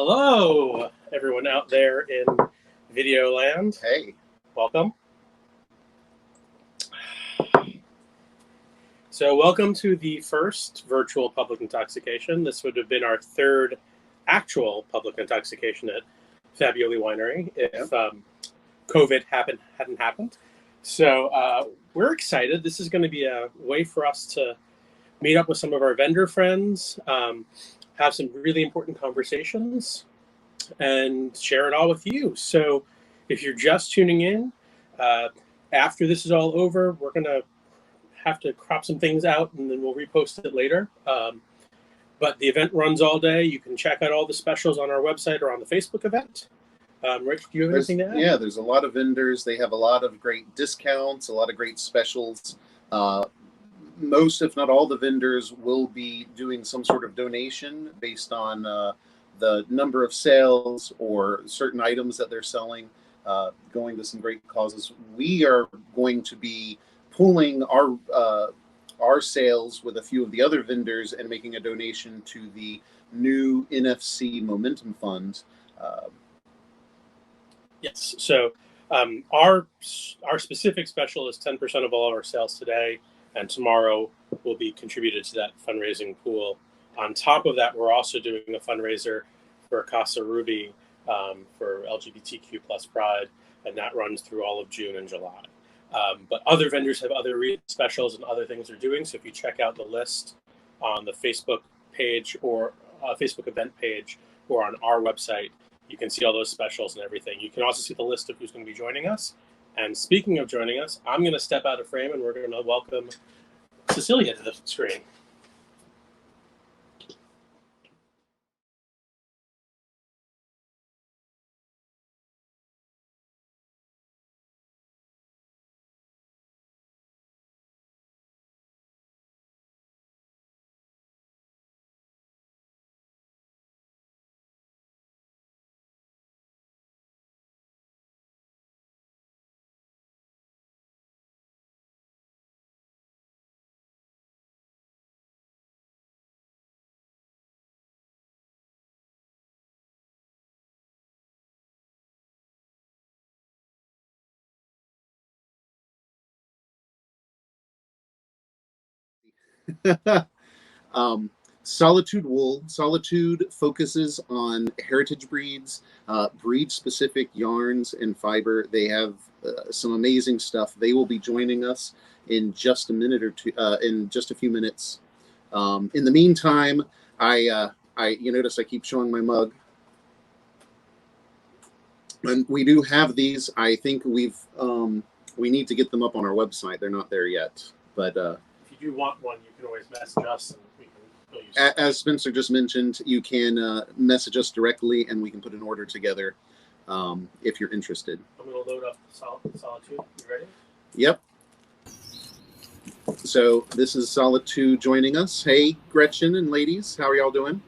Hello, everyone out there in video land. Hey. Welcome. So welcome to the first virtual public intoxication. This would have been our third actual public intoxication at Fabuli Winery if COVID hadn't happened. So we're excited. This is going to be a way for us to meet up with some of our vendor friends, have some really important conversations, and share it all with you. So if you're just tuning in, after this is all over, we're going to have to crop some things out and then we'll repost it later. But the event runs all day. You can check out all the specials on our website or on the Facebook event. Rich, do you have anything to add? Yeah, there's a lot of vendors. They have a lot of great discounts, a lot of great specials. Most, if not all, the vendors will be doing some sort of donation based on the number of sales or certain items that they're selling, going to some great causes. We are going to be pooling our sales with a few of the other vendors and making a donation to the new NFC Momentum Fund. Yes, so our specific special is 10% of all of our sales today, and tomorrow will be contributed to that fundraising pool. On top of that, we're also doing a fundraiser for Casa Ruby for LGBTQ plus Pride, and that runs through all of June and July. But other vendors have other specials and other things they're doing, so if you check out the list on the Facebook page or Facebook event page or on our website, you can see all those specials and everything. You can also see the list of who's going to be joining us. And speaking of joining us, I'm going to step out of frame and we're going to welcome Cecilia to the screen. Solitude Wool. Solitude focuses on heritage breeds, breed-specific yarns and fiber. They have some amazing stuff. They will be joining us in just a minute or two, in just a few minutes. In the meantime, you notice I keep showing my mug. And we do have these. I think we need to get them up on our website. They're not there yet, but if you do want one, you can always message us and we can go use it. As Spencer just mentioned, you can message us directly and we can put an order together if you're interested. I'm going to load up Solitude. You ready? Yep. So this is Solitude joining us. Hey, Gretchen and ladies, how are y'all doing?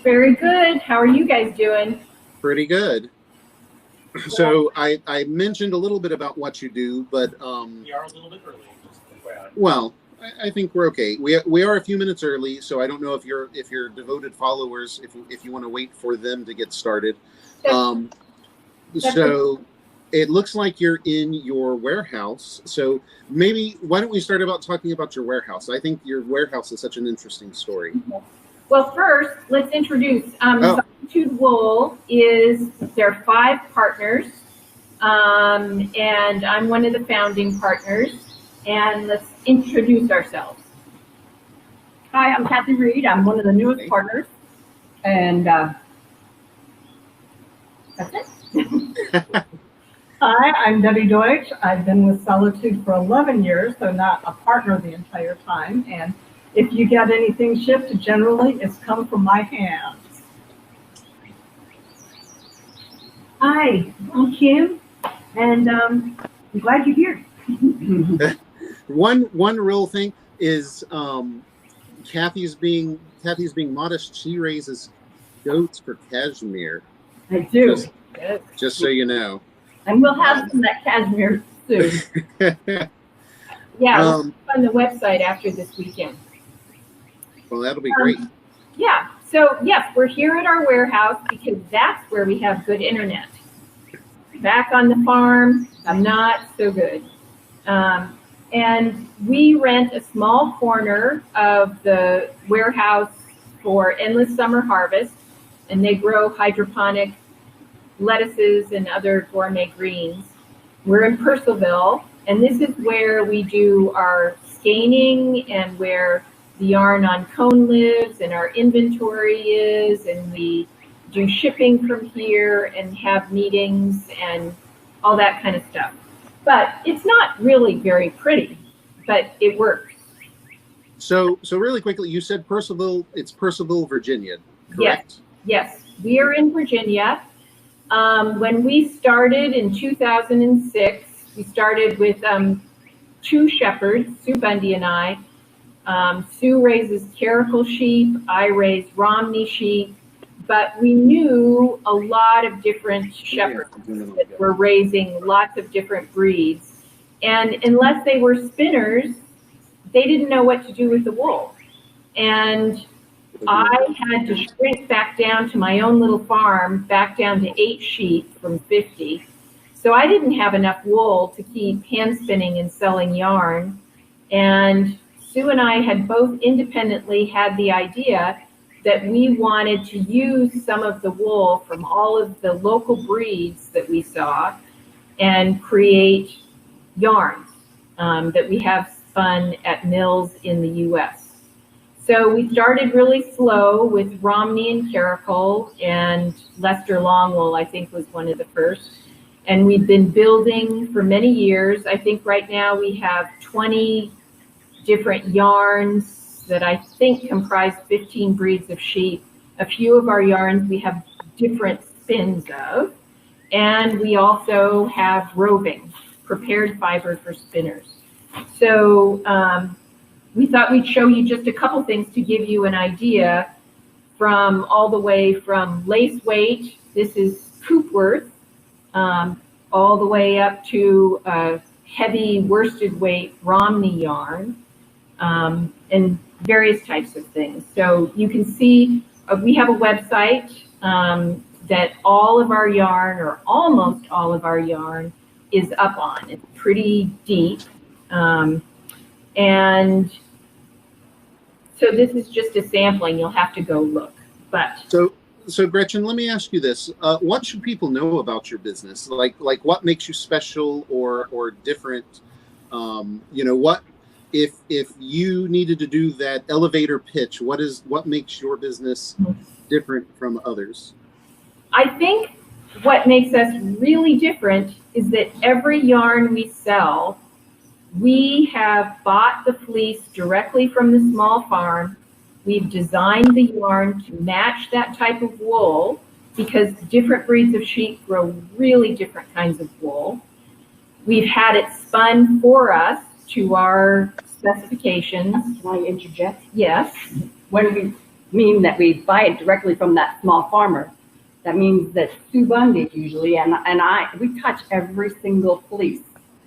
Very good. How are you guys doing? Pretty good. So I mentioned a little bit about what you do, but we are a little bit early. Well, I think we're okay. We are a few minutes early, so I don't know if you're devoted followers, if you want to wait for them to get started. So it looks like you're in your warehouse. So maybe why don't we start about talking about your warehouse? I think your warehouse is such an interesting story. Well, first, let's introduce Solitude Wool. There are 5 partners, and I'm one of the founding partners. And let's introduce ourselves. Hi, I'm Kathy Reed. I'm one of the newest partners. And that's it. Hi, I'm Debbie Deutsch. I've been with Solitude for 11 years, so not a partner the entire time. And if you get anything shipped, generally it's come from my hands. Hi, I'm Kim, and I'm glad you're here. One real thing is Kathy's being modest. She raises goats for cashmere. I do. Just so you know. And we'll have some of that cashmere soon. Yeah, we'll on the website after this weekend. Well, that'll be great. Yeah. So yes, we're here at our warehouse because that's where we have good internet. Back on the farm, not so good. And we rent a small corner of the warehouse for endless summer harvest, and they grow hydroponic lettuces and other gourmet greens. We're in Purcellville, and this is where we do our scanning and where the yarn on cone lives and our inventory is, and we do shipping from here and have meetings and all that kind of stuff. But it's not really very pretty, but it works. So really quickly, you said Purcellville, it's Purcellville, Virginia, correct? Yes, we are in Virginia. When we started in 2006, we started with 2 shepherds, Sue Bundy and I. Sue raises caracal sheep, I raise Romney sheep, but we knew a lot of different shepherds that were raising lots of different breeds. And unless they were spinners, they didn't know what to do with the wool. And I had to shrink back down to my own little farm, back down to 8 sheep from 50. So I didn't have enough wool to keep hand spinning and selling yarn. And Sue and I had both independently had the idea that we wanted to use some of the wool from all of the local breeds that we saw and create yarns that we have spun at mills in the US. So we started really slow with Romney and caracal, and Lester Longwool, I think, was one of the first. And we've been building for many years. I think right now we have 20 different yarns that I think comprise 15 breeds of sheep. A few of our yarns we have different spins of. And we also have roving, prepared fiber for spinners. So we thought we'd show you just a couple things to give you an idea from all the way from lace weight, this is Coopworth, all the way up to heavy worsted weight Romney yarn, and various types of things. So you can see we have a website that all of our yarn, or almost all of our yarn, is up on. It's pretty deep. And so this is just a sampling. You'll have to go look. But so Gretchen, let me ask you this: what should people know about your business? Like what makes you special or different? You know, what if you needed to do that elevator pitch? What makes your business different from others? I think what makes us really different is that every yarn we sell, we have bought the fleece directly from the small farm. We've designed the yarn to match that type of wool because different breeds of sheep grow really different kinds of wool. We've had it spun for us to our specifications. Can I interject? Yes. When we mean that we buy it directly from that small farmer, that means that Sue Bundy usually and we touch every single fleece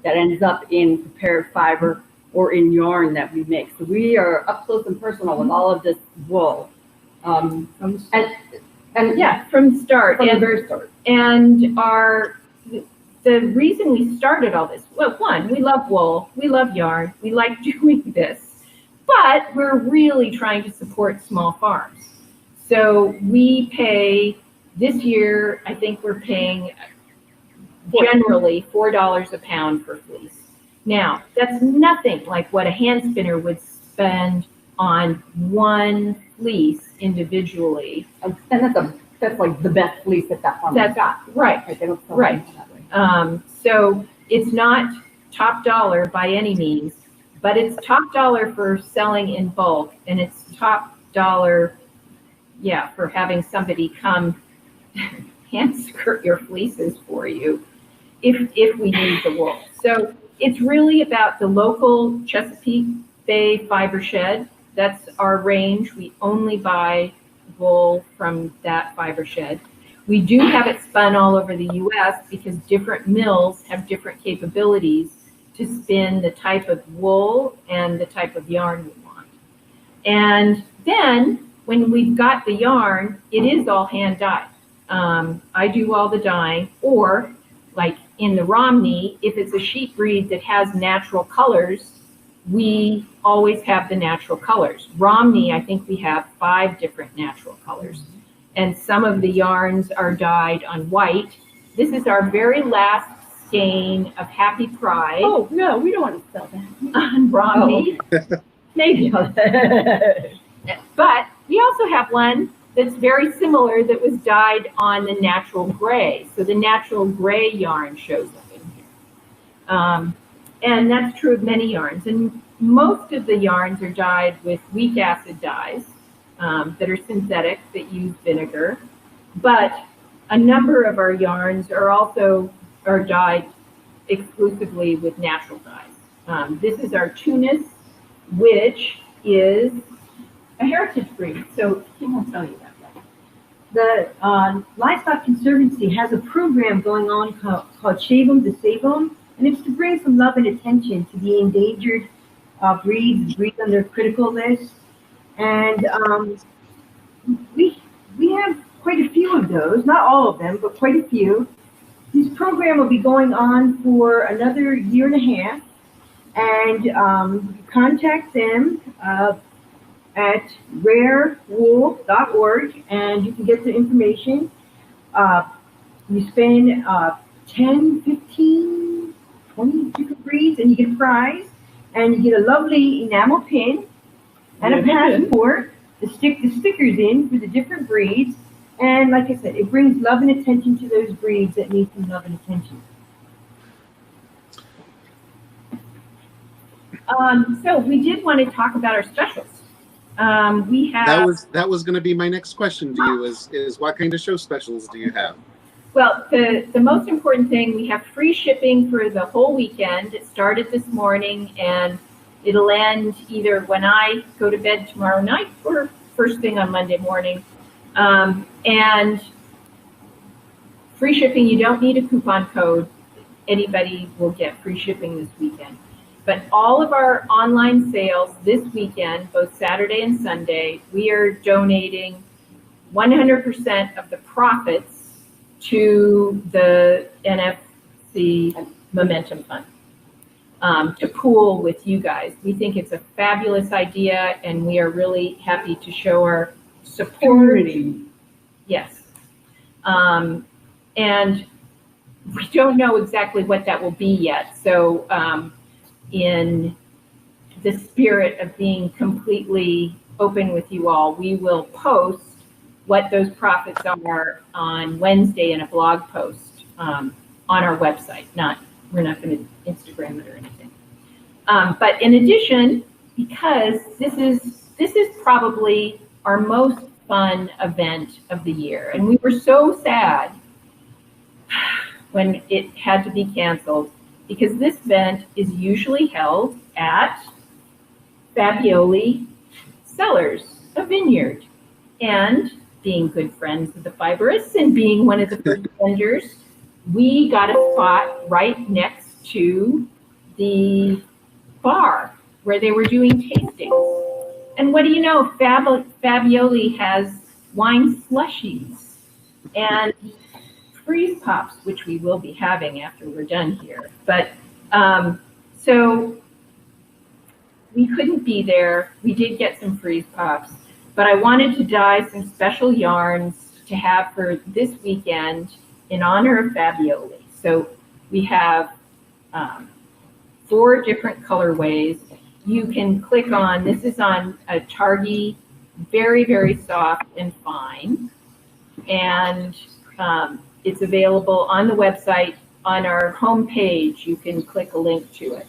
that ends up in prepared fiber or in yarn that we make. So we are up close and personal with all of this wool. And yeah, from the start. From the very start. And the reason we started all this, well, one, we love wool, we love yarn, we like doing this, but we're really trying to support small farms. So we pay, this year, I think we're paying generally $4 a pound for fleece. Now, that's nothing like what a hand spinner would spend on one fleece individually. And that's like the best fleece that farmer That's got. Right. They don't sell Right. that way. So it's not top dollar by any means, but it's top dollar for selling in bulk, and it's top dollar, yeah, for having somebody come hand skirt your fleeces for you if we need the wool. So it's really about the local Chesapeake Bay fiber shed. That's our range. We only buy wool from that fiber shed. We do have it spun all over the US because different mills have different capabilities to spin the type of wool and the type of yarn we want. And then when we've got the yarn, it is all hand dyed. I do all the dyeing, or like in the Romney, if it's a sheep breed that has natural colors, we always have the natural colors. Romney, I think we have 5 different natural colors. And some of the yarns are dyed on white. This is our very last skein of Happy Pride. Oh, no, we don't want to sell that. On Romney. Oh, okay. Maybe. But we also have one that's very similar that was dyed on the natural gray. So the natural gray yarn shows up in here. And that's true of many yarns. And most of the yarns are dyed with weak acid dyes that are synthetic, that use vinegar. But a number of our yarns are dyed exclusively with natural dyes. This is our Tunis, which is a heritage breed. So Kim will tell you about that. The Livestock Conservancy has a program going on called Shave 'em to Save 'em, and it's to bring some love and attention to the endangered breeds on their critical list. And we have quite a few of those, not all of them, but quite a few. This program will be going on for another year and a half, and contact them at rarewool.org, and you can get the information. You spend 10, 15, 20 different breeds, and you get a prize, and you get a lovely enamel pin and a passport to stick the stickers in for the different breeds. And like I said, it brings love and attention to those breeds that need some love and attention. So we did want to talk about our specials. We have that was going to be my next question to you is what kind of show specials do you have? Well, the most important thing, we have free shipping for the whole weekend. It started this morning, and it'll end either when I go to bed tomorrow night or first thing on Monday morning. And free shipping, you don't need a coupon code. Anybody will get free shipping this weekend. But all of our online sales this weekend, both Saturday and Sunday, we are donating 100% of the profits to the NFC Momentum Fund, to pool with you guys. We think it's a fabulous idea, and we are really happy to show our support. Yes. And we don't know exactly what that will be yet. So in the spirit of being completely open with you all, we will post what those profits are on Wednesday in a blog post on our website. We're not going to Instagram it or anything. But in addition, because this is probably our most fun event of the year, and we were so sad when it had to be canceled, because this event is usually held at Fabioli Cellars, a vineyard. And being good friends with the Fiberists and being one of the first vendors, we got a spot right next to the bar where they were doing tastings. And what do you know, Fabioli has wine slushies and freeze pops, which we will be having after we're done here. But so we couldn't be there. We did get some freeze pops, but I wanted to dye some special yarns to have for this weekend in honor of Fabioli. So we have 4 different colorways. You can click on, this is on a Targhee, very, very soft and fine. And it's available on the website. On our home page, you can click a link to it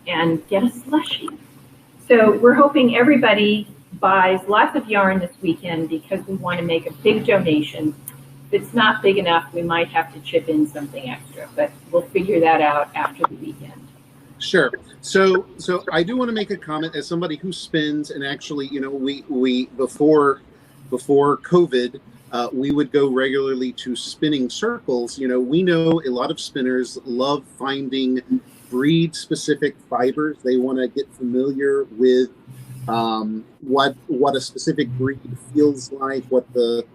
and get a slushie. So we're hoping everybody buys lots of yarn this weekend because we want to make a big donation. If it's not big enough, we might have to chip in something extra, but we'll figure that out after the weekend. Sure. So I do want to make a comment as somebody who spins, and actually, you know, we before COVID, we would go regularly to spinning circles. You know, we know a lot of spinners love finding breed-specific fibers. They want to get familiar with what a specific breed feels like, what the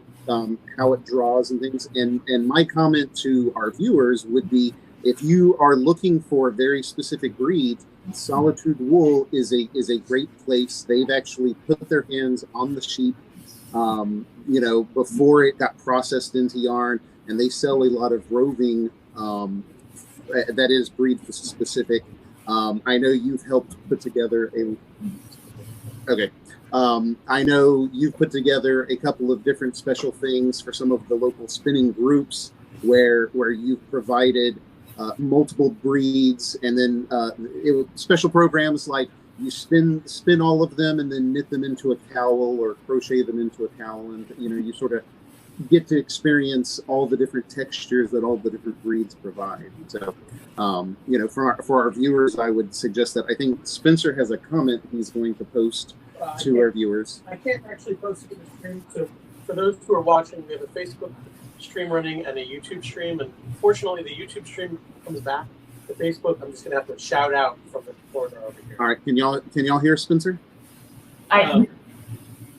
how it draws and things. And my comment to our viewers would be, if you are looking for very specific breeds, Solitude Wool is a great place. They've actually put their hands on the sheep, you know, before it got processed into yarn, and they sell a lot of roving that is breed specific. I know you've helped put together I know you've put together a couple of different special things for some of the local spinning groups where you've provided multiple breeds, and then special programs like you spin all of them and then knit them into a cowl or crochet them into a cowl, and you know, you sort of get to experience all the different textures that all the different breeds provide. So, you know, for our viewers, I would suggest that. I think Spencer has a comment he's going to post to our viewers. I can't actually post it to the stream, so for those who are watching, we have a Facebook stream running and a YouTube stream, and fortunately the YouTube stream comes back. The Facebook, I'm just gonna have to shout out from the corner over here. All right, can y'all hear Spencer?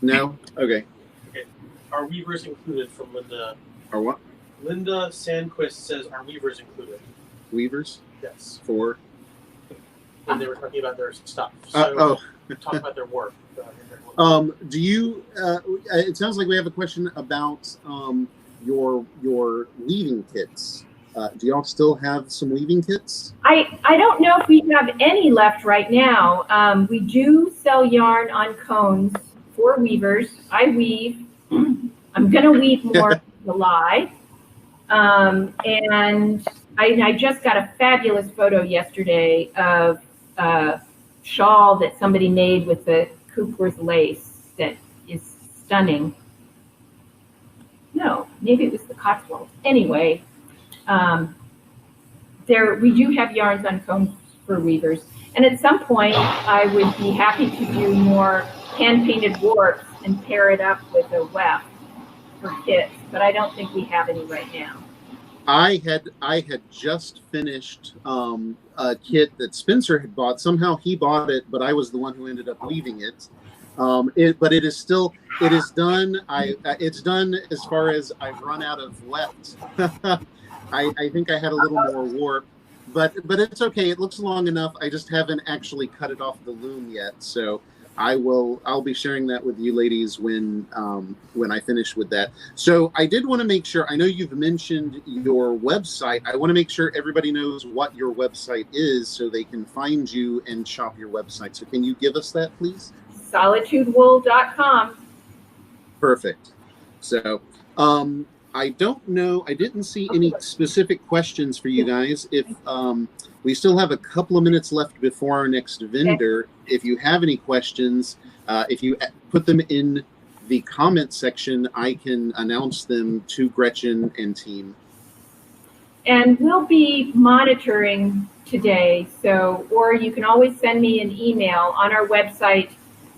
No? Okay. Are weavers included from Linda? Are what? Linda Sandquist says, are weavers included? Weavers? Yes. For? And they were talking about their stuff. So talk about their work. Do you, it sounds like we have a question about your weaving kits. Do y'all still have some weaving kits? I don't know if we have any left right now. We do sell yarn on cones for weavers. I weave. I'm going to weave more in July. And I just got a fabulous photo yesterday of a shawl that somebody made with the Cooper's lace that is stunning. No, maybe it was the Cotswolds. Anyway, we do have yarns on cones for weavers. And at some point, I would be happy to do more hand-painted warps and pair it up with a weft for kits, but I don't think we have any right now. I had just finished a kit that Spencer had bought. Somehow he bought it, but I was the one who ended up weaving it. But it is done. It's done as far as I've run out of weft. I think I had a little more warp, but it's okay. It looks long enough. I just haven't actually cut it off the loom yet. So I'll be sharing that with you ladies when I finish with that. So I did want to make sure, I know you've mentioned your website. I want to make sure everybody knows what your website is so they can find you and shop your website. So can you give us that, please? SolitudeWool.com. Perfect. So I don't know, I didn't see any specific questions for you guys. If we still have a couple of minutes left before our next vendor. If you have any questions, if you put them in the comment section, I can announce them to Gretchen and team. And we'll be monitoring today, or you can always send me an email. On our website,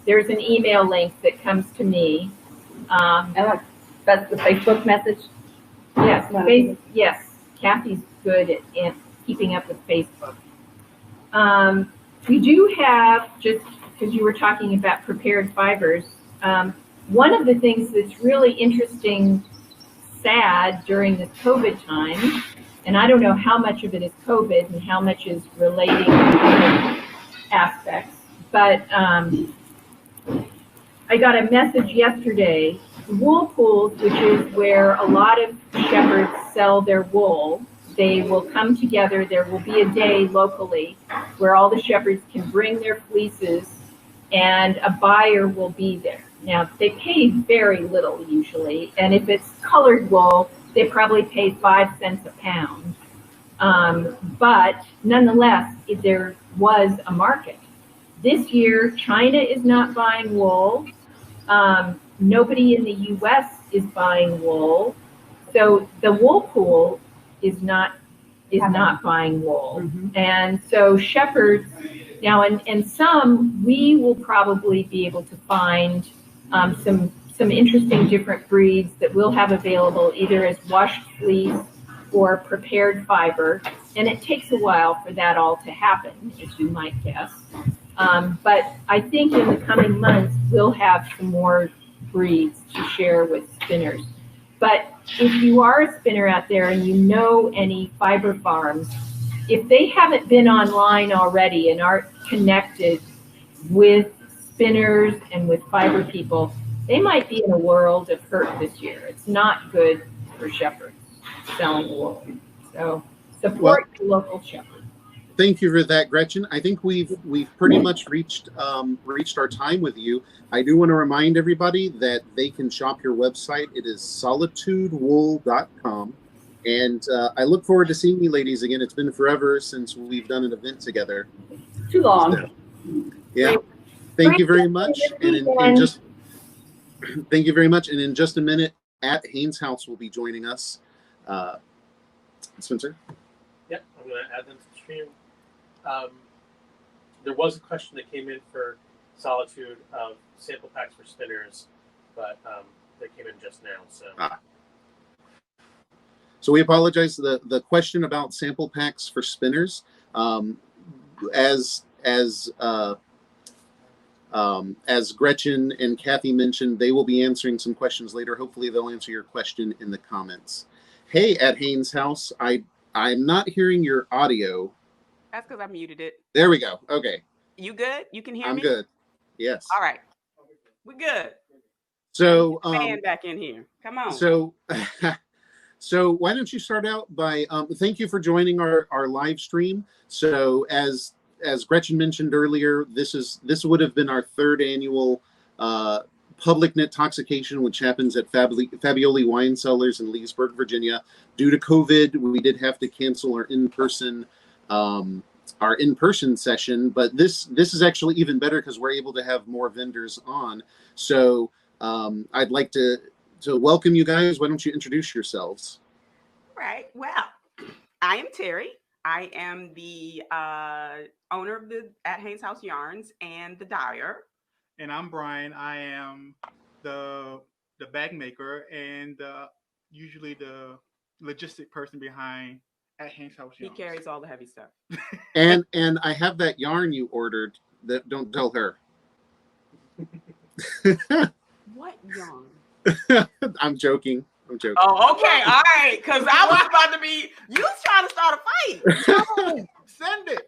there's an email link that comes to me. That's the Facebook message? Yes, yes. Kathy's good at keeping up with Facebook. We do have, just because you were talking about prepared fibers, one of the things that's really interesting, sad during this COVID time, and I don't know how much of it is COVID and how much is relating to other aspects, but I got a message yesterday. Wool pools, which is where a lot of shepherds sell their wool, they will come together. There will be a day locally where all the shepherds can bring their fleeces and a buyer will be there. Now, they pay very little usually, and if it's colored wool, they probably pay 5 cents a pound. But nonetheless, there was a market. This year, China is not buying wool. Nobody in the U.S. is buying wool, so the wool pool is not buying wool. Mm-hmm. And so shepherds now, and some we will probably be able to find some interesting different breeds that we'll have available either as washed fleece or prepared fiber, and it takes a while for that all to happen, as you might guess. But I think in the coming months, we'll have some more breeds to share with spinners. But if you are a spinner out there and you know any fiber farms, if they haven't been online already and aren't connected with spinners and with fiber people, they might be in a world of hurt this year. It's not good for shepherds selling wool. So support your local shepherd. Thank you for that, Gretchen. I think we've pretty much reached our time with you. I do want to remind everybody that they can shop your website. It is solitudewool.com. And I look forward to seeing you ladies again. It's been forever since we've done an event together. Too long. Yeah. Thank you very much. And in just thank you very much. And in just a minute, at Haynes House will be joining us. Spencer? Yep, I'm going to add them to the stream. There was a question that came in for Solitude of sample packs for spinners, but they came in just now. So we apologize. The question about sample packs for spinners, as Gretchen and Kathy mentioned, they will be answering some questions later. Hopefully, they'll answer your question in the comments. Hey, at Haynes House, I'm not hearing your audio. That's because I muted it. There we go. Okay. You good? You can hear me? I'm good. Yes. All right. We're good. So fan back in here. Come on. So so why don't you start out by thank you for joining our live stream. So as Gretchen mentioned earlier, this would have been our third annual public knitoxication, which happens at Fabioli Wine Cellars in Leesburg, Virginia. Due to COVID, we did have to cancel our in-person session, but this is actually even better because we're able to have more vendors on. So I'd like to welcome you guys. Why don't you introduce yourselves? Right. Well, I am Terry. I am the owner of the At Haynes House Yarns and the dyer. And I'm Brian. I am the bag maker and usually the logistic person behind At Haynes House Yarns. He carries all the heavy stuff. And I have that yarn you ordered. That don't tell her. What yarn? I'm joking. Oh, okay. All right. Because I was about to be, you was trying to start a fight. No, send it.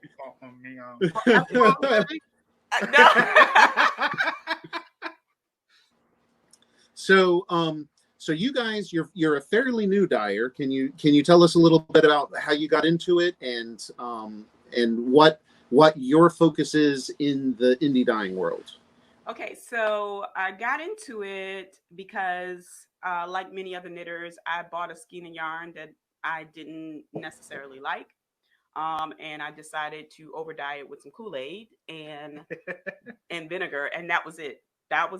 So you guys, you're a fairly new dyer. Can you tell us a little bit about how you got into it and what your focus is in the indie dyeing world? Okay, so I got into it because, like many other knitters, I bought a skein of yarn that I didn't necessarily like. And I decided to over dye it with some Kool-Aid and vinegar, and that was it. It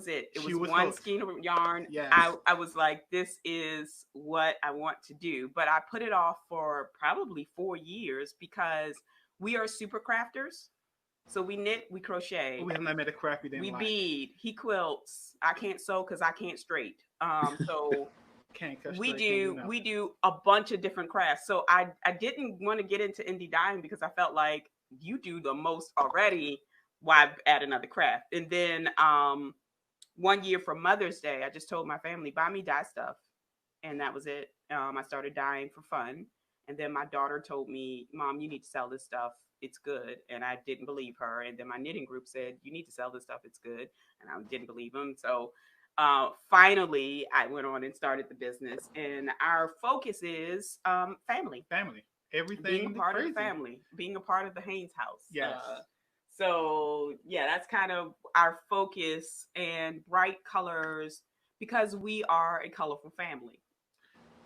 was one hooked. Skein of yarn. Yes. I was like, this is what I want to do. But I put it off for probably 4 years because we are super crafters. So we knit, we crochet. We have not made a craft we didn't like. Bead. He quilts. I can't sew because I can't straight. So we do a bunch of different crafts. So I didn't want to get into indie dyeing because I felt like you do the most already. Why add another craft? And then 1 year for Mother's Day, I just told my family, buy me dye stuff. And that was it. I started dyeing for fun. And then my daughter told me, Mom, you need to sell this stuff. It's good. And I didn't believe her. And then my knitting group said, you need to sell this stuff. It's good. And I didn't believe them. So finally, I went on and started the business. And our focus is family. Everything. Being a part of the family. Being a part of the Haynes house. Yes. So yeah, that's kind of our focus, and bright colors because we are a colorful family.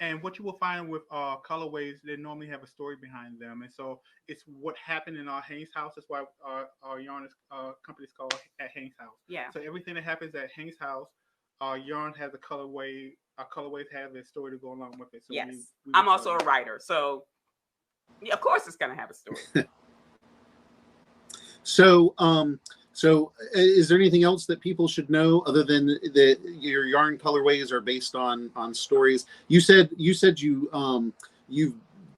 And what you will find with colorways, they normally have a story behind them. And so it's what happened in our Haynes house. That's why our yarn company is called At Haynes House. Yeah. So everything that happens at Haynes House, our yarn has a colorway. Our colorways have a story to go along with it. So yes. I'm also a writer. So yeah, of course it's going to have a story. So is there anything else that people should know other than that your yarn colorways are based on stories? You said you've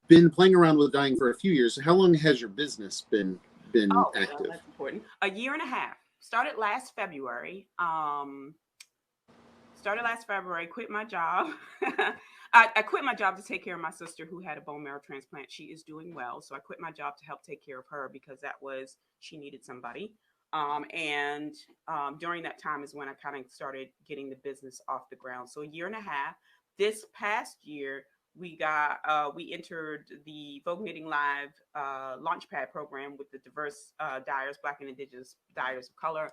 been playing around with dyeing for a few years. How long has your business been been Well, active? that's important. A year and a half. Started last February. Quit my job. I quit my job to take care of my sister who had a bone marrow transplant. She is doing well. So I quit my job to help take care of her because she needed somebody. During that time is when I kind of started getting the business off the ground. So a year and a half. This past year, we entered the Vogue Knitting Live Launchpad program with the diverse dyers, Black and Indigenous dyers of color,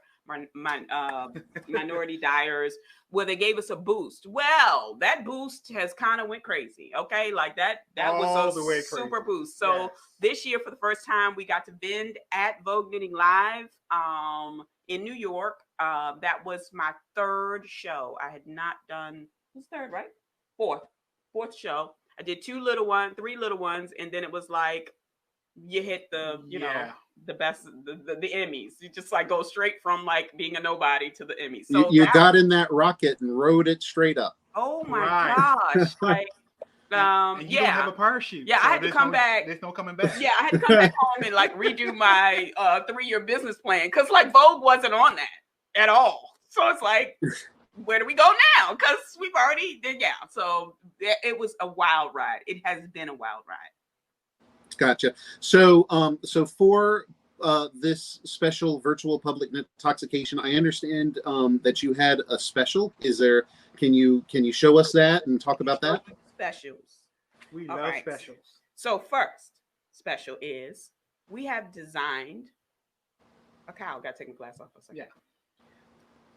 minority dyers, where they gave us a boost. Well, that boost has kind of went crazy. Okay, like that was a super boost. So this year, for the first time, we got to vend at Vogue Knitting Live in New York. That was my third show. I had not done third, right? Fourth show. I did 3 little ones, and then it was like you hit the the best, the Emmys. You just like go straight from like being a nobody to the Emmys. So you got in that rocket and rode it straight up. Oh my gosh! Like, and you don't have a parachute. Yeah, so I had to come back. There's no coming back. Yeah, I had to come back home and like redo my 3-year business plan because like Vogue wasn't on that at all. So it's like, where do we go now? Because we've already did, So it was a wild ride. It has been a wild ride. Gotcha. So, for this special virtual public knitoxication, I understand that you had a special. Is there? Can you show us that and talk about that? Specials. We love specials. So first special is we have designed a cow. Got to take my glass off for a second. Yeah.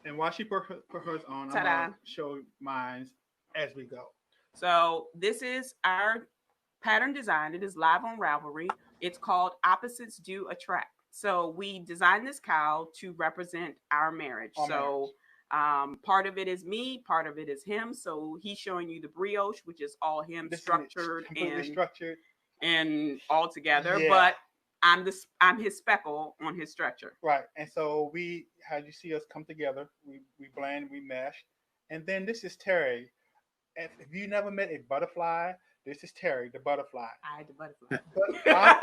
And while she put hers on, Ta-da. I'm going to show mine as we go. So this is our pattern design. It is live on Ravelry. It's called Opposites Do Attract. So we designed this cow to represent our marriage. Part of it is me, part of it is him. So he's showing you the brioche, which is all him, structured and all together. Yeah. But I'm his speckle on his stretcher. Right. And so how you see us come together, we blend, we mesh. And then this is Terry. If you never met a butterfly, this is Terry, the butterfly. I the butterfly.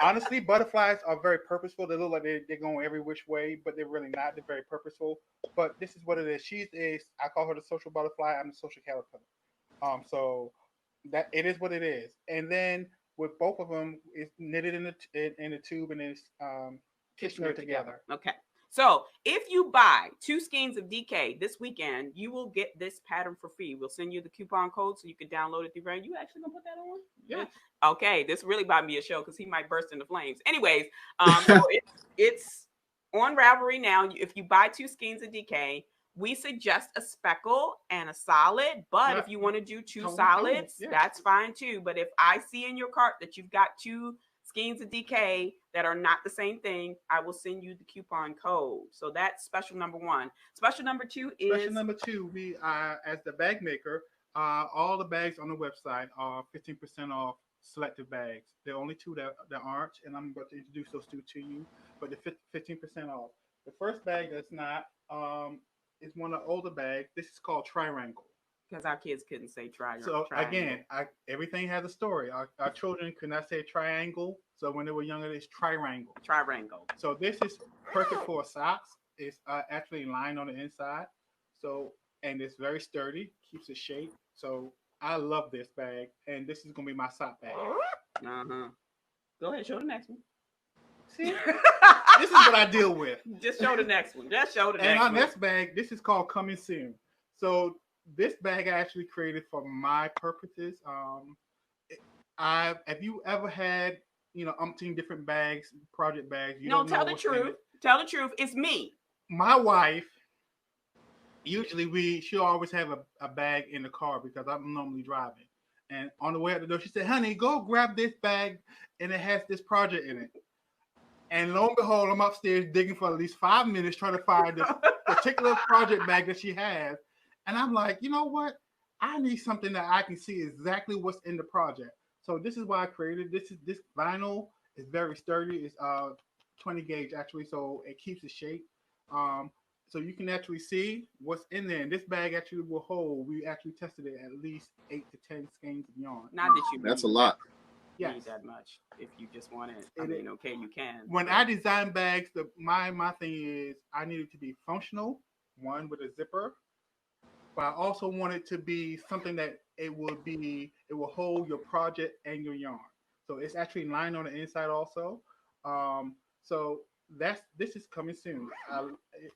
Honestly, butterflies are very purposeful. They look like they're going every which way, but they're really not. They're very purposeful. But this is what it is. I call her the social butterfly. I'm the social caterpillar. So that it is what it is. And then with both of them, it's knitted in the tube and it's stitched together. Okay. So if you buy 2 skeins of DK this weekend, you will get this pattern for free. We'll send you the coupon code so you can download it through Brain. You actually gonna put that on? Yeah. Okay. This really about me a show because he might burst into flames. Anyways, so it's on Ravelry now. If you buy 2 skeins of DK, we suggest a speckle and a solid. But if you want to do 2 solids, that's fine too. But if I see in your cart that you've got 2 skeins of DK that are not the same thing, I will send you the coupon code. So that's special number 1. Special number 2 is... Special number 2, we as the bag maker, all the bags on the website are 15% off selected bags. There are only 2 that aren't, and I'm about to introduce those 2 to you, but they're 15% off. The first bag that's not is one of the older bags. This is called Triangle. Because our kids couldn't say triangle. So again, everything has a story. Our children could not say triangle. So when they were younger, it's triangle. Triangle. So this is perfect for socks. It's actually lined on the inside. So, and it's very sturdy, keeps its shape. So I love this bag. And this is going to be my sock bag. Uh-huh. Go ahead, show the next one. See? This is what I deal with. Just show the next one. And our next bag, this is called Coming Soon. So this bag I actually created for my purposes. Have you ever had, umpteen different bags, project bags? Tell the truth. Tell the truth. It's me. My wife, usually she'll always have a bag in the car because I'm normally driving. And on the way out the door, she said, honey, go grab this bag and it has this project in it. And lo and behold, I'm upstairs digging for at least 5 minutes trying to find this particular project bag that she has. And I'm like, you know what? I need something that I can see exactly what's in the project. So this is why I created this. This vinyl is very sturdy. It's 20 gauge actually, so it keeps its shape. So you can actually see what's in there. And this bag actually will hold. We actually tested it at least 8 to 10 skeins of yarn. Not that you. That's a lot. need that much. If you just want it, I mean, okay, you can. When I design bags, my thing is I need it to be functional, one with a zipper, but I also want it to be something that it will hold your project and your yarn. So it's actually lined on the inside also. So this is coming soon.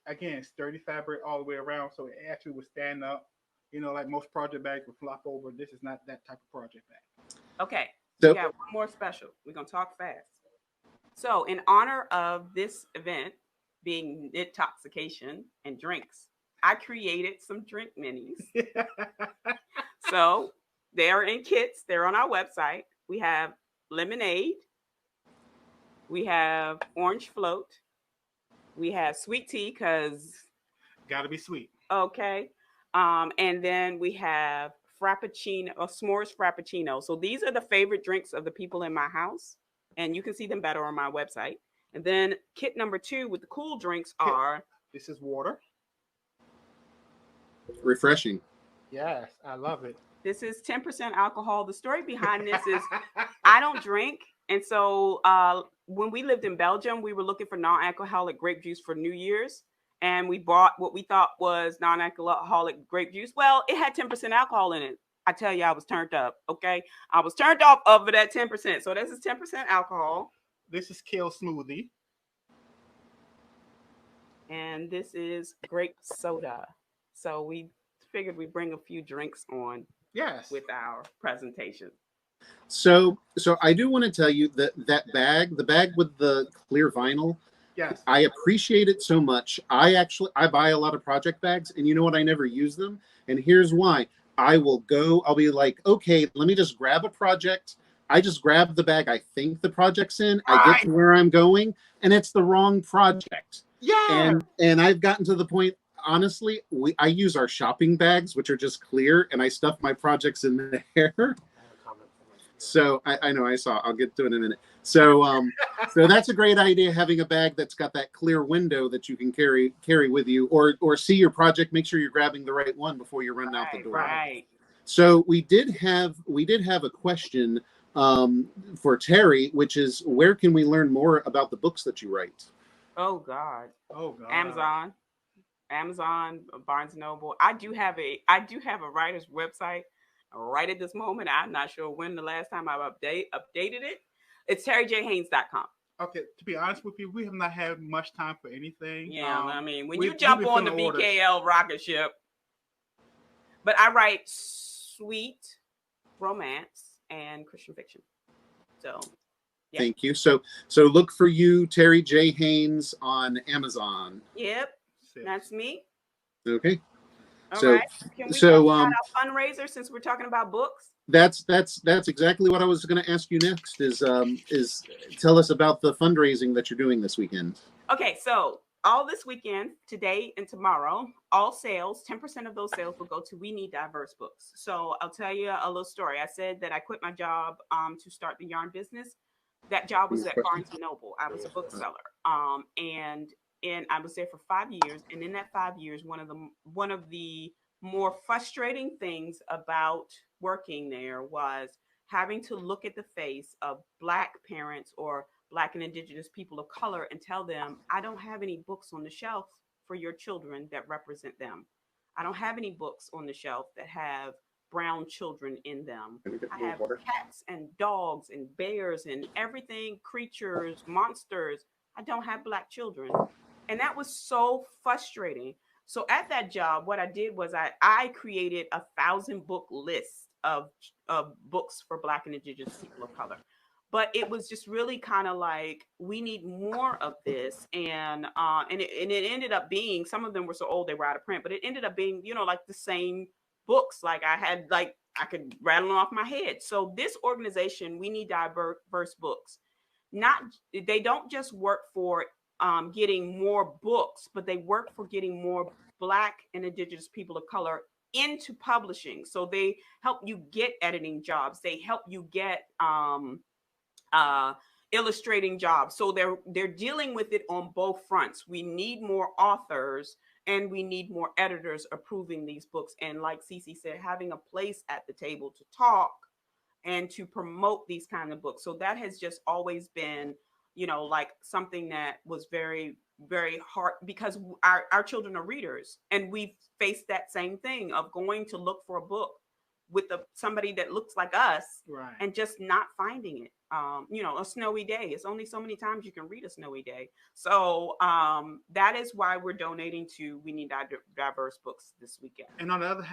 Again, sturdy fabric all the way around, so it actually will stand up. You know, like most project bags will flop over. This is not that type of project bag. Okay, So, we got one more special. We're gonna talk fast. So, in honor of this event being Knitoxication and drinks, I created some drink minis. So they're in kits. They're on our website. We have lemonade. We have orange float. We have sweet tea because gotta be sweet. Okay. And then we have frappuccino or s'mores frappuccino. So these are the favorite drinks of the people in my house, and you can see them better on my website. And then kit number 2 with the cool drinks are. This is water. Refreshing. Yes, I love it. This is 10% alcohol. The story behind this is I don't drink. And so when we lived in Belgium, we were looking for non-alcoholic grape juice for New Year's. And we bought what we thought was non-alcoholic grape juice. Well, it had 10% alcohol in it. I tell you, I was turned up. Okay. I was turned off of that 10%. So this is 10% alcohol. This is kale smoothie. And this is grape soda. So we figured we'd bring a few drinks on. Yes. With our presentation. So I do want to tell you that the bag with the clear vinyl, yes, I appreciate it so much. I buy a lot of project bags, and you know what? I never use them. And here's why. I'll be like, okay, let me just grab a project. I just grab the bag I think the project's in. I get to where I'm going, and it's the wrong project. Yeah. And I've gotten to the point, honestly, I use our shopping bags, which are just clear, and I stuff my projects in there. So I know I saw. I'll get to it in a minute. So so that's a great idea, having a bag that's got that clear window that you can carry with you, or see your project. Make sure you're grabbing the right one before you run out the door. Right. So we did have a question for Terry, which is, where can we learn more about the books that you write? Oh God. Amazon, Barnes & Noble. I do have a writer's website right at this moment. I'm not sure when the last time I've updated it. It's terryjhaynes.com. Okay, to be honest with you, we have not had much time for anything. Yeah, I mean, when you jump on the VKL rocket ship. But I write sweet romance and Christian fiction. So yeah. Thank you. So look for you, Terry J. Haynes, on Amazon. Yep. That's me. Okay. All right. Can we talk about a fundraiser since we're talking about books? That's exactly what I was going to ask you next. Is tell us about the fundraising that you're doing this weekend. Okay, so all this weekend, today and tomorrow, all sales, 10% of those sales will go to We Need Diverse Books. So I'll tell you a little story. I said that I quit my job to start the yarn business. That job was at Barnes & Noble. I was a bookseller. And I was there for 5 years. And in that 5 years, one of the more frustrating things about working there was having to look at the face of Black parents or Black and Indigenous people of color and tell them, I don't have any books on the shelf for your children that represent them. I don't have any books on the shelf that have brown children in them. I have cats and dogs and bears and everything, creatures, monsters. I don't have Black children. And that was so frustrating. So at that job, what I did was I created a 1,000-book list of books for Black and Indigenous people of color. But it was just really kind of like, we need more of this. And it ended up being, some of them were so old they were out of print, but it ended up being, like the same books. Like I could rattle them off my head. So this organization, We Need Diverse Books, they don't just work for getting more books, but they work for getting more Black and Indigenous people of color into publishing. So they help you get editing jobs. They help you get illustrating jobs. So they're dealing with it on both fronts. We need more authors and we need more editors approving these books. And like Cece said, having a place at the table to talk and to promote these kind of books. So that has just always been, you know, like something that was very, very hard, because our children are readers, and we've faced that same thing of going to look for a book with somebody that looks like us, Right. and just not finding it. You know, a snowy day. It's only so many times you can read a snowy day. So that is why we're donating to We Need Diverse Books this weekend. And on the other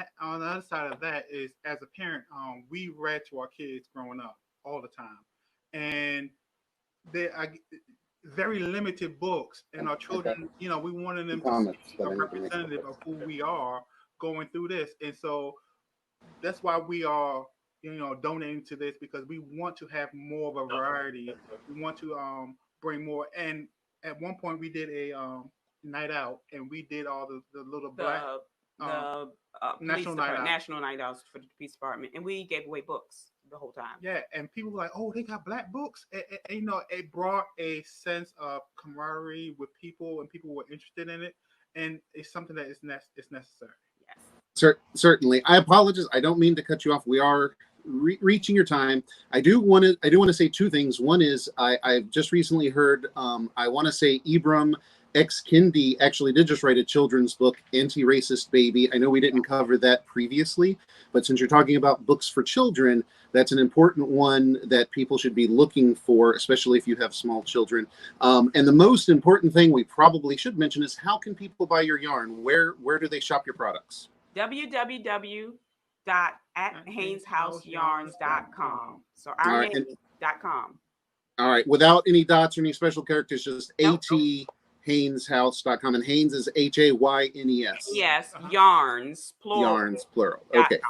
side of that is, as a parent, we read to our kids growing up all the time, and they are very limited books, and our children, you know, we wanted them to see a representative of who we are going through this, and so that's why we are, you know, donating to this, because we want to have more of a variety. We want to bring more. And at one point we did a night out, and we did all the little black national night outs for the police department, and we gave away books the whole time. Yeah, and people were like, "Oh, they got black books." And, you know, it brought a sense of camaraderie with people, and people were interested in it, and it's something that is necessary. Yes. Certainly. I apologize. I don't mean to cut you off. We are reaching your time. I do want to say two things. One is I've just recently heard. I want to say Ibram X. Kendi actually did just write a children's book, Anti-Racist Baby. I know we didn't cover that previously, but since you're talking about books for children, that's an important one that people should be looking for, especially if you have small children. And the most important thing we probably should mention is, how can people buy your yarn? Where do they shop your products? www.hayneshouseyarns.com. So our right, name.com. All right, without any dots or any special characters, just Nope. ATHayneshouse.com, and Haynes is Haynes. Yes, yarns, plural. Yarns, plural. Okay.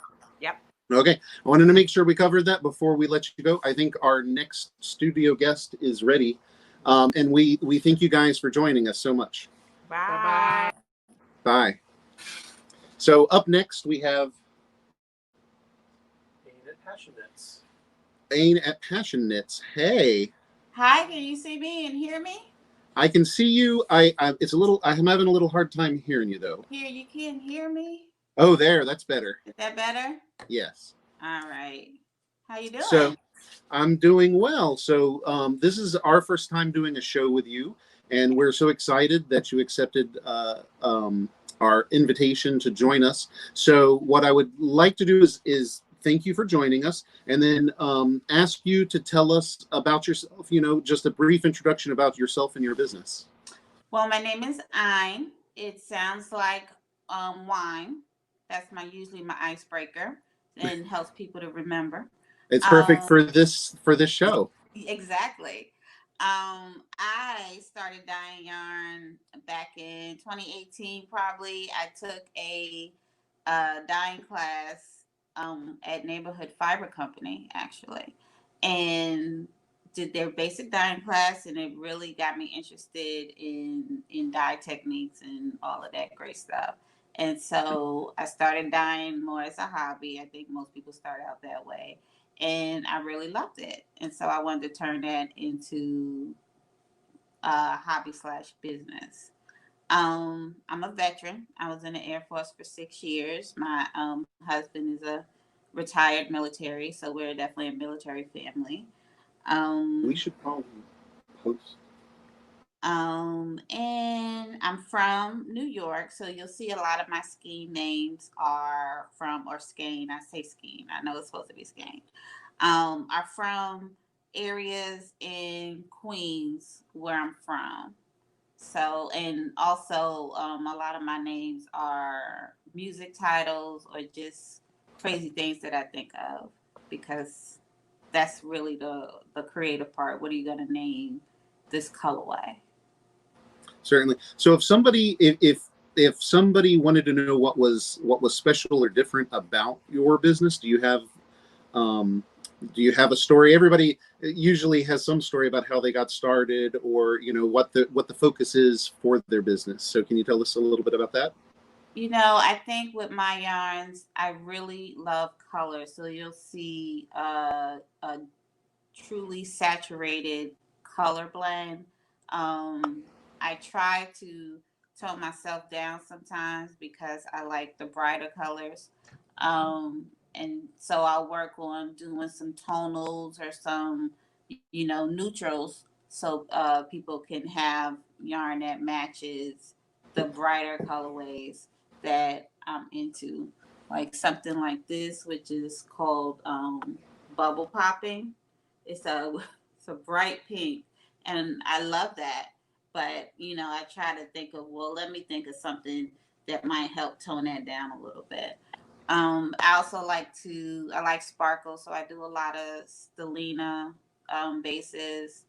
Yep. Okay, I wanted to make sure we covered that before we let you go. I think our next studio guest is ready, and we thank you guys for joining us so much. Bye. Bye. So up next we have Ain at Passion Knits. Hey. Hi, can you see me and hear me? I can see you. I'm having a little hard time hearing you though. Here, you can hear me? Oh, there, that's better. Is that better? Yes. All right. How you doing? So I'm doing well. So this is our first time doing a show with you, and we're so excited that you accepted our invitation to join us. So what I would like to do is thank you for joining us, and then ask you to tell us about yourself, you know, just a brief introduction about yourself and your business. Well, my name is Ain. It sounds like wine. That's usually my icebreaker, and helps people to remember. It's perfect for this show. Exactly. I started dyeing yarn back in 2018, probably. I took a dyeing class at Neighborhood Fiber Company, actually, and did their basic dyeing class, and it really got me interested in dye techniques and all of that great stuff. And so I started dyeing more as a hobby. I think most people start out that way, and I really loved it. And so I wanted to turn that into hobby/business. I'm a veteran. I was in the Air Force for 6 years. My husband is a retired military, so we're definitely a military family. We should probably post. And I'm from New York, so you'll see a lot of my skein names are from, or skein. I say skein. I know it's supposed to be skein. Are from areas in Queens where I'm from. So, and also a lot of my names are music titles or just crazy things that I think of, because that's really the creative part. What are you going to name this colorway? Certainly. So if somebody wanted to know what was special or different about your business, do you have a story? Everybody usually has some story about how they got started, or you know what the focus is for their business. So can you tell us a little bit about that? You know, I think with my yarns, I really love color. So you'll see a truly saturated color blend. I try to tone myself down sometimes because I like the brighter colors. so I'll work on doing some tonals or some, neutrals, so people can have yarn that matches the brighter colorways that I'm into, like something like this, which is called bubble popping. It's a bright pink, and I love that. But I try to think of, well, let me think of something that might help tone that down a little bit. I also like sparkle, so I do a lot of stellina bases,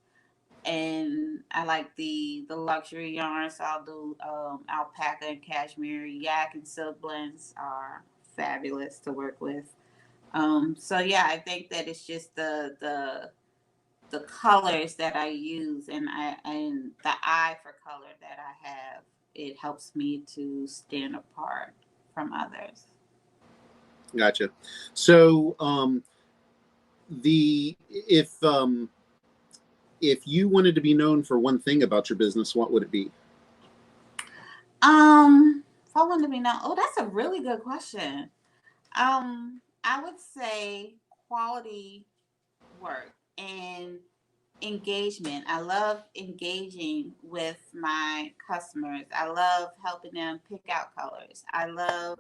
and I like the luxury yarn, so I'll do alpaca and cashmere. Yak and silk blends are fabulous to work with. So yeah, I think that it's just the colors that I use, and the eye for color that I have. It helps me to stand apart from others. Gotcha. So, if you wanted to be known for one thing about your business, what would it be? If I wanted to be known, that's a really good question. I would say quality work and engagement. I love engaging with my customers. I love helping them pick out colors. I love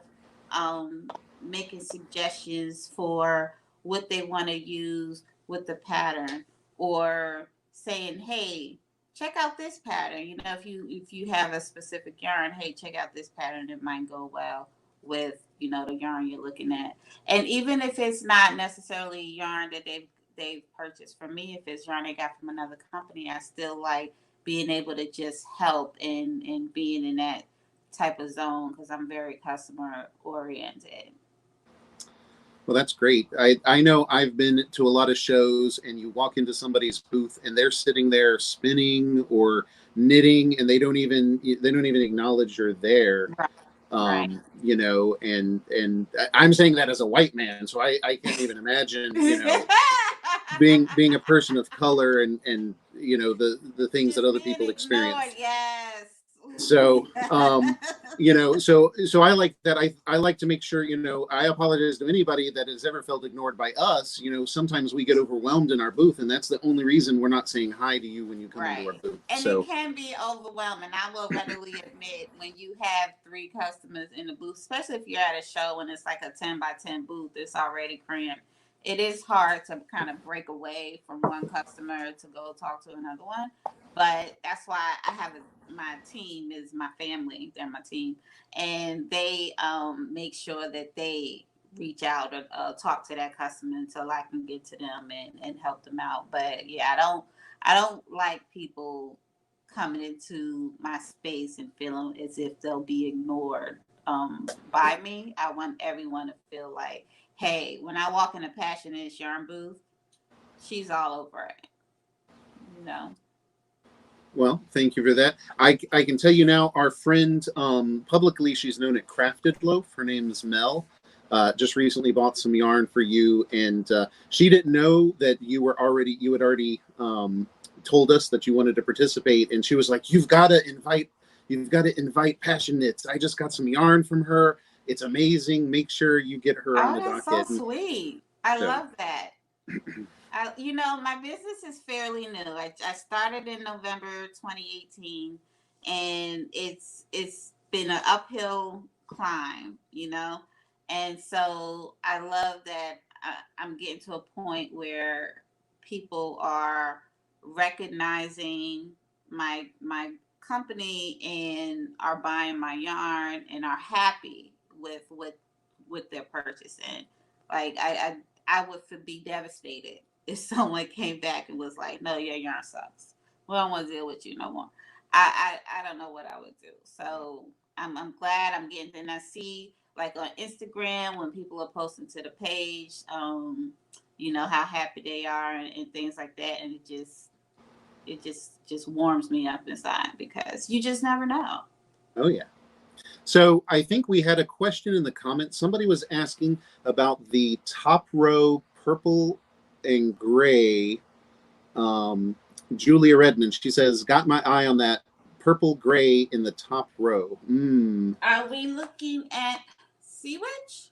making suggestions for what they want to use with the pattern, or saying, hey, check out this pattern. If you have a specific yarn, hey, check out this pattern. It might go well with the yarn you're looking at. And even if it's not necessarily yarn that they've purchased from me, if it's yarn they got from another company, I still like being able to just help and being in that type of zone, because I'm very customer oriented. Well, that's great. I know I've been to a lot of shows, and you walk into somebody's booth and they're sitting there spinning or knitting, and they don't even acknowledge you're there. Right. Right. And I'm saying that as a white man, so I can't even imagine, being a person of color and the things that other people experience. Yes. So, so I like that. I like to make sure, I apologize to anybody that has ever felt ignored by us. Sometimes we get overwhelmed in our booth, and that's the only reason we're not saying hi to you when you come into our booth. And it can be overwhelming. I will readily admit, when you have 3 customers in the booth, especially if you're at a show and it's like a 10 by 10 booth, it's already cramped. It is hard to kind of break away from one customer to go talk to another one. But that's why I have my team is my family. They're my team. And they make sure that they reach out and talk to that customer until I can get to them and help them out. But yeah, I don't like people coming into my space and feeling as if they'll be ignored by me. I want everyone to feel like, hey, when I walk in a Passionate Yarn booth, she's all over it. Well, thank you for that. I can tell you now, our friend, publicly, she's known at Crafted Loaf. Her name is Mel. Just recently bought some yarn for you, and she didn't know that you had already told us that you wanted to participate, and she was like, you've got to invite Passion Knits. I just got some yarn from her. It's amazing. Make sure you get her on the docket. That's so sweet. I love that. My business is fairly new. I started in November 2018, and it's been an uphill climb, and so I love that I'm getting to a point where people are recognizing my company and are buying my yarn and are happy with what they're purchasing. Like I would be devastated if someone came back and was like, no, your yarn sucks. We don't want to deal with you no more. I don't know what I would do. So I'm glad I'm getting, and I see like on Instagram when people are posting to the page, how happy they are and things like that. And it just warms me up inside, because you just never know. Oh yeah. So I think we had a question in the comments. Somebody was asking about the top row purple and gray. Julia Redmond, she says, got my eye on that purple gray in the top row. Are we looking at Sea Witch?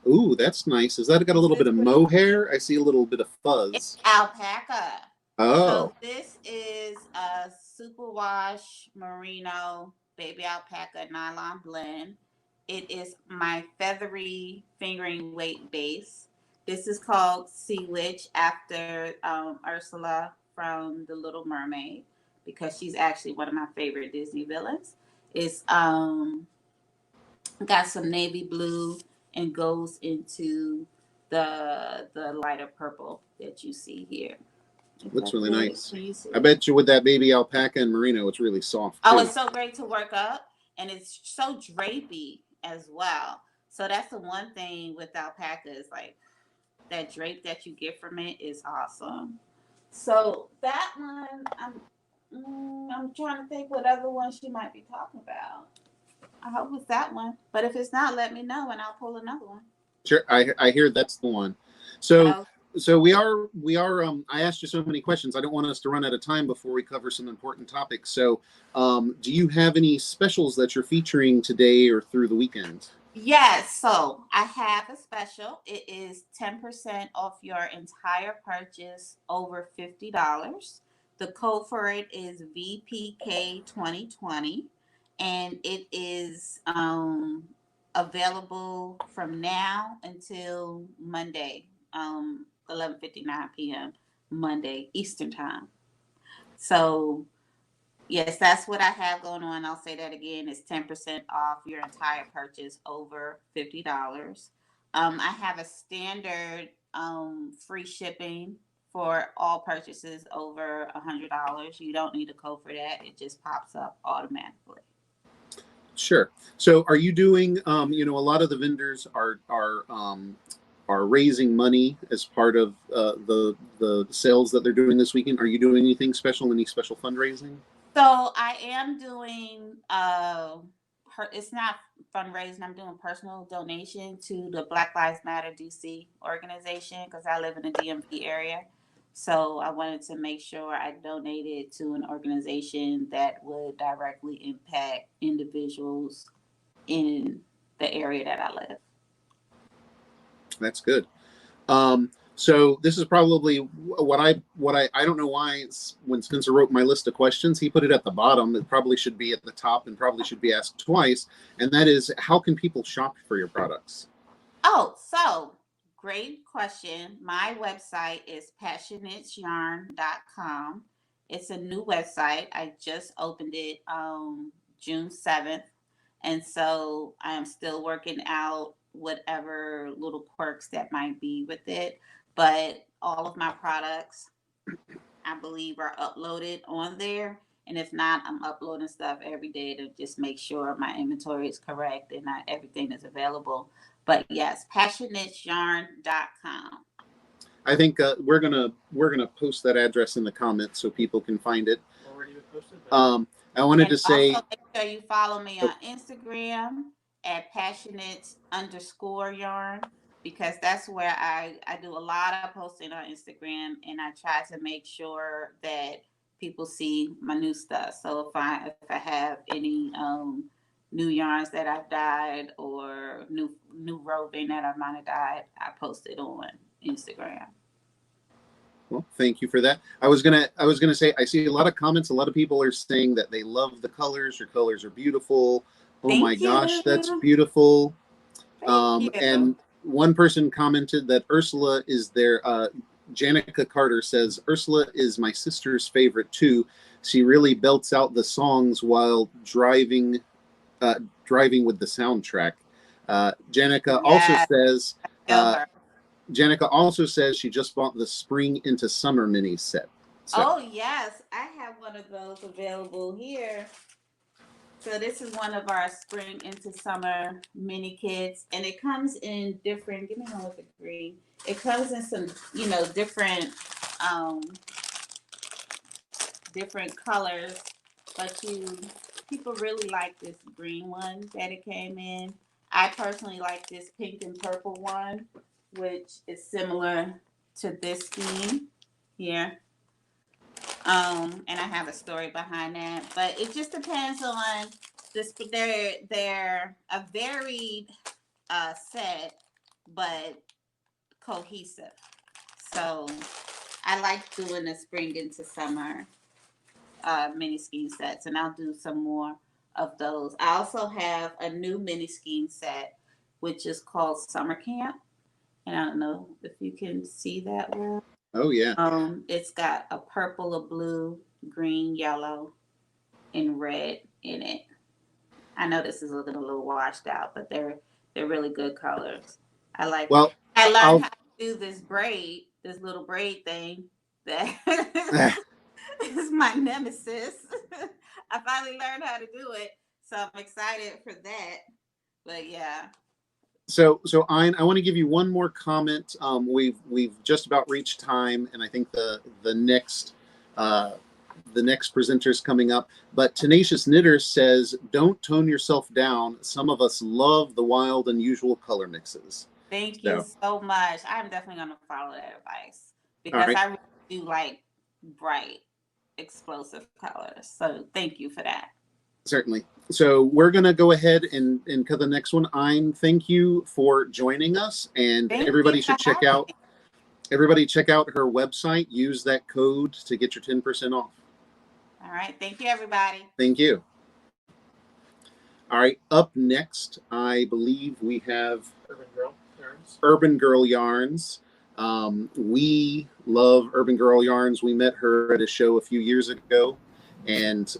Ooh, that's nice. Has that got a little bit of mohair? I see a little bit of fuzz. It's alpaca. Oh. So this is a superwash merino baby alpaca nylon blend. It is my feathery fingering weight base. This is called Sea Witch after Ursula from The Little Mermaid, because she's actually one of my favorite Disney villains. It's got some navy blue and goes into the lighter purple that you see here. Looks really nice. I bet you with that baby alpaca and merino, it's really soft. Oh, it's so great to work up, and it's so drapey as well. So that's the one thing with alpaca is like that drape that you get from it is awesome. So that one, I'm trying to think what other one she might be talking about. I hope it's that one, but if it's not, let me know and I'll pull another one. Sure, I hear that's the one. So we are. I asked you so many questions. I don't want us to run out of time before we cover some important topics. So, do you have any specials that you're featuring today or through the weekend? Yes. So I have a special. It is 10% off your entire purchase over $50. The code for it is VPK 2020, and it is available from now until Monday. 11:59 p.m. Monday Eastern time. So yes, that's what I have going on. I'll say that again. It's 10% off your entire purchase over $50. I have a standard free shipping for all purchases over $100. You don't need a code for that. It just pops up automatically. Sure. So are you doing, a lot of the vendors are raising money as part of the sales that they're doing this weekend. Are you doing anything special, any special fundraising? So I am doing, it's not fundraising, I'm doing personal donation to the Black Lives Matter DC organization because I live in the DMV area. So I wanted to make sure I donated to an organization that would directly impact individuals in the area that I live. That's good. So this is probably what I don't know why when Spencer wrote my list of questions, he put it at the bottom. It probably should be at the top and probably should be asked twice. And that is, how can people shop for your products? Oh, so great question. My website is passionatesyarn.com. It's a new website. I just opened it June 7th. And so I am still working out whatever little quirks that might be with it. But all of my products, I believe, are uploaded on there. And if not, I'm uploading stuff every day to just make sure my inventory is correct and not everything is available. But yes, passionatesyarn.com. I think we're gonna post that address in the comments so people can find it. Already posted. I wanted to say, also make sure you follow me on Instagram at passionate_yarn, because that's where I do a lot of posting on Instagram, and I try to make sure that people see my new stuff. So if I have any new yarns that I've dyed or new roving that I might have dyed, I post it on Instagram. well, thank you for that. I was gonna say, I see a lot of comments. A lot of people are saying that they love the colors. Your colors are beautiful. Oh my gosh, that's beautiful. And one person commented that Ursula is their, Janica Carter says, Ursula is my sister's favorite too. She really belts out the songs while driving with the soundtrack. Janica also says she just bought the Spring into Summer mini set. So. Oh yes, I have one of those available here. So this is one of our Spring into Summer mini kits, and it comes in different. Give me one with the green. It comes in some, different colors, but people really like this green one that it came in. I personally like this pink and purple one, which is similar to this scheme here. And I have a story behind that, but it just depends on this. They're a varied set but cohesive. So I like doing the spring into summer mini skein sets, and I'll do some more of those. I also have a new mini skein set, which is called Summer Camp. And I don't know if you can see that well. Oh yeah. It's got a purple, a blue, green, yellow, and red in it. I know this is looking a little washed out, but they're really good colors. I like. Well, I learned how to do this braid, this little braid thing that is my nemesis. I finally learned how to do it, so I'm excited for that. But yeah. So I want to give you one more comment. We've just about reached time, and I think the next presenter's coming up. But Tenacious Knitter says, "Don't tone yourself down. Some of us love the wild, unusual color mixes." Thank you so much. I'm definitely going to follow that advice because I really do like bright, explosive colors. So thank you for that. Certainly. So we're going to go ahead and cut the next one. Thank you for joining us, and everybody should check out her website. Use that code to get your 10% off. All right. Thank you, everybody. Thank you. All right. Up next, I believe we have Urban Girl Yarns. We love Urban Girl Yarns. We met her at a show a few years ago, and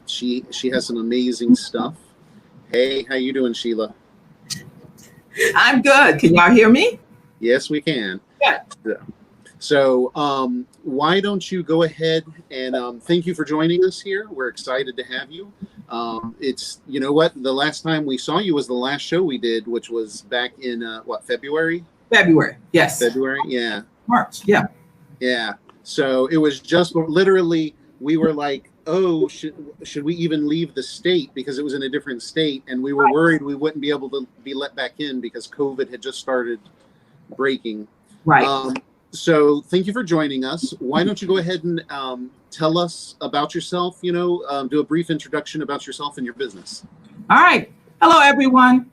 she has some amazing stuff. Hey, how you doing, Sheila? I'm good. Can y'all hear me? Yes, we can. Good. So why don't you go ahead and thank you for joining us here. We're excited to have you. It's, you know what, the last time we saw you was the last show we did, which was back in February? February, yes. February, yeah. March, yeah. Yeah. So it was just literally, we were like, oh, should we even leave the state, because it was in a different state, and we were worried we wouldn't be able to be let back in because COVID had just started breaking. Right. So thank you for joining us. Why don't you go ahead and tell us about yourself, do a brief introduction about yourself and your business. All right. Hello, everyone.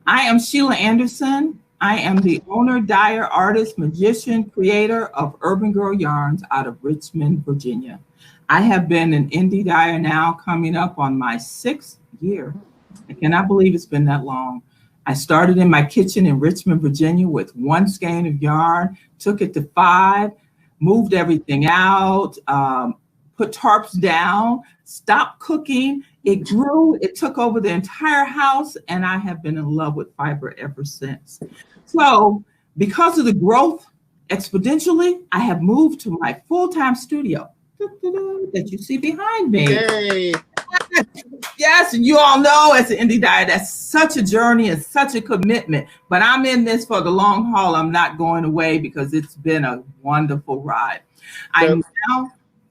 I am Sheila Anderson. I am the owner, dyer, artist, magician, creator of Urban Girl Yarns out of Richmond, Virginia. I have been an indie dyer now coming up on my 6th year. I cannot believe it's been that long. I started in my kitchen in Richmond, Virginia with 1 skein of yarn, took it to 5, moved everything out, put tarps down, stopped cooking. It grew, it took over the entire house, and I have been in love with fiber ever since. So because of the growth exponentially, I have moved to my full-time studio that you see behind me. Yay. Yes, and you all know as an indie dyer, that's such a journey and such a commitment. But I'm in this for the long haul. I'm not going away because it's been a wonderful ride.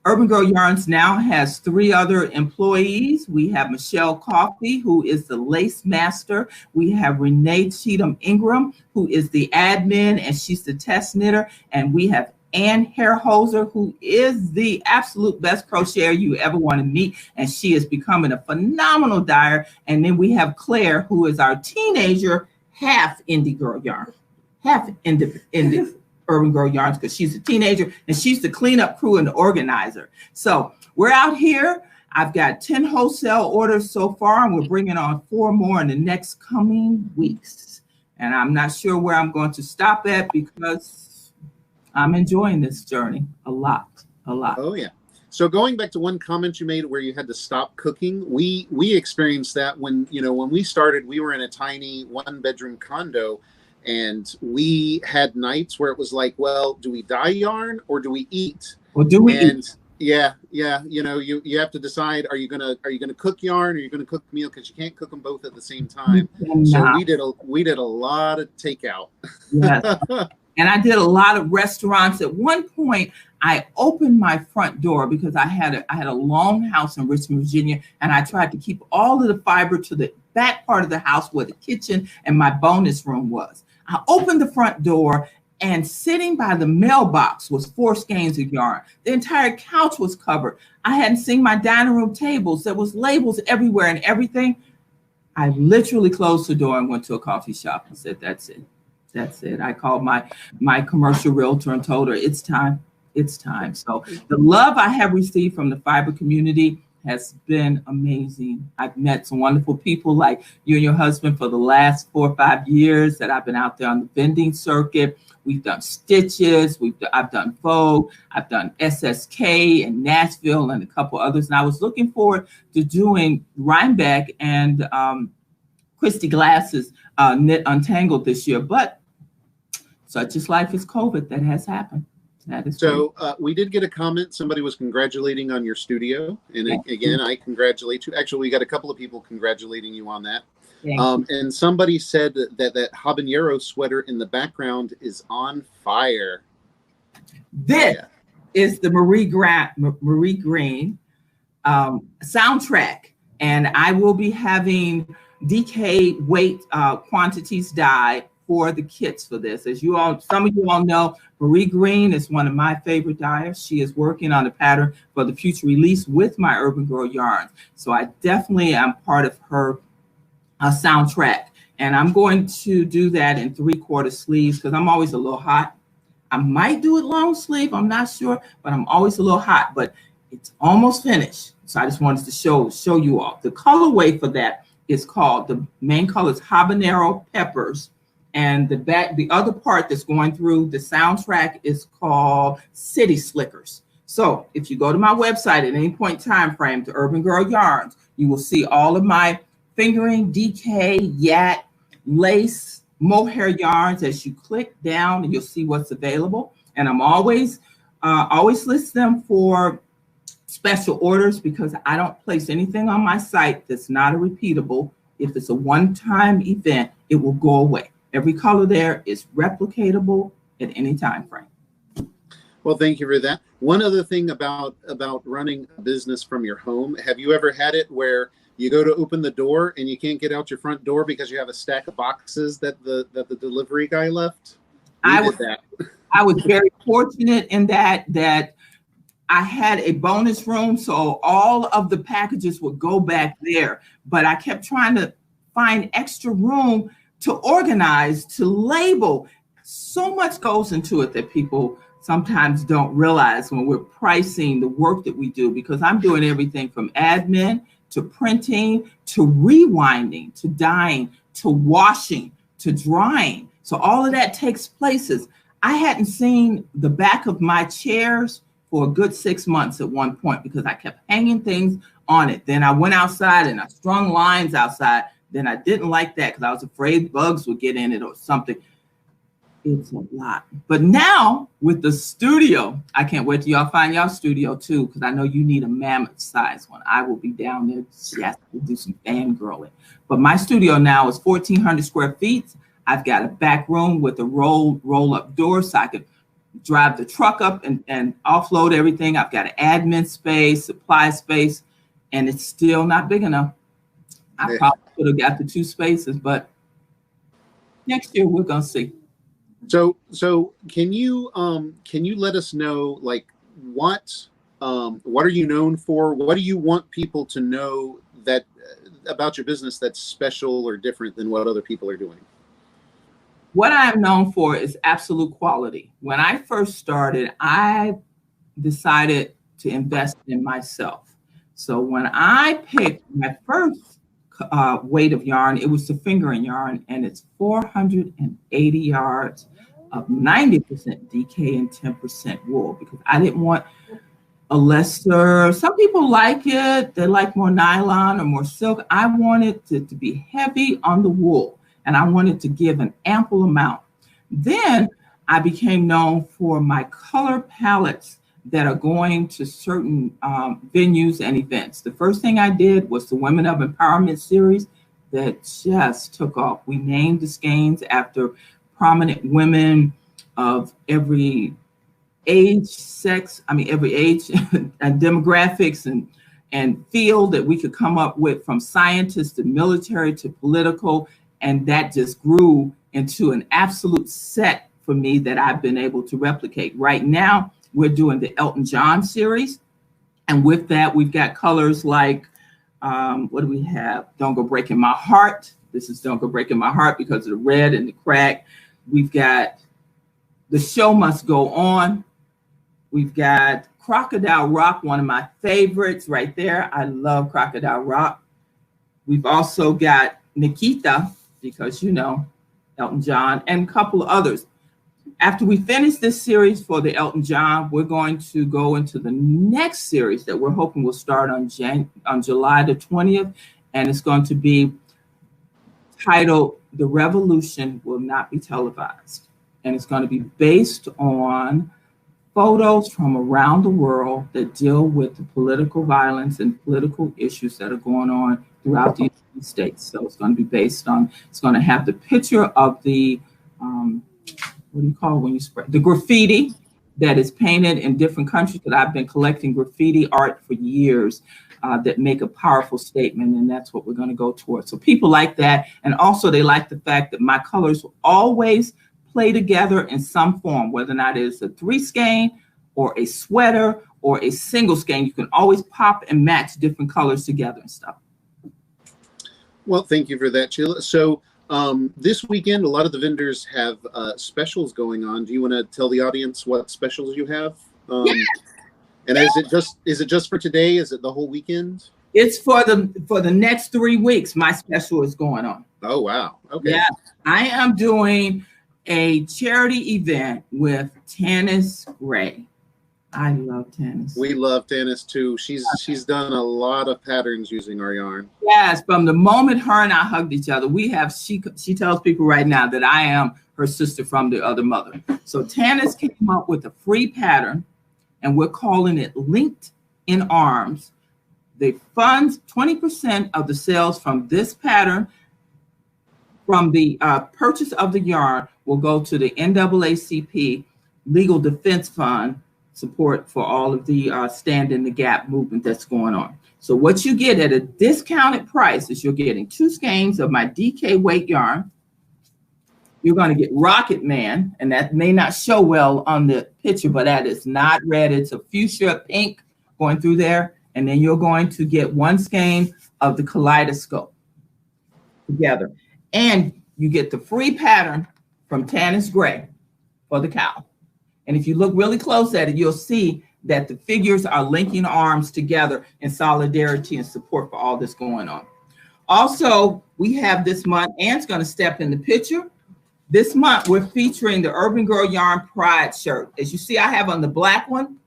Urban Girl Yarns now has 3 other employees. We have Michelle Coffey, who is the lace master. We have Renee Cheatham Ingram, who is the admin, and she's the test knitter. And we have Ann Hairhoser, who is the absolute best crocheter you ever want to meet, and she is becoming a phenomenal dyer. And then we have Claire, who is our teenager, half indie girl yarn, half indie Urban Girl Yarns, because she's a teenager and she's the cleanup crew and the organizer. So we're out here. I've got 10 wholesale orders so far, and we're bringing on 4 more in the next coming weeks. And I'm not sure where I'm going to stop at because I'm enjoying this journey a lot. Oh yeah. So going back to one comment you made where you had to stop cooking, we experienced that when we started. We were in a tiny 1-bedroom condo, and we had nights where it was like, well, do we dye yarn or do we eat? Or do we eat? Yeah. You have to decide, are you gonna cook yarn or are you gonna cook meal, because you can't cook them both at the same time. So we did a lot of takeout. Yes. And I did a lot of restaurants. At one point, I opened my front door because I had a long house in Richmond, Virginia, and I tried to keep all of the fiber to the back part of the house where the kitchen and my bonus room was. I opened the front door, and sitting by the mailbox was 4 skeins of yarn. The entire couch was covered. I hadn't seen my dining room tables. There was labels everywhere and everything. I literally closed the door and went to a coffee shop and said, that's it. That's it. I called my commercial realtor and told her it's time. It's time. So the love I have received from the fiber community has been amazing. I've met some wonderful people like you and your husband for the last 4 or 5 years that I've been out there on the vending circuit. We've done stitches. I've done Vogue. I've done SSK in Nashville and a couple others. And I was looking forward to doing Rhinebeck and Christy Glass's Knit Untangled this year. But such is life is COVID. That has happened. That is so we did get a comment. Somebody was congratulating on your studio. And again, I congratulate you. Actually, we got a couple of people congratulating you on that. And somebody said that habanero sweater in the background is on fire. This is the Marie Green soundtrack. And I will be having DK weight quantities dyed for the kits for this. As you all, some of you all know, Marie Green is one of my favorite dyers. She is working on a pattern for the future release with my Urban Girl yarns. So I definitely am part of her soundtrack. And I'm going to do that in 3/4 sleeves because I'm always a little hot. I might do it long sleeve, I'm not sure, but I'm always a little hot, but it's almost finished. So I just wanted to show you all. The colorway for that is called, the main color is Habanero Peppers. And the other part that's going through the soundtrack is called City Slickers. So if you go to my website at any point in time frame to Urban Girl Yarns, you will see all of my fingering, DK, Yat, lace, mohair yarns. As you click down, you'll see what's available. And I'm always list them for special orders because I don't place anything on my site that's not a repeatable. If it's a one-time event, it will go away. Every color there is replicatable at any time frame. Well, thank you for that. One other thing about running a business from your home, have you ever had it where you go to open the door and you can't get out your front door because you have a stack of boxes that the delivery guy left? I was very fortunate in that I had a bonus room, so all of the packages would go back there. But I kept trying to find extra room to organize, to label. So much goes into it that people sometimes don't realize when we're pricing the work that we do, because I'm doing everything from admin to printing, to rewinding, to dyeing, to washing, to drying. So all of that takes places. I hadn't seen the back of my chairs for a good 6 months at one point because I kept hanging things on it. Then I went outside and I strung lines outside. Then I didn't like that because I was afraid bugs would get in it or something. It's a lot. But now with the studio, I can't wait till y'all find y'all studio too, because I know you need a mammoth size one. I will be down there just to do some fangirling. But my studio now is 1,400 square feet. I've got a back room with a roll-up door so I could drive the truck up and offload everything. I've got an admin space, supply space, and it's still not big enough. I probably could have got the 2 spaces, but next year we're gonna see. So can you let us know, like, what are you known for? What do you want people to know that about your business that's special or different than what other people are doing? What I am known for is absolute quality. When I first started, I decided to invest in myself. So when I picked my first weight of yarn, it was the fingering yarn, and it's 480 yards of 90% DK and 10% wool, because I didn't want a lesser. Some people like it, they like more nylon or more silk. I wanted to be heavy on the wool, and I wanted to give an ample amount. Then I became known for my color palettes that are going to certain venues and events. The first thing I did was the Women of Empowerment series that just took off. We named the skeins after prominent women of every age, sex, every age and demographics and field that we could come up with, from scientists to military to political. And that just grew into an absolute set for me that I've been able to replicate. Right now, we're doing the Elton John series. And with that, we've got colors like, what do we have? Don't Go Breaking My Heart. This is Don't Go Breaking My Heart because of the red and the crack. We've got The Show Must Go On. We've got Crocodile Rock, one of my favorites right there. I love Crocodile Rock. We've also got Nikita, because you know, Elton John, and a couple of others. After we finish this series for the Elton John, we're going to go into the next series that we're hoping will start on July the 20th, and it's going to be titled The Revolution Will Not Be Televised. And it's going to be based on photos from around the world that deal with the political violence and political issues that are going on throughout the United States. So it's going to be based on, it's going to have the picture of the, what do you call it when you spread, the graffiti that is painted in different countries, that I've been collecting graffiti art for years that make a powerful statement, and that's what we're going to go towards. So people like that, and also they like the fact that my colors will always play together in some form, whether or not it's a 3-skein or a sweater or a single skein. You can always pop and match different colors together and stuff. Well, thank you for that, Sheila. So this weekend, a lot of the vendors have specials going on. Do you want to tell the audience what specials you have? Yeah. And is it just for today? Is it the whole weekend? It's for the next 3 weeks. My special is going on. Oh, wow. Okay. Yeah, I am doing a charity event with Tanis Gray. I love Tanis. We love Tanis too. She's done a lot of patterns using our yarn. Yes, from the moment her and I hugged each other, she tells people right now that I am her sister from the other mother. So Tanis came up with a free pattern, and we're calling it Linked in Arms. The funds, 20% of the sales from this pattern, from the purchase of the yarn, will go to the NAACP Legal Defense Fund support for all of the Stand in the Gap movement that's going on. So what you get at a discounted price is you're getting 2 skeins of my DK weight yarn. You're going to get Rocket Man, and that may not show well on the picture, but that is not red. It's a fuchsia pink going through there. And then you're going to get 1 skein of the Kaleidoscope together. And you get the free pattern from Tanis Gray for the cow. And if you look really close at it, you'll see that the figures are linking arms together in solidarity and support for all this going on. Also, we have this month, Ann's going to step in the picture. This month, we're featuring the Urban Girl Yarn Pride shirt. As you see, I have on the black one,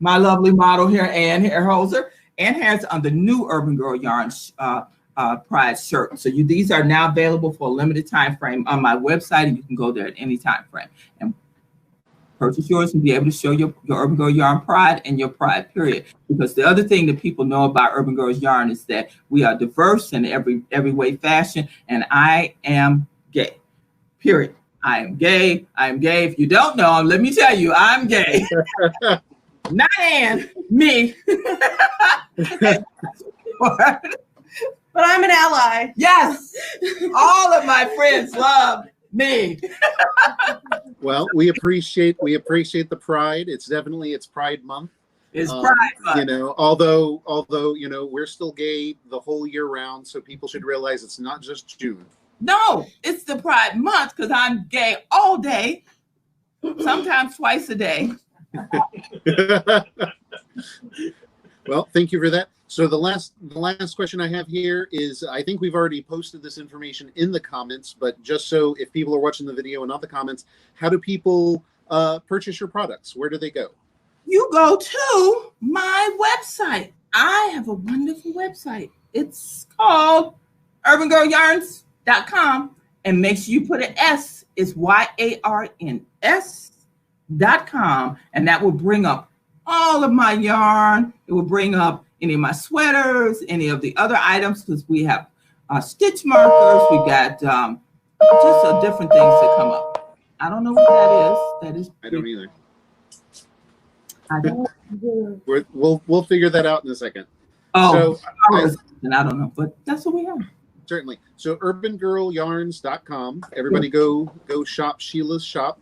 my lovely model here, Ann Hareholzer. Ann has on the new Urban Girl Yarn Pride shirt. So these are now available for a limited time frame on my website, and you can go there at any time frame and purchase yours and be able to show your Urban Girl Yarn Pride and your Pride period. Because the other thing that people know about Urban Girls Yarn is that we are diverse in every way, fashion, and I am gay. Period. I am gay. I am gay. If you don't know, let me tell you, I'm gay. Not Ann, me. But I'm an ally. Yes. All of my friends love me. Well, we appreciate the pride. It's Pride Month. It's Pride Month. You know, although you know, we're still gay the whole year round, so people should realize it's not just June. No, it's the Pride Month because I'm gay all day, sometimes twice a day. Well, thank you for that. So the last question I have here is, I think we've already posted this information in the comments, but just so if people are watching the video and not the comments, how do people purchase your products? Where do they go? You go to my website. I have a wonderful website. It's called urbangirlyarns.com, and make sure you put an S. It's YARNS.com, and that will bring up all of my yarn. It will bring up any of my sweaters, any of the other items, because we have stitch markers. We got just different things that come up. I don't know what that is. I don't either. I don't. We'll figure that out in a second. Oh, so, I don't know, but that's what we have. Certainly. So urbangirlyarns.com. Everybody go shop Sheila's shop,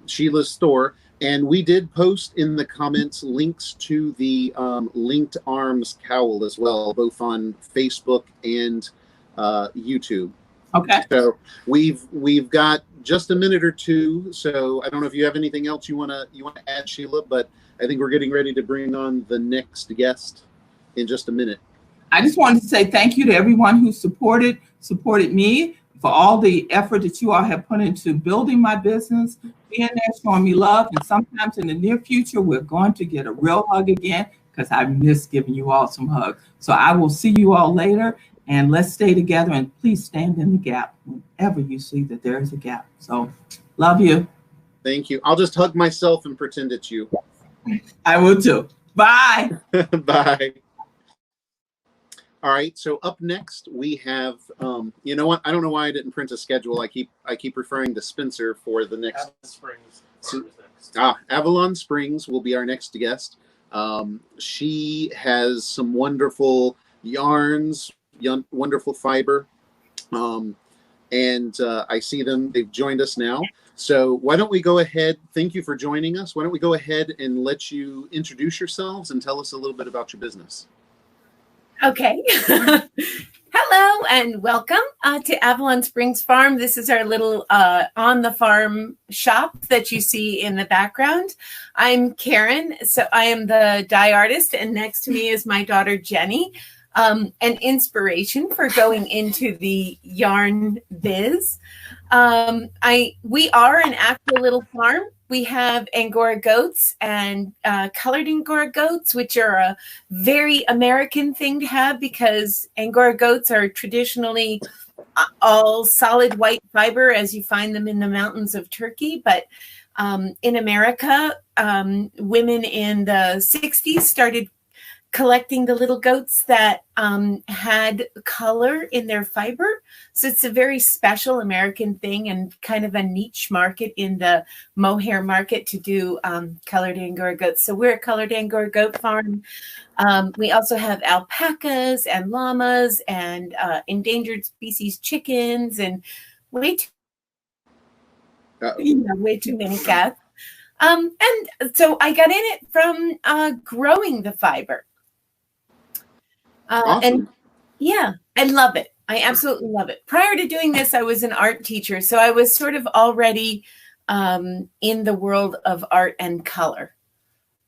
Sheila's store. And we did post in the comments links to the Linked Arms cowl as well, both on Facebook and YouTube. Okay. So we've got just a minute or two. So I don't know if you have anything else you wanna add, Sheila, but I think we're getting ready to bring on the next guest in just a minute. I just wanted to say thank you to everyone who supported me, for all the effort that you all have put into building my business, being there, showing me love. And sometimes in the near future, we're going to get a real hug again, because I miss giving you all some hugs. So I will see you all later, and let's stay together, and please stand in the gap whenever you see that there is a gap. So love you. Thank you. I'll just hug myself and pretend it's you. I will too. Bye. Bye. All right, so up next we have, you know what? I don't know why I didn't print a schedule. I keep referring to Spencer for the next. Avalon Springs will be our next guest. She has some wonderful yarns, wonderful fiber, and I see them. They've joined us now. So why don't we go ahead? Thank you for joining us. Why don't we go ahead and let you introduce yourselves and tell us a little bit about your business. Okay. Hello and welcome to Avalon Springs Farm. This is our little on the farm shop that you see in the background. I'm Karen, so I am the dye artist, and next to me is my daughter Jenny, an inspiration for going into the yarn biz. We are an actual little farm. We have Angora goats and colored Angora goats, which are a very American thing to have, because Angora goats are traditionally all solid white fiber as you find them in the mountains of Turkey. But in America, women in the 60s started collecting the little goats that had color in their fiber. So it's a very special American thing, and kind of a niche market in the mohair market to do colored Angora goats. So we're a colored Angora goat farm. We also have alpacas and llamas and endangered species chickens, and way too many cats. And so I got in it from growing the fiber. Awesome. And yeah, I love it. I absolutely love it. Prior to doing this, I was an art teacher, so I was sort of already in the world of art and color.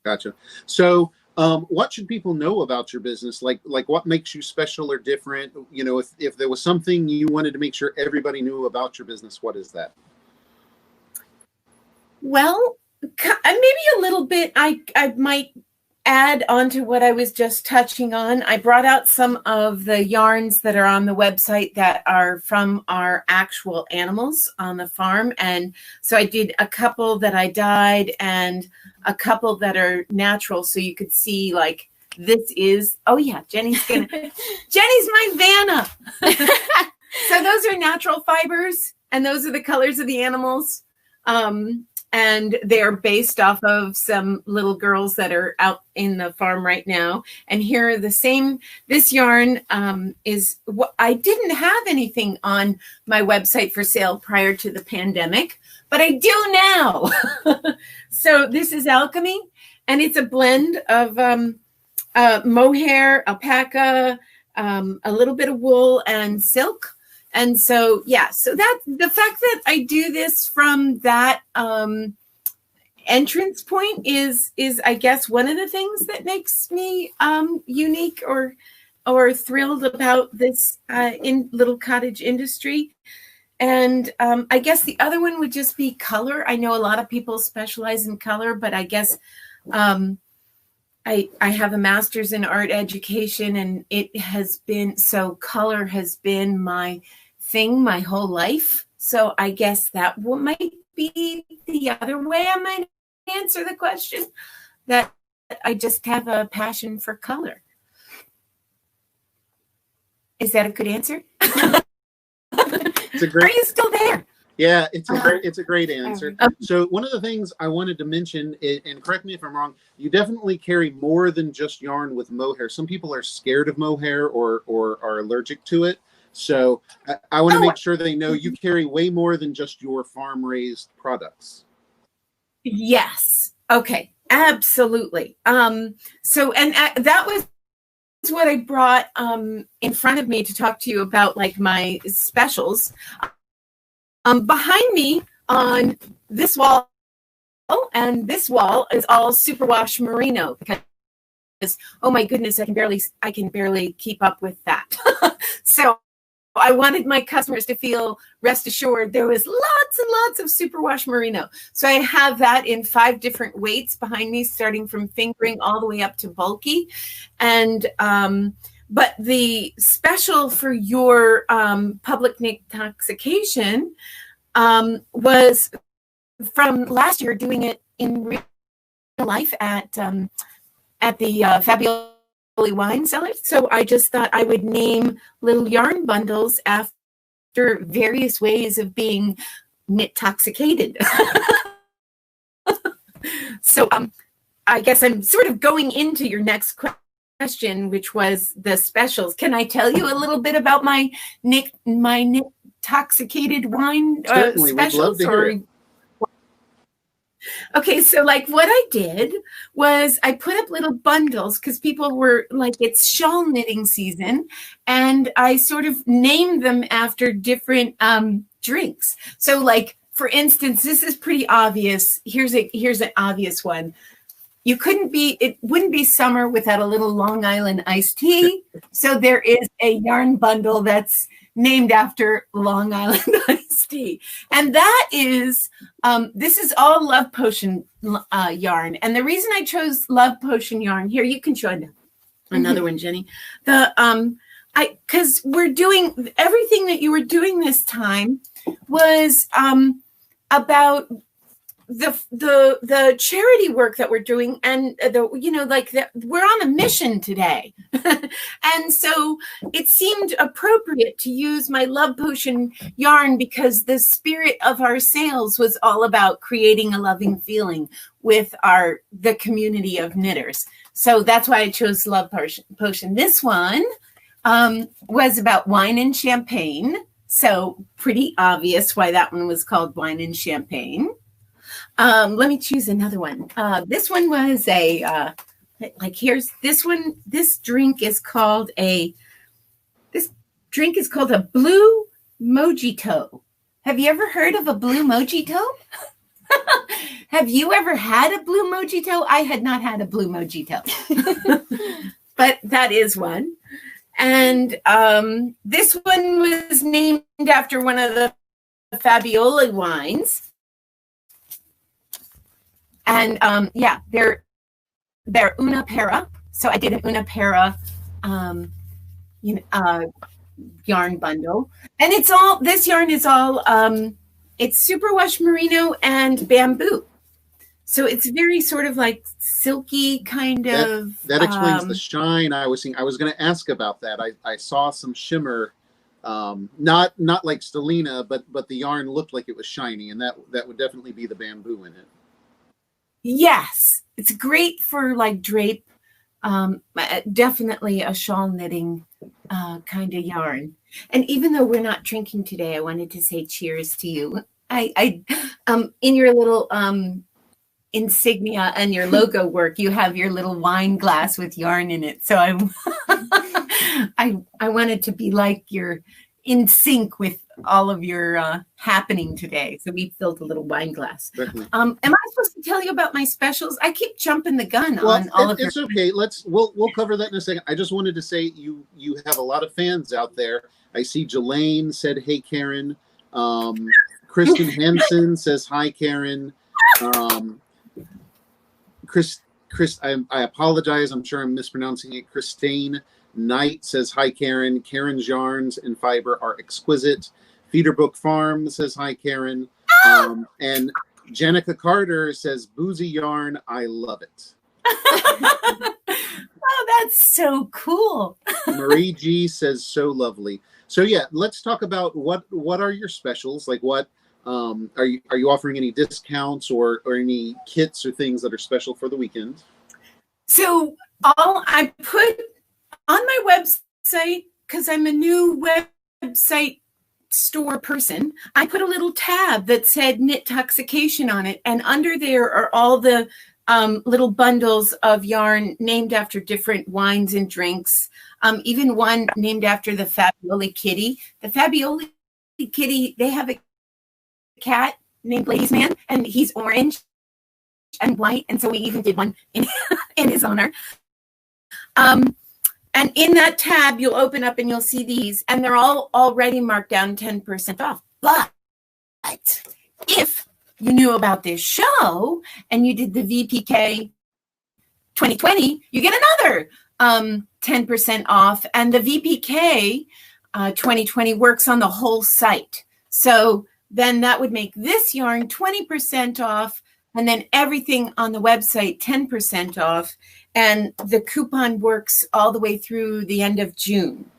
Gotcha. So what should people know about your business? Like what makes you special or different? You know, if there was something you wanted to make sure everybody knew about your business, what is that? Well, maybe a little bit. I might add on to what I was just touching on. I brought out some of the yarns that are on the website that are from our actual animals on the farm. And so I did a couple that I dyed and a couple that are natural. So you could see, like, this is, oh yeah, Jenny's my Vanna. So those are natural fibers, and those are the colors of the animals. And they're based off of some little girls that are out in the farm right now. And here are the same. This yarn is what I didn't have anything on my website for sale prior to the pandemic, but I do now. So this is Alchemy, and it's a blend of mohair, alpaca, a little bit of wool, and silk. And so, yeah, so that the fact that I do this from that entrance point is I guess one of the things that makes me unique or thrilled about this in little cottage industry. And I guess the other one would just be color. I know a lot of people specialize in color, but I guess I have a master's in art education, and it has been, so color has been my thing my whole life. So I guess that might be the other way I might answer the question, that I just have a passion for color. Is that a good answer? Are you still there? Yeah, it's a great answer. So one of the things I wanted to mention, and correct me if I'm wrong, you definitely carry more than just yarn with mohair. Some people are scared of mohair or are allergic to it. So I want to make sure they know you carry way more than just your farm-raised products. Yes. Okay. Absolutely. So, and that was what I brought in front of me to talk to you about, like my specials. Behind me on this wall and this wall is all superwash merino, because oh my goodness, I can barely keep up with that. So I wanted my customers to feel rest assured there was lots and lots of superwash merino. So I have that in 5 different weights behind me, starting from fingering all the way up to bulky. And but the special for your public knitoxication was from last year, doing it in real life at the Fabulous Wine Cellars. So I just thought I would name little yarn bundles after various ways of being knitoxicated. So I guess I'm sort of going into your next question, which was the specials. Can I tell you a little bit about my knitoxicated wine Certainly, specials? we'd love to hear it. Okay, so like what I did was I put up little bundles because people were like, it's shawl knitting season, and I sort of named them after different drinks. So like, for instance, this is pretty obvious. Here's an obvious one. It wouldn't be summer without a little Long Island iced tea. So there is a yarn bundle that's named after Long Island iced tea. And that is, this is all Love Potion yarn. And the reason I chose Love Potion yarn, here, you can show another one, Jenny. Because we're doing, everything that you were doing this time was about the charity work that we're doing, and we're on a mission today. And so it seemed appropriate to use my Love Potion yarn because the spirit of our sales was all about creating a loving feeling with the community of knitters. So that's why I chose Love Potion. This one was about wine and champagne. So pretty obvious why that one was called Wine and Champagne. Let me choose another one. This one was here's this one. This drink is called a blue mojito. Have you ever heard of a blue mojito? Have you ever had a blue mojito? I had not had a blue mojito, but that is one. And this one was named after one of the Fabiola wines. And they're una pera. So I did an una pera yarn bundle. And this yarn is all, it's superwash merino and bamboo. So it's very sort of like silky kind of. That explains the shine I was seeing. I was going to ask about that. I saw some shimmer, not like stellina, but the yarn looked like it was shiny, and that would definitely be the bamboo in it. Yes, it's great for like drape. Definitely a shawl knitting kind of yarn. And even though we're not drinking today, I wanted to say cheers to you. I in your little insignia and your logo work, you have your little wine glass with yarn in it. So I wanted to be like you're in sync with all of your happening today. So we filled a little wine glass. Am I supposed to tell you about my specials? I keep jumping the gun on all of your. It's okay. We'll cover that in a second. I just wanted to say you have a lot of fans out there. I see Jelaine said, "Hey Karen." Kristen Hansen says, "Hi Karen." Chris, I apologize. I'm sure I'm mispronouncing it. Christine Knight says, "Hi Karen. Karen's yarns and fiber are exquisite." Feederbrook Farm says, "Hi Karen." And Jenica Carter says, "Boozy yarn, I love it." Oh, that's so cool. Marie G says, "So lovely." So yeah, let's talk about what are your specials? Like what are you offering any discounts or any kits or things that are special for the weekend? So all I put on my website, because I'm a new website store person, I put a little tab that said knitoxication on it, and under there are all the little bundles of yarn named after different wines and drinks. Even one named after the Fabioli Kitty. The Fabioli Kitty, they have a cat named Ladies Man, and he's orange and white, and so we even did one in his honor. And in that tab, you'll open up and you'll see these, and they're all already marked down 10% off. But if you knew about this show and you did the VPK 2020, you get another 10% off. And the VPK 2020 works on the whole site. So then that would make this yarn 20% off, and then everything on the website 10% off. And the coupon works all the way through the end of June.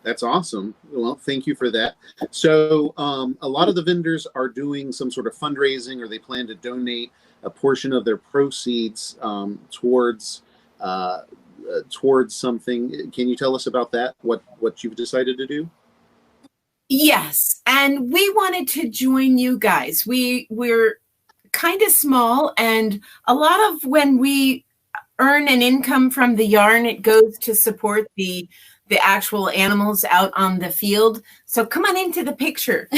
That's awesome. Well, thank you for that. So a lot of the vendors are doing some sort of fundraising, or they plan to donate a portion of their proceeds towards something. Can you tell us about that? What you've decided to do? Yes, and we wanted to join you guys. We're kind of small, and a lot of when we earn an income from the yarn, it goes to support the actual animals out on the field. So come on into the picture.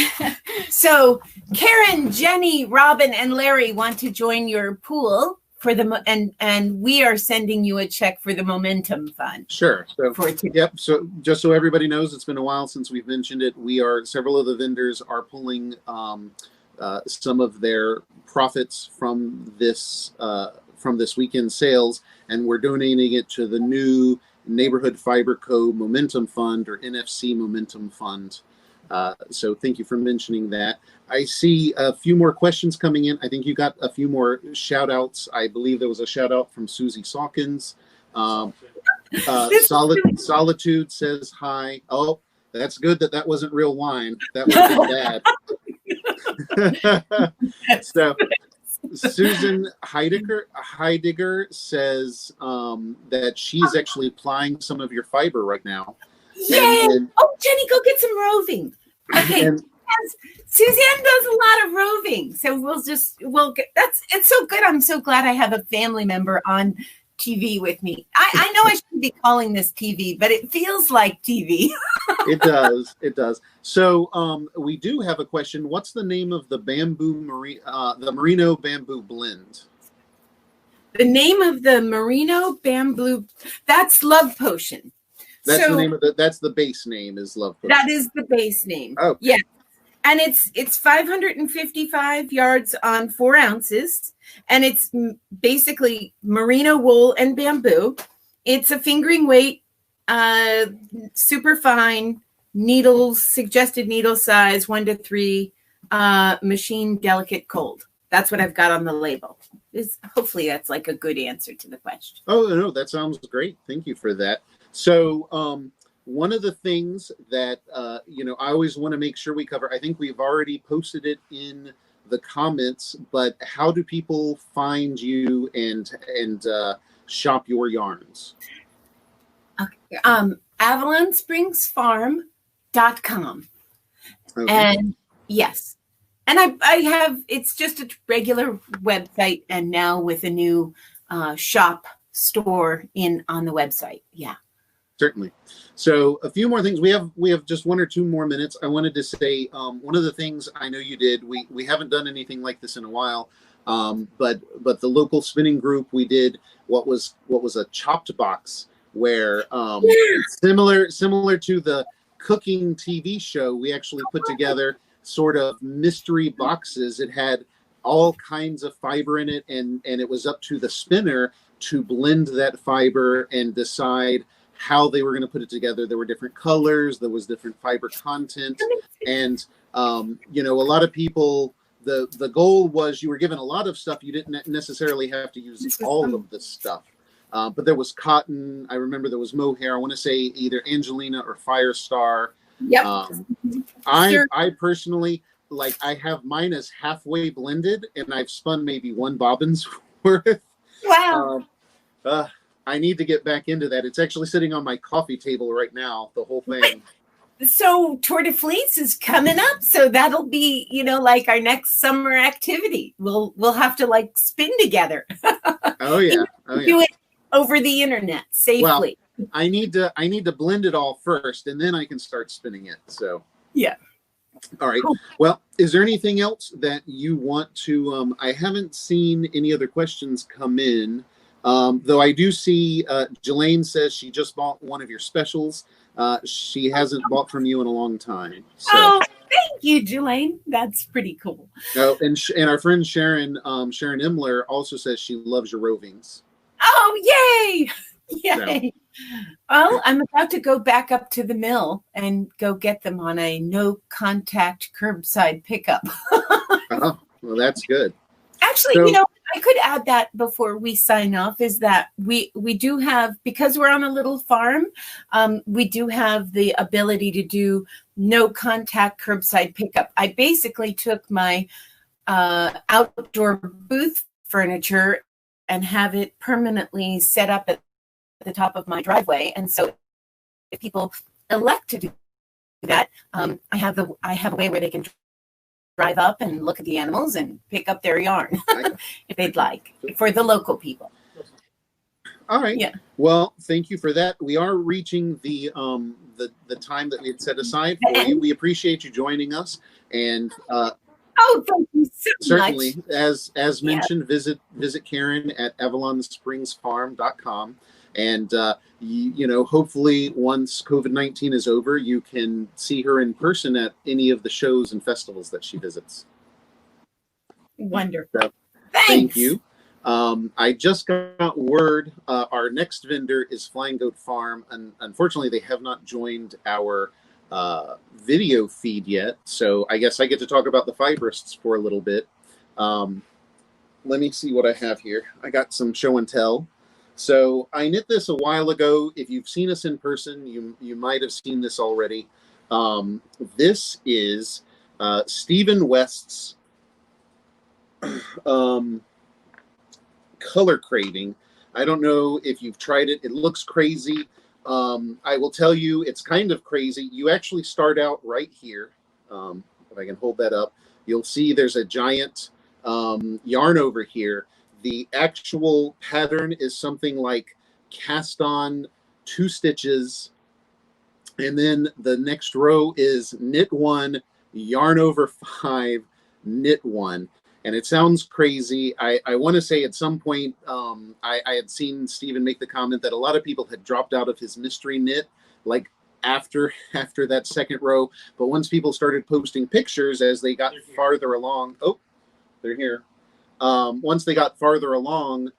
So Karen, Jenny, Robin, and Larry want to join your pool for and we are sending you a check for the Momentum Fund. Sure. So, yep. So just so everybody knows, it's been a while since we've mentioned it. Several of the vendors are pulling some of their profits from this weekend sales, and we're donating it to the new Neighborhood Fiber Co. Momentum Fund, or NFC Momentum Fund. So thank you for mentioning that. I see a few more questions coming in. I think you got a few more shout outs. I believe there was a shout out from Susie Sawkins. Solitude says hi. Oh, that's good that wasn't real wine. That would be bad. So Susan Heidegger says that she's actually applying some of your fiber right now. Yay! Oh, Jenny, go get some roving. Okay. Suzanne does a lot of roving, so it's so good. I'm so glad I have a family member on TV with me. I know I shouldn't be calling this TV, but it feels like TV. It does. So we do have a question. What's the name of the the merino bamboo blend? The name of the merino bamboo, that's Love Potion. That's the name of that's the base name is Love Potion. That is the base name. Oh, yeah. And it's 555 yards on 4 ounces, and it's basically merino wool and bamboo. It's a fingering weight, super fine needles, suggested needle size 1 to 3, machine delicate cold. That's what I've got on the label. Hopefully that's like a good answer to the question. Oh no, that sounds great. Thank you for that. So one of the things that I always want to make sure we cover, I think we've already posted it in the comments, but how do people find you and shop your yarns? Okay. AvalonSpringsFarm.com. Okay. And yes, and I have, it's just a regular website, and now with a new shop store on the website. Yeah. Certainly. So a few more things. We have just 1 or 2 more minutes. I wanted to say one of the things I know you did. We haven't done anything like this in a while, but the local spinning group, we did what was a chopped box where similar to the cooking TV show. We actually put together sort of mystery boxes. It had all kinds of fiber in it, and it was up to the spinner to blend that fiber and decide how they were going to put it together. There were different colors, there was different fiber content, and a lot of people, the goal was you were given a lot of stuff. You didn't necessarily have to use all of this stuff, but there was cotton. I remember there was mohair. I want to say either Angelina or Firestar. Yep. I personally, I have mine as halfway blended, and I've spun maybe 1 bobbin's worth. Wow. I need to get back into that. It's actually sitting on my coffee table right now, the whole thing. So Tour de Fleece is coming up, so that'll be, like our next summer activity. We'll have to like spin together. Oh yeah. Do it over the internet safely. Well, I need to blend it all first, and then I can start spinning it. So yeah. All right. Well, is there anything else that you want to? I haven't seen any other questions come in, though I do see Jelaine says she just bought one of your specials. She hasn't bought from you in a long time. So. Oh, thank you, Jelaine. That's pretty cool. Oh, and our friend Sharon Imler also says she loves your rovings. Oh, yay! Yay! Well, I'm about to go back up to the mill and go get them on a no-contact curbside pickup. Oh, well, that's good. Actually, So- I could add that before we sign off is that we do have, because we're on a little farm, we do have the ability to do no-contact curbside pickup. I basically took my outdoor booth furniture and have it permanently set up at the top of my driveway, and so if people elect to do that, I have a way where they can drive up and look at the animals and pick up their yarn if they'd like, for the local people. All right. Yeah. Well, thank you for that. We are reaching the time that we had set aside for you. We appreciate you joining us, and oh, thank you so certainly, much. as mentioned, visit Karen at avalonspringsfarm.com. And, hopefully once COVID-19 is over, you can see her in person at any of the shows and festivals that she visits. Wonderful. So, thank you. I just got word our next vendor is Flying Goat Farm, and unfortunately they have not joined our video feed yet. So I guess I get to talk about the Fiberists for a little bit. Let me see what I have here. I got some show and tell. So I knit this a while ago. If you've seen us in person, you might have seen this already. This is Stephen West's color craving. I don't know if you've tried it. It looks crazy. I will tell you, it's kind of crazy. You actually start out right here. If I can hold that up, you'll see there's a giant yarn over here. The actual pattern is something like cast on 2 stitches, and then the next row is knit 1, yarn over 5, knit 1. And it sounds crazy. I want to say at some point I had seen Stephen make the comment that a lot of people had dropped out of his mystery knit, like after that second row. But once people started posting pictures as they got farther along, oh, they're here. Once they got farther along,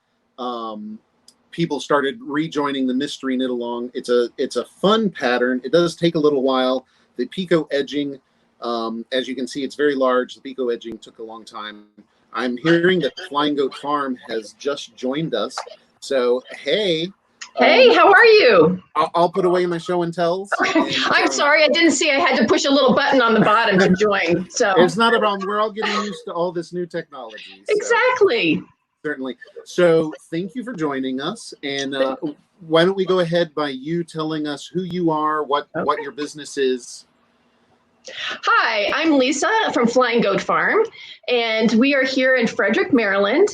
people started rejoining the mystery knit along. It's a fun pattern. It does take a little while. The picot edging, as you can see, it's very large. The picot edging took a long time. I'm hearing that Flying Goat Farm has just joined us. So, hey. Hey, how are you? I'll put away my show and tells. And, I'm sorry, I didn't see I had to push a little button on the bottom to join. So it's not a problem. We're all getting used to all this new technology. So. Exactly. Certainly. So thank you for joining us. And why don't we go ahead by you telling us who you are, what your business is. Hi, I'm Lisa from Flying Goat Farm, and we are here in Frederick, Maryland.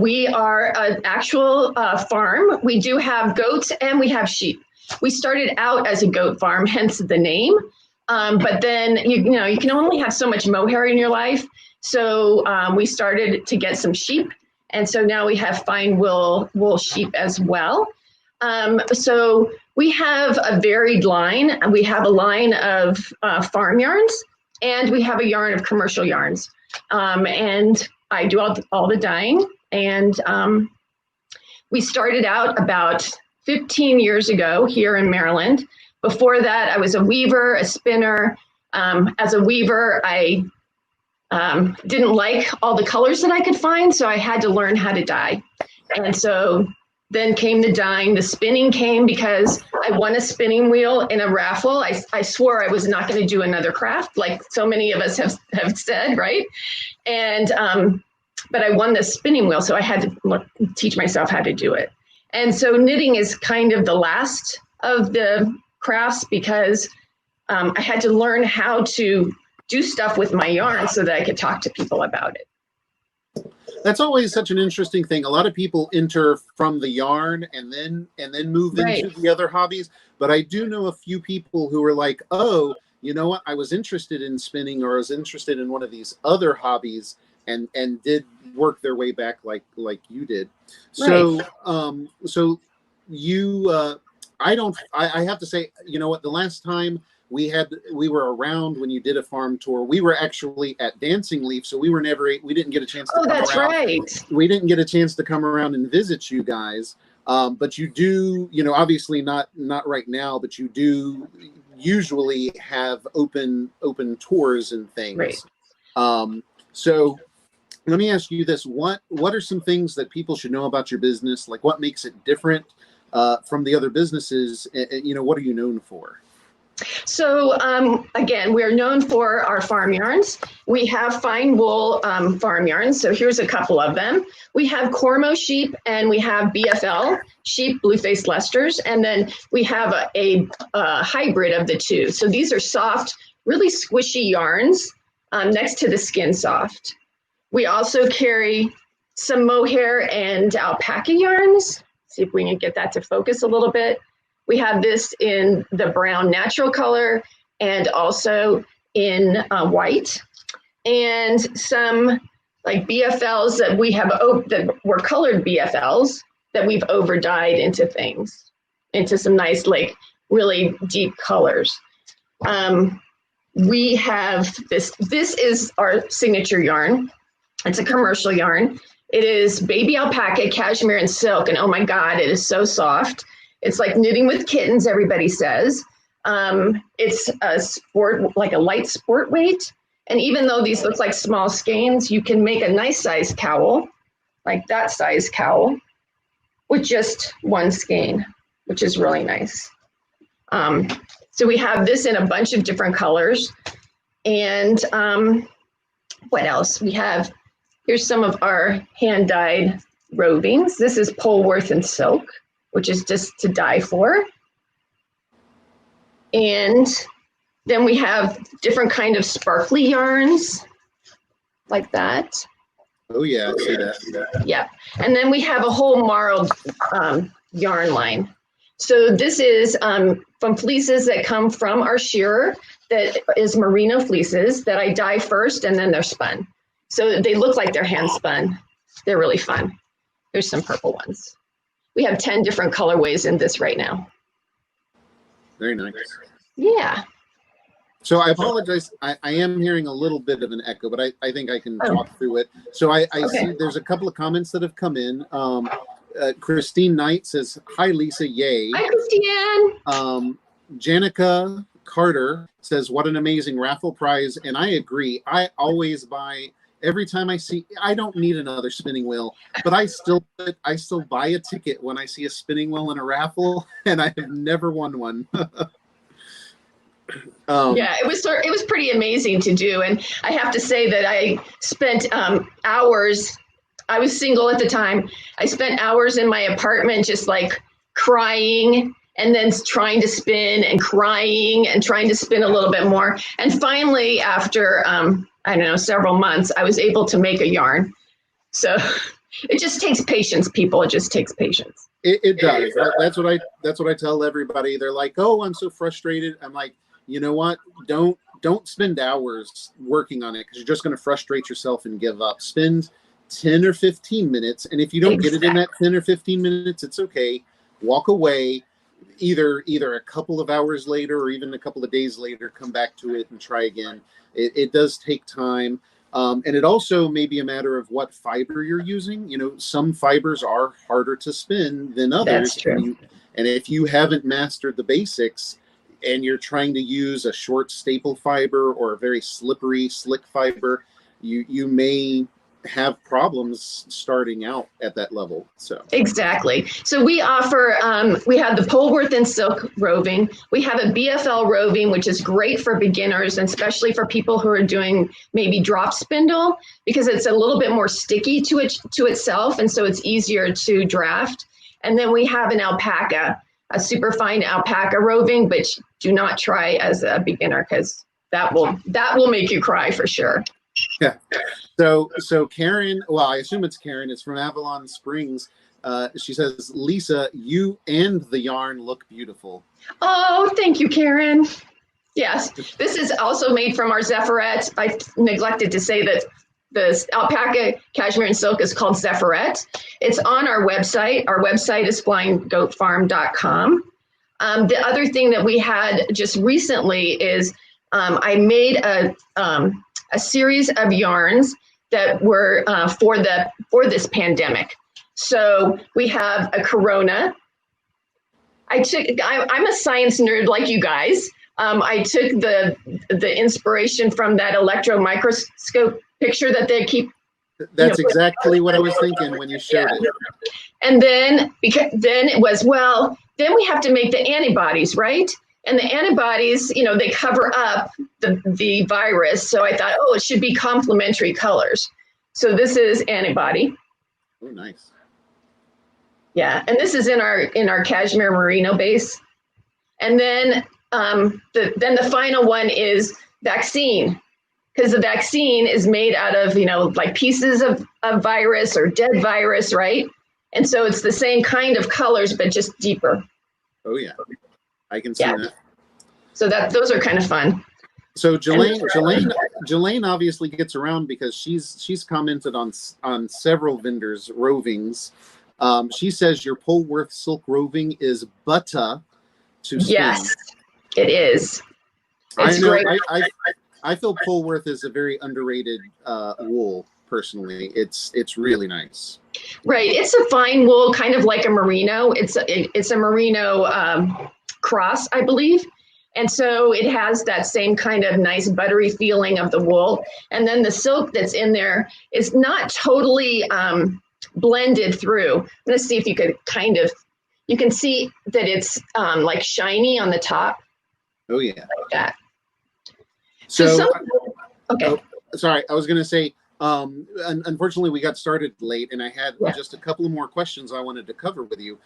We are an actual farm. We do have goats and we have sheep. We started out as a goat farm, hence the name. But then, you can only have so much mohair in your life. So we started to get some sheep. And so now we have fine wool sheep as well. So we have a varied line. We have a line of farm yarns, and we have a yarn of commercial yarns. And I do all the dyeing, and we started out about 15 years ago here in Maryland. Before that, I was a weaver, a spinner. As a weaver, I didn't like all the colors that I could find, so I had to learn how to dye. And so then came the dyeing. The spinning came because I won a spinning wheel in a raffle. I swore I was not going to do another craft, like so many of us have said, right? And but I won this spinning wheel, so I had to teach myself how to do it. And so knitting is kind of the last of the crafts because I had to learn how to do stuff with my yarn so that I could talk to people about it. That's always such an interesting thing. A lot of people enter from the yarn and then move into the other hobbies. But I do know a few people who are like, oh, you know what? I was interested in spinning, or I was interested in one of these other hobbies, and did work their way back like you did. So so you I have to say, you know what, the last time we were around when you did a farm tour, we were actually at Dancing Leaf, so we didn't get a chance to come that's around. right. We didn't get a chance to come around and visit you guys. But you do, you know, obviously not right now, but you do usually have open tours and things. Right. So let me ask you this: what are some things that people should know about your business? Like, what makes it different from the other businesses? You know, what are you known for? So again, we're known for our farm yarns. We have fine wool farm yarns. So here's a couple of them. We have Cormo sheep and we have BFL sheep, blue-faced Leicesters. And then we have a hybrid of the two. So these are soft, really squishy yarns next to the Skin Soft. We also carry some mohair and alpaca yarns. See if we can get that to focus a little bit. We have this in the brown natural color and also in white, and some like BFLs that we have that were colored BFLs that we've over dyed into things, into some nice, like really deep colors. We have this is our signature yarn. It's a commercial yarn. It is baby alpaca, cashmere, and silk, and oh my God, it is so soft. It's like knitting with kittens, everybody says. It's a sport, like a light sport weight. And even though these look like small skeins, you can make a nice size cowl, like that size cowl, with just one skein, which is really nice. So we have this in a bunch of different colors. And what else? We have, here's some of our hand-dyed rovings. This is Polworth and silk, which is just to die for. And then we have different kind of sparkly yarns like that. Oh yeah, I see that. Yeah, and then we have a whole marled yarn line. So this is from fleeces that come from our shearer, that is merino fleeces that I dye first and then they're spun. So they look like they're hand spun. They're really fun. There's some purple ones. We have 10 different colorways in this right now. Very nice. Yeah. So I apologize. I am hearing a little bit of an echo, but I think I can talk through it. So I see there's a couple of comments that have come in. Christine Knight says, hi, Lisa, yay. Hi, Christine. Janica Carter says, what an amazing raffle prize. And I agree. I always buy, every time I see, I don't need another spinning wheel, but I still buy a ticket when I see a spinning wheel in a raffle, and I have never won one. Yeah, it was pretty amazing to do. And I have to say that I spent hours, I was single at the time. I spent hours in my apartment just like crying and then trying to spin and crying and trying to spin a little bit more. And finally, after, I don't know, several months, I was able to make a yarn. So it just takes patience, people. It just takes patience. It does. That's what I tell everybody. They're like, oh, I'm so frustrated. I'm like, you know what? Don't spend hours working on it, because you're just going to frustrate yourself and give up. Spend 10 or 15 minutes. And if you don't get it in that 10 or 15 minutes, it's okay. Walk away. Either a couple of hours later or even a couple of days later, come back to it and try again. It does take time. And it also may be a matter of what fiber you're using. You know, some fibers are harder to spin than others. That's true. And if you haven't mastered the basics and you're trying to use a short staple fiber or a very slippery, slick fiber, you may have problems starting out at that level. So exactly. So we offer, we have the Polworth and silk roving. We have a BFL roving, which is great for beginners, and especially for people who are doing maybe drop spindle, because it's a little bit more sticky to itself, and so it's easier to draft. And then we have an alpaca, a super fine alpaca roving, which do not try as a beginner, because that will make you cry for sure. Yeah. So Karen, well, I assume it's Karen. It's from Avalon Springs. She says, Lisa, you and the yarn look beautiful. Oh, thank you, Karen. Yes, this is also made from our Zephyrette. I neglected to say that the alpaca, cashmere, and silk is called Zephyrette. It's on our website. Our website is flyinggoatfarm.com. The other thing that we had just recently is I made a series of yarns that were for this pandemic. So we have a corona. I'm a science nerd like you guys. I took the inspiration from that electron microscope picture that they keep. That's exactly what I was thinking when you showed it. And then it was, well, then we have to make the antibodies, right? And the antibodies, they cover up the virus. So I thought, oh, it should be complementary colors. So this is antibody. Oh, nice. Yeah, and this is in our cashmere merino base. And then the final one is vaccine, because the vaccine is made out of, like pieces of virus or dead virus, right? And so it's the same kind of colors, but just deeper. Oh yeah, I can see that. So those are kind of fun. So Jelaine obviously gets around because she's commented on several vendors' rovings. She says your Polworth silk roving is butter to spin. Yes, it is. It's great. I feel Polworth is a very underrated wool. Personally, it's really nice. Right, it's a fine wool, kind of like a merino. It's a merino cross, I believe. And so it has that same kind of nice buttery feeling of the wool. And then the silk that's in there is not totally blended through. I'm going to see if you could you can see that it's like shiny on the top. Oh yeah. Like that. Okay. Oh, sorry, I was going to say, unfortunately we got started late and I had just a couple of more questions I wanted to cover with you.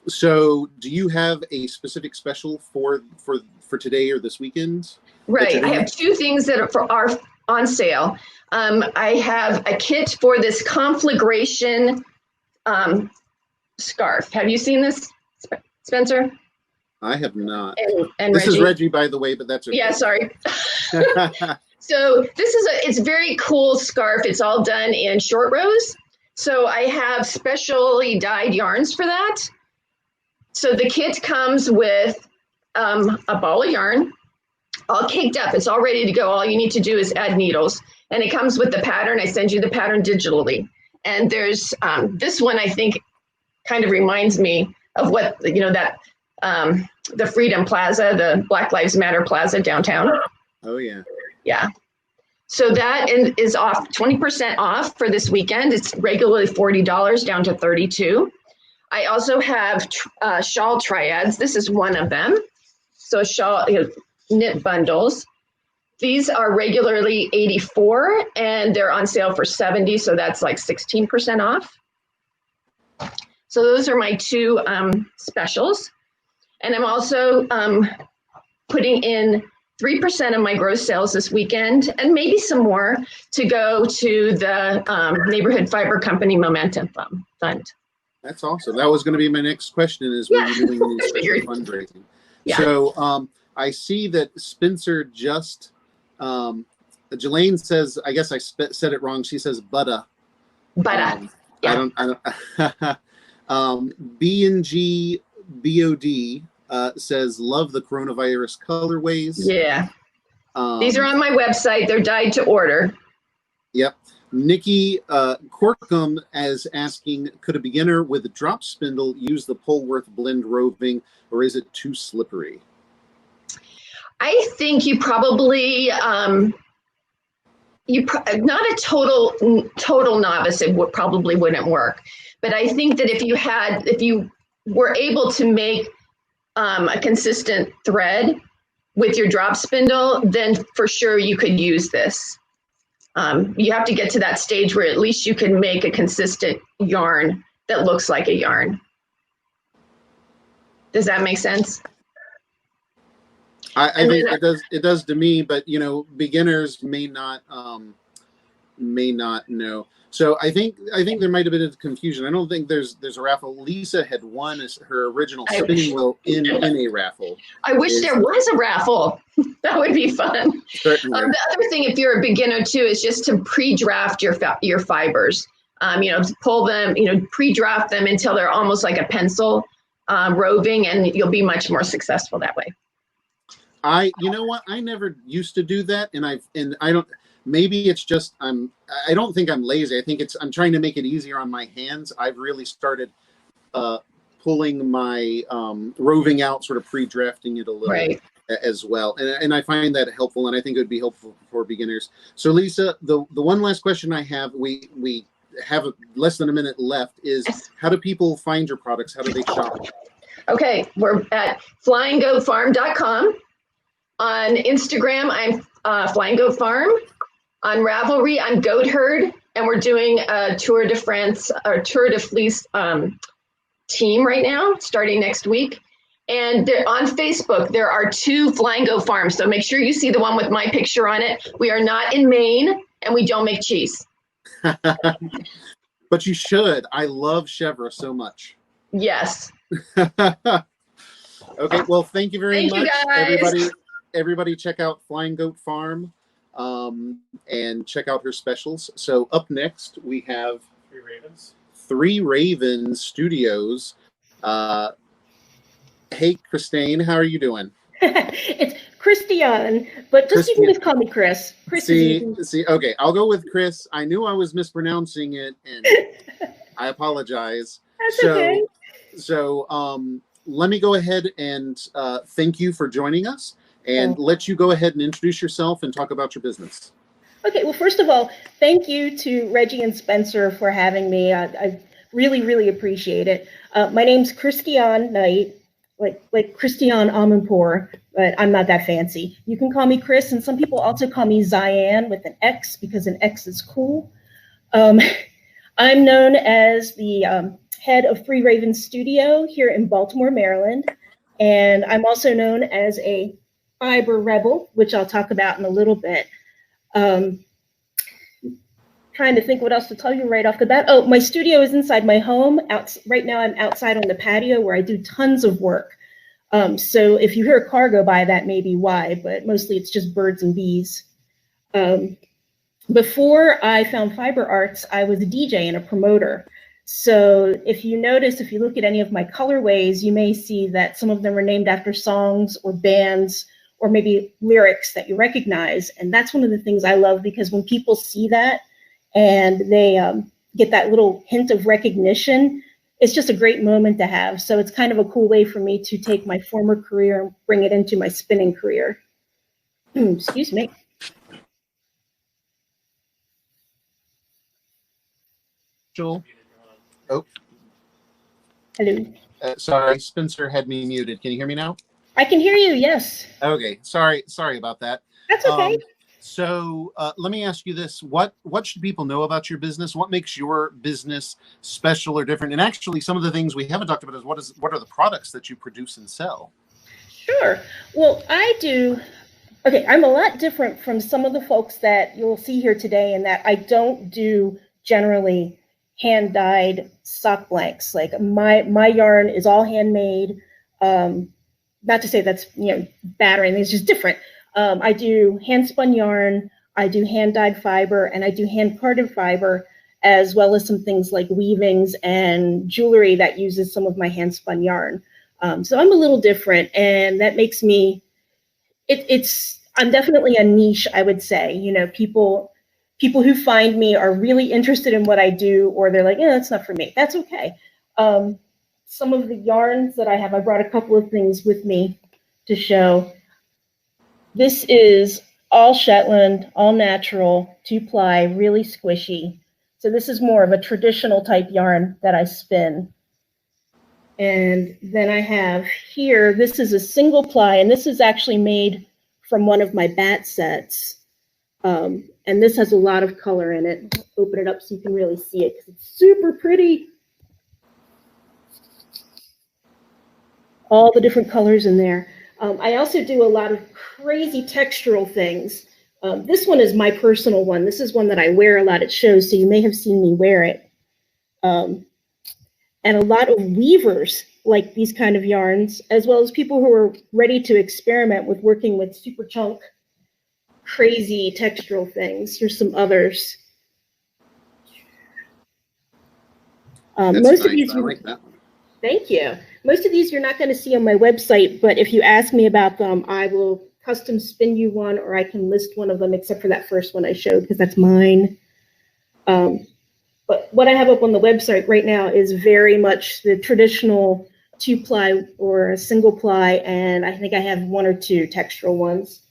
So do you have a specific special for today or this weekend? Right. I have two things that are on sale. I have a kit for this conflagration scarf. Have you seen this, Spencer? I have not. And this Reggie. is Reggie, by the way, but that's okay. Yeah, sorry. So this is it's very cool scarf. It's all done in short rows. So I have specially dyed yarns for that. So the kit comes with a ball of yarn, all caked up. It's all ready to go. All you need to do is add needles. And it comes with the pattern. I send you the pattern digitally. And there's this one, I think, kind of reminds me of what, that the Freedom Plaza, the Black Lives Matter Plaza downtown. Oh, yeah. Yeah. So that is off 20% off for this weekend. It's regularly $40 down to $32. I also have shawl triads. This is one of them. So shawl knit bundles. These are regularly $84 and they're on sale for $70. So that's like 16% off. So those are my two specials. And I'm also putting in 3% of my gross sales this weekend, and maybe some more to go to the Neighborhood Fiber Company Momentum Fund. That's awesome. That was going to be my next question is when you're doing any special fundraising. Yeah. So I see that Spencer just, Jelaine says, I guess I said it wrong. She says butter. Butter. Yeah. I don't B&G BOD says, love the coronavirus colorways. Yeah. These are on my website. They're dyed to order. Yep. Nikki Corkum is asking, could a beginner with a drop spindle use the Polworth blend roving, or is it too slippery? I think you probably, not a total novice, it probably wouldn't work. But I think that if you were able to make a consistent thread with your drop spindle, then for sure you could use this. You have to get to that stage where at least you can make a consistent yarn that looks like a yarn. Does that make sense? I think it does to me, but you know, beginners may not know. So I think there might have been a confusion. I don't think there's a raffle. Lisa had won her original spinning wheel in a raffle. I wish there was a raffle. That would be fun. Certainly. The other thing, if you're a beginner too, is just to pre-draft your fibers. Pull them, pre-draft them until they're almost like a pencil roving, and you'll be much more successful that way. You know what? I never used to do that, and I don't. Maybe it's just I don't think I'm lazy. I think I'm trying to make it easier on my hands. I've really started pulling my roving out, sort of pre-drafting it a little as well, and I find that helpful, and I think it would be helpful for beginners. So Lisa, the one last question I have, we have less than a minute left, is how do people find your products? How do they shop? Okay, we're at flyinggoatfarm.com. On Instagram, I'm Flying Goat Farm. On Ravelry, I'm Goat Herd, and we're doing a Tour de France or Tour de Fleece team right now, starting next week. And on Facebook, there are 2 Flying Goat Farms, so make sure you see the one with my picture on it. We are not in Maine, and we don't make cheese. But you should. I love chèvre so much. Yes. Okay, well, thank you very much. You guys. Everybody check out Flying Goat Farm and check out her specials. So up next, we have Three Ravens Studios. Hey, Christine, how are you doing? It's Christiane, but you can just call me Chris. See, okay, I'll go with Chris. I knew I was mispronouncing it, and I apologize. That's okay. So let me go ahead and thank you for joining us, and let you go ahead and introduce yourself and talk about your business. Okay, well, first of all, thank you to Reggie and Spencer for having me. I really, really appreciate it. My name's Christiane Knight, like Christiane Amanpour, but I'm not that fancy. You can call me Chris, and some people also call me Zian with an X because an X is cool. I'm known as the head of Three Ravens Studio here in Baltimore, Maryland, and I'm also known as a fiber rebel, which I'll talk about in a little bit. Trying to think what else to tell you right off the bat. Oh, my studio is inside my home. Right now I'm outside on the patio where I do tons of work. So if you hear a car go by, that may be why, but mostly it's just birds and bees. Before I found Fiber Arts, I was a DJ and a promoter. So if you look at any of my colorways, you may see that some of them are named after songs or bands or maybe lyrics that you recognize. And that's one of the things I love, because when people see that and they get that little hint of recognition, it's just a great moment to have. So it's kind of a cool way for me to take my former career and bring it into my spinning career. Excuse me. Joel. Oh. Hello. Sorry, Spencer had me muted. Can you hear me now? I can hear you, yes. Okay, sorry about that. That's okay. So let me ask you this. What should people know about your business? What makes your business special or different? And actually, some of the things we haven't talked about is what are the products that you produce and sell? Sure. Well, I'm a lot different from some of the folks that you'll see here today in that I don't do generally hand-dyed sock blanks. Like my yarn is all handmade. Not to say that's bad or anything, it's just different. I do hand-spun yarn, I do hand-dyed fiber, and I do hand-carded fiber, as well as some things like weavings and jewelry that uses some of my hand-spun yarn. So I'm a little different, and that makes me, I'm definitely a niche, I would say. People who find me are really interested in what I do, or they're like, that's not for me. That's okay. Some of the yarns that I have, I brought a couple of things with me to show. This is all Shetland, all natural, 2-ply, really squishy. So this is more of a traditional type yarn that I spin. And then I have here, this is a single ply, and this is actually made from one of my bat sets. And this has a lot of color in it. I'll open it up so you can really see it, because it's super pretty. All the different colors in there. I also do a lot of crazy textural things. This one is my personal one. This is one that I wear a lot at shows, so you may have seen me wear it. And a lot of weavers like these kind of yarns, as well as people who are ready to experiment with working with super chunk, crazy textural things. Here's some others. Most nice. of these, I like that one. Thank you. Most of these you're not going to see on my website, but if you ask me about them, I will custom spin you one, or I can list one of them, except for that first one I showed, because that's mine. But what I have up on the website right now is very much the traditional 2-ply or a single ply, and I think I have 1 or 2 textural ones.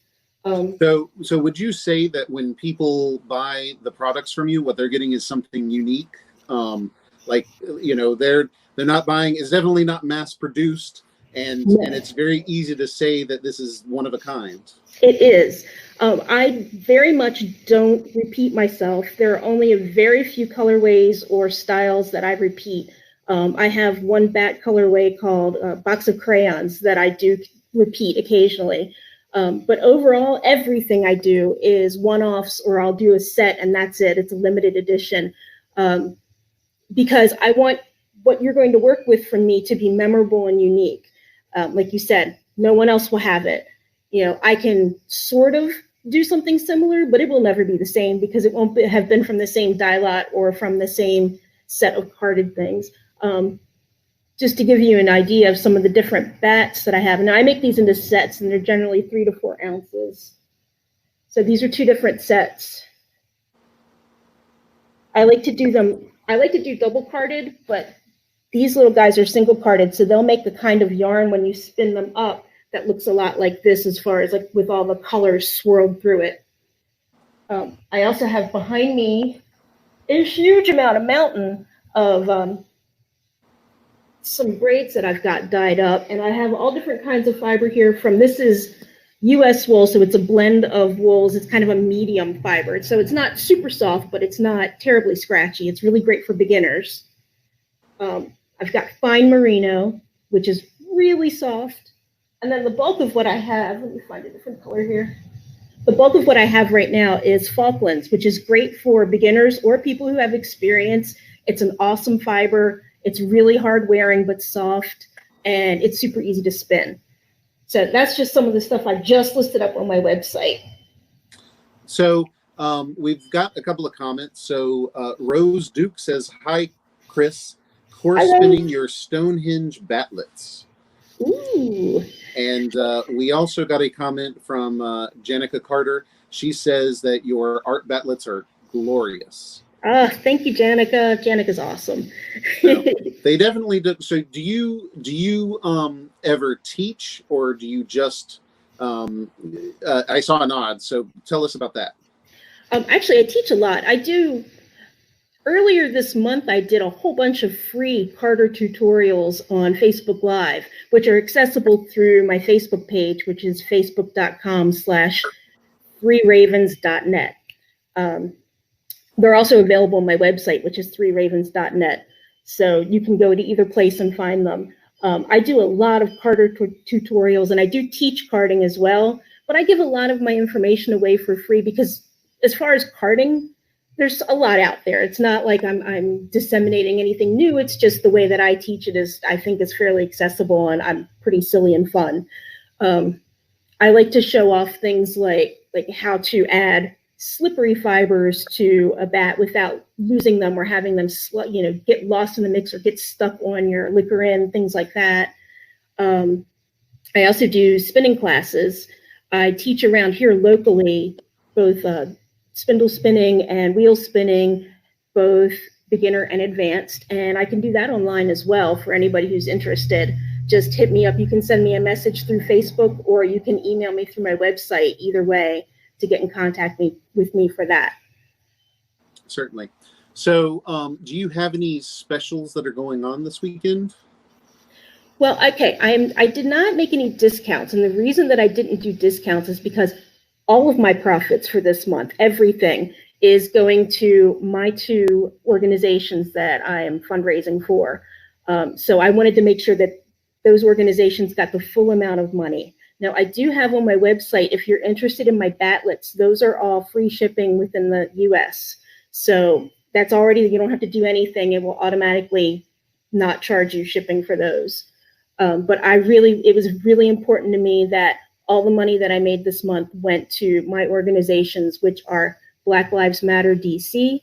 So would you say that when people buy the products from you, what they're getting is something unique? Like, you know, they're not buying, it's definitely not mass produced, and it's very easy to say that this is one of a kind. It is. I very much don't repeat myself. There are only a very few colorways or styles that I repeat. I have one bat colorway called Box of Crayons that I do repeat occasionally. But overall, everything I do is one-offs, or I'll do a set and that's it. It's a limited edition. Because I want what you're going to work with from me to be memorable and unique. Like you said, no one else will have it. You know, I can sort of do something similar, but it will never be the same because it won't have been from the same dye lot or from the same set of carded things. Just to give you an idea of some of the different bats that I have. Now I make these into sets, and they're generally 3 to 4 ounces. So these are 2 different sets. I like to do double carded, but these little guys are single carded, so they'll make the kind of yarn when you spin them up that looks a lot like this, as far as like with all the colors swirled through it. I also have behind me a huge mountain of some braids that I've got dyed up, and I have all different kinds of fiber here. This is US wool, so it's a blend of wools. It's kind of a medium fiber, so it's not super soft, but it's not terribly scratchy. It's really great for beginners. I've got fine merino, which is really soft. And then the bulk of what I have, let me find a different color here. The bulk of what I have right now is Falklands, which is great for beginners or people who have experience. It's an awesome fiber. It's really hard wearing, but soft, and it's super easy to spin. So that's just some of the stuff I just listed up on my website. So we've got a couple of comments. So Rose Duke says, "Hi, Chris. Course spinning your Stonehenge batlets." Ooh. And we also got a comment from Jenica Carter. She says that your art batlets are glorious. Thank you, Jenica. Jenica's awesome. So, they definitely do. So do you ever teach, or do you just I saw a nod, so tell us about that. Actually, I teach a lot. I do. Earlier this month, I did a whole bunch of free Carter tutorials on Facebook Live, which are accessible through my Facebook page, which is facebook.com/threeravens.net. They're also available on my website, which is threeravens.net. So you can go to either place and find them. I do a lot of Carter tutorials, and I do teach carding as well, but I give a lot of my information away for free because as far as carding, there's a lot out there. It's not like I'm disseminating anything new. It's just the way that I teach it is, I think, is fairly accessible, and I'm pretty silly and fun. I like to show off things like how to add slippery fibers to a bat without losing them or having them, get lost in the mix or get stuck on your liquor in, things like that. I also do spinning classes. I teach around here locally, both spindle spinning and wheel spinning, both beginner and advanced. And I can do that online as well for anybody who's interested. Just hit me up. You can send me a message through Facebook, or you can email me through my website, either way, to get in contact with me for that. Certainly. So do you have any specials that are going on this weekend? Well, okay, I did not make any discounts. And the reason that I didn't do discounts is because all of my profits for this month, everything, is going to my 2 organizations that I am fundraising for. So I wanted to make sure that those organizations got the full amount of money. Now, I do have on my website, if you're interested in my batlets, those are all free shipping within the US. So that's already, you don't have to do anything. It will automatically not charge you shipping for those. But it was really important to me that all the money that I made this month went to my organizations, which are Black Lives Matter DC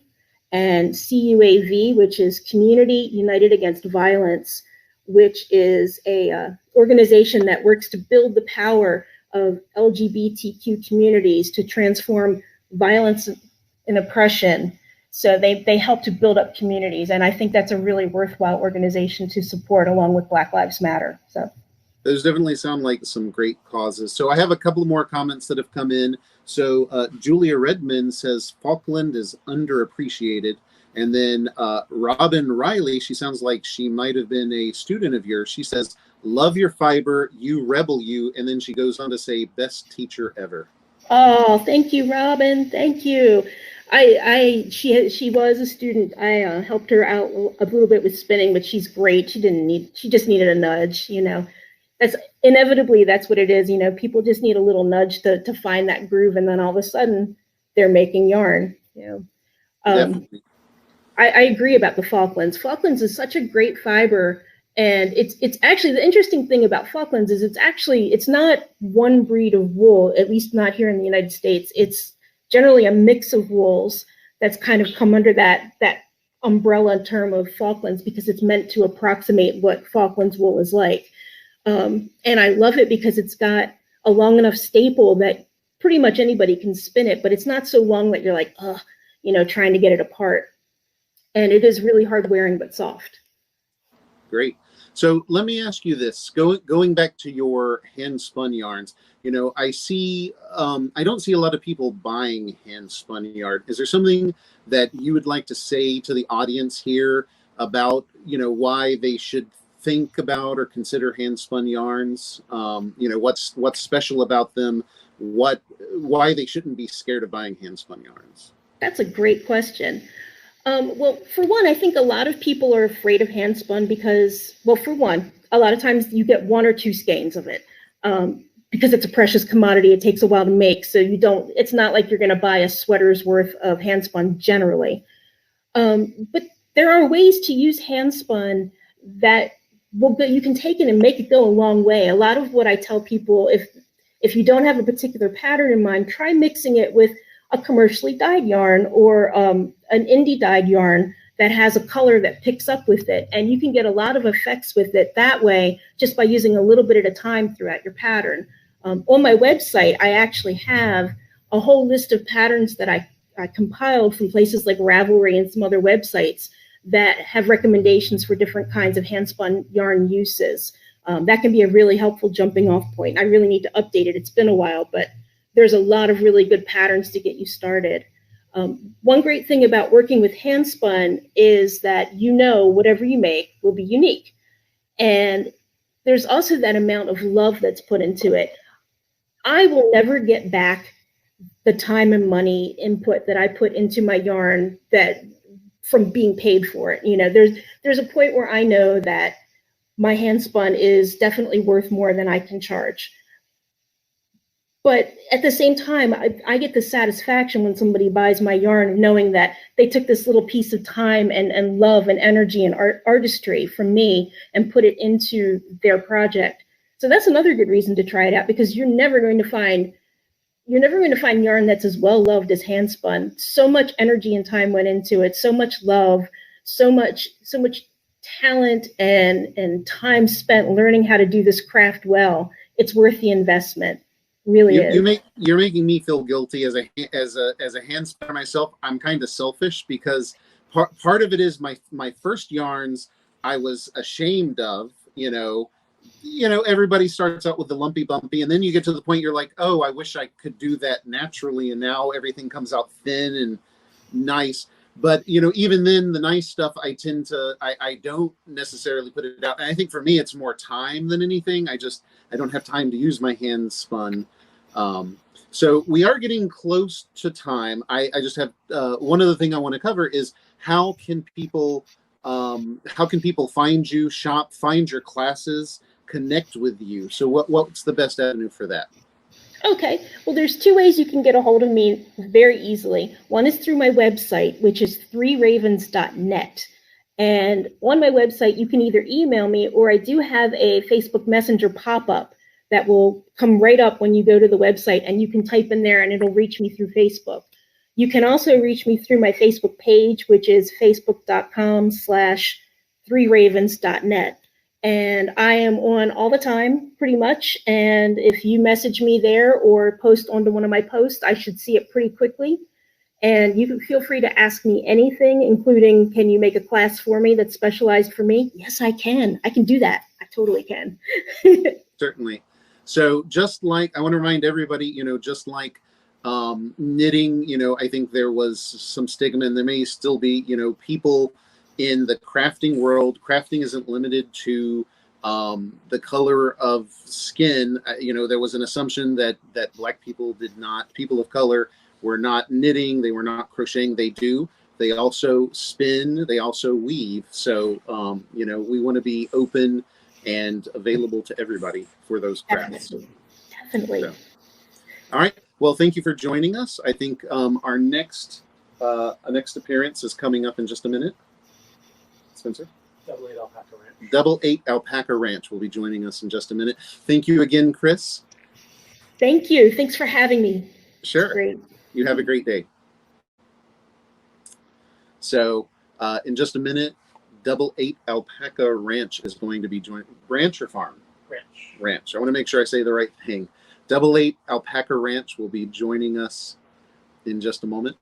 and CUAV, which is Community United Against Violence, which is a organization that works to build the power of LGBTQ communities to transform violence and oppression. So they help to build up communities. And I think that's a really worthwhile organization to support along with Black Lives Matter. So those definitely sound like some great causes. So I have a couple more comments that have come in. So Julia Redmond says Falkland is underappreciated. And then Robin Riley, she sounds like she might have been a student of yours. She says, love your fiber, you rebel you. And then she goes on to say, best teacher ever. Oh, thank you, Robin. Thank you. She was a student. I helped her out a little bit with spinning, but she's great. She just needed a nudge, That's what it is. People just need a little nudge to find that groove. And then all of a sudden they're making yarn, Definitely. I agree about the Falklands. Falklands is such a great fiber, and it's actually, the interesting thing about Falklands is it's not one breed of wool, at least not here in the United States. It's generally a mix of wools that's kind of come under that umbrella term of Falklands because it's meant to approximate what Falklands wool is like. And I love it because it's got a long enough staple that pretty much anybody can spin it, but it's not so long that you're like, trying to get it apart. And it is really hard wearing, but soft. Great. So let me ask you this, going back to your hand spun yarns, I see, I don't see a lot of people buying hand spun yarn. Is there something that you would like to say to the audience here about, why they should think about or consider hand spun yarns? What's special about them? Why they shouldn't be scared of buying hand spun yarns? That's a great question. Well, for one, I think a lot of people are afraid of hand spun because, well, for one, a lot of times you get one or two skeins of it because it's a precious commodity. It takes a while to make. So it's not like you're going to buy a sweater's worth of hand spun generally. But there are ways to use hand spun that you can take it and make it go a long way. A lot of what I tell people, if you don't have a particular pattern in mind, try mixing it with a commercially dyed yarn or an indie dyed yarn that has a color that picks up with it. And you can get a lot of effects with it that way, just by using a little bit at a time throughout your pattern. On my website, I actually have a whole list of patterns that I compiled from places like Ravelry and some other websites that have recommendations for different kinds of hand spun yarn uses. That can be a really helpful jumping off point. I really need to update it. It's been a while, but there's a lot of really good patterns to get you started. One great thing about working with hand spun is that whatever you make will be unique. And there's also that amount of love that's put into it. I will never get back the time and money input that I put into my yarn from being paid for it. There's a point where I know that my hand spun is definitely worth more than I can charge. But at the same time, I get the satisfaction when somebody buys my yarn knowing that they took this little piece of time and love and energy and artistry from me and put it into their project. So that's another good reason to try it out, because you're never going to find yarn that's as well loved as hand spun. So much energy and time went into it, so much love, so much talent and time spent learning how to do this craft well. It's worth the investment. Really is. You're making me feel guilty as a hand spinner myself. I'm kind of selfish because part of it is my first yarns I was ashamed of. Everybody starts out with the lumpy bumpy, and then you get to the point you're like, oh, I wish I could do that naturally, and now everything comes out thin and nice. But even then, the nice stuff I don't necessarily put it out. And I think for me, it's more time than anything. I don't have time to use my hand spun. So we are getting close to time. I just have one other thing I want to cover is how can people find you, shop, find your classes? connect with you. So what's the best avenue for that? Okay, well, there's two ways you can get a hold of me very easily. One is through my website, which is 3ravens.net. And on my website, you can either email me, or I do have a Facebook Messenger pop-up that will come right up when you go to the website, and you can type in there and it'll reach me through Facebook. You can also reach me through my Facebook page, which is facebook.com/3ravens.net. And I am on all the time, pretty much. And if you message me there or post onto one of my posts, I should see it pretty quickly. And you can feel free to ask me anything, including, can you make a class for me that's specialized for me? Yes, I can. I can do that. I totally can. Certainly. So just like, I want to remind everybody, just like knitting, I think there was some stigma, and there may still be, people in the crafting world. Crafting isn't limited to the color of skin. There was an assumption that Black people people of color were not knitting, they were not crocheting. They do. They also spin, they also weave. So, we want to be open and available to everybody for those crafts. Definitely. So, all right. Well, thank you for joining us. I think our next appearance is coming up in just a minute. Spencer? 88 Alpaca Ranch. 88 Alpaca Ranch will be joining us in just a minute. Thank you again, Chris. Thank you. Thanks for having me. Sure. Great. You have a great day. So in just a minute, 88 Alpaca Ranch is going to be joining. Ranch or farm? Ranch. I want to make sure I say the right thing. 88 Alpaca Ranch will be joining us in just a moment.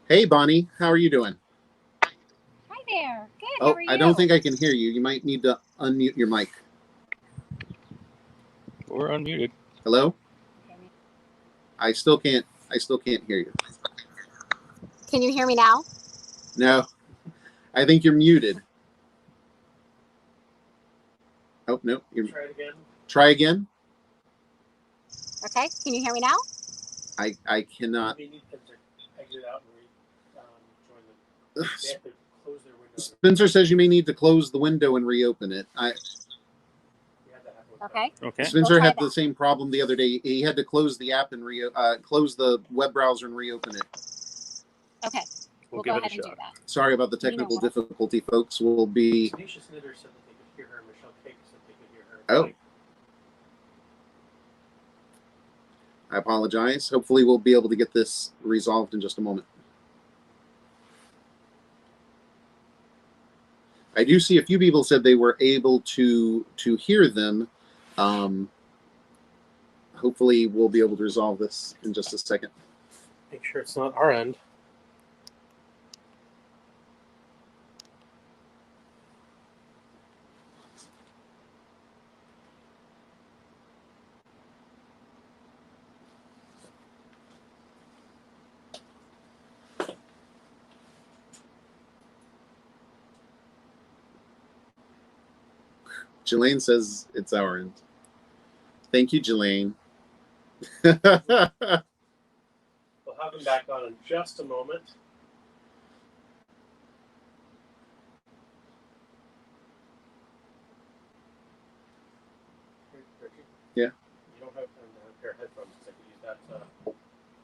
Hey, Bonnie, how are you doing? Hi there. Good. Oh, How are you? I don't think I can hear you. You might need to unmute your mic. We're unmuted. Hello? I still can't hear you. Can you hear me now? No. I think you're muted. Oh, no. Try it again. Try again. Okay. Can you hear me now? I cannot. Maybe you need to exit out and join the. They have to close their window. Spencer says you may need to close the window and reopen it. Okay. Okay. Spencer had the same problem the other day. He had to close the app and close the web browser and reopen it. Okay. We'll go give ahead it a and shot. do that. Sorry about the technical difficulty, folks. We'll be. Tenacious Knitter said that they could hear her. Michelle Cake said they could hear her. Oh. I apologize. Hopefully we'll be able to get this resolved in just a moment. I do see a few people said they were able to hear them. Hopefully we'll be able to resolve this in just a second. Make sure it's not our end. Jelaine says it's our end. Thank you, Jelaine. We'll have him back on in just a moment. Yeah. You don't have a pair of headphones. I could use that to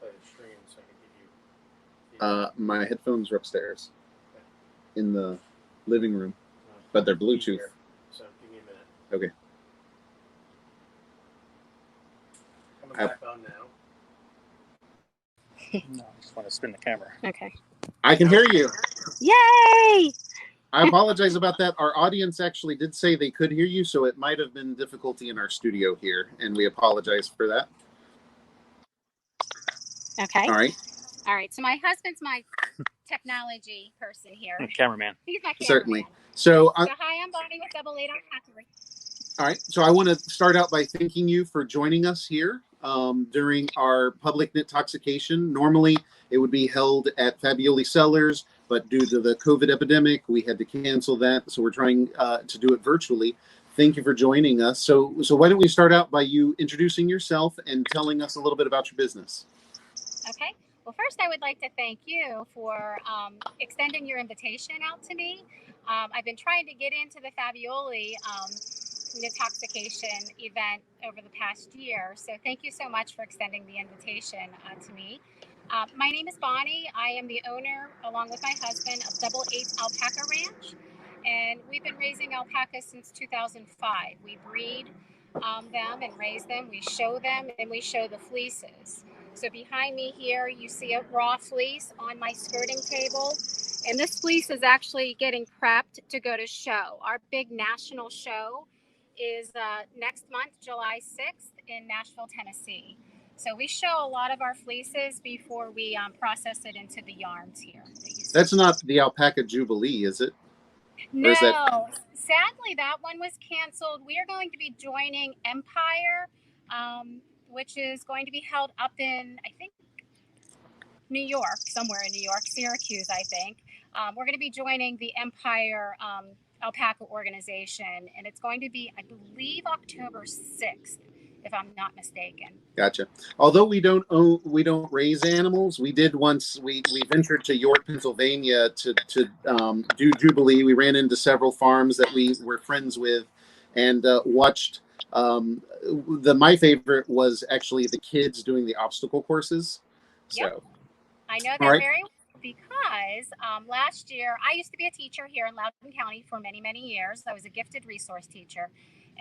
play the stream, so I can give you. My headphones are upstairs in the living room, but they're Bluetooth. So give me a minute. Okay. Coming back on now. No, I just want to spin the camera. Okay. I can hear you. Yay! I apologize about that. Our audience actually did say they could hear you, so it might have been difficulty in our studio here, and we apologize for that. Okay. All right. All right. So my husband's my technology person here. Cameraman. He's my cameraman. Certainly. So, hi, I'm Bonnie with 88 Alpaca. all right. So I want to start out by thanking you for joining us here during our public knitoxication. Normally, it would be held at Fabioli Cellars, but due to the COVID epidemic, we had to cancel that. So we're trying to do it virtually. Thank you for joining us. So why don't we start out by you introducing yourself and telling us a little bit about your business? Okay. Well, first, I would like to thank you for extending your invitation out to me. I've been trying to get into the Fabioli Knitoxication event over the past year. So thank you so much for extending the invitation to me. My name is Bonnie. I am the owner, along with my husband, of Double Eight Alpaca Ranch. And we've been raising alpacas since 2005. We breed them and raise them. We show them and we show the fleeces. So behind me here, you see a raw fleece on my skirting table. And this fleece is actually getting prepped to go to show. Our big national show is next month, July 6th in Nashville, Tennessee. So we show a lot of our fleeces before we process it into the yarns here. That's not the Alpaca Jubilee, is it? No, sadly, that one was canceled. We are going to be joining Empire, which is going to be held up in, I think, New York, somewhere in New York, Syracuse, I think. We're going to be joining the Empire Alpaca organization, and it's going to be, I believe, October 6th, if I'm not mistaken. Gotcha. Although we don't raise animals, we did once. We ventured to York, Pennsylvania to do Jubilee. We ran into several farms that we were friends with, and watched. My favorite was actually the kids doing the obstacle courses. So. Yep. I know that very well because last year I used to be a teacher here in Loudoun County for many, many years. I was a gifted resource teacher.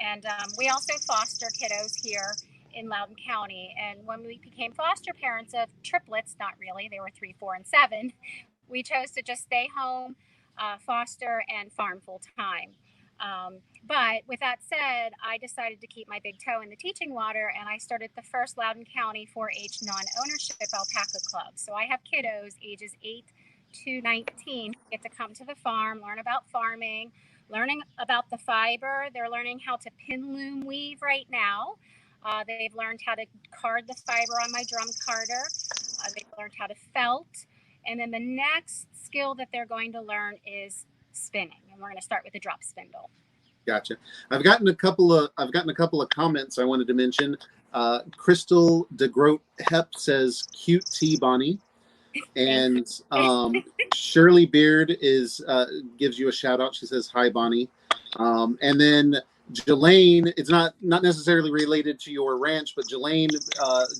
And we also foster kiddos here in Loudoun County. And when we became foster parents of triplets, not really, they were 3, 4, and 7, we chose to just stay home, foster, and farm full time. But with that said, I decided to keep my big toe in the teaching water, and I started the first Loudoun County 4-H non-ownership alpaca club. So I have kiddos ages 8 to 19 who get to come to the farm, learn about farming, learning about the fiber. They're learning how to pin loom weave right now. They've learned how to card the fiber on my drum carder. They've learned how to felt. And then the next skill that they're going to learn is spinning. And we're going to start with the drop spindle. Gotcha. I've gotten a couple of comments I wanted to mention. Crystal DeGroat Hep says, "Cute tea, Bonnie." And Shirley Beard gives you a shout out. She says, "Hi, Bonnie." And then Jelaine, it's not necessarily related to your ranch, but Jelaine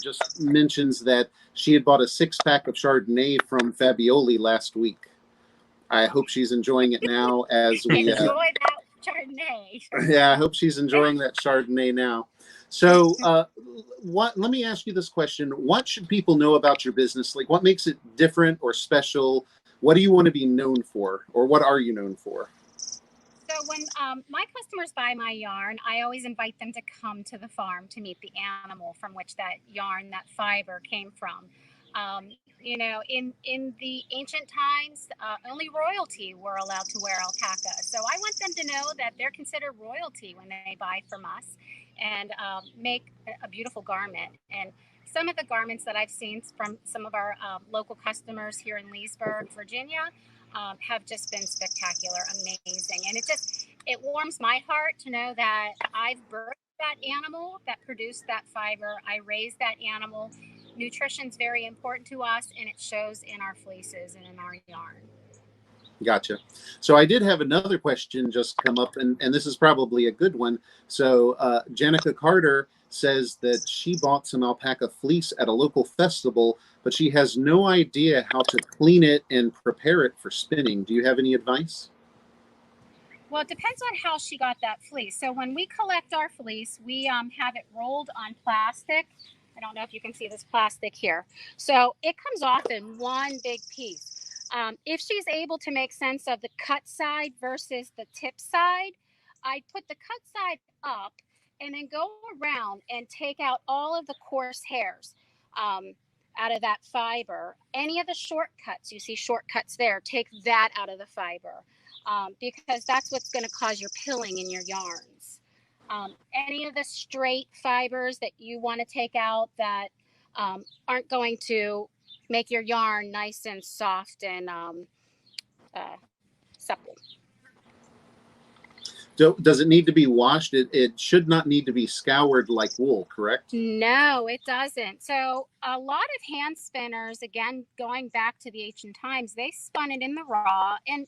just mentions that she had bought a 6-pack of Chardonnay from Fabioli last week. I hope she's enjoying it now as we enjoy that Chardonnay. Yeah, I hope she's enjoying that Chardonnay now. So let me ask you this question. What should people know about your business? Like, what makes it different or special? What do you want to be known for, or what are you known for? So when my customers buy my yarn, I always invite them to come to the farm to meet the animal from which that yarn, that fiber came from. You know, in the ancient times, only royalty were allowed to wear alpaca. So I want them to know that they're considered royalty when they buy from us and make a beautiful garment. And some of the garments that I've seen from some of our local customers here in Leesburg, Virginia, have just been spectacular, amazing. And it warms my heart to know that I've birthed that animal that produced that fiber. I raised that animal. Nutrition's very important to us, and it shows in our fleeces and in our yarn. Gotcha. So I did have another question just come up, and this is probably a good one. So Janica Carter says that she bought some alpaca fleece at a local festival, but she has no idea how to clean it and prepare it for spinning. Do you have any advice? Well, it depends on how she got that fleece. So when we collect our fleece, we have it rolled on plastic. I don't know if you can see this plastic here. So it comes off in one big piece. If she's able to make sense of the cut side versus the tip side, I put the cut side up and then go around and take out all of the coarse hairs out of that fiber. Any of the shortcuts, you see shortcuts there, take that out of the fiber because that's what's going to cause your pilling in your yarns. Any of the straight fibers that you want to take out that aren't going to make your yarn nice and soft and supple. Does it need to be washed? It should not need to be scoured like wool, correct? No, it doesn't. So a lot of hand spinners, again, going back to the ancient times, they spun it in the raw. And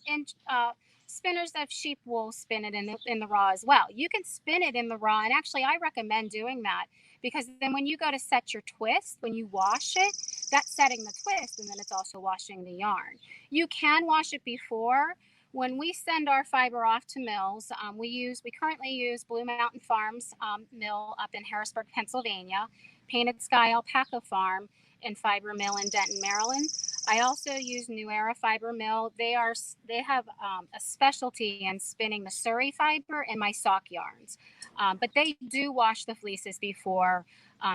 spinners of sheep wool spin it in the raw as well. You can spin it in the raw, and actually I recommend doing that, because then when you go to set your twist, when you wash it, that's setting the twist, and then it's also washing the yarn. You can wash it before. When we send our fiber off to mills, we currently use Blue Mountain Farms mill up in Harrisburg, Pennsylvania, Painted Sky Alpaca Farm, and Fiber Mill in Denton, Maryland. I also use New Era Fiber Mill. They have a specialty in spinning the Surrey fiber and my sock yarns, but they do wash the fleeces before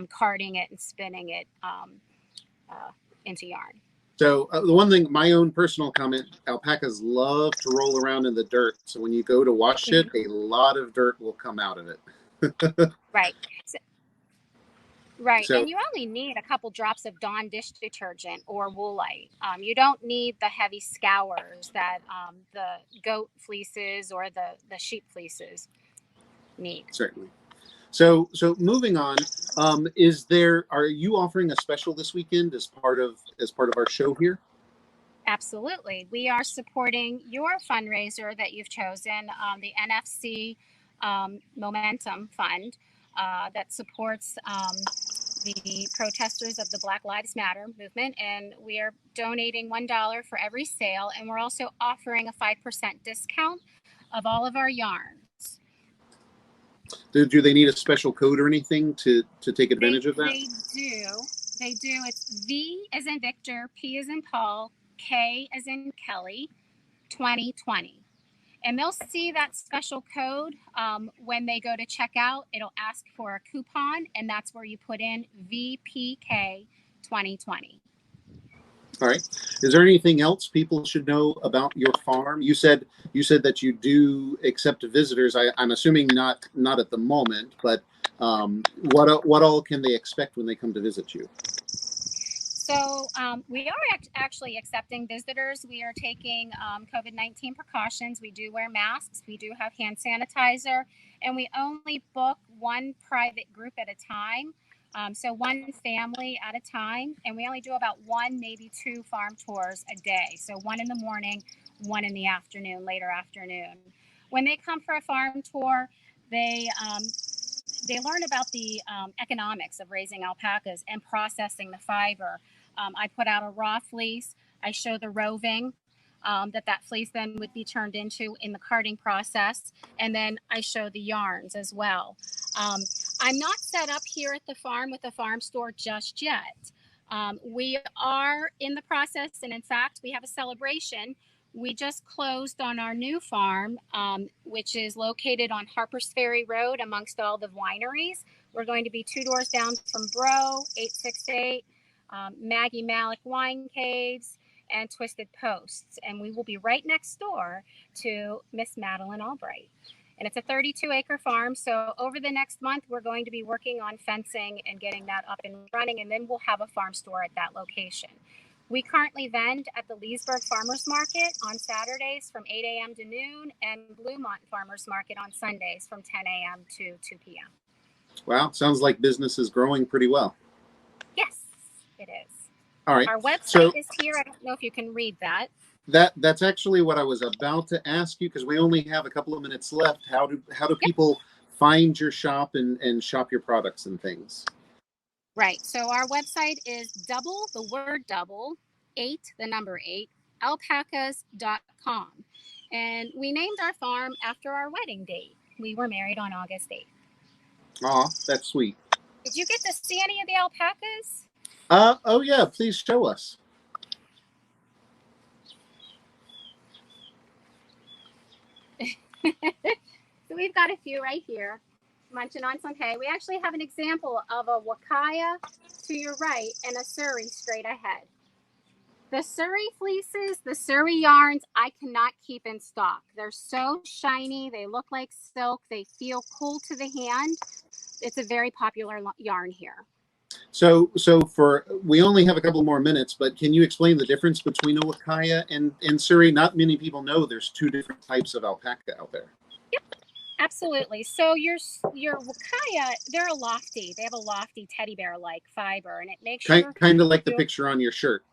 carding it and spinning it into yarn. So the one thing, my own personal comment, alpacas love to roll around in the dirt. So when you go to wash it, a lot of dirt will come out of it. Right. Right, So- and you only need a couple drops of Dawn dish detergent or Woolite. You don't need the heavy scours that the goat fleeces or the sheep fleeces need. Certainly. So moving on, are you offering a special this weekend as part of our show here? Absolutely. We are supporting your fundraiser that you've chosen, the NFC Momentum Fund that supports the protesters of the Black Lives Matter movement. And we are donating $1 for every sale. And we're also offering a 5% discount of all of our yarns. Do they need a special code or anything to take advantage of that? They do. It's V as in Victor, P as in Paul, K as in Kelly, 2020. And they'll see that special code when they go to checkout. It'll ask for a coupon, and that's where you put in VPK 2020. All right. Is there anything else people should know about your farm? You said that you do accept visitors. I'm assuming not at the moment, but what all can they expect when they come to visit you? So we are actually accepting visitors. We are taking COVID-19 precautions. We do wear masks. We do have hand sanitizer, and we only book one private group at a time. So one family at a time, and we only do about one, maybe two farm tours a day. So one in the morning, one in the afternoon, later afternoon. When they come for a farm tour, they learn about the economics of raising alpacas and processing the fiber. I put out a raw fleece. I show the roving that fleece then would be turned into in the carding process. And then I show the yarns as well. I'm not set up here at the farm with a farm store just yet. We are in the process, and in fact, we have a celebration. We just closed on our new farm, which is located on Harpers Ferry Road amongst all the wineries. We're going to be 2 doors down from Bro, 868, Maggie Malik Wine Caves, and Twisted Posts. And we will be right next door to Miss Madeline Albright. And it's a 32-acre farm. So over the next month, we're going to be working on fencing and getting that up and running. And then we'll have a farm store at that location. We currently vend at the Leesburg Farmers Market on Saturdays from 8 a.m. to noon, and Bluemont Farmers Market on Sundays from 10 a.m. to 2 p.m. Wow, sounds like business is growing pretty well. Yes, it is. All right. Our website is here. I don't know if you can read that. That's actually what I was about to ask you, because we only have a couple of minutes left. How do people find your shop and shop your products and things? Right. So our website is double, 8, the number 8, alpacas.com. And we named our farm after our wedding date. We were married on August 8th. Aw, that's sweet. Did you get to see any of the alpacas? Oh yeah, please show us. So we've got a few right here, munching on some hay. We actually have an example of a wakaya to your right and a Surrey straight ahead. The Surrey fleeces, the Surrey yarns, I cannot keep in stock. They're so shiny. They look like silk. They feel cool to the hand. It's a very popular yarn here. So we only have a couple more minutes, but can you explain the difference between a wakaya and Surrey? Not many people know there's 2 different types of alpaca out there. Yep, absolutely. So your wakaya, they're a lofty. They have a lofty teddy bear-like fiber, and it makes Kind of like the picture on your shirt.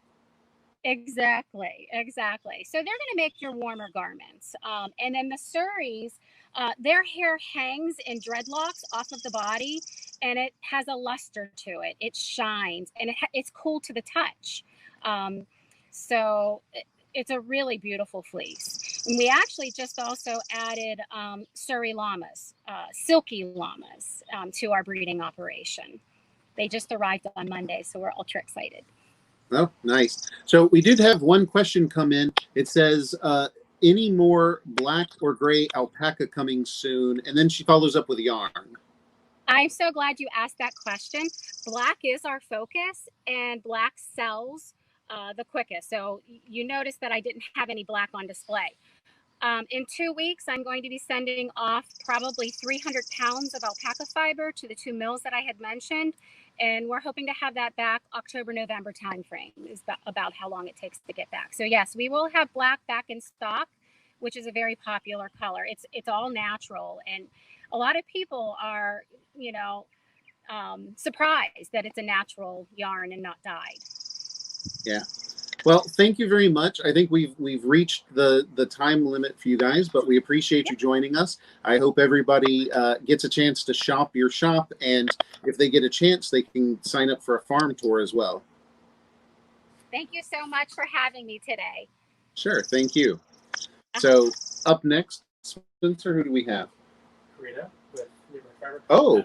Exactly. So they're going to make your warmer garments. And then the Surreys, their hair hangs in dreadlocks off of the body, and it has a luster to it. It shines, and it's cool to the touch. So it's a really beautiful fleece. And we actually just also added Surrey llamas, silky llamas, to our breeding operation. They just arrived on Monday, so we're ultra excited. Oh, nice. So we did have one question come in. It says, any more black or gray alpaca coming soon? And then she follows up with yarn. I'm so glad you asked that question. Black is our focus, and black sells the quickest. So you notice that I didn't have any black on display. In 2 weeks, I'm going to be sending off probably 300 pounds of alpaca fiber to the 2 mills that I had mentioned. And we're hoping to have that back October-November timeframe is about how long it takes to get back. So yes, we will have black back in stock, which is a very popular color. It's all natural. And a lot of people are, surprised that it's a natural yarn and not dyed. Yeah. Well, thank you very much. I think we've reached the time limit for you guys, but we appreciate you joining us. I hope everybody gets a chance to shop your shop, and if they get a chance, they can sign up for a farm tour as well. Thank you so much for having me today. Sure, thank you. So up next, Spencer, who do we have? Karida with Feederbrook Farm. Oh,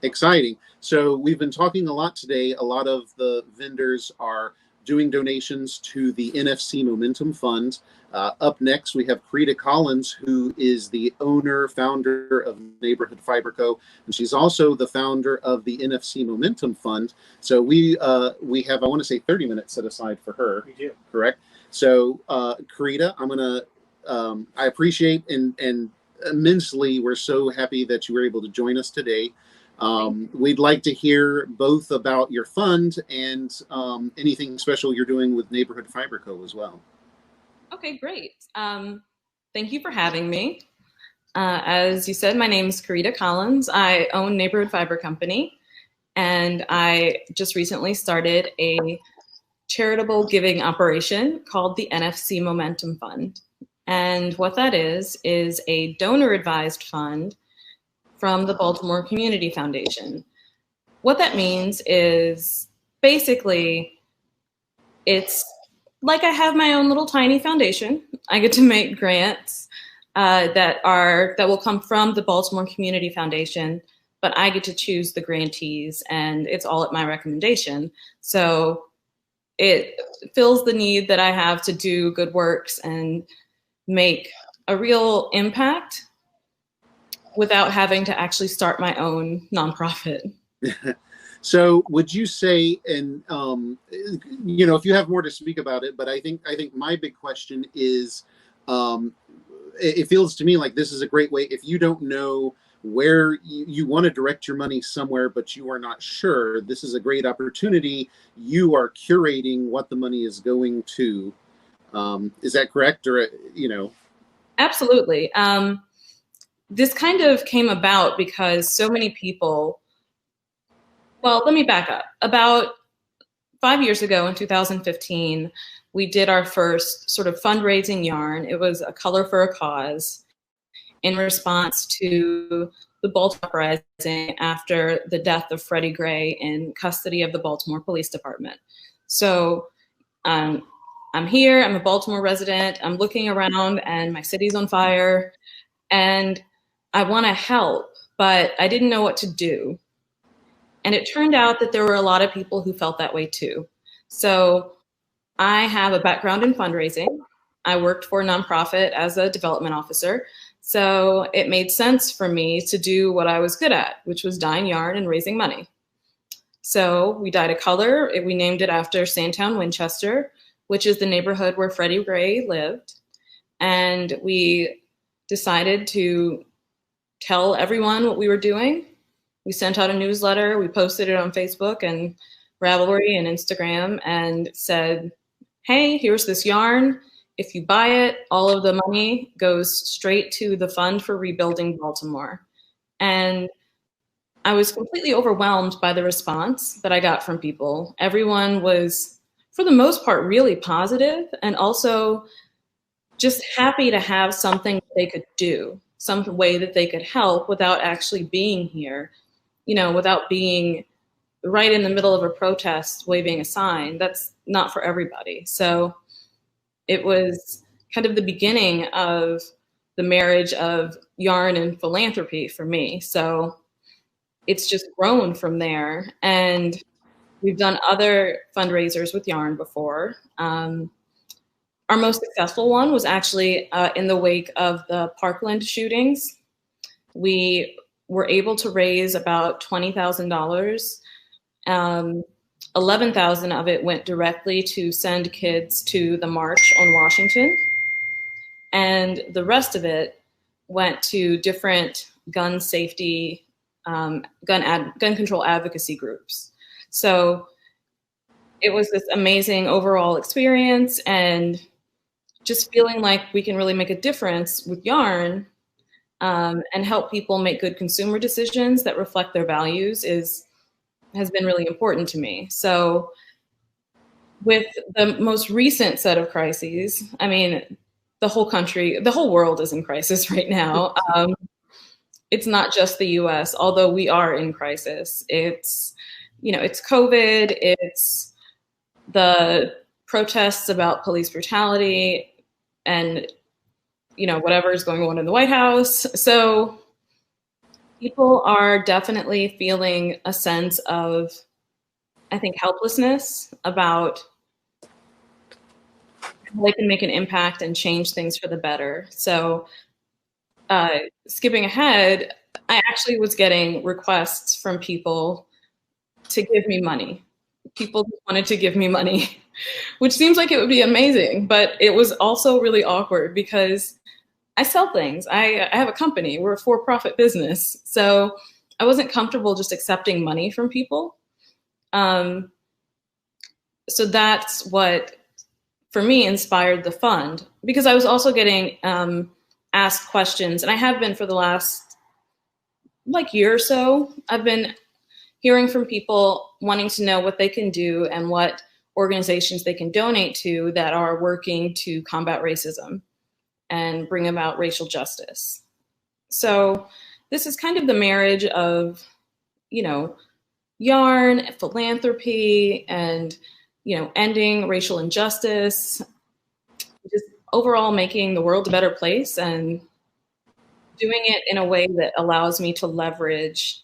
exciting. So we've been talking a lot today. A lot of the vendors are doing donations to the NFC Momentum Fund. Up next, we have Karida Collins, who is the owner, founder of Neighborhood Fiber Co., and she's also the founder of the NFC Momentum Fund. So we have, I want to say, 30 minutes set aside for her. We do. Correct. So Karida, I'm gonna, I appreciate and immensely, we're so happy that you were able to join us today. We'd like to hear both about your fund and anything special you're doing with Neighborhood Fiber Co. as well. Okay, great. Thank you for having me. As you said, my name is Karida Collins. I own Neighborhood Fiber Company, and I just recently started a charitable giving operation called the NFC Momentum Fund. And what that is a donor-advised fund from the Baltimore Community Foundation. What that means is basically it's like I have my own little tiny foundation. I get to make grants that will come from the Baltimore Community Foundation, but I get to choose the grantees, and it's all at my recommendation. So it fills the need that I have to do good works and make a real impact without having to actually start my own nonprofit. So would you say, and if you have more to speak about it, but I think my big question is, it feels to me like this is a great way, if you don't know where you want to direct your money somewhere, but you are not sure, this is a great opportunity. You are curating what the money is going to. Is that correct? Or, Absolutely. This kind of came about because so many people, well, let me back up. About 5 years ago in 2015, we did our first sort of fundraising yarn. It was A Color for a Cause in response to the Baltimore uprising after the death of Freddie Gray in custody of the Baltimore Police Department. So I'm here, I'm a Baltimore resident, I'm looking around and my city's on fire, and I want to help, but I didn't know what to do. And it turned out that there were a lot of people who felt that way too. So I have a background in fundraising. I worked for a nonprofit as a development officer. So it made sense for me to do what I was good at, which was dyeing yarn and raising money. So we dyed a color. We named it after Sandtown, Winchester, which is the neighborhood where Freddie Gray lived. And we decided to tell everyone what we were doing. We sent out a newsletter. We posted it on Facebook and Ravelry and Instagram and said, hey, here's this yarn. If you buy it, all of the money goes straight to the Fund for Rebuilding Baltimore. And I was completely overwhelmed by the response that I got from people. Everyone was for the most part, really positive, and also just happy to have something they could do, some way that they could help without actually being here, without being right in the middle of a protest waving a sign. That's not for everybody. So it was kind of the beginning of the marriage of yarn and philanthropy for me. So it's just grown from there. And we've done other fundraisers with yarn before. Our most successful one was actually in the wake of the Parkland shootings. We were able to raise about $20,000. 11,000 of it went directly to send kids to the March on Washington. And the rest of it went to different gun safety, gun control advocacy groups. So it was this amazing overall experience, and just feeling like we can really make a difference with yarn and help people make good consumer decisions that reflect their values has been really important to me. So with the most recent set of crises, I mean, the whole country, the whole world is in crisis right now. It's not just the US, although we are in crisis. It's, it's COVID, it's the protests about police brutality, and whatever is going on in the White House. So people are definitely feeling a sense of, I think, helplessness about how they can make an impact and change things for the better. So skipping ahead, I actually was getting requests from people to give me money. People wanted to give me money, which seems like it would be amazing, but it was also really awkward because I sell things. I have a company. We're a for-profit business. So I wasn't comfortable just accepting money from people. So that's what, for me, inspired the fund, because I was also getting asked questions, and I have been for the last year or so. I've been hearing from people wanting to know what they can do and what organizations they can donate to that are working to combat racism and bring about racial justice. So this is kind of the marriage of, yarn, philanthropy, and, ending racial injustice, just overall making the world a better place and doing it in a way that allows me to leverage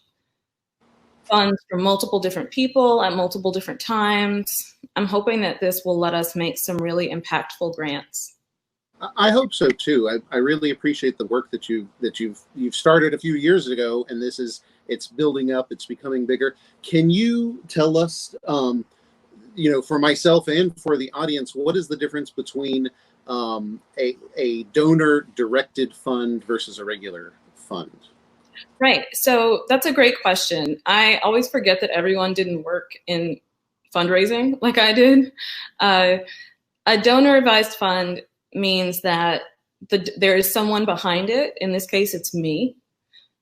funds from multiple different people at multiple different times. I'm hoping that this will let us make some really impactful grants. I hope so too. I really appreciate the work that you've started a few years ago, and it's building up. It's becoming bigger. Can you tell us, for myself and for the audience, what is the difference between a donor-directed fund versus a regular fund? Right. So that's a great question. I always forget that everyone didn't work in fundraising like I did. A donor-advised fund means that there is someone behind it. In this case, it's me,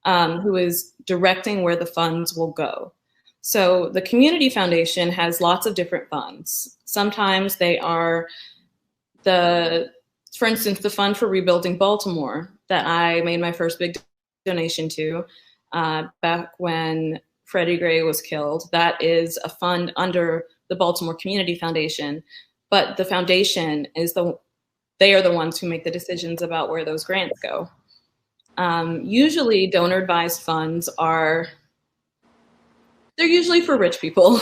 who is directing where the funds will go. So the Community Foundation has lots of different funds. Sometimes they are for instance, the Fund for Rebuilding Baltimore that I made my first big donation to back when Freddie Gray was killed. That is a fund under the Baltimore Community Foundation, but the foundation they are the ones who make the decisions about where those grants go. Usually donor advised funds they're usually for rich people.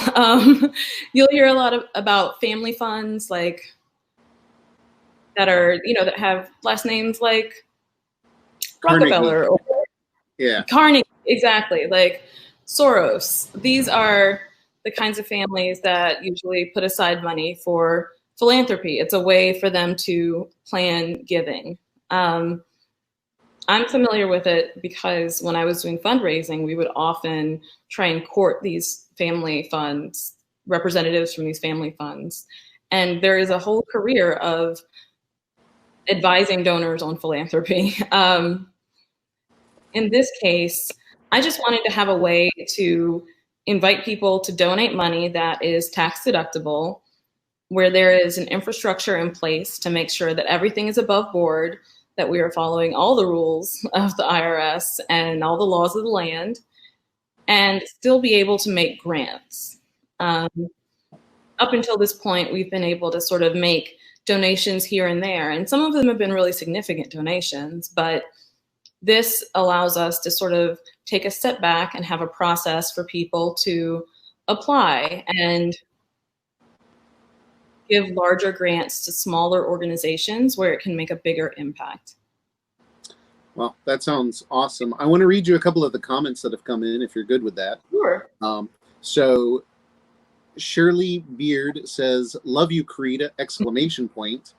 You'll hear a lot about family funds that are, that have last names like Rockefeller or Carnegie, exactly, like Soros. These are the kinds of families that usually put aside money for philanthropy. It's a way for them to plan giving. I'm familiar with it because when I was doing fundraising, we would often try and court these family funds, representatives from these family funds. And there is a whole career of advising donors on philanthropy. In this case, I just wanted to have a way to invite people to donate money that is tax deductible where there is an infrastructure in place to make sure that everything is above board, that we are following all the rules of the IRS and all the laws of the land, and still be able to make grants. Up until this point, we've been able to sort of make donations here and there, and some of them have been really significant donations, but this allows us to sort of take a step back and have a process for people to apply and give larger grants to smaller organizations where it can make a bigger impact. Well, that sounds awesome. I want to read you a couple of the comments that have come in, if you're good with that. Sure. So Shirley Beard says, "Love you, Karida!" Exclamation point.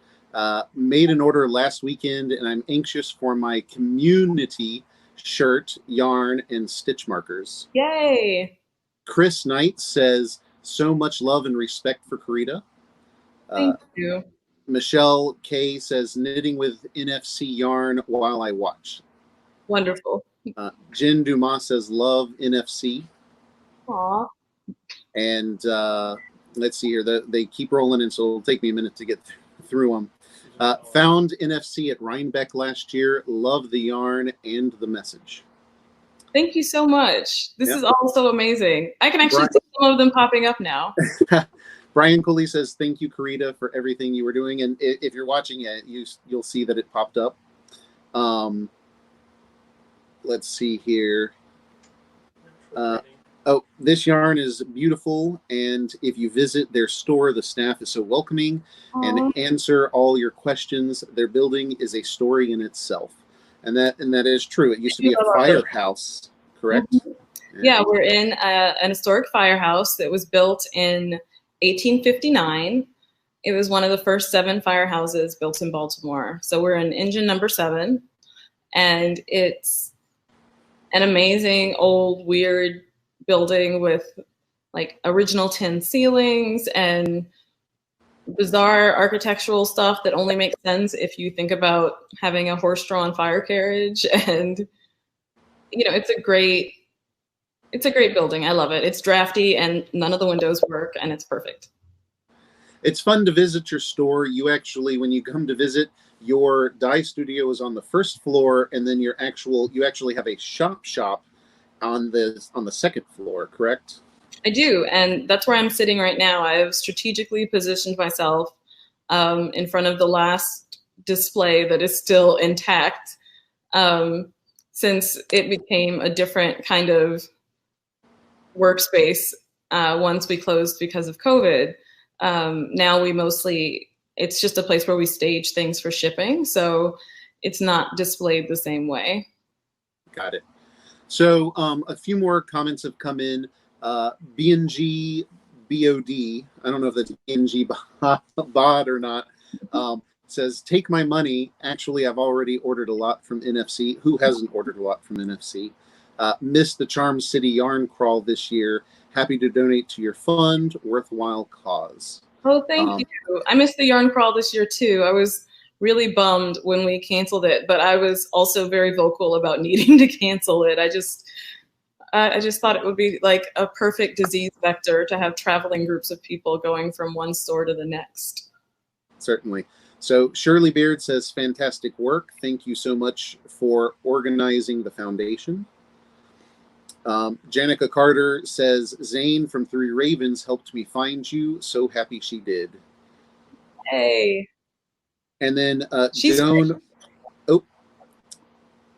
Made an order last weekend, and I'm anxious for my community shirt, yarn, and stitch markers. Yay! Chris Knight says, "So much love and respect for Karida." Thank you. Michelle K says, "Knitting with NFC yarn while I watch." Wonderful. Jen Dumas says, "Love NFC." Aw. And let's see here. They keep rolling in, so it'll take me a minute to get through them. Found NFC at Rhinebeck last year. Love the yarn and the message. Thank you so much. This is all so amazing. I can actually see some of them popping up now. Brian Cooley says, "Thank you, Karida, for everything you were doing." And if you're watching it, you'll see that it popped up. Let's see here. Oh, this yarn is beautiful, and if you visit their store, the staff is so welcoming and answer all your questions. Their building is a story in itself, and that is true. It used to be a firehouse, correct? Mm-hmm. Yeah, we're in an historic firehouse that was built in 1859. It was one of the first 7 firehouses built in Baltimore. So we're in engine number 7, and it's an amazing old weird building with like original tin ceilings and bizarre architectural stuff that only makes sense if you think about having a horse-drawn fire carriage. And it's a great building. I love it. It's drafty and none of the windows work, and it's perfect. It's fun to visit your store. You actually, when you come to visit, your dye studio is on the first floor, and then you actually have a shop on the second floor, correct? I do, and that's where I'm sitting right now. I've strategically positioned myself in front of the last display that is still intact, since it became a different kind of workspace once we closed because of COVID. Now it's just a place where we stage things for shipping, so it's not displayed the same way. Got it. So a few more comments have come in. BNG BOD, I don't know if that's BNG bot or not, says, "Take my money. Actually, I've already ordered a lot from NFC." Who hasn't ordered a lot from NFC? Missed the Charm City yarn crawl this year. Happy to donate to your fund. Worthwhile cause. Oh, thank you. I missed the yarn crawl this year too. I was really bummed when we canceled it, but I was also very vocal about needing to cancel it. I just thought it would be like a perfect disease vector to have traveling groups of people going from one store to the next. Certainly. So Shirley Beard says, "Fantastic work. Thank you so much for organizing the foundation." Janica Carter says, "Zane from Three Ravens helped me find you. So happy she did." Hey. And then Joan. Oh,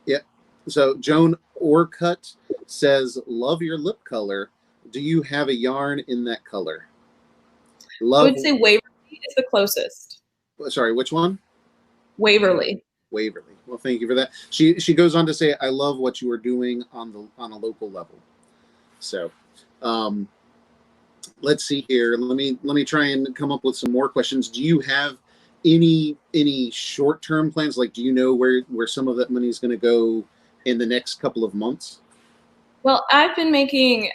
yeah. So Joan Orcutt says, "Love your lip color. Do you have a yarn in that color?" I would say Waverly is the closest. Sorry, which one? Waverly. Waverly. Well, thank you for that. She goes on to say, "I love what you are doing on a local level." So, let's see here. Let me try and come up with some more questions. Do you have any short-term plans? Like, do you know where some of that money is going to go in the next couple of months? Well, I've been making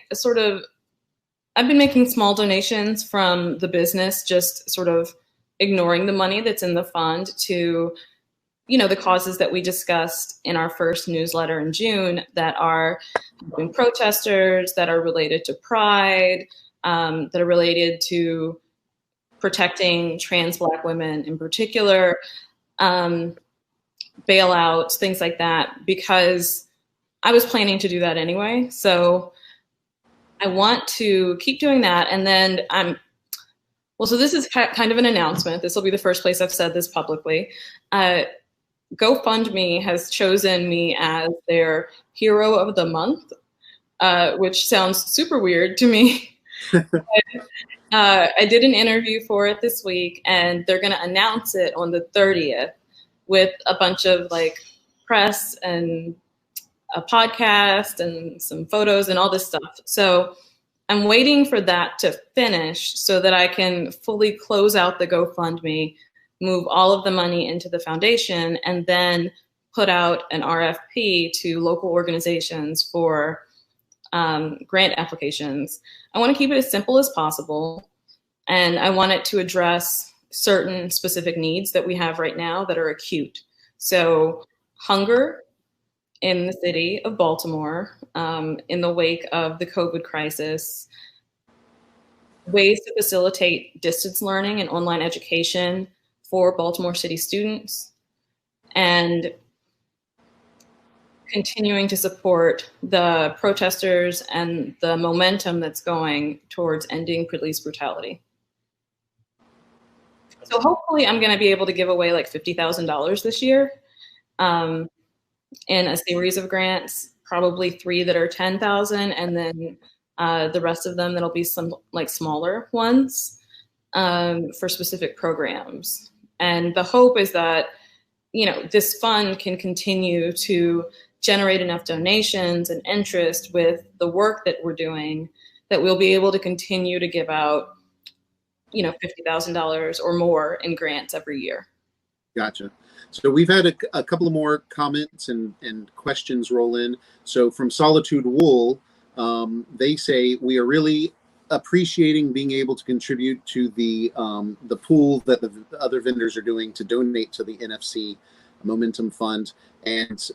small donations from the business, just sort of ignoring the money that's in the fund to, the causes that we discussed in our first newsletter in June that are helping protesters, that are related to Pride, that are related to protecting trans Black women in particular, bailouts, things like that, because I was planning to do that anyway. So I want to keep doing that. And then so this is kind of an announcement. This will be the first place I've said this publicly. GoFundMe has chosen me as their Hero of the Month, which sounds super weird to me. But, I did an interview for it this week, and they're going to announce it on the 30th with a bunch of like press and a podcast and some photos and all this stuff. So I'm waiting for that to finish so that I can fully close out the GoFundMe, move all of the money into the foundation, and then put out an RFP to local organizations for grant applications. I want to keep it as simple as possible, and I want it to address certain specific needs that we have right now that are acute. So hunger in the city of Baltimore, in the wake of the COVID crisis, ways to facilitate distance learning and online education for Baltimore City students, and continuing to support the protesters and the momentum that's going towards ending police brutality. So hopefully I'm going to be able to give away like $50,000 this year in a series of grants, probably 3 that are $10,000, and then the rest of them that'll be some like smaller ones for specific programs. And the hope is that, you know, this fund can continue to generate enough donations and interest with the work that we're doing that we'll be able to continue to give out, you know, $50,000 or more in grants every year. Gotcha. So we've had a couple of more comments and questions roll in. So from Solitude Wool, they say, we are really appreciating being able to contribute to the pool that the other vendors are doing to donate to the NFC Momentum Fund, and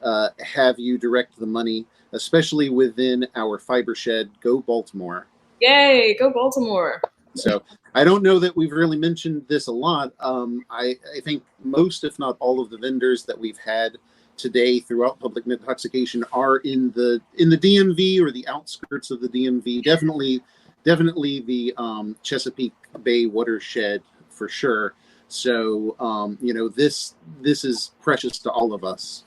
have you direct the money, especially within our fiber shed. Go Baltimore. Yay, go Baltimore. So I don't know that we've really mentioned this a lot. I think most, if not all, of the vendors that we've had today throughout Public Knitoxication are in the DMV or the outskirts of the DMV. Definitely the Chesapeake Bay watershed for sure. So you know, this is precious to all of us.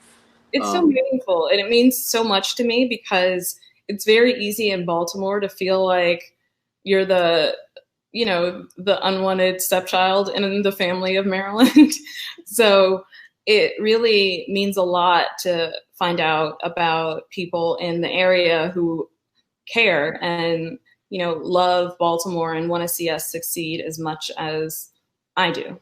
It's so meaningful, and it means so much to me because it's very easy in Baltimore to feel like you're the unwanted stepchild in the family of Maryland. So it really means a lot to find out about people in the area who care and, you know, love Baltimore and want to see us succeed as much as I do.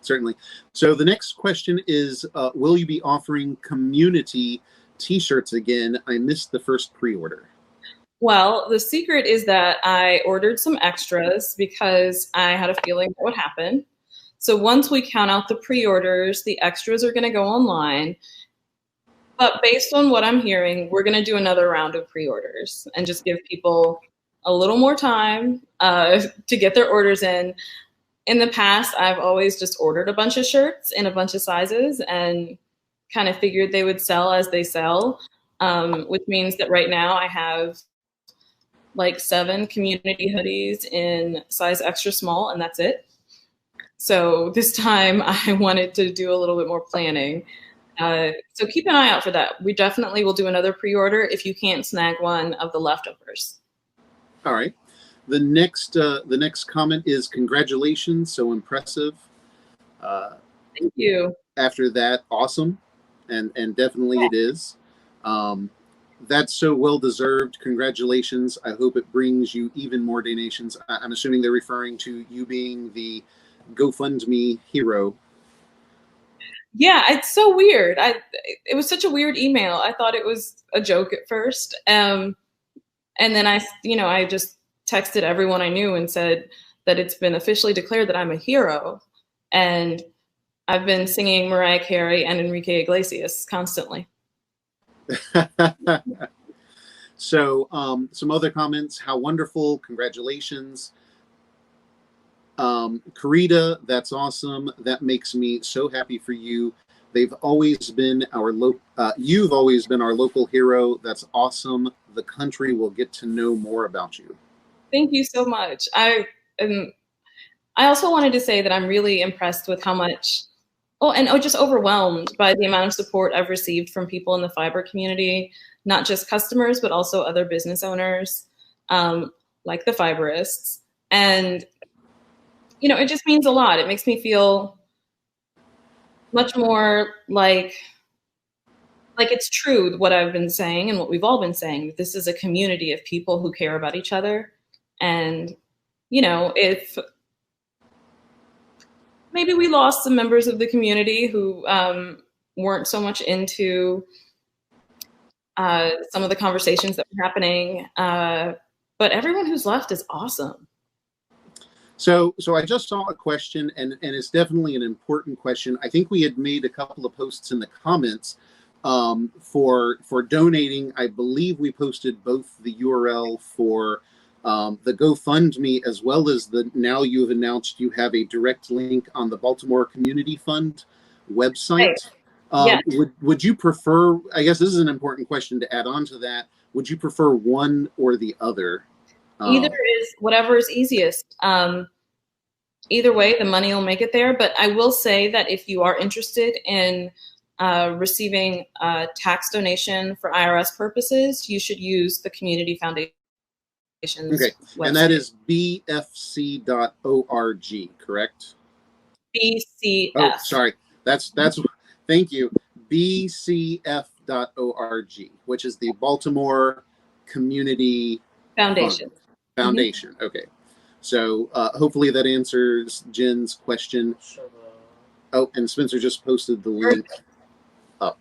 Certainly. So the next question is, will you be offering community t-shirts again? I missed the first pre-order. Well, the secret is that I ordered some extras because I had a feeling that would happen. So once we count out the pre-orders, the extras are going to go online. But based on what I'm hearing, we're going to do another round of pre-orders and just give people a little more time to get their orders in. In the past, I've always just ordered a bunch of shirts in a bunch of sizes and kind of figured they would sell as they sell, which means that right now I have like 7 community hoodies in size extra small, and that's it. So this time I wanted to do a little bit more planning. So keep an eye out for that. We definitely will do another pre-order if you can't snag one of the leftovers. All right. The next comment is congratulations, so impressive. Thank you. After that, awesome, and definitely it is. That's so well deserved. Congratulations. I hope it brings you even more donations. I'm assuming they're referring to you being the GoFundMe hero. Yeah, it's so weird. It was such a weird email. I thought it was a joke at first, and then I just texted everyone I knew and said that it's been officially declared that I'm a hero, and I've been singing Mariah Carey and Enrique Iglesias constantly. So some other comments. How wonderful. Congratulations. Karida, that's awesome. That makes me so happy for you. They've always been our you've always been our local hero. That's awesome. The country will get to know more about you. Thank you so much. I also wanted to say that I'm really impressed with how much, just overwhelmed by the amount of support I've received from people in the fiber community, not just customers, but also other business owners, like the Fiberists. And, it just means a lot. It makes me feel much more like it's true what I've been saying and what we've all been saying, that this is a community of people who care about each other. And, if maybe we lost some members of the community who weren't so much into some of the conversations that were happening, but everyone who's left is awesome. So I just saw a question, and it's definitely an important question. I think we had made a couple of posts in the comments for donating. I believe we posted both the URL for the GoFundMe, as well as now you have announced you have a direct link on the Baltimore Community Fund website. Right. Would you prefer, I guess this is an important question to add on to that, would you prefer one or the other? Either is whatever is easiest. Either way, the money will make it there. But I will say that if you are interested in receiving a tax donation for IRS purposes, you should use the Community Foundation's website. And that is bfc.org, correct? BCF. Oh, sorry. That's thank you. bcf.org, which is the Baltimore Community Foundation. Foundation. Okay. So hopefully that answers Jen's question. Oh, and Spencer just posted the link up.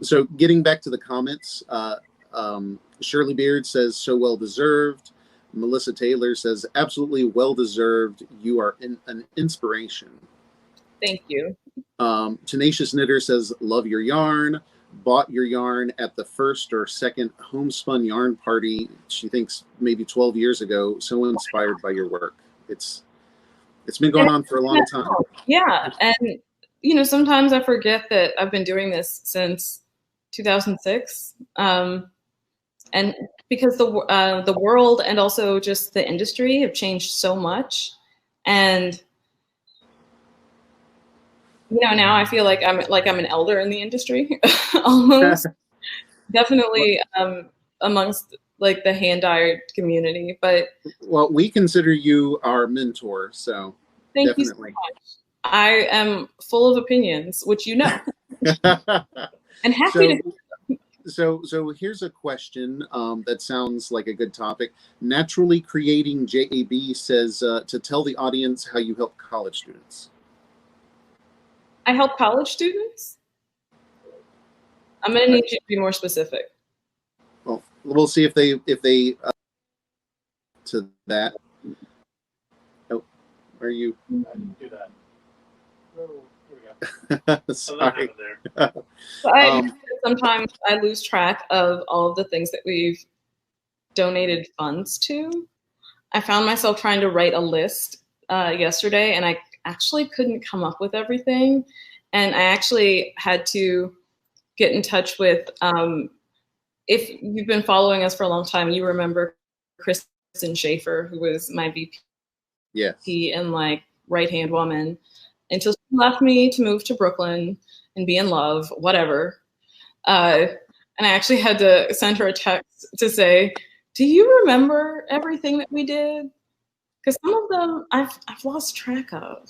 So getting back to the comments, Shirley Beard says, so well deserved. Melissa Taylor says, absolutely well deserved. You are an inspiration. Thank you. Tenacious Knitter says, love your yarn. Bought your yarn at the first or second homespun yarn party, she thinks maybe 12 years ago. So inspired by your work. It's been going on for a long time. Yeah. And, sometimes I forget that I've been doing this since 2006. And because the world and also just the industry have changed so much. And now I feel like I'm an elder in the industry, almost. Definitely amongst the hand-dyed community. But well, we consider you our mentor, so thank definitely. You so much. I am full of opinions, which and happy to. So here's a question that sounds like a good topic. Naturally Creating JAB says to tell the audience how you help college students. I help college students? I'm going to need you to be more specific. Well, we'll see if they to that. Oh, are you? I didn't do that. Oh, here we go. Sorry. Sometimes I lose track of all of the things that we've donated funds to. I found myself trying to write a list yesterday, and I actually couldn't come up with everything. And I actually had to get in touch with, if you've been following us for a long time, you remember Kristen Schaefer, who was my VP and right-hand woman, until she left me to move to Brooklyn and be in love, whatever. And I actually had to send her a text to say, do you remember everything that we did? Because some of them I've lost track of.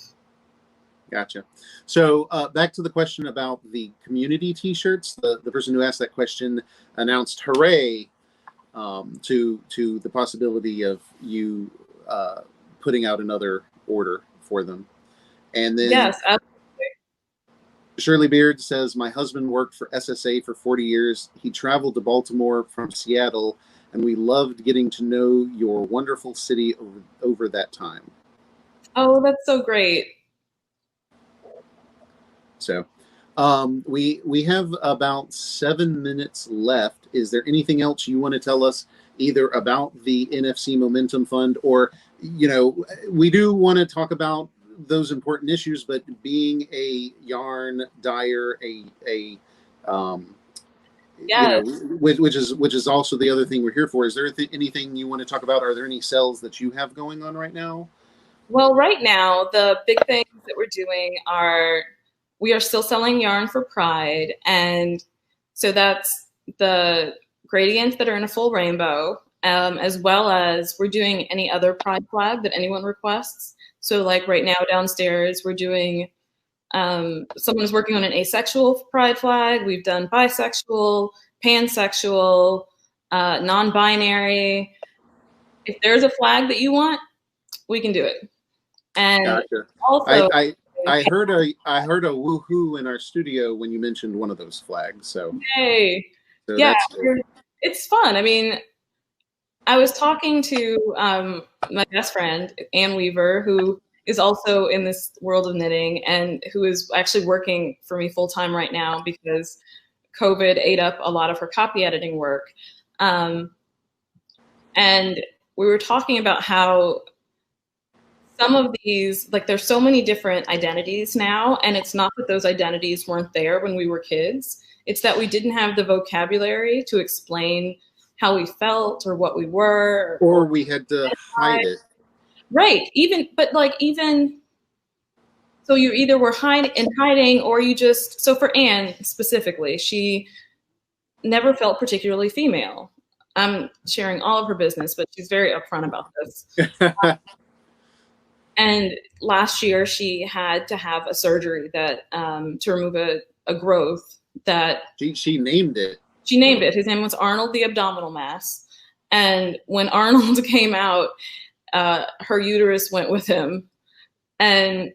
Gotcha. So back to the question about the community T-shirts. The person who asked that question announced hooray to the possibility of you putting out another order for them. And then yes, absolutely. Shirley Beard says, my husband worked for SSA for 40 years. He traveled to Baltimore from Seattle, and we loved getting to know your wonderful city over that time. Oh, that's so great. So we have about 7 minutes left. Is there anything else you want to tell us either about the NFC Momentum Fund or, we do want to talk about those important issues, but being a yarn dyer, which is also the other thing we're here for. Is there anything you want to talk about? Are there any sales that you have going on right now? Well, right now, the big things that we're doing are, we are still selling yarn for Pride. And so that's the gradients that are in a full rainbow, as well as we're doing any other Pride flag that anyone requests. So like right now downstairs, we're doing, someone's working on an asexual Pride flag. We've done bisexual, pansexual, non-binary. If there's a flag that you want, we can do it. And gotcha. Also, I heard a woohoo in our studio when you mentioned one of those flags. So yay. So Yeah, that's cool. It's fun. I mean, I was talking to my best friend, Ann Weaver, who is also in this world of knitting and who is actually working for me full-time right now because COVID ate up a lot of her copy editing work. And we were talking about how some of these, like there's so many different identities now, and it's not that those identities weren't there when we were kids. It's that we didn't have the vocabulary to explain how we felt or what we were. Or we had to hide it. Right. So you either were hiding or you just, so for Anne specifically, she never felt particularly female. I'm sharing all of her business, but she's very upfront about this. And last year she had to have a surgery that to remove a growth that she named it. She named it. His name was Arnold the Abdominal Mass. And when Arnold came out, her uterus went with him. And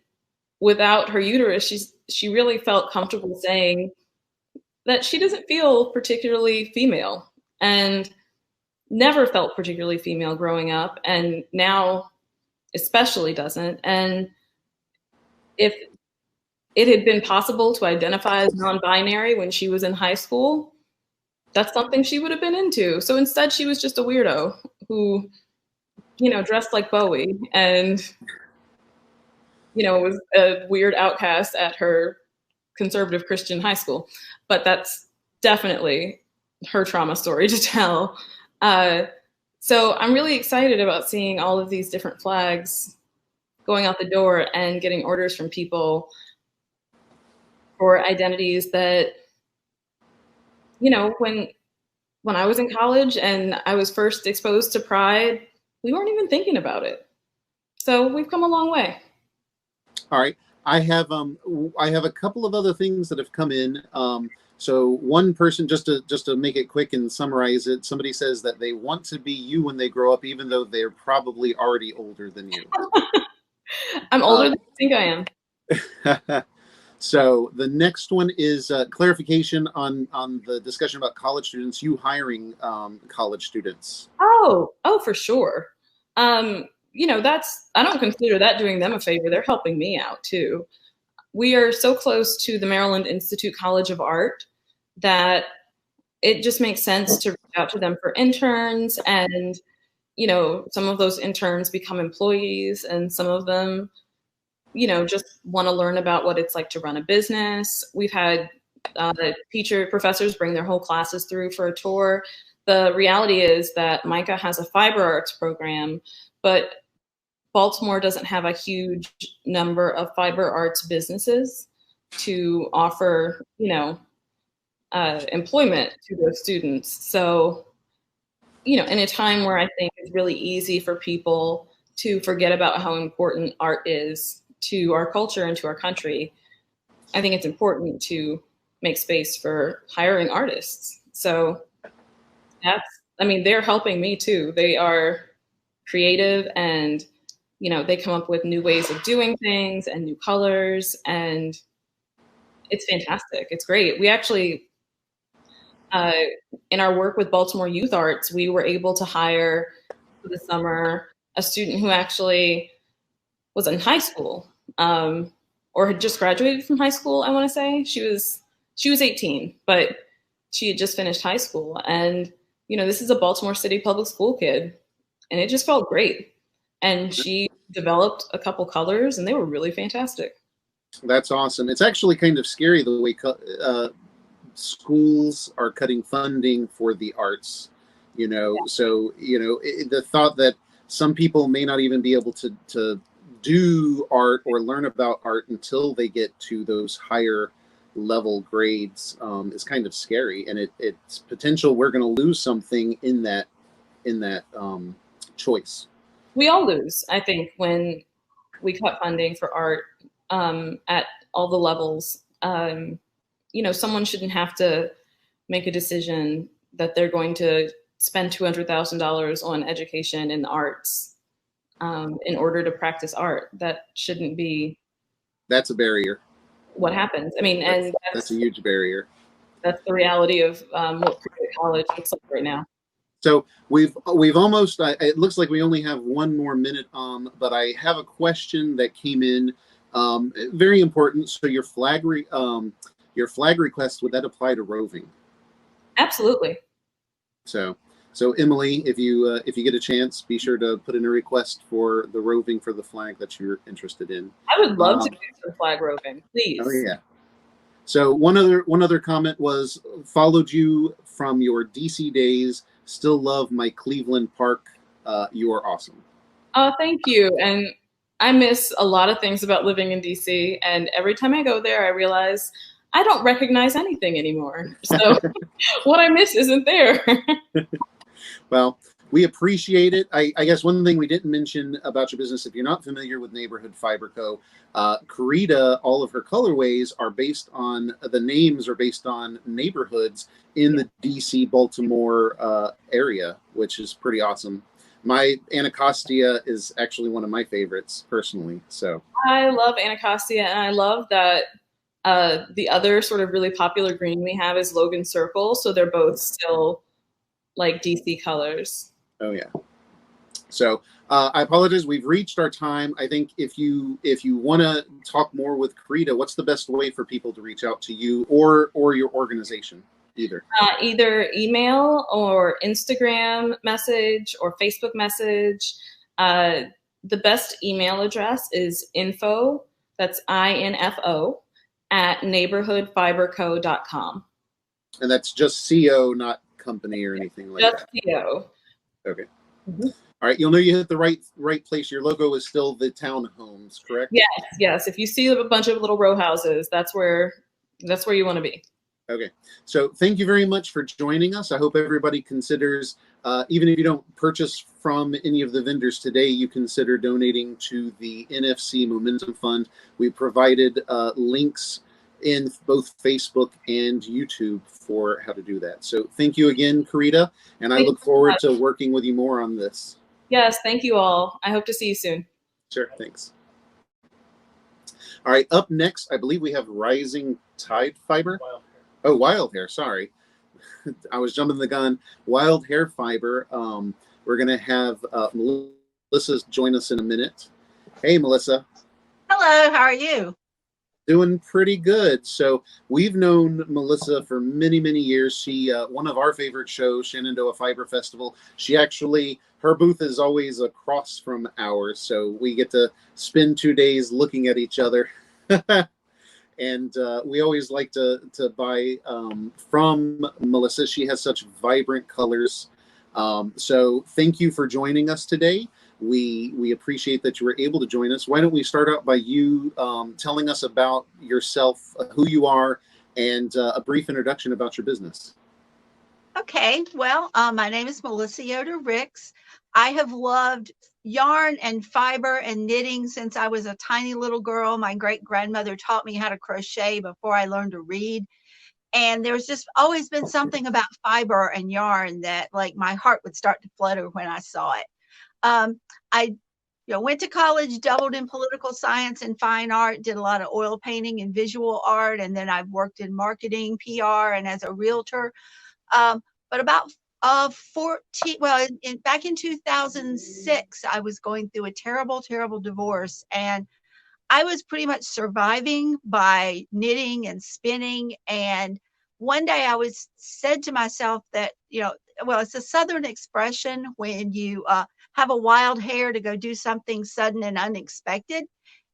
without her uterus, she really felt comfortable saying that she doesn't feel particularly female and never felt particularly female growing up. And now especially doesn't. And if it had been possible to identify as non-binary when she was in high school, that's something she would have been into. So instead, she was just a weirdo who, dressed like Bowie and, was a weird outcast at her conservative Christian high school. But that's definitely her trauma story to tell. So I'm really excited about seeing all of these different flags going out the door and getting orders from people for identities that, when I was in college and I was first exposed to Pride, we weren't even thinking about it. So we've come a long way. All right. I have a couple of other things that have come in. So one person, just to make it quick and summarize it, somebody says that they want to be you when they grow up, even though they're probably already older than you. I'm older than I think I am. So the next one is clarification on the discussion about college students, you hiring college students. Oh, for sure. I don't consider that doing them a favor. They're helping me out too. We are so close to the Maryland Institute College of Art that it just makes sense to reach out to them for interns. And, some of those interns become employees and some of them, just want to learn about what it's like to run a business. We've had professors bring their whole classes through for a tour. The reality is that Micah has a fiber arts program, but Baltimore doesn't have a huge number of fiber arts businesses to offer, employment to those students. So, in a time where I think it's really easy for people to forget about how important art is to our culture and to our country, I think it's important to make space for hiring artists. So they're helping me too. They are creative and they come up with new ways of doing things and new colors, and it's fantastic. It's great. We actually, in our work with Baltimore Youth Arts, we were able to hire for the summer a student who actually was in high school or had just graduated from high school, I want to say. She was 18, but she had just finished high school, and this is a Baltimore City public school kid, and it just felt great. And she developed a couple colors, and they were really fantastic. That's awesome. It's actually kind of scary the way schools are cutting funding for the arts, so the thought that some people may not even be able to do art or learn about art until they get to those higher level grades is kind of scary, and it's potential we're going to lose something in that choice. We all lose, I think, when we cut funding for art at all the levels. Someone shouldn't have to make a decision that they're going to spend $200,000 on education in the arts in order to practice art. That shouldn't be. That's a barrier. What happens? I mean, and that's a huge barrier. That's the reality of what college looks like right now. So we've almost. It looks like we only have one more minute, but I have a question that came in. Very important. So your flag request, would that apply to roving? Absolutely. So Emily, if you get a chance, be sure to put in a request for the roving for the flag that you're interested in. I would love to do some flag roving, please. Oh yeah. So one other comment was, followed you from your DC days. Still love my Cleveland Park. You are awesome. Oh, thank you. And I miss a lot of things about living in DC. And every time I go there, I realize I don't recognize anything anymore. So what I miss isn't there. Well, we appreciate it. I guess one thing we didn't mention about your business, if you're not familiar with Neighborhood Fiber Co., Karida, all of her colorways are based on, the names are based on neighborhoods in the DC, Baltimore area, which is pretty awesome. My Anacostia is actually one of my favorites personally. So I love Anacostia, and I love that the other sort of really popular green we have is Logan Circle. So they're both still like DC colors. Oh yeah. So I apologize. We've reached our time. I think if you want to talk more with Karida, what's the best way for people to reach out to you or your organization? Either email or Instagram message or Facebook message. The best email address is info, that's INFO, at neighborhoodfiberco.com. And that's just CO, not company or anything like just that. Just CO. Okay. Mm-hmm. All right. You'll know you hit the right place. Your logo is still the townhomes, correct? Yes. If you see a bunch of little row houses, that's where you want to be. Okay. So thank you very much for joining us. I hope everybody considers, even if you don't purchase from any of the vendors today, you consider donating to the NFC Momentum Fund. We provided links in both Facebook and YouTube for how to do that. So thank you again, Karida, and I look forward to working with you more on this. Yes, thank you all. I hope to see you soon. Sure, thanks. All right, up next, I believe we have Rising Tide Fiber. Oh, Wild Hare, sorry. I was jumping the gun. Wild Hare Fiber. We're going to have Melissa join us in a minute. Hey, Melissa. Hello, how are you? Doing pretty good. So we've known Melissa for many, many years. She, one of our favorite shows, Shenandoah Fiber Festival. She actually, her booth is always across from ours. So we get to spend 2 days looking at each other. And we always like to buy from Melissa. She has such vibrant colors. So thank you for joining us today. We appreciate that you were able to join us. Why don't we start out by you telling us about yourself, who you are, and a brief introduction about your business. Okay, well, my name is Melissa Yoder Ricks. I have loved yarn and fiber and knitting since I was a tiny little girl. My great-grandmother taught me how to crochet before I learned to read. And there's just always been something about fiber and yarn that like my heart would start to flutter when I saw it. I went to college, doubled in political science and fine art, did a lot of oil painting and visual art, and then I've worked in marketing, PR, and as a realtor. But about back in 2006, I was going through a terrible, terrible divorce, and I was pretty much surviving by knitting and spinning. And one day I said to myself that, well, it's a Southern expression when you have a wild hare to go do something sudden and unexpected.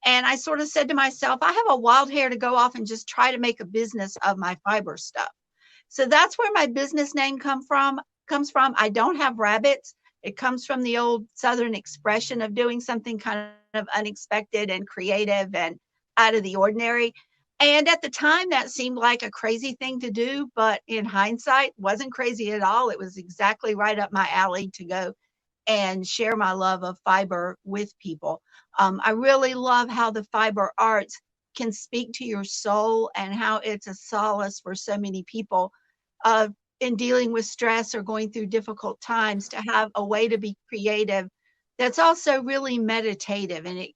And I sort of said to myself, I have a wild hare to go off and just try to make a business of my fiber stuff. So that's where my business name comes from. I don't have rabbits. It comes from the old Southern expression of doing something kind of unexpected and creative and out of the ordinary. And at the time, that seemed like a crazy thing to do, but in hindsight, wasn't crazy at all. It was exactly right up my alley to go and share my love of fiber with people. I really love how the fiber arts can speak to your soul and how it's a solace for so many people in dealing with stress or going through difficult times, to have a way to be creative that's also really meditative. And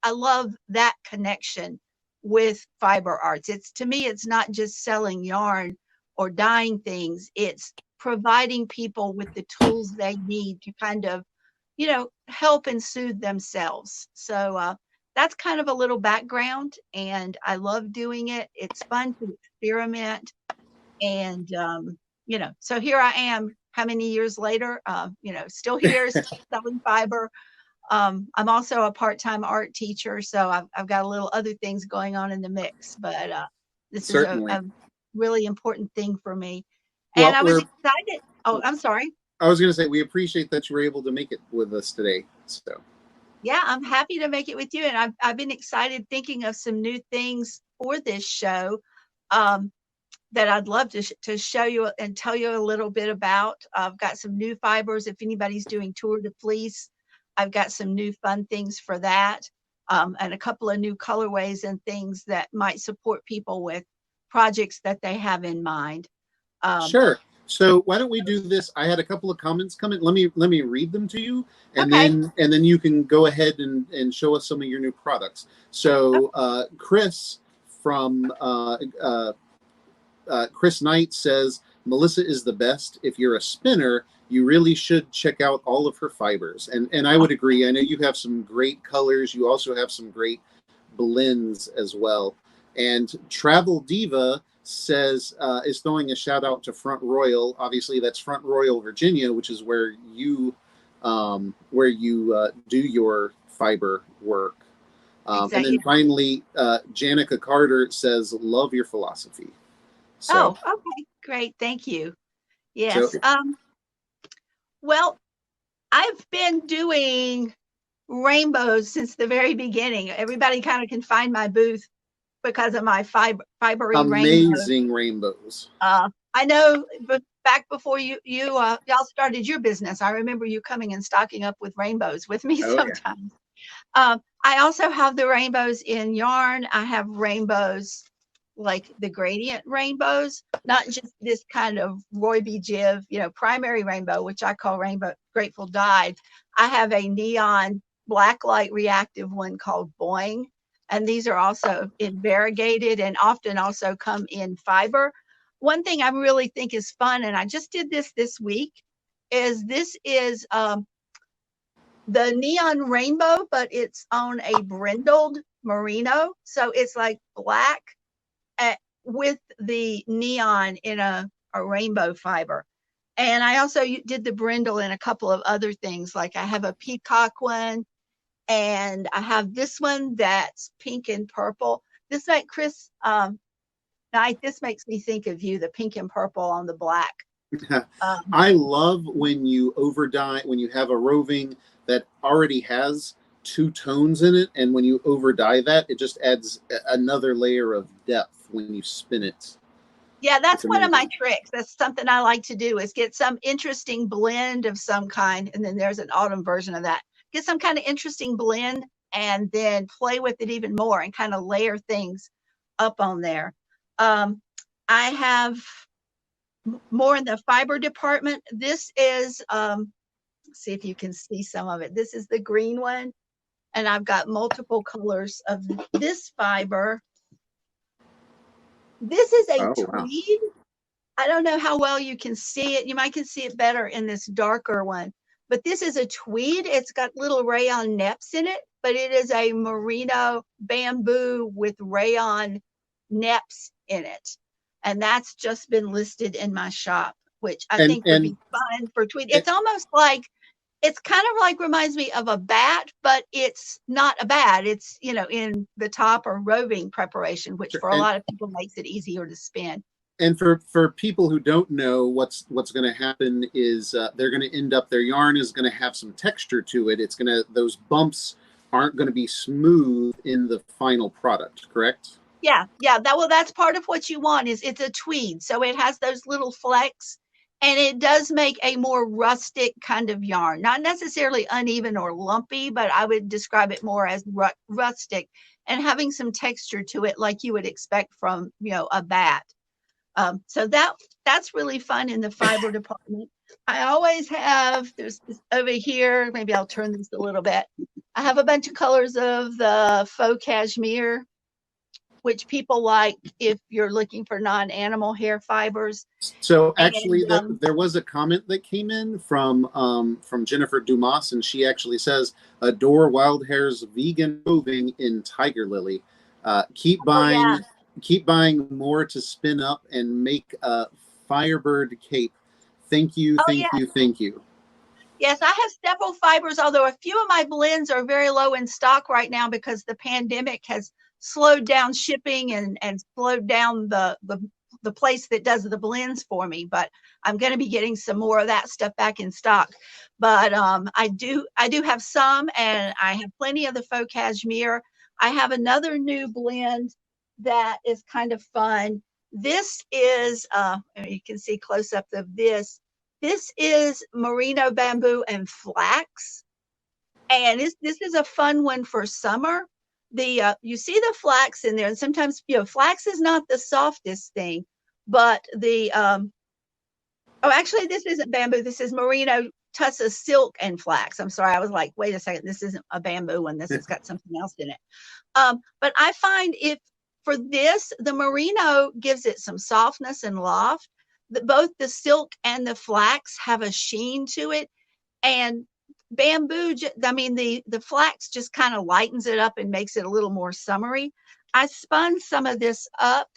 I love that connection with fiber arts. To me, it's not just selling yarn or dyeing things. It's providing people with the tools they need to kind of, help and soothe themselves. So that's kind of a little background, and I love doing it. It's fun to experiment. And, so here I am, how many years later, still here, still selling fiber. I'm also a part-time art teacher, so I've got a little other things going on in the mix, but this is a really important thing for me. And I was excited. Oh, I'm sorry. I was going to say, we appreciate that you were able to make it with us today. So yeah, I'm happy to make it with you. And I've been excited thinking of some new things for this show that I'd love to show you and tell you a little bit about. I've got some new fibers. If anybody's doing Tour de Fleece, I've got some new fun things for that, and a couple of new colorways and things that might support people with projects that they have in mind. Sure. So why don't we do this? I had a couple of comments come in. Let me read them to you, and then you can go ahead and show us some of your new products. So Chris from Chris Knight says, Melissa is the best. If you're a spinner, you really should check out all of her fibers. And I would agree. I know you have some great colors. You also have some great blends as well. And Travel Diva says, is throwing a shout out to Front Royal. Obviously, that's Front Royal, Virginia, which is where you do your fiber work. Exactly. And then finally, Janica Carter says, love your philosophy. So, okay, great. Thank you. Yes. Well, I've been doing rainbows since the very beginning. Everybody kind of can find my booth because of my fibery amazing rainbows. I know, but back before y'all started your business, I remember you coming and stocking up with rainbows with me sometimes. Yeah. I also have the rainbows in yarn. I have rainbows like the gradient rainbows, not just this kind of Roy B. Jiv, primary rainbow, which I call Rainbow Grateful Dyed. I have a neon black light reactive one called Boing. And these are also in variegated and often also come in fiber. One thing I really think is fun, and I just did this week, is this is the neon rainbow, but it's on a brindled merino. So it's like black with the neon in a rainbow fiber. And I also did the brindle in a couple of other things. Like I have a peacock one, and I have this one that's pink and purple. This like Chris Knight, this makes me think of you, the pink and purple on the black. I love when you overdye, when you have a roving that already has two tones in it, and when you overdye that, it just adds another layer of depth when you spin it. Yeah, that's one of my tricks. That's something I like to do, is get some interesting blend of some kind, and then there's an autumn version of that. Get some kind of interesting blend and then play with it even more and kind of layer things up on there. I have more in the fiber department. This is, let's see if you can see some of it. This is the green one, and I've got multiple colors of this fiber. This is a tweed. Wow. I don't know how well you can see it. You might can see it better in this darker one. But this is a tweed. It's got little rayon neps in it, but it is a merino bamboo with rayon neps in it. And that's just been listed in my shop, which I think would be fun for tweed. It's almost like, it's kind of like, reminds me of a bat, but it's not a bat. It's, you know, in the top or roving preparation, which for a lot of people makes it easier to spin. And for people who don't know, what's going to happen is they're going to end up, their yarn is going to have some texture to it. It's going to, those bumps aren't going to be smooth in the final product, correct? Yeah. That's part of what you want. Is it's a tweed, so it has those little flecks, and it does make a more rustic kind of yarn. Not necessarily uneven or lumpy, but I would describe it more as rustic and having some texture to it, like you would expect from, you know, a bat. So that's really fun in the fiber department. I always have, there's this over here, maybe I'll turn this a little bit. I have a bunch of colors of the faux cashmere, which people like if you're looking for non-animal hair fibers. So actually, there was a comment that came in from Jennifer Dumas, and she actually says, "Adore Wild Hare's vegan roving in Tiger Lily. Keep buying." Keep buying more to spin up and make a Firebird cape. Thank you, thank you. Yes, I have several fibers, although a few of my blends are very low in stock right now because the pandemic has slowed down shipping and slowed down the place that does the blends for me. But I'm going to be getting some more of that stuff back in stock. But I do have some, and I have plenty of the faux cashmere. I have another new blend that is kind of fun. This is, you can see close up of this. This is merino bamboo and flax. And this is a fun one for summer. You see the flax in there, and sometimes, you know, flax is not the softest thing, but actually this isn't bamboo. This is merino tussa silk and flax. I'm sorry. I was like, wait a second, this isn't a bamboo one. This has got something else in it. But I find for this, the merino gives it some softness and loft. Both the silk and the flax have a sheen to it, and bamboo, I mean, the flax just kind of lightens it up and makes it a little more summery. I spun some of this up,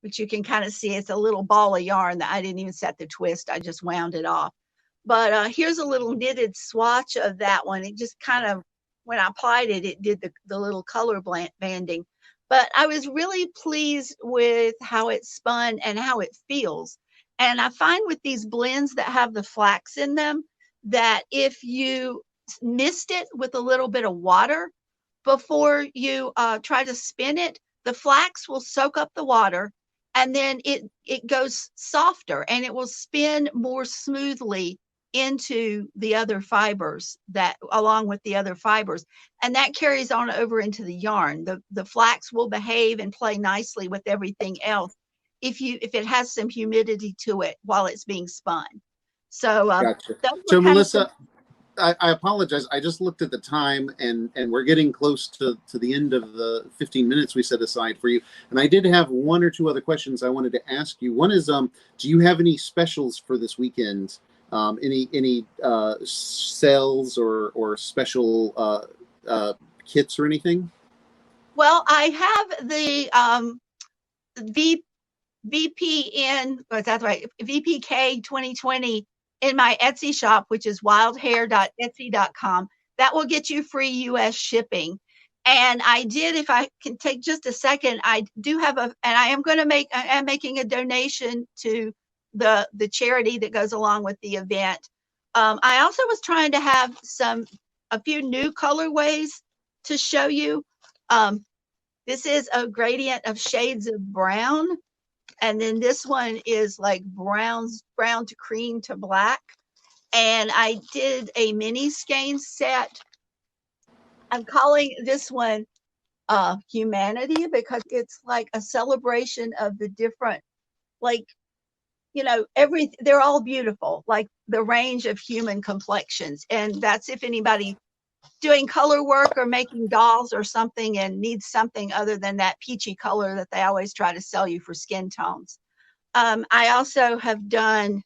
which you can kind of see it's a little ball of yarn that I didn't even set the twist. I just wound it off. But here's a little knitted swatch of that one. It just kind of, when I applied it, it did the little color banding. But I was really pleased with how it spun and how it feels. And I find with these blends that have the flax in them, that if you mist it with a little bit of water before you try to spin it, the flax will soak up the water, and then it goes softer and it will spin more smoothly into the other fibers, that along with the other fibers, and that carries on over into the yarn. The flax will behave and play nicely with everything else if it has some humidity to it while it's being spun. So gotcha. So Melissa, I apologize. I just looked at the time, and we're getting close to the end of the 15 minutes we set aside for you. And I did have one or two other questions I wanted to ask you. One is, do you have any specials for this weekend? Any sales or special kits or anything? Well, I have the VPN, that's right, VPK 2020 in my Etsy shop, which is wildhare.etsy.com. That will get you free US shipping. And I did, if I can take just a second, I do have and I am making a donation to the charity that goes along with the event. I also was trying to have a few new colorways to show you. This is a gradient of shades of brown. And then this one is like brown to cream to black. And I did a mini skein set. I'm calling this one Humanity, because it's like a celebration of the different, like, you know, they're all beautiful, like the range of human complexions. And that's if anybody doing color work or making dolls or something and needs something other than that peachy color that they always try to sell you for skin tones. I also have done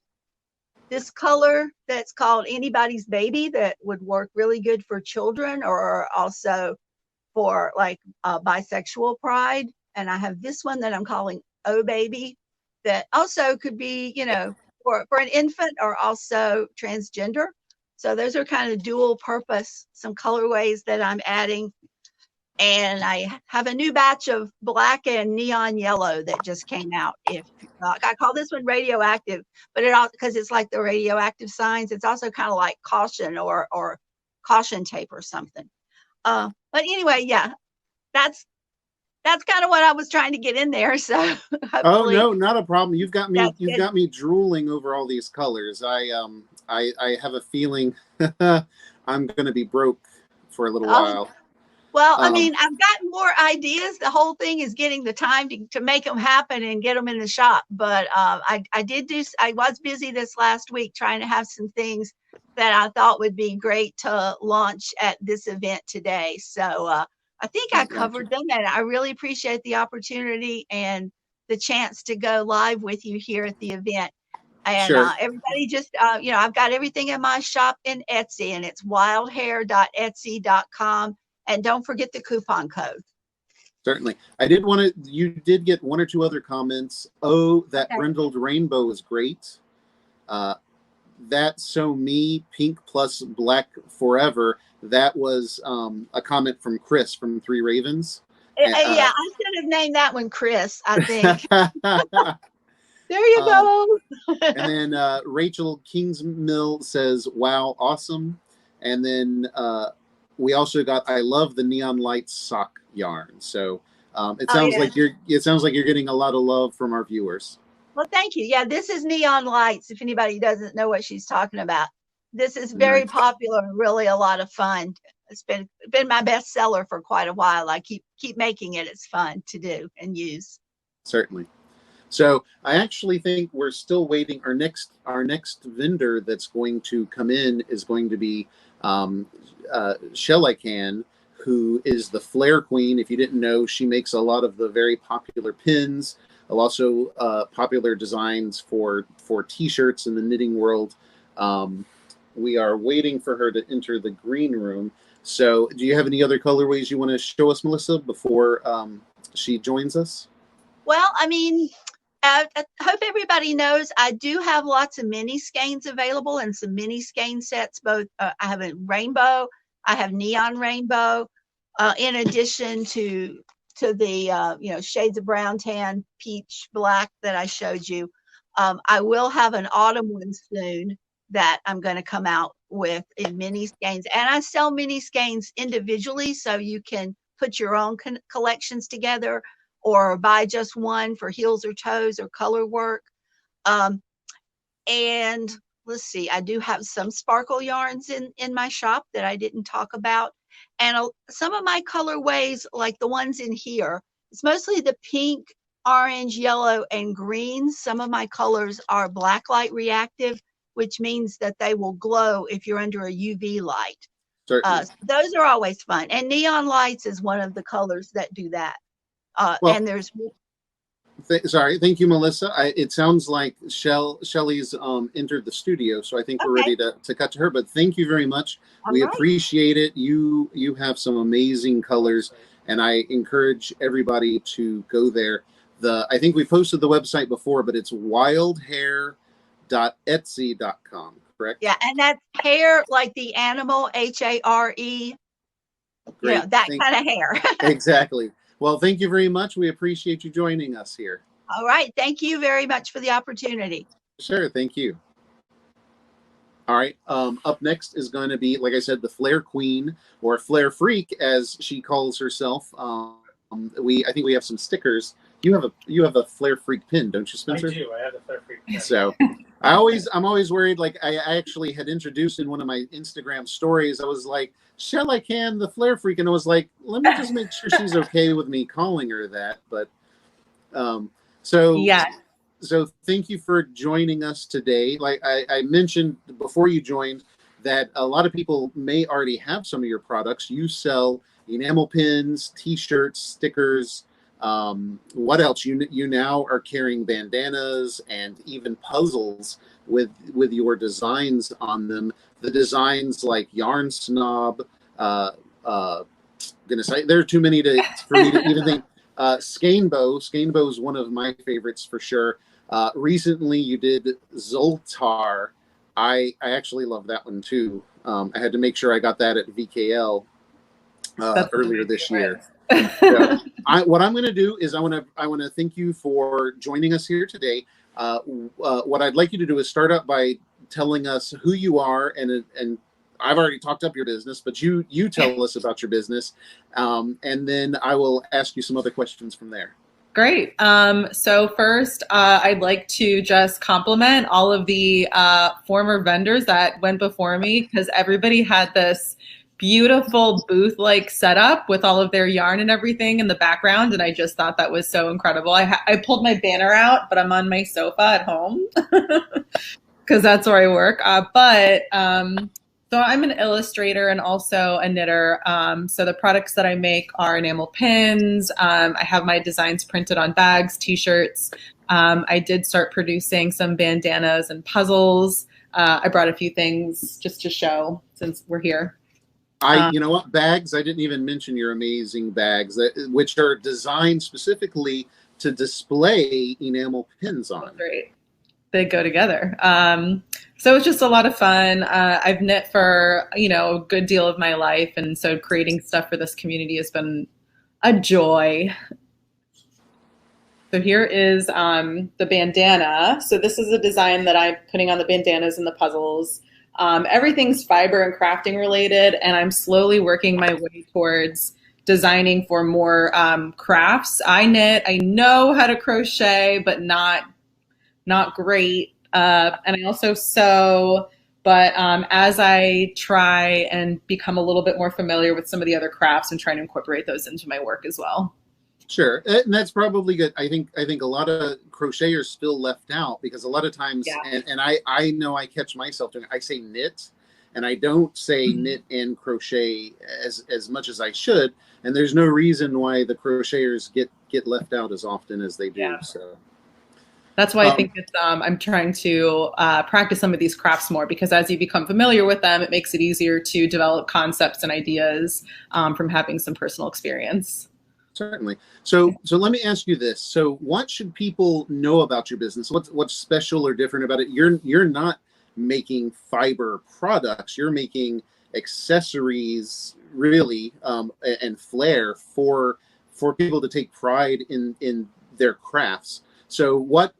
this color that's called Anybody's Baby, that would work really good for children, or also for like bisexual pride. And I have this one that I'm calling Oh Baby, that also could be, for an infant or also transgender. So those are kind of dual purpose, some colorways that I'm adding. And I have a new batch of black and neon yellow that just came out. I call this one radioactive, but because it's like the radioactive signs, it's also kind of like caution or caution tape or something. But anyway, yeah, that's kind of what I was trying to get in there. So oh no, not a problem. You've got me drooling over all these colors. I have a feeling I'm going to be broke for a little while. Well, I mean, I've gotten more ideas. The whole thing is getting the time to make them happen and get them in the shop. But I was busy this last week trying to have some things that I thought would be great to launch at this event today. So I think I covered them, and I really appreciate the opportunity and the chance to go live with you here at the event. And everybody just, I've got everything in my shop in Etsy, and it's wildhare.etsy.com. And don't forget the coupon code. Certainly. You did get one or two other comments. Oh, that brindled rainbow is great. That's so me, pink plus black forever. That was a comment from Chris from Three Ravens. Yeah, I should have named that one Chris, I think. There you go. And then Rachel Kingsmill says, wow, awesome. And then we also got I love the neon lights sock yarn. So it sounds like you're getting a lot of love from our viewers. Well, thank you. Yeah, this is Neon Lights. If anybody doesn't know what she's talking about, this is very popular and really a lot of fun. It's been my best seller for quite a while. I keep making it. It's fun to do and use. Certainly. So I actually think we're still waiting. Our next vendor that's going to come in is going to be Shelli Can, who is the Flare Queen. If you didn't know, she makes a lot of the very popular pins, also popular designs for T-shirts in the knitting world. We are waiting for her to enter the green room. So do you have any other colorways you want to show us, Melissa, before she joins us? Well, I mean, I hope everybody knows I do have lots of mini skeins available and some mini skein sets. Both I have a rainbow, I have neon rainbow, in addition to the shades of brown, tan, peach, black that I showed you. I will have an autumn one soon that I'm going to come out with in mini skeins, and I sell mini skeins individually, so you can put your own collections together or buy just one for heels or toes or color work. And let's see, I do have some sparkle yarns in my shop that I didn't talk about. And some of my colorways, like the ones in here, it's mostly the pink, orange, yellow, and green. Some of my colors are blacklight reactive, which means that they will glow if you're under a UV light. Those are always fun. And neon lights is one of the colors that do that. And there's... Thank you, Melissa. It sounds like Shelli's entered the studio, so I think we're ready to cut to her. But thank you very much. We appreciate it. You have some amazing colors, and I encourage everybody to go there. I think we posted the website before, but it's wildhare.etsy.com, correct? Yeah, and that's hair like the animal, HARE. Great. That kind of hair. Exactly. Well, thank you very much. We appreciate you joining us here. All right. Thank you very much for the opportunity. Sure. Thank you. All right. Up next is going to be, like I said, the Flare Queen, or Flare Freak, as she calls herself. I think we have some stickers. You have a Flare Freak pin, don't you, Spencer? I do. I have a Flare Freak pin. So I'm always worried. Like I actually had introduced in one of my Instagram stories, I was like, Shelli Can, the Flare Freak, and I was like, let me just make sure she's okay with me calling her that. But so thank you for joining us today. Like I mentioned before you joined, that a lot of people may already have some of your products. You sell enamel pins, T-shirts, stickers. What else? You now are carrying bandanas and even puzzles with your designs on them. The designs like Yarn Snob. Gonna say there are too many for me to even think. Skein Bow is one of my favorites for sure. Recently, you did Zoltar. I actually love that one too. I had to make sure I got that at VKL earlier this year. So what I'm going to do is I want to thank you for joining us here today. What I'd like you to do is start out by telling us who you are, and I've already talked up your business, but you tell us about your business, and then I will ask you some other questions from there. Great. So first, I'd like to just compliment all of the former vendors that went before me, because everybody had this beautiful booth-like setup with all of their yarn and everything in the background, and I just thought that was so incredible. I pulled my banner out, but I'm on my sofa at home because that's where I work. So I'm an illustrator and also a knitter. So the products that I make are enamel pins. I have my designs printed on bags, t-shirts. I did start producing some bandanas and puzzles. I brought a few things just to show since we're here. You know what, bags, I didn't even mention your amazing bags, which are designed specifically to display enamel pins on. Great. They go together. So it's just a lot of fun. I've knit for, a good deal of my life. And so creating stuff for this community has been a joy. So here is the bandana. So this is a design that I'm putting on the bandanas and the puzzles. Everything's fiber and crafting related, and I'm slowly working my way towards designing for more crafts. I knit, I know how to crochet, but not great. And I also sew, but as I try and become a little bit more familiar with some of the other crafts and trying to incorporate those into my work as well. Sure, and that's probably good. I think a lot of crocheters feel left out because a lot of times, and I know I catch myself doing. I say knit, and I don't say knit and crochet as much as I should. And there's no reason why the crocheters get left out as often as they do. Yeah. So. That's why I think it's, I'm trying to practice some of these crafts more, because as you become familiar with them, it makes it easier to develop concepts and ideas from having some personal experience. Certainly. So let me ask you this. So what should people know about your business? What's special or different about it? You're not making fiber products. You're making accessories, really, and flair for people to take pride in their crafts. So what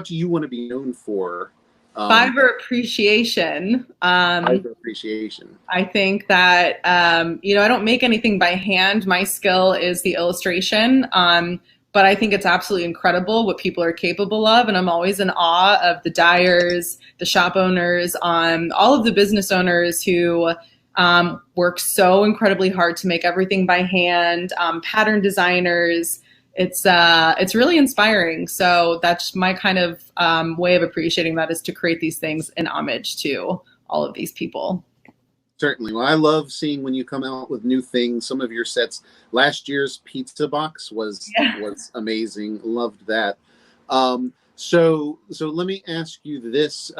do you want to be known for? Fiber appreciation. Fiber appreciation. I think that, I don't make anything by hand. My skill is the illustration. But I think it's absolutely incredible what people are capable of. And I'm always in awe of the dyers, the shop owners, all of the business owners who work so incredibly hard to make everything by hand, pattern designers. It's really inspiring. So that's my kind of way of appreciating that, is to create these things in homage to all of these people. Certainly. Well, I love seeing when you come out with new things. Some of your sets, last year's pizza box was amazing. Loved that. So let me ask you this.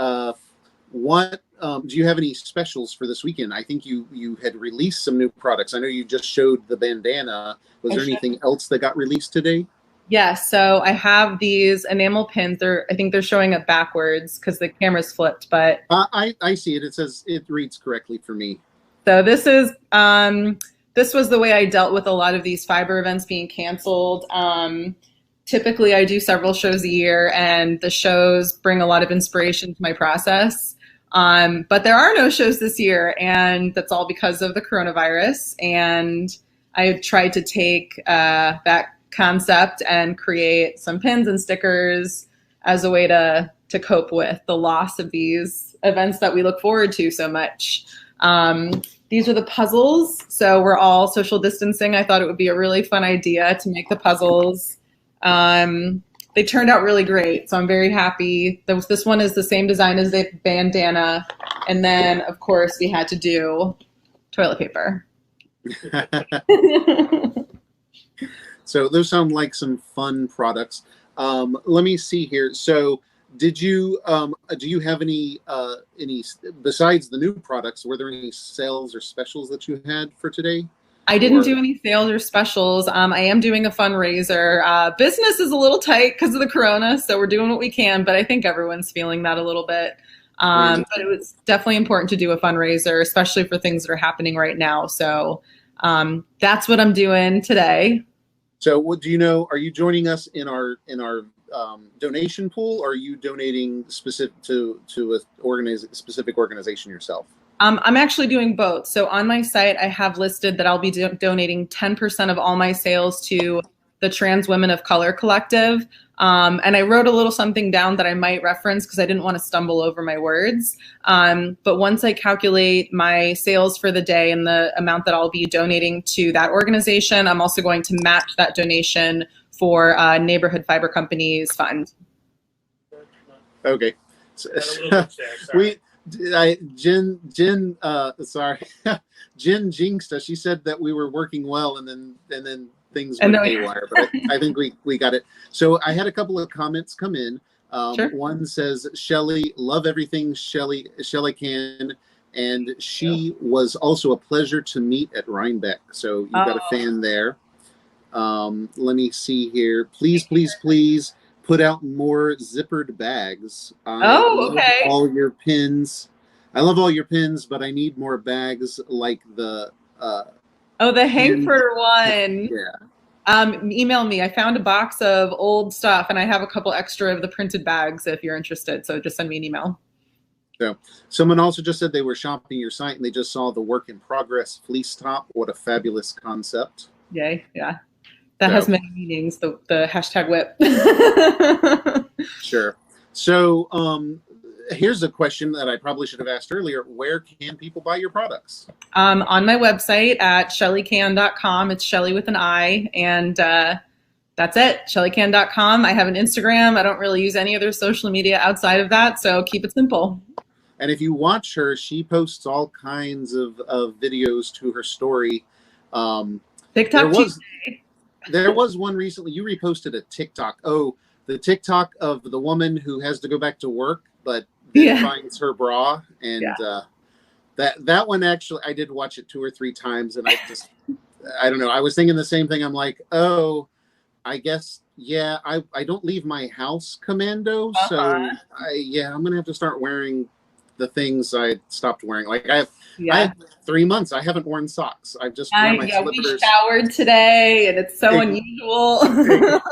What do you have any specials for this weekend? I think you had released some new products. I know you just showed the bandana. Was there anything else that got released today? Yeah, so I have these enamel pins. I think they're showing up backwards because the camera's flipped, but I see it. It says it reads correctly for me. So this is this was the way I dealt with a lot of these fiber events being canceled. Typically, I do several shows a year, and the shows bring a lot of inspiration to my process. But there are no shows this year, and that's all because of the coronavirus. And I've tried to take that concept and create some pins and stickers as a way to cope with the loss of these events that we look forward to so much. These are the puzzles. So we're all social distancing. I thought it would be a really fun idea to make the puzzles. They turned out really great, so I'm very happy. This one is the same design as the bandana. And then, of course, we had to do toilet paper. So those sound like some fun products. Let me see here. So did you do you have any besides the new products, were there any sales or specials that you had for today? I didn't do any sales or specials. I am doing a fundraiser. Business is a little tight because of the corona, so we're doing what we can, but I think everyone's feeling that a little bit. But it was definitely important to do a fundraiser, especially for things that are happening right now. So that's what I'm doing today. So what do you know, are you joining us in our donation pool, or are you donating specific to a specific organization yourself? I'm actually doing both. So on my site, I have listed that I'll be donating 10% of all my sales to the Trans Women of Color Collective. And I wrote a little something down that I might reference because I didn't want to stumble over my words. But once I calculate my sales for the day and the amount that I'll be donating to that organization, I'm also going to match that donation for Neighborhood Fiber Companies Fund. Okay. Jen jinxed us. She said that we were working well, and then things went haywire. But I think we got it. So I had a couple of comments come in. Sure. One says, Shelli, love everything Shelli Can, and she was also a pleasure to meet at Rhinebeck. So you got a fan there. Let me see here. Please put out more zippered bags. Okay. All your pins. I love all your pins, but I need more bags like the the Hankford one. Yeah. Email me. I found a box of old stuff, and I have a couple extra of the printed bags if you're interested. So just send me an email. So someone also just said they were shopping your site and they just saw the work in progress fleece top. What a fabulous concept. Yay. Yeah. That has many meanings, the hashtag whip. Sure. So here's a question that I probably should have asked earlier. Where can people buy your products? On my website at shellican.com. It's Shelli with an I. And that's it, shellican.com. I have an Instagram. I don't really use any other social media outside of that, so keep it simple. And if you watch her, she posts all kinds of videos to her story. TikTok Tuesday. There was one recently. You reposted a TikTok. Oh, the TikTok of the woman who has to go back to work, but then finds her bra. And that one, actually, I did watch it 2 or 3 times. And I don't know. I was thinking the same thing. I'm like, oh, I guess, I don't leave my house commando. So, I'm going to have to start wearing the things I stopped wearing. Like I have 3 months. I haven't worn socks. I've just worn my slippers. We showered today, and it's so unusual.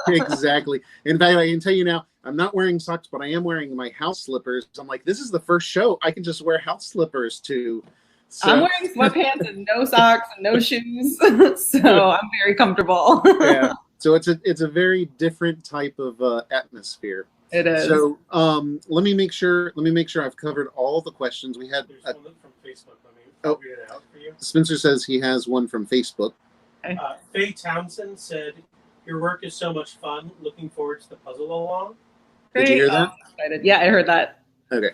Exactly. In fact, I can tell you now, I'm not wearing socks, but I am wearing my house slippers. I'm like, this is the first show I can just wear house slippers to. So. I'm wearing sweatpants and no socks and no shoes, so I'm very comfortable. Yeah. So it's a very different type of atmosphere. It is. So let me make sure I've covered all the questions. We had one from Facebook. Let me read it out for you. Spencer says he has one from Facebook. Okay. Faye Townsend said, "Your work is so much fun. Looking forward to the puzzle along." Did you hear that? Excited. Yeah, I heard that. Okay.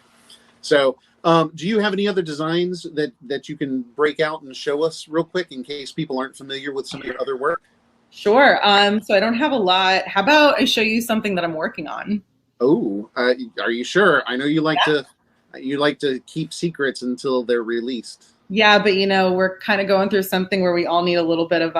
So do you have any other designs that you can break out and show us real quick in case people aren't familiar with some of your other work? Sure. So I don't have a lot. How about I show you something that I'm working on? Oh, are you sure? I know you like to keep secrets until they're released. Yeah, but we're kind of going through something where we all need a little bit of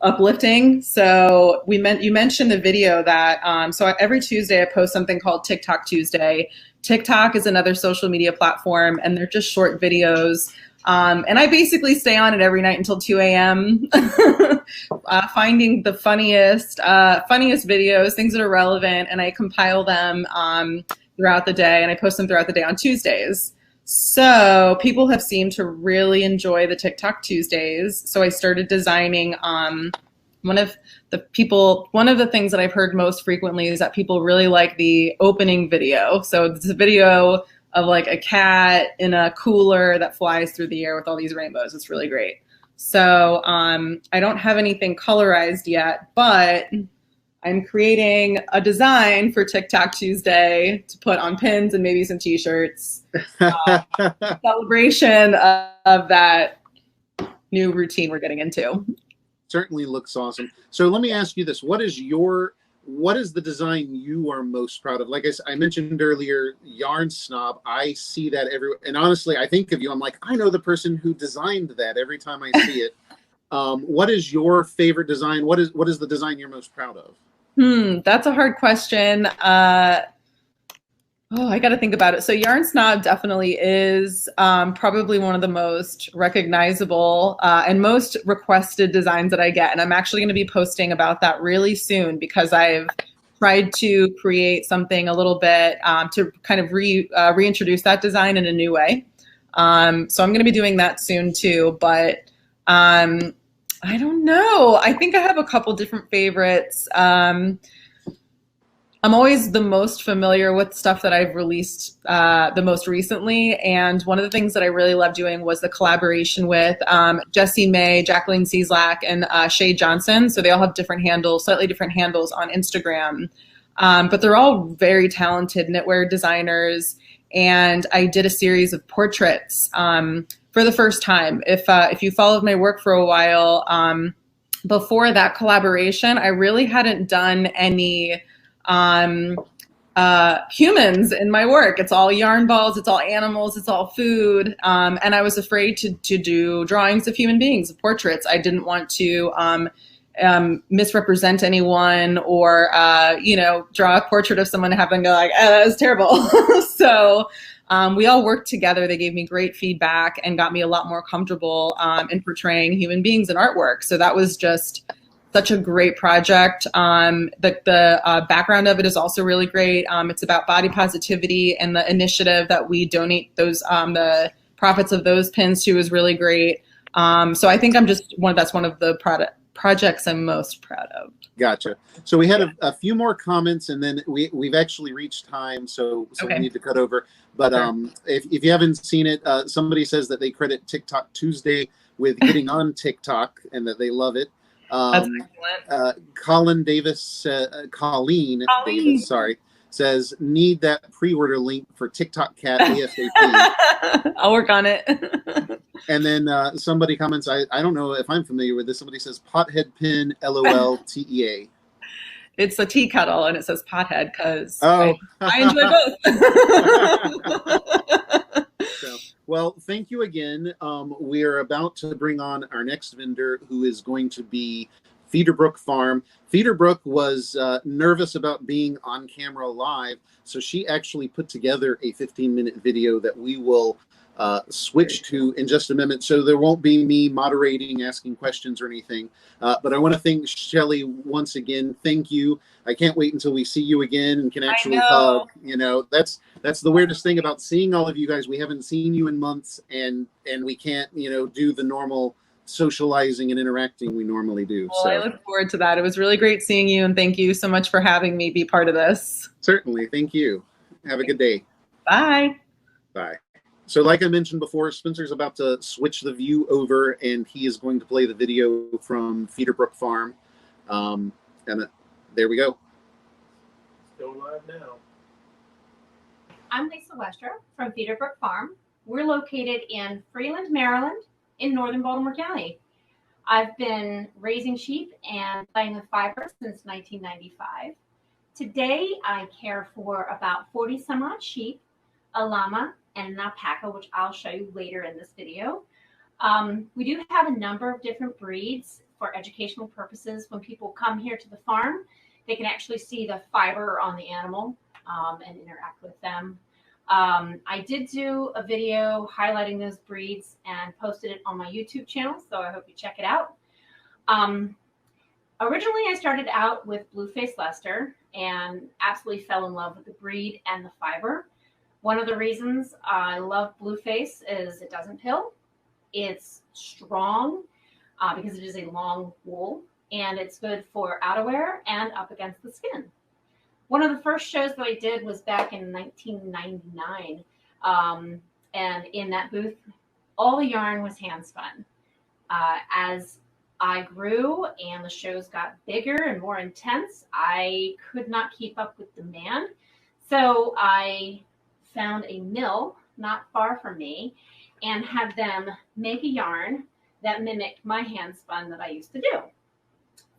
uplifting. So you mentioned the video that so every Tuesday I post something called TikTok Tuesday. TikTok is another social media platform, and they're just short videos. And I basically stay on it every night until 2 a.m. Finding the funniest videos, things that are relevant, and I compile them throughout the day, and I post them throughout the day on Tuesdays. So people have seemed to really enjoy the TikTok Tuesdays. So I started designing one of the things that I've heard most frequently is that people really like the opening video. So it's a video of like a cat in a cooler that flies through the air with all these rainbows. It's really great. So I don't have anything colorized yet, but I'm creating a design for TikTok Tuesday to put on pins and maybe some t-shirts. Celebration of that new routine we're getting into. Certainly looks awesome. So let me ask you this. What is your what is the design you are most proud of? Like I mentioned earlier, Yarn Snob, I see that everywhere. And honestly, I think of you, I'm like, I know the person who designed that every time I see it. What is your favorite design? What is the design you're most proud of? That's a hard question. I got to think about it. So Yarn Snob definitely is probably one of the most recognizable and most requested designs that I get. And I'm actually going to be posting about that really soon because I've tried to create something a little bit to kind of reintroduce that design in a new way. So I'm going to be doing that soon too. But I don't know. I think I have a couple different favorites. I'm always the most familiar with stuff that I've released the most recently. And one of the things that I really love doing was the collaboration with Jessie May, Jacqueline Cieslak, and Shay Johnson. So they all have different handles, slightly different handles on Instagram. But they're all very talented knitwear designers. And I did a series of portraits for the first time. If you followed my work for a while, before that collaboration, I really hadn't done any humans in my work. It's all yarn balls, it's all animals, it's all food. And I was afraid to do drawings of human beings, of portraits. I didn't want to misrepresent anyone or, draw a portrait of someone and have them go like, oh, that was terrible. So we all worked together. They gave me great feedback and got me a lot more comfortable in portraying human beings in artwork. So that was just such a great project. The background of it is also really great. It's about body positivity, and the initiative that we donate those the profits of those pins to is really great. So I think that's one of the projects I'm most proud of. Gotcha. So we had a few more comments, and then we've actually reached time, so okay. We need to cut over. But if you haven't seen it, somebody says that they credit TikTok Tuesday with getting on TikTok and that they love it. That's excellent. Colleen Davis, sorry, says need that pre-order link for TikTok Cat ASAP. I'll work on it. And then somebody comments, I don't know if I'm familiar with this. Somebody says pothead pin LOL TEA. It's a tea kettle and it says pothead because I enjoy both. Well, thank you again. We are about to bring on our next vendor, who is going to be Feederbrook Farm. Feederbrook was nervous about being on camera live, so she actually put together a 15-minute video that we will switch to in just a minute. So there won't be me moderating, asking questions or anything. But I want to thank Shelli once again. Thank you. I can't wait until we see you again and can actually hug. That's the weirdest thing about seeing all of you guys. We haven't seen you in months, and we can't, do the normal socializing and interacting we normally do. Well, I look forward to that. It was really great seeing you, and thank you so much for having me be part of this. Certainly. Thank you. Have a good day. Bye. Bye. So like I mentioned before, Spencer's about to switch the view over, and he is going to play the video from Feederbrook Farm. And there we go. Going live now. I'm Lisa Westra from Feederbrook Farm. We're located in Freeland, Maryland, in northern Baltimore County. I've been raising sheep and playing with fiber since 1995. Today, I care for about 40 some odd sheep, a llama, and an alpaca, which I'll show you later in this video. We do have a number of different breeds for educational purposes. When people come here to the farm, they can actually see the fiber on the animal and interact with them. I did do a video highlighting those breeds and posted it on my YouTube channel, so I hope you check it out. Originally, I started out with Blue-Faced Leicester and absolutely fell in love with the breed and the fiber. One of the reasons I love Blue-Face is it doesn't pill. It's strong because it is a long wool, and it's good for outerwear and up against the skin. One of the first shows that I did was back in 1999, and in that booth, all the yarn was hand spun. As I grew and the shows got bigger and more intense, I could not keep up with demand, so I found a mill not far from me and had them make a yarn that mimicked my hand spun that I used to do.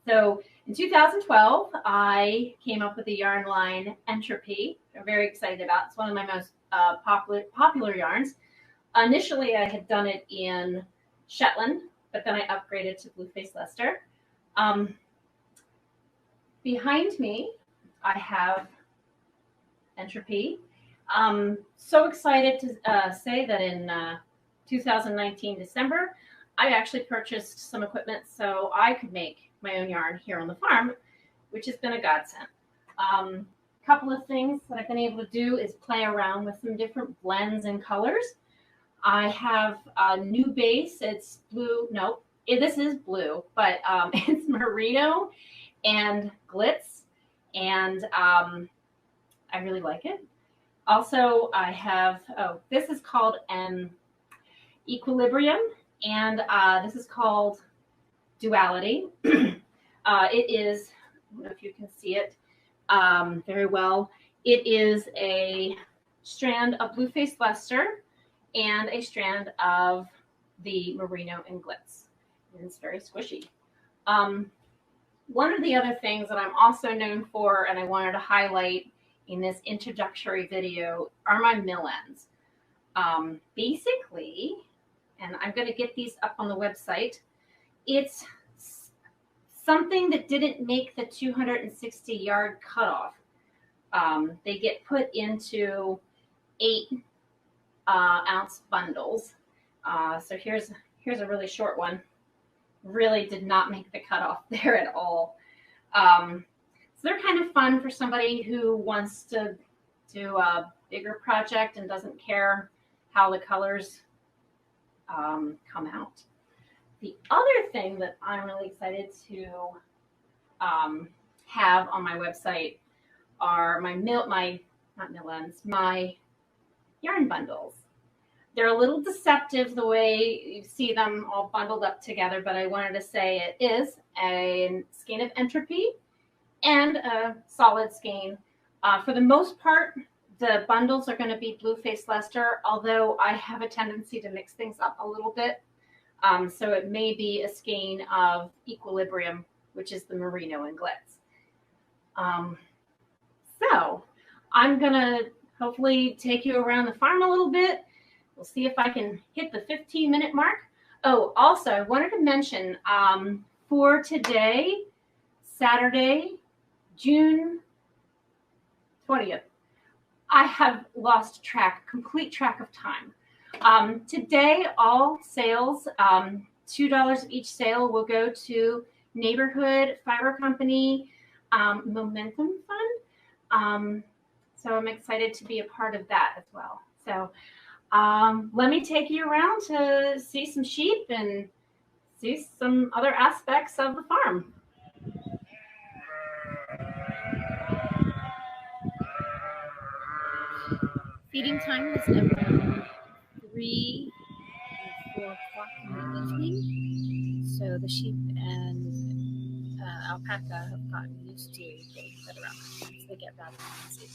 So in 2012, I came up with the yarn line Entropy. I'm very excited about it. It's one of my most popular yarns. Initially, I had done it in Shetland, but then I upgraded to Blueface Leicester. Behind me, I have Entropy. So excited to say that in 2019 December, I actually purchased some equipment so I could make my own yarn here on the farm, which has been a godsend. A couple of things that I've been able to do is play around with some different blends and colors. I have a new base. It's blue. No, this is blue, but it's merino and glitz, and I really like it. Also, I have, this is called an Equilibrium, and this is called Duality. It is, I don't know if you can see it very well. It is a strand of Blueface Leicester and a strand of the merino and glitz. And it's very squishy. One of the other things that I'm also known for, and I wanted to highlight in this introductory video, are my mill ends. Basically, and I'm going to get these up on the website, it's something that didn't make the 260 yard cutoff. They get put into 8-ounce bundles. So here's a really short one. Really did not make the cutoff there at all. So they're kind of fun for somebody who wants to do a bigger project and doesn't care how the colors come out. The other thing that I'm really excited to have on my website are my yarn bundles. They're a little deceptive the way you see them all bundled up together, but I wanted to say it is a skein of Entropy and a solid skein. For the most part, the bundles are going to be Blueface Leicester, although I have a tendency to mix things up a little bit. So it may be a skein of Equilibrium, which is the merino and glitz. So I'm going to hopefully take you around the farm a little bit. We'll see if I can hit the 15-minute mark. Oh, also, I wanted to mention for today, Saturday, June 20th, I have lost complete track of time. Today, all sales, $2 each sale will go to Neighborhood Fiber Company Momentum Fund. So I'm excited to be a part of that as well. So let me take you around to see some sheep and see some other aspects of the farm. Feeding time was around 3 or 4 o'clock in the evening, so the sheep and alpaca have gotten used to getting fed around once they get rather busy.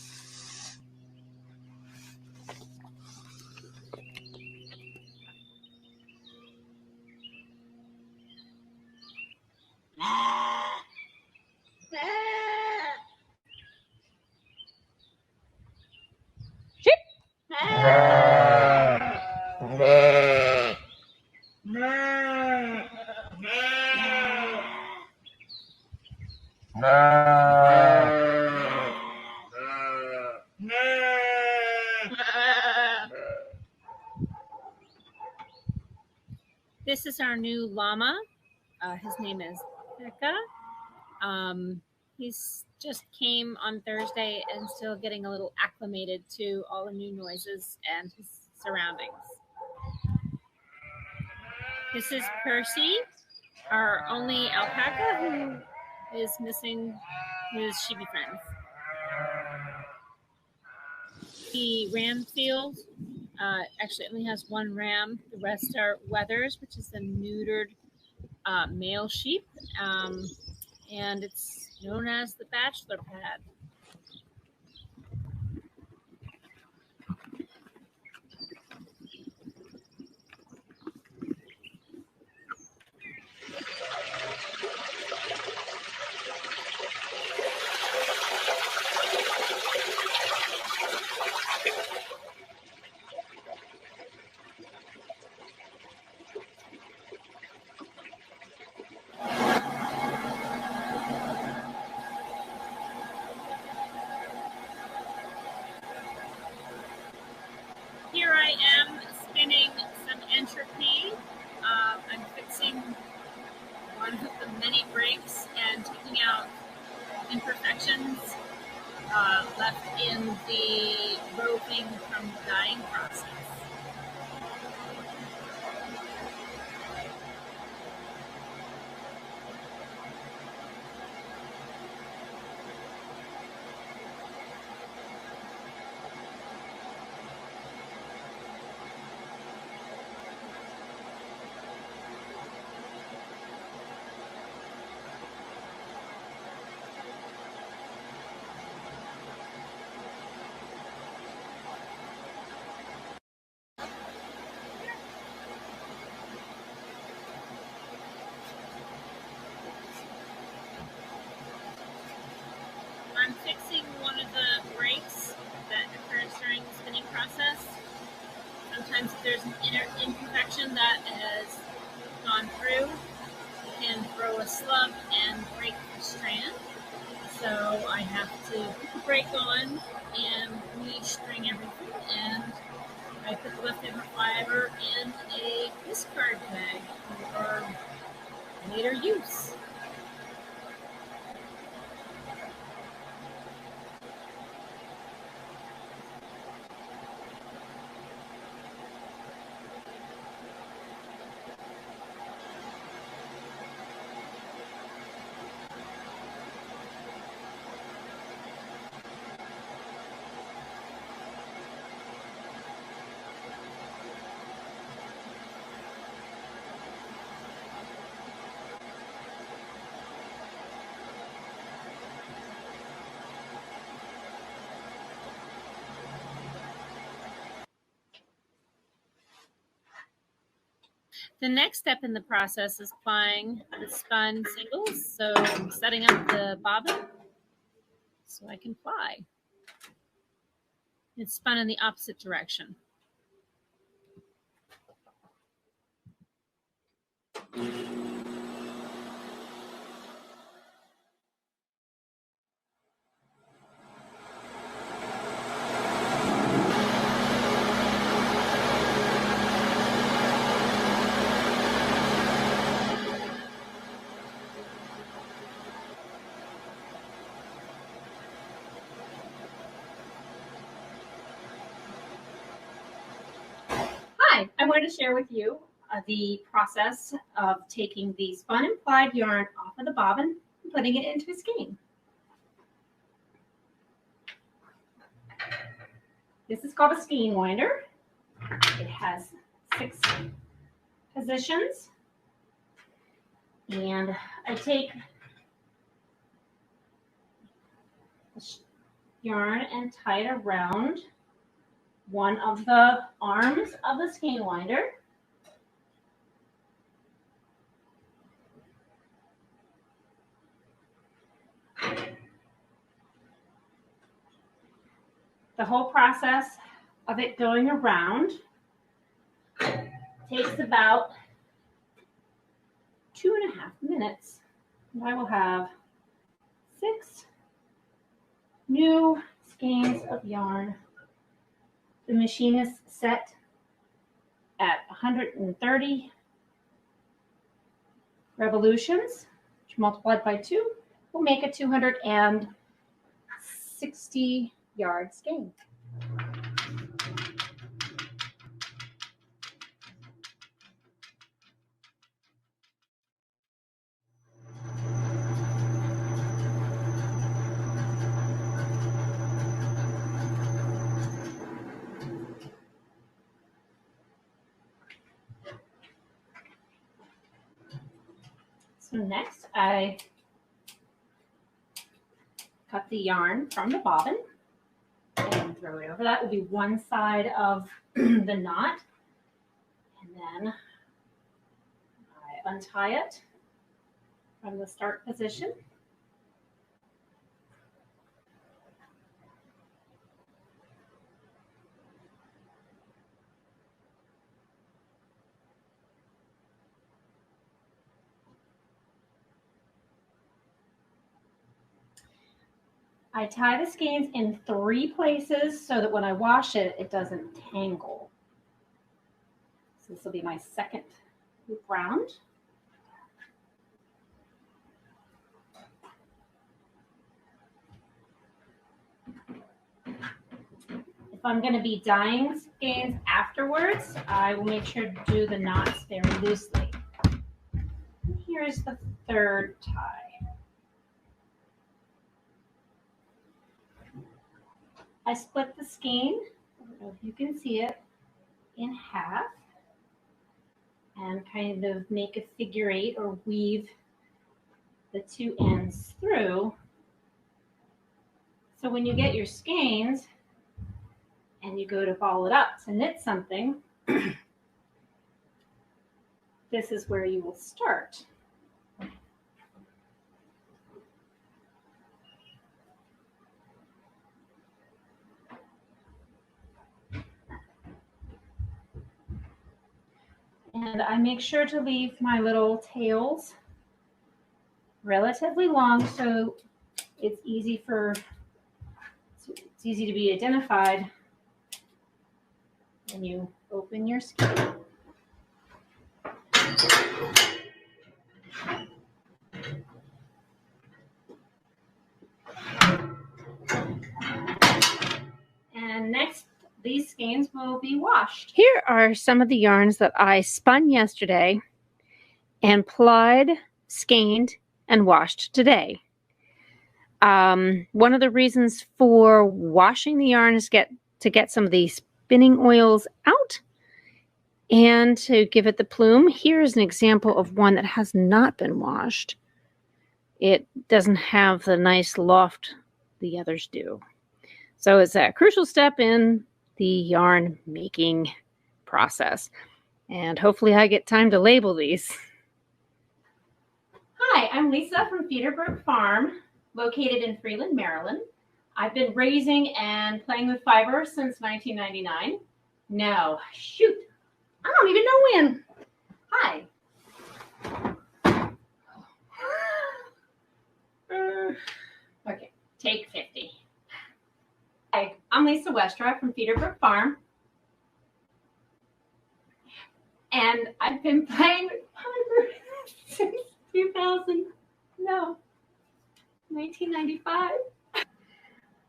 This is our new llama. His name is Alpaca. He's just came on Thursday and still getting a little acclimated to all the new noises and his surroundings. This is Percy, our only alpaca who is missing his sheepy friends. The ram field actually only has one ram. The rest are wethers, which is a neutered male sheep, and it's known as the bachelor pad. sometimes if there's an inner imperfection that has gone through, you can throw a slub and break the strand. So I have to put the break on and re-string everything, and I put the leftover fiber in a discard bag for later use. The next step in the process is applying the spun singles. So I'm setting up the bobbin so I can fly. It's spun in the opposite direction. Hi, I wanted to share with you the process of taking the spun and plied yarn off of the bobbin and putting it into a skein. This is called a skein winder. It has 6 positions, and I take the yarn and tie it around one of the arms of the skein winder. The whole process of it going around takes about 2.5 minutes. And I will have 6 new skeins of yarn. The machine is set at 130 revolutions, which multiplied by 2 will make a 260 yard skein. So next, I cut the yarn from the bobbin and throw it over. That will be one side of the knot. And then I untie it from the start position. I tie the skeins in 3 places so that when I wash it, it doesn't tangle. So this will be my second loop round. If I'm going to be dyeing skeins afterwards, I will make sure to do the knots very loosely. And here's the third tie. I split the skein, I don't know if you can see it, in half and kind of make a figure 8 or weave the 2 ends through. So when you get your skeins and you go to ball it up to knit something, this is where you will start. And I make sure to leave my little tails relatively long so it's easy to be identified when you open your skein. And next, these skeins will be washed. Here are some of the yarns that I spun yesterday and plied, skeined, and washed today. One of the reasons for washing the yarn is to get some of the spinning oils out and to give it the plume. Here is an example of one that has not been washed. It doesn't have the nice loft the others do. So it's a crucial step in the yarn making process. And hopefully I get time to label these. Hi, I'm Lisa from Feederbrook Farm, located in Freeland, Maryland. I've been raising and playing with fiber since 1999. No, shoot, I don't even know when. Hi. Okay, take 50. Hi, I'm Lisa Westra from Feederbrook Farm. And I've been playing with fiber since 1995.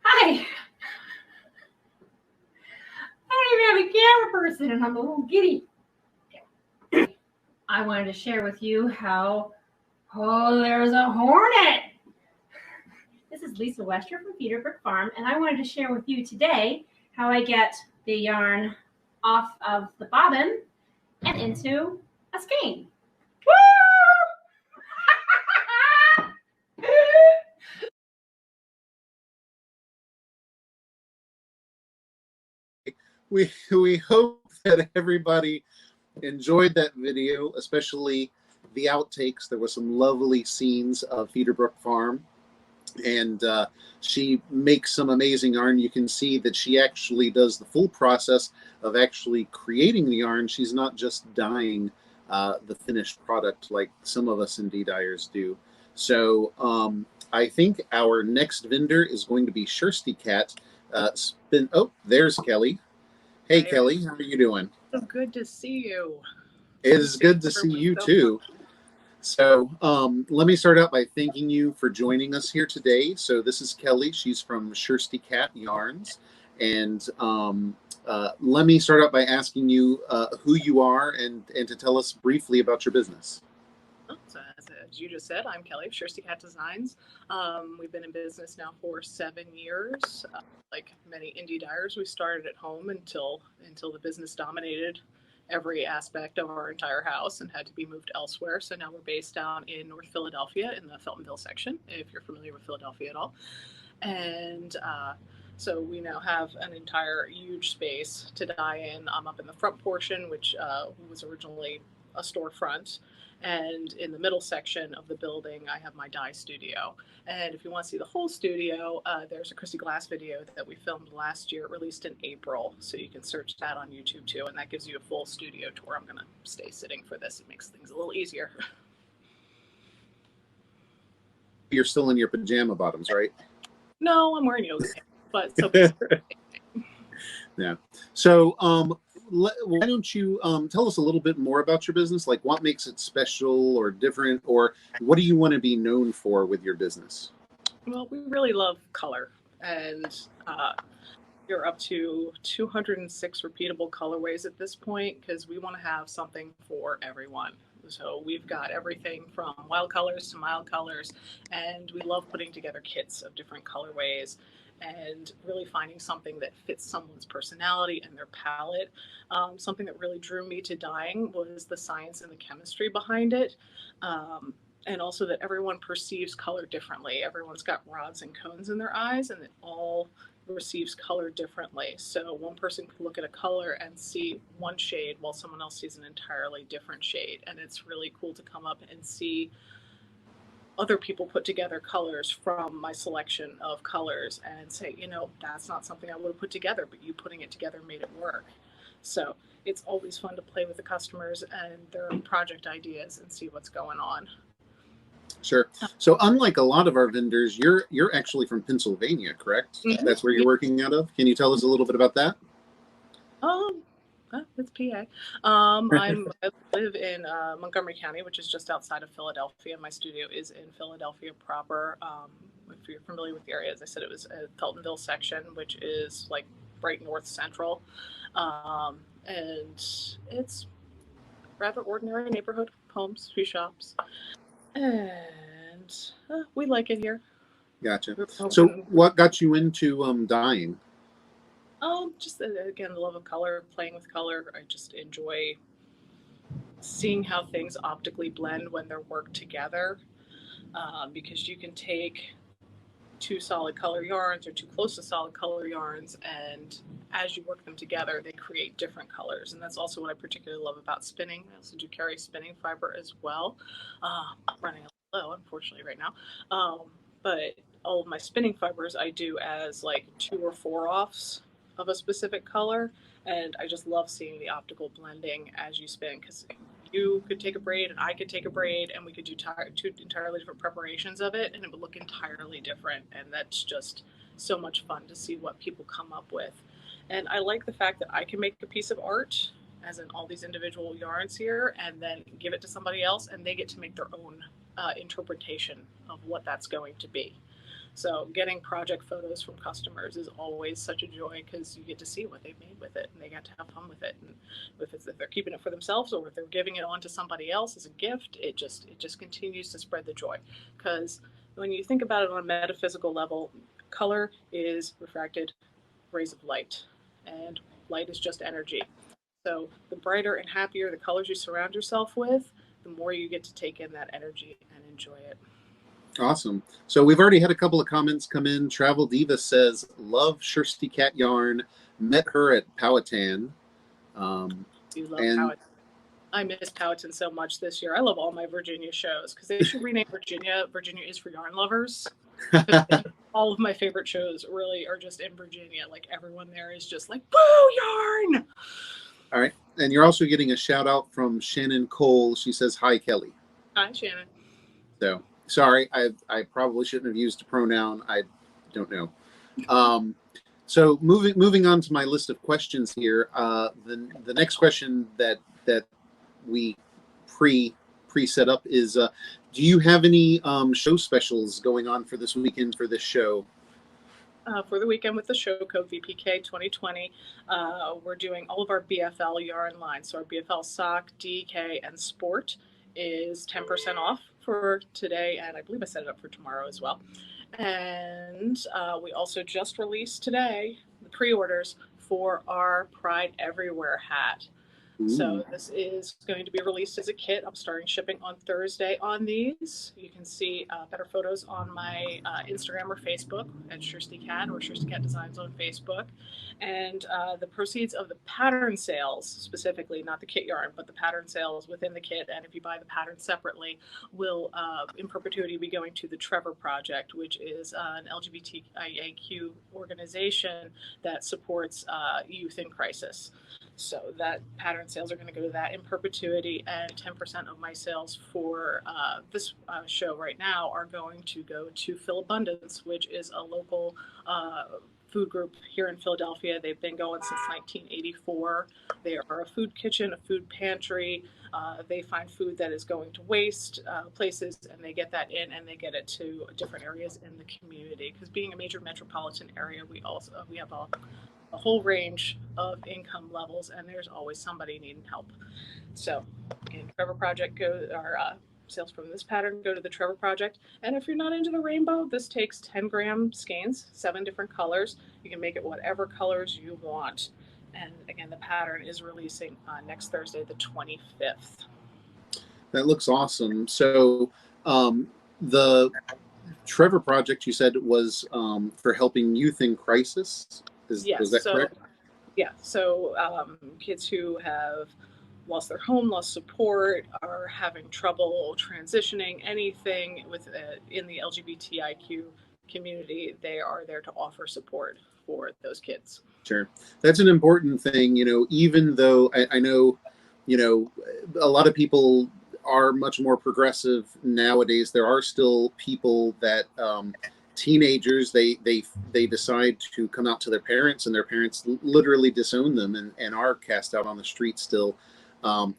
Hi. I don't even have a camera person and I'm a little giddy. I wanted to share with you how, there's a hornet. This is Lisa Westra from Feederbrook Farm, and I wanted to share with you today how I get the yarn off of the bobbin and into a skein. We hope that everybody enjoyed that video, especially the outtakes. There were some lovely scenes of Feederbrook Farm, and she makes some amazing yarn. You can see that she actually does the full process of actually creating the yarn. She's not just dyeing the finished product like some of us indie dyers do. So I think our next vendor is going to be Shirsty Cat. Oh, there's Kelly. Hey, Kelly, how are you doing? So good to see you. It is good to see you too. So let me start out by thanking you for joining us here today. So this is Kelly. She's from Shirsty Cat Yarns. And let me start out by asking you who you are and to tell us briefly about your business. So as you just said, I'm Kelly of Shirsty Cat Designs. We've been in business now for 7 years. Like many indie dyers, we started at home until the business dominated every aspect of our entire house and had to be moved elsewhere. So now we're based down in North Philadelphia in the Feltonville section, if you're familiar with Philadelphia at all. And so we now have an entire huge space to dye in. I'm up in the front portion, which was originally a storefront. And in the middle section of the building, I have my dye studio. And if you want to see the whole studio, there's a Christy Glass video that we filmed last year, released in April. So you can search that on YouTube too. And that gives you a full studio tour. I'm going to stay sitting for this. It makes things a little easier. You're still in your pajama bottoms, right? No, I'm wearing yoga pants, but so basically. Yeah. So why don't you tell us a little bit more about your business? Like what makes it special or different, or what do you want to be known for with your business? Well, we really love color, and you're up to 206 repeatable colorways at this point because we want to have something for everyone. So we've got everything from wild colors to mild colors, and we love putting together kits of different colorways and really finding something that fits someone's personality and their palette. Something that really drew me to dyeing was the science and the chemistry behind it. And also that everyone perceives color differently. Everyone's got rods and cones in their eyes, and it all receives color differently. So one person could look at a color and see one shade while someone else sees an entirely different shade. And it's really cool to come up and see other people put together colors from my selection of colors and say, you know, that's not something I would have put together, but you putting it together made it work. So it's always fun to play with the customers and their project ideas and see what's going on. Sure. So unlike a lot of our vendors, you're actually from Pennsylvania, correct? Mm-hmm. That's where you're working out of. Can you tell us a little bit about that? It's PA. I live in Montgomery County, which is just outside of Philadelphia. My studio is in Philadelphia proper. If you're familiar with the area, as I said, it was a Feltonville section, which is like right north central. And it's rather ordinary neighborhood homes, few shops. And we like it here. Gotcha. So what got you into dyeing? Just again, the love of color, playing with color. I just enjoy seeing how things optically blend when they're worked together, because you can take two solid color yarns or too close to solid color yarns, and as you work them together, they create different colors. And that's also what I particularly love about spinning. I also do carry spinning fiber as well. I'm running a little low, unfortunately, right now. But all of my spinning fibers I do as like 2 or 4 offs of a specific color, and I just love seeing the optical blending as you spin, because you could take a braid and I could take a braid and we could do 2 entirely different preparations of it, and it would look entirely different. And that's just so much fun to see what people come up with. And I like the fact that I can make a piece of art, as in all these individual yarns here, and then give it to somebody else, and they get to make their own interpretation of what that's going to be. So getting project photos from customers is always such a joy, because you get to see what they've made with it, and they get to have fun with it. And if they're keeping it for themselves or if they're giving it on to somebody else as a gift, it just continues to spread the joy. Because when you think about it on a metaphysical level, color is refracted rays of light, and light is just energy. So the brighter and happier the colors you surround yourself with, the more you get to take in that energy and enjoy it. Awesome. So we've already had a couple of comments come in. Travel Diva says, love Shirsty Cat yarn. Met her at Powhatan. You love Powhatan. I miss Powhatan so much this year. I love all my Virginia shows, because they should rename Virginia. Virginia is for yarn lovers. All of my favorite shows really are just in Virginia. Like, everyone there is just like, woo, yarn! All right. And you're also getting a shout out from Shannon Cole. She says, hi, Kelly. Hi, Shannon. So, sorry, I probably shouldn't have used a pronoun. I don't know. So moving on to my list of questions here. The next question that we pre-set up is, do you have any show specials going on for this weekend for this show? For the weekend with the show code VPK 2020, we're doing all of our BFL yarn lines. So our BFL sock, DK, and sport is 10% off for today, and I believe I set it up for tomorrow as well. And we also just released today the pre-orders for our Pride Everywhere hat. Ooh. So this is going to be released as a kit. I'm starting shipping on Thursday on these. You can see better photos on my Instagram or Facebook at Shirsty Cat, or Shirsty Cat Designs on Facebook. And the proceeds of the pattern sales, specifically, not the kit yarn, but the pattern sales within the kit, and if you buy the pattern separately, will in perpetuity be going to the Trevor Project, which is an LGBTIQ organization that supports youth in crisis. So that pattern sales are going to go to that in perpetuity, and 10% of my sales for this show right now are going to go to Phil Abundance, which is a local food group here in Philadelphia. They've been going since 1984. They are a food kitchen, a food pantry. They find food that is going to waste places, and they get that in, and they get it to different areas in the community. Because being a major metropolitan area, we have a whole range of income levels, and there's always somebody needing help. So again, Trevor Project sales from this pattern go to the Trevor Project. And if you're not into the rainbow, this takes 10-gram skeins, 7 different colors. You can make it whatever colors you want. And again, the pattern is releasing next Thursday, the 25th. That looks awesome. So the Trevor Project, you said, was for helping youth in crisis. Is that correct? Yeah. So kids who have lost their home, lost support, are having trouble transitioning, anything with in the LGBTIQ community, they are there to offer support for those kids. Sure. That's an important thing, even though I know, a lot of people are much more progressive nowadays. There are still people that teenagers, they decide to come out to their parents, and their parents literally disown them and are cast out on the street still,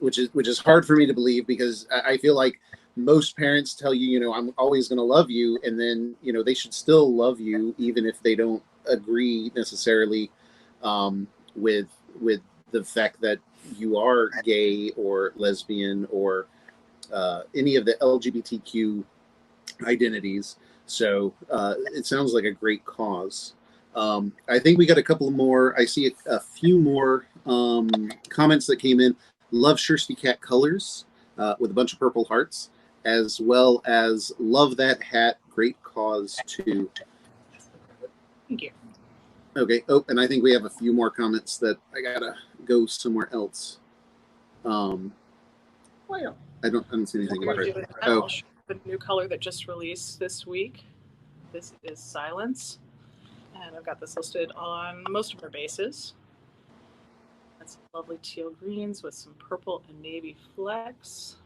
which is hard for me to believe, because I feel like most parents tell you, I'm always going to love you, and then they should still love you even if they don't agree necessarily with the fact that you are gay or lesbian or any of the LGBTQ identities. So it sounds like a great cause. I think we got a couple more. I see a few more comments that came in. Love Shirsty Cat colors with a bunch of purple hearts, as well as love that hat. Great cause too. Thank you. Okay. Oh, and I think we have a few more comments that I gotta go somewhere else. I don't see anything. I'll show the new color that just released this week. This is Silence, and I've got this listed on most of our bases. That's lovely teal greens with some purple and navy flecks,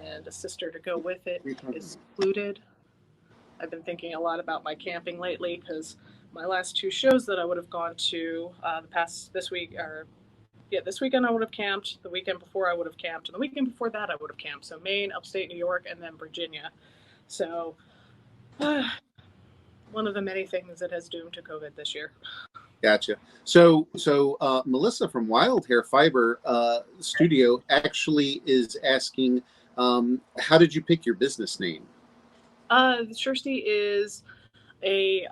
and a sister to go with it is Secluded. I've been thinking a lot about my camping lately, because my last 2 shows that I would have gone to this weekend I would have camped, the weekend before I would have camped, and the weekend before that I would have camped. So Maine, upstate New York, and then Virginia. So one of the many things that has doomed to COVID this year. Gotcha. So Melissa from Wild Hare Fiber Studio actually is asking, how did you pick your business name? Shirsty is a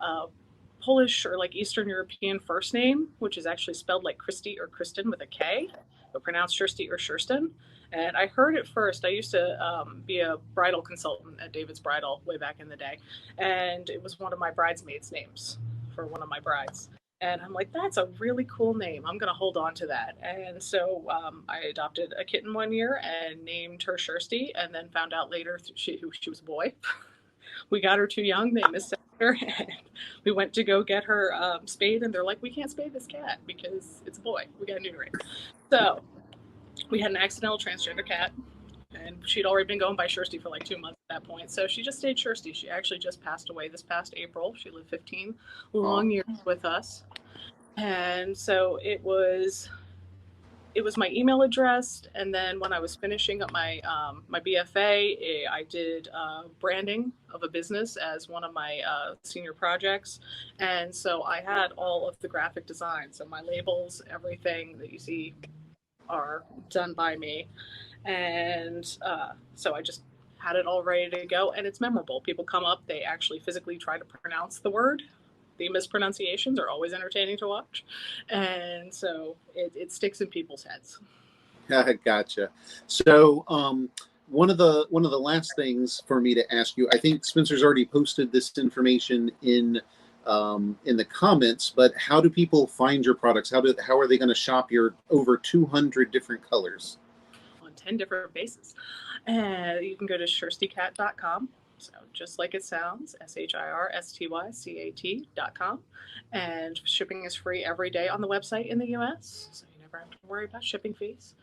Polish or like Eastern European first name, which is actually spelled like Christy or Kristen with a K, but pronounced Shirsty or Shirstin. And I heard it first. I used to be a bridal consultant at David's Bridal way back in the day, and it was one of my bridesmaids' names for one of my brides. And I'm like, that's a really cool name. I'm going to hold on to that. And so I adopted a kitten one year and named her Shirsty, and then found out later she was a boy. We got her too young. They missed her, and we went to go get her spayed, and they're like, we can't spay this cat because it's a boy. We got to neuter it. So we had an accidental transgender cat, and she'd already been going by Shirsty for like 2 months at that point. So she just stayed Shirsty. She actually just passed away this past April. She lived 15 long years with us. And so it was my email address, and then when I was finishing up my my BFA, I did branding of a business as one of my senior projects, and so I had all of the graphic designs, so my labels, everything that you see are done by me, and so I just had it all ready to go, and it's memorable. People come up, they actually physically try to pronounce the word. The mispronunciations are always entertaining to watch, and so it sticks in people's heads. Gotcha. So one of the last things for me to ask you, I think Spencer's already posted this information in the comments, but how do people find your products? How are they going to shop your over 200 different colors? On 10 different bases. You can go to shirstycat.com. So just like it sounds, shirstycat.com, and shipping is free every day on the website in the US, so you never have to worry about shipping fees.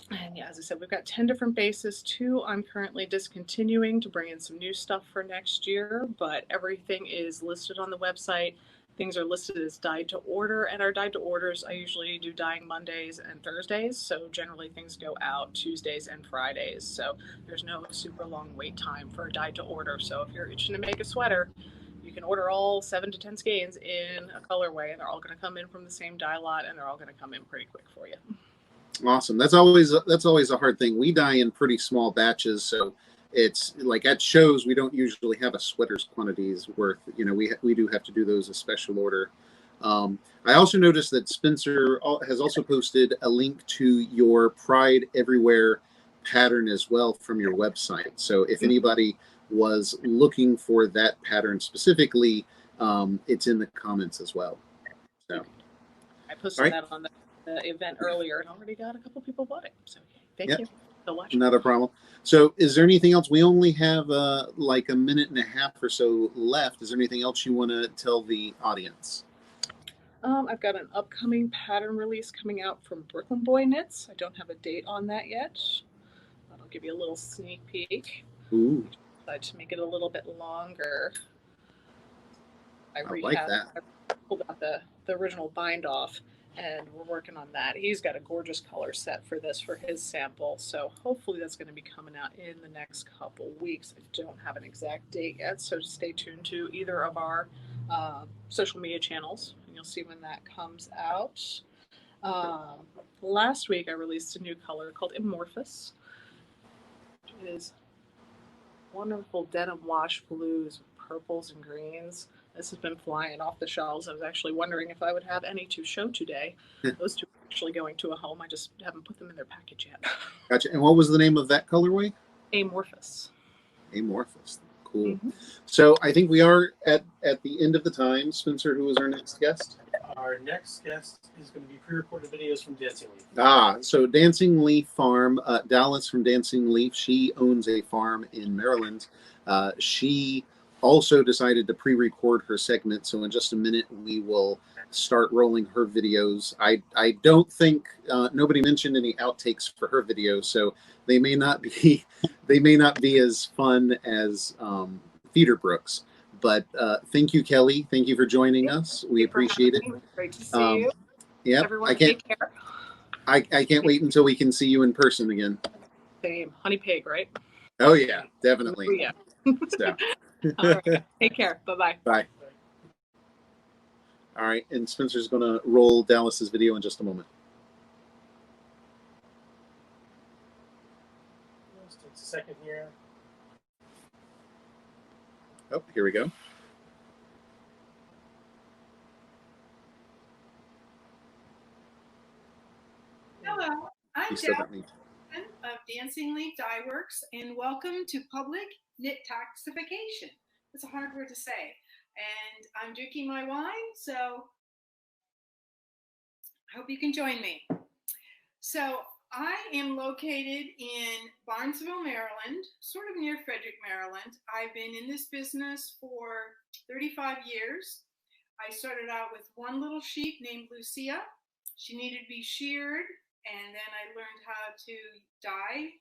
And yeah, as I said, we've got 10 different bases. 2 I'm currently discontinuing to bring in some new stuff for next year, but everything is listed on the website. Things are listed as dyed to order, and our dyed to orders, I usually do dyeing Mondays and Thursdays, so generally things go out Tuesdays and Fridays, so there's no super long wait time for a dyed to order. So if you're itching to make a sweater, you can order all 7 to 10 skeins in a colorway, and they're all going to come in from the same dye lot, and they're all going to come in pretty quick for you. Awesome. That's always a hard thing. We dye in pretty small batches, so it's like at shows we don't usually have a sweater's quantities worth. We do have to do those a special order. I also noticed that Spencer has also posted a link to your Pride Everywhere pattern as well from your website. So if anybody was looking for that pattern specifically, it's in the comments as well. So I posted that on the event earlier and already got a couple people bought it. So thank you. Not a problem. So is there anything else? We only have like a minute and a half or so left. Is there anything else you want to tell the audience? I've got an upcoming pattern release coming out from Brooklyn Boy Knits. I don't have a date on that yet. I'll give you a little sneak peek. Ooh. I decided to make it a little bit longer. I like that. I pulled out the original bind off, and we're working on that. He's got a gorgeous color set for this for his sample, so hopefully that's going to be coming out in the next couple weeks. I don't have an exact date yet, so stay tuned to either of our social media channels, and you'll see when that comes out. Last week I released a new color called Amorphous. It is wonderful denim wash blues with purples and greens. This has been flying off the shelves. I was actually wondering if I would have any to show today. Those two are actually going to a home. I just haven't put them in their package yet. Gotcha. And what was the name of that colorway? Amorphous. Amorphous. Cool. So I think we are at the end of the time. Spencer, who is our next guest? Our next guest is going to be pre-recorded videos from Dancing Leaf. So Dancing Leaf Farm, Dallas from Dancing Leaf. She owns a farm in Maryland. She also decided to pre-record her segment, so in just a minute we will start rolling her videos. I don't think nobody mentioned any outtakes for her videos, so they may not be as fun as Feederbrook's. But thank you, Kelly. Thank you for joining us. We appreciate it. Great to see you. Yeah, Everyone, take care. I can't wait until we can see you in person again. Same. Honey pig, right? Oh yeah, definitely. Oh, yeah. So. All right. Take care. Bye-bye. Bye. All right, and Spencer's going to roll Dallas's video in just a moment. Just takes a second here. Oh, here we go. Hello, I'm Dallas of Dancing Leaf Dye Works, and welcome to Public Knitoxication. It's a hard word to say. And I'm drinking my wine, so I hope you can join me. So I am located in Barnesville, Maryland, sort of near Frederick, Maryland. I've been in this business for 35 years. I started out with one little sheep named Lucia. She needed to be sheared, and then I learned how to dye,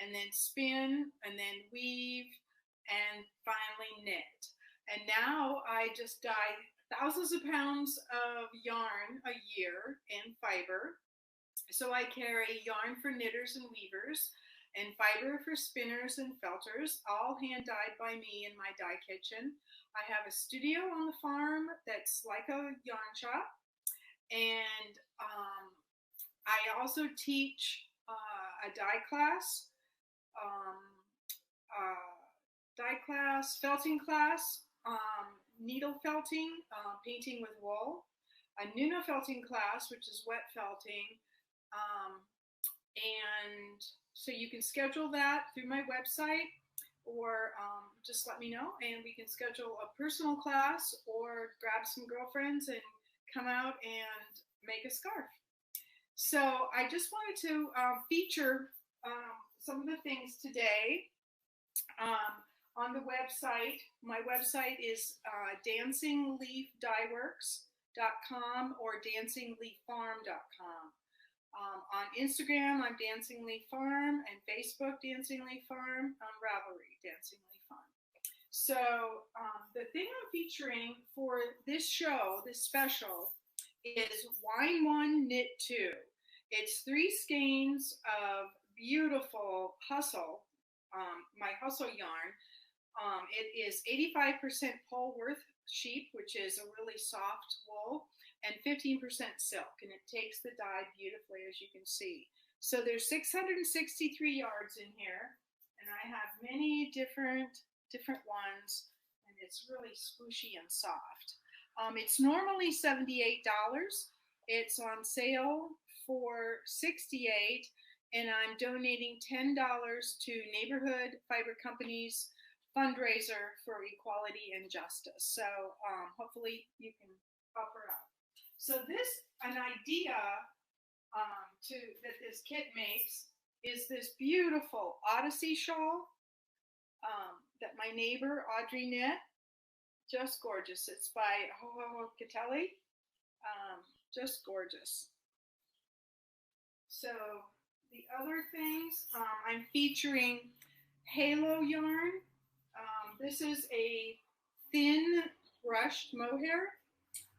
and then spin, and then weave, and finally knit. And now I just dye thousands of pounds of yarn a year and fiber. So I carry yarn for knitters and weavers and fiber for spinners and felters, all hand dyed by me in my dye kitchen. I have a studio on the farm that's like a yarn shop. And I also teach a dye class, felting class, needle felting, painting with wool, a Nuno felting class, which is wet felting, and so you can schedule that through my website, or just let me know, and we can schedule a personal class, or grab some girlfriends and come out and make a scarf. So I just wanted to feature some of the things today. On the website, my website is dancingleafdyeworks.com or dancingleaffarm.com. On Instagram, I'm Dancing Leaf Farm, and Facebook, Dancing Leaf Farm, Ravelry, Dancing Leaf Farm. So the thing I'm featuring for this show, this special, is Wine 1, Knit 2. It's 3 skeins of beautiful hustle, my hustle yarn. It is 85% Polworth sheep, which is a really soft wool, and 15% silk, and it takes the dye beautifully, as you can see. So there's 663 yards in here, and I have many different ones, and it's really squishy and soft. It's normally $78. It's on sale for $68, and I'm donating $10 to Neighborhood Fiber Company's fundraiser for equality and justice. So hopefully you can help her out. So an idea that this kit makes is this beautiful Odyssey shawl that my neighbor Audrey knit. Just gorgeous. It's by Catelli. Just gorgeous. So the other things, I'm featuring Halo yarn. This is a thin brushed mohair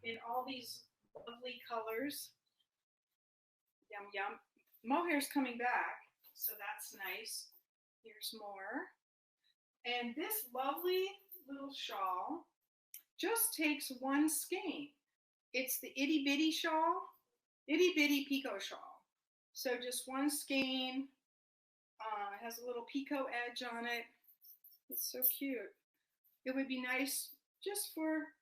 in all these lovely colors. Yum, yum. Mohair's coming back, so that's nice. Here's more. And this lovely little shawl just takes one skein. It's the itty bitty shawl, itty bitty picot shawl. So just one skein. It has a little picot edge on it. It's so cute. It would be nice just for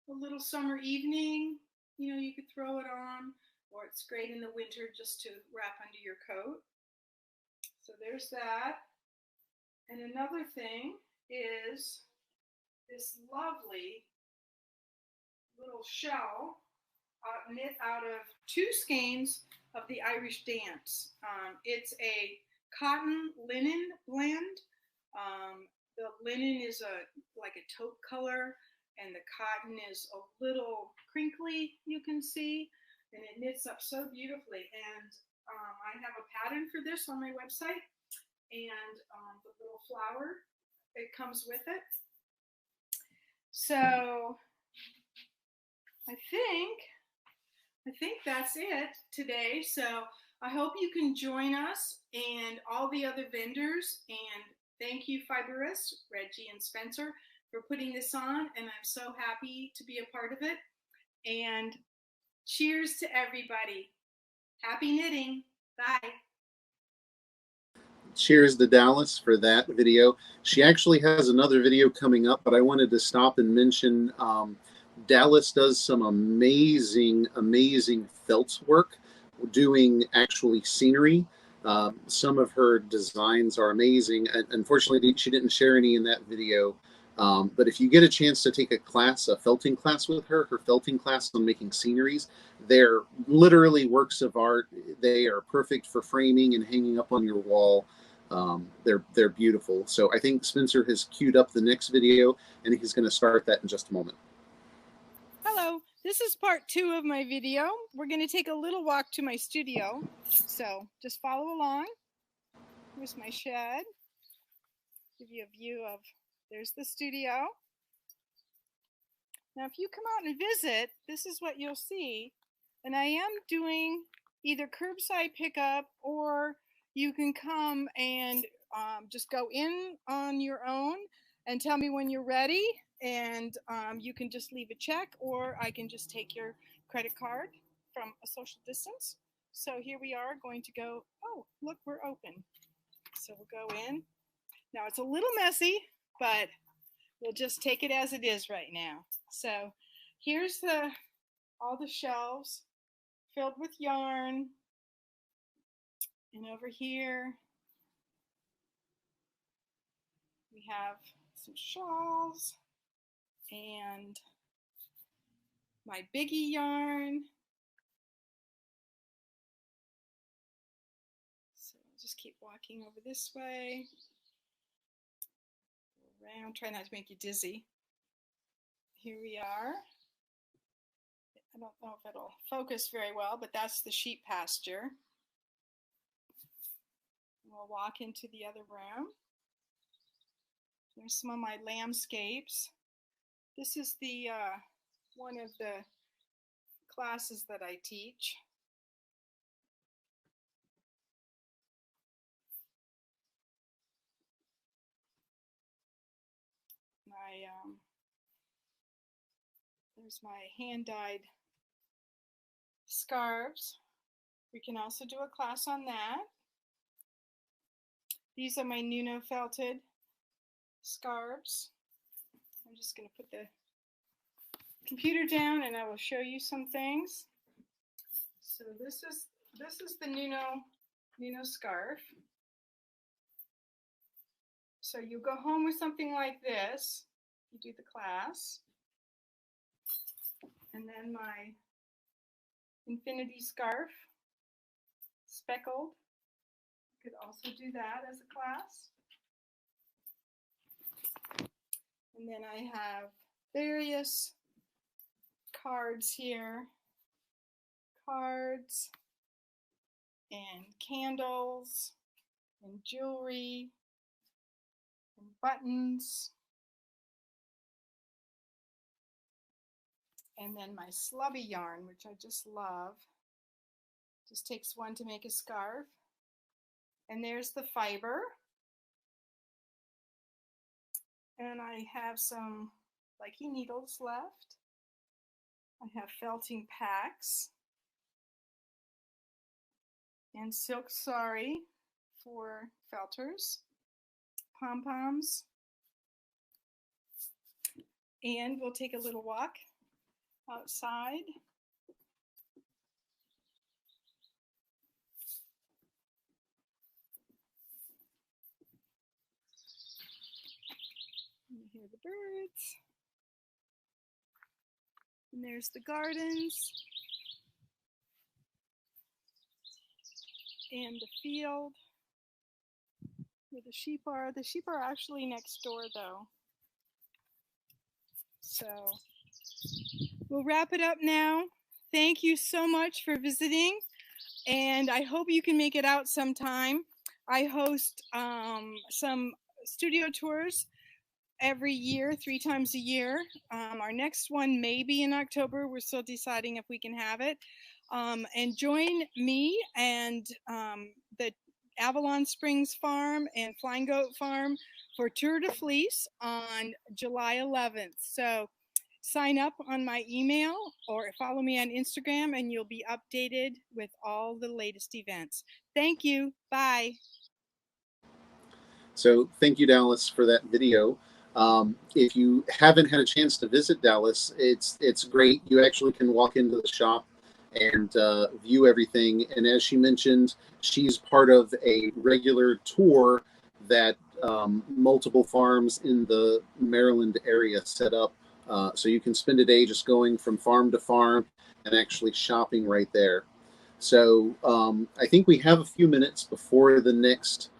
a little summer evening. You know, you could throw it on, or it's great in the winter just to wrap under your coat. So there's that. And another thing is this lovely little shell knit out of 2 skeins of the Irish Dance. It's a cotton linen blend. The linen is like a taupe color, and the cotton is a little crinkly, you can see, and it knits up so beautifully. And I have a pattern for this on my website, and the little flower, it comes with it. So I think that's it today. So I hope you can join us and all the other vendors, and thank you, Fiberists, Reggie and Spencer, for putting this on, and I'm so happy to be a part of it. And cheers to everybody. Happy knitting. Bye. Cheers to Dallas for that video. She actually has another video coming up, but I wanted to stop and mention Dallas does some amazing felt work, doing actually scenery. Some of her designs are amazing. Unfortunately, she didn't share any in that video. But if you get a chance to take a class, a felting class with her felting class on making sceneries, they're literally works of art. They are perfect for framing and hanging up on your wall. They're beautiful. So I think Spencer has queued up the next video, and he's going to start that in just a moment. Hello, this is part 2 of my video. We're going to take a little walk to my studio, so just follow along. Here's my shed. Give you a view of, there's the studio. Now if you come out and visit, this is what you'll see. And I am doing either curbside pickup, or you can come and just go in on your own and tell me when you're ready. And you can just leave a check, or I can just take your credit card from a social distance. So here we are going to go, oh, look, we're open. So we'll go in. Now it's a little messy, but we'll just take it as it is right now. So here's all the shelves filled with yarn. And over here, we have some shawls and my biggie yarn. So I'll just keep walking over this way. Around, try not to make you dizzy. Here we are. I don't know if it'll focus very well, but that's the sheep pasture. We'll walk into the other room. There's some of my landscapes. This is the one of the classes that I teach. There's my hand-dyed scarves. We can also do a class on that. These are my Nuno felted scarves. I'm just going to put the computer down and I will show you some things. So this is the Nuno scarf. So you go home with something like this. You do the class. And then my infinity scarf, speckled. could also do that as a class. And then I have various cards here, cards and candles and jewelry and buttons. And then my slubby yarn, which I just love. Just takes one to make a scarf. And there's the fiber. And I have some likey needles left. I have felting packs. And silk sari for felters. Pom-poms. And we'll take a little walk outside. You hear the birds. And there's the gardens. And the field where the sheep are. The sheep are actually next door though. So we'll wrap it up now. Thank you so much for visiting, and I hope you can make it out sometime. I host some studio tours every year, 3 times a year. Our next one may be in October. We're still deciding if we can have it. And join me and the Avalon Springs Farm and Flying Goat Farm for Tour de Fleece on July 11th. So sign up on my email or follow me on Instagram and you'll be updated with all the latest events. Thank you. Bye. So thank you, Dallas, for that video. If you haven't had a chance to visit Dallas, it's great. You actually can walk into the shop and view everything. And as she mentioned, she's part of a regular tour that multiple farms in the Maryland area set up. So you can spend a day just going from farm to farm and actually shopping right there. So I think we have a few minutes before the next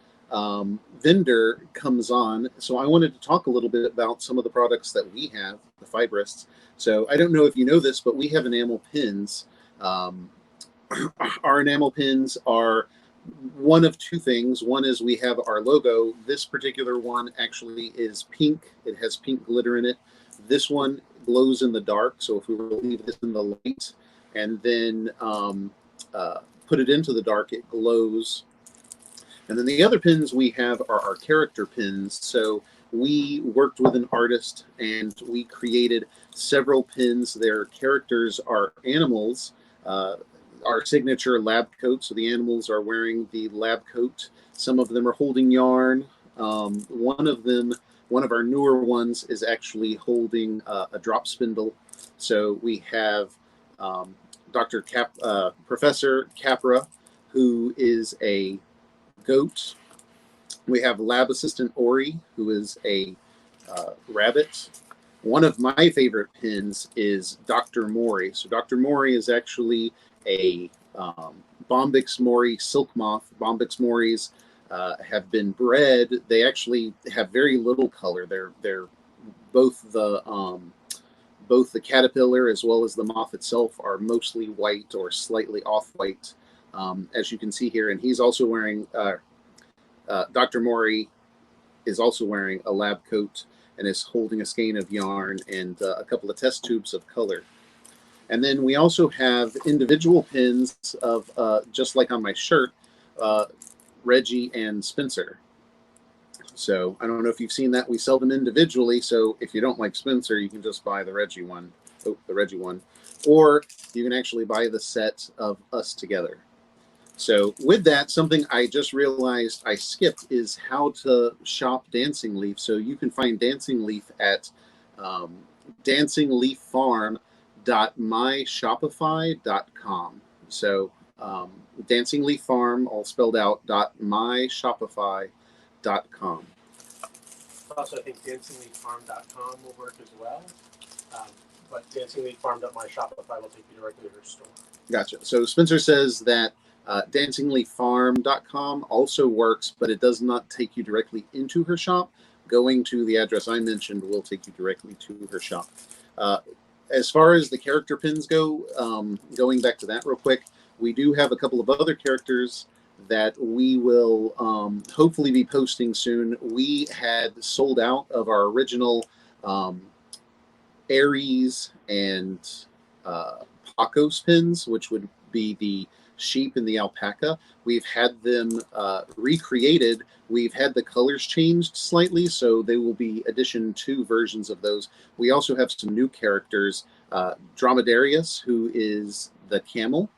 vendor comes on. So I wanted to talk a little bit about some of the products that we have, the Fiberists. So I don't know if you know this, but we have enamel pins. Our enamel pins are one of 2 things. One is we have our logo. This particular one actually is pink. It has pink glitter in it. This one glows in the dark. So if we were to leave this in the light and then put it into the dark, it glows. And then the other pins we have are our character pins. So we worked with an artist and we created several pins. Their characters are animals. Our signature lab coat. So the animals are wearing the lab coat. Some of them are holding yarn. One of our newer ones is actually holding a drop spindle. So we have Professor Capra, who is a goat. We have lab assistant Ori, who is a rabbit. One of my favorite pins is Dr. Mori. So Dr. Mori is actually a Bombyx Mori silk moth. Bombyx Moris have been bred. They actually have very little color. They're both the caterpillar as well as the moth itself are mostly white or slightly off-white, as you can see here. And he's also wearing, Dr. Mori is also wearing a lab coat and is holding a skein of yarn and a couple of test tubes of color. And then we also have individual pins of, just like on my shirt, Reggie and Spencer. So I don't know if you've seen that. We sell them individually. So if you don't like Spencer, you can just buy the Reggie one. Oh, the Reggie one. Or you can actually buy the set of us together. So with that, something I just realized I skipped is how to shop Dancing Leaf. So you can find Dancing Leaf at dancingleaffarm.myshopify.com. So Dancing Leaf Farm, all spelled out, .myshopify.com. Also, I think dancingleaffarm.com will work as well. But dancingleaffarm.myshopify will take you directly to her store. Gotcha. So Spencer says that dancingleaffarm.com also works, but it does not take you directly into her shop. Going to the address I mentioned will take you directly to her shop. As far as the character pins go, going back to that real quick, we do have a couple of other characters that we will hopefully be posting soon. We had sold out of our original Aries and Pacos pins, which would be the sheep and the alpaca. We've had them recreated. We've had the colors changed slightly, so they will be edition 2 versions of those. We also have some new characters, Dromedarius, who is the camel,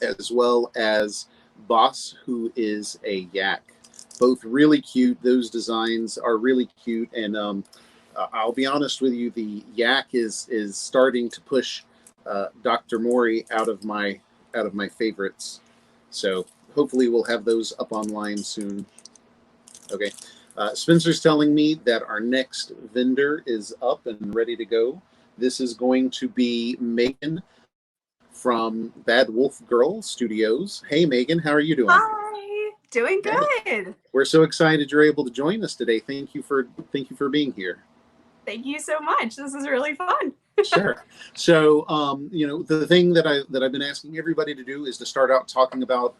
as well as Boss, who is a yak. Both really cute. Those designs are really cute, and I'll be honest with you, the yak is starting to push Dr. Mori out of my favorites. So hopefully we'll have those up online soon. Okay. Spencer's telling me that our next vendor is up and ready to go. This is going to be Megan from Bad Wolf Girl Studios. Hey, Megan, how are you doing? Hi, doing good. Hey. We're so excited you're able to join us today. Thank you for being here. Thank you so much. This is really fun. Sure. So, you know, the thing that I've been asking everybody to do is to start out talking about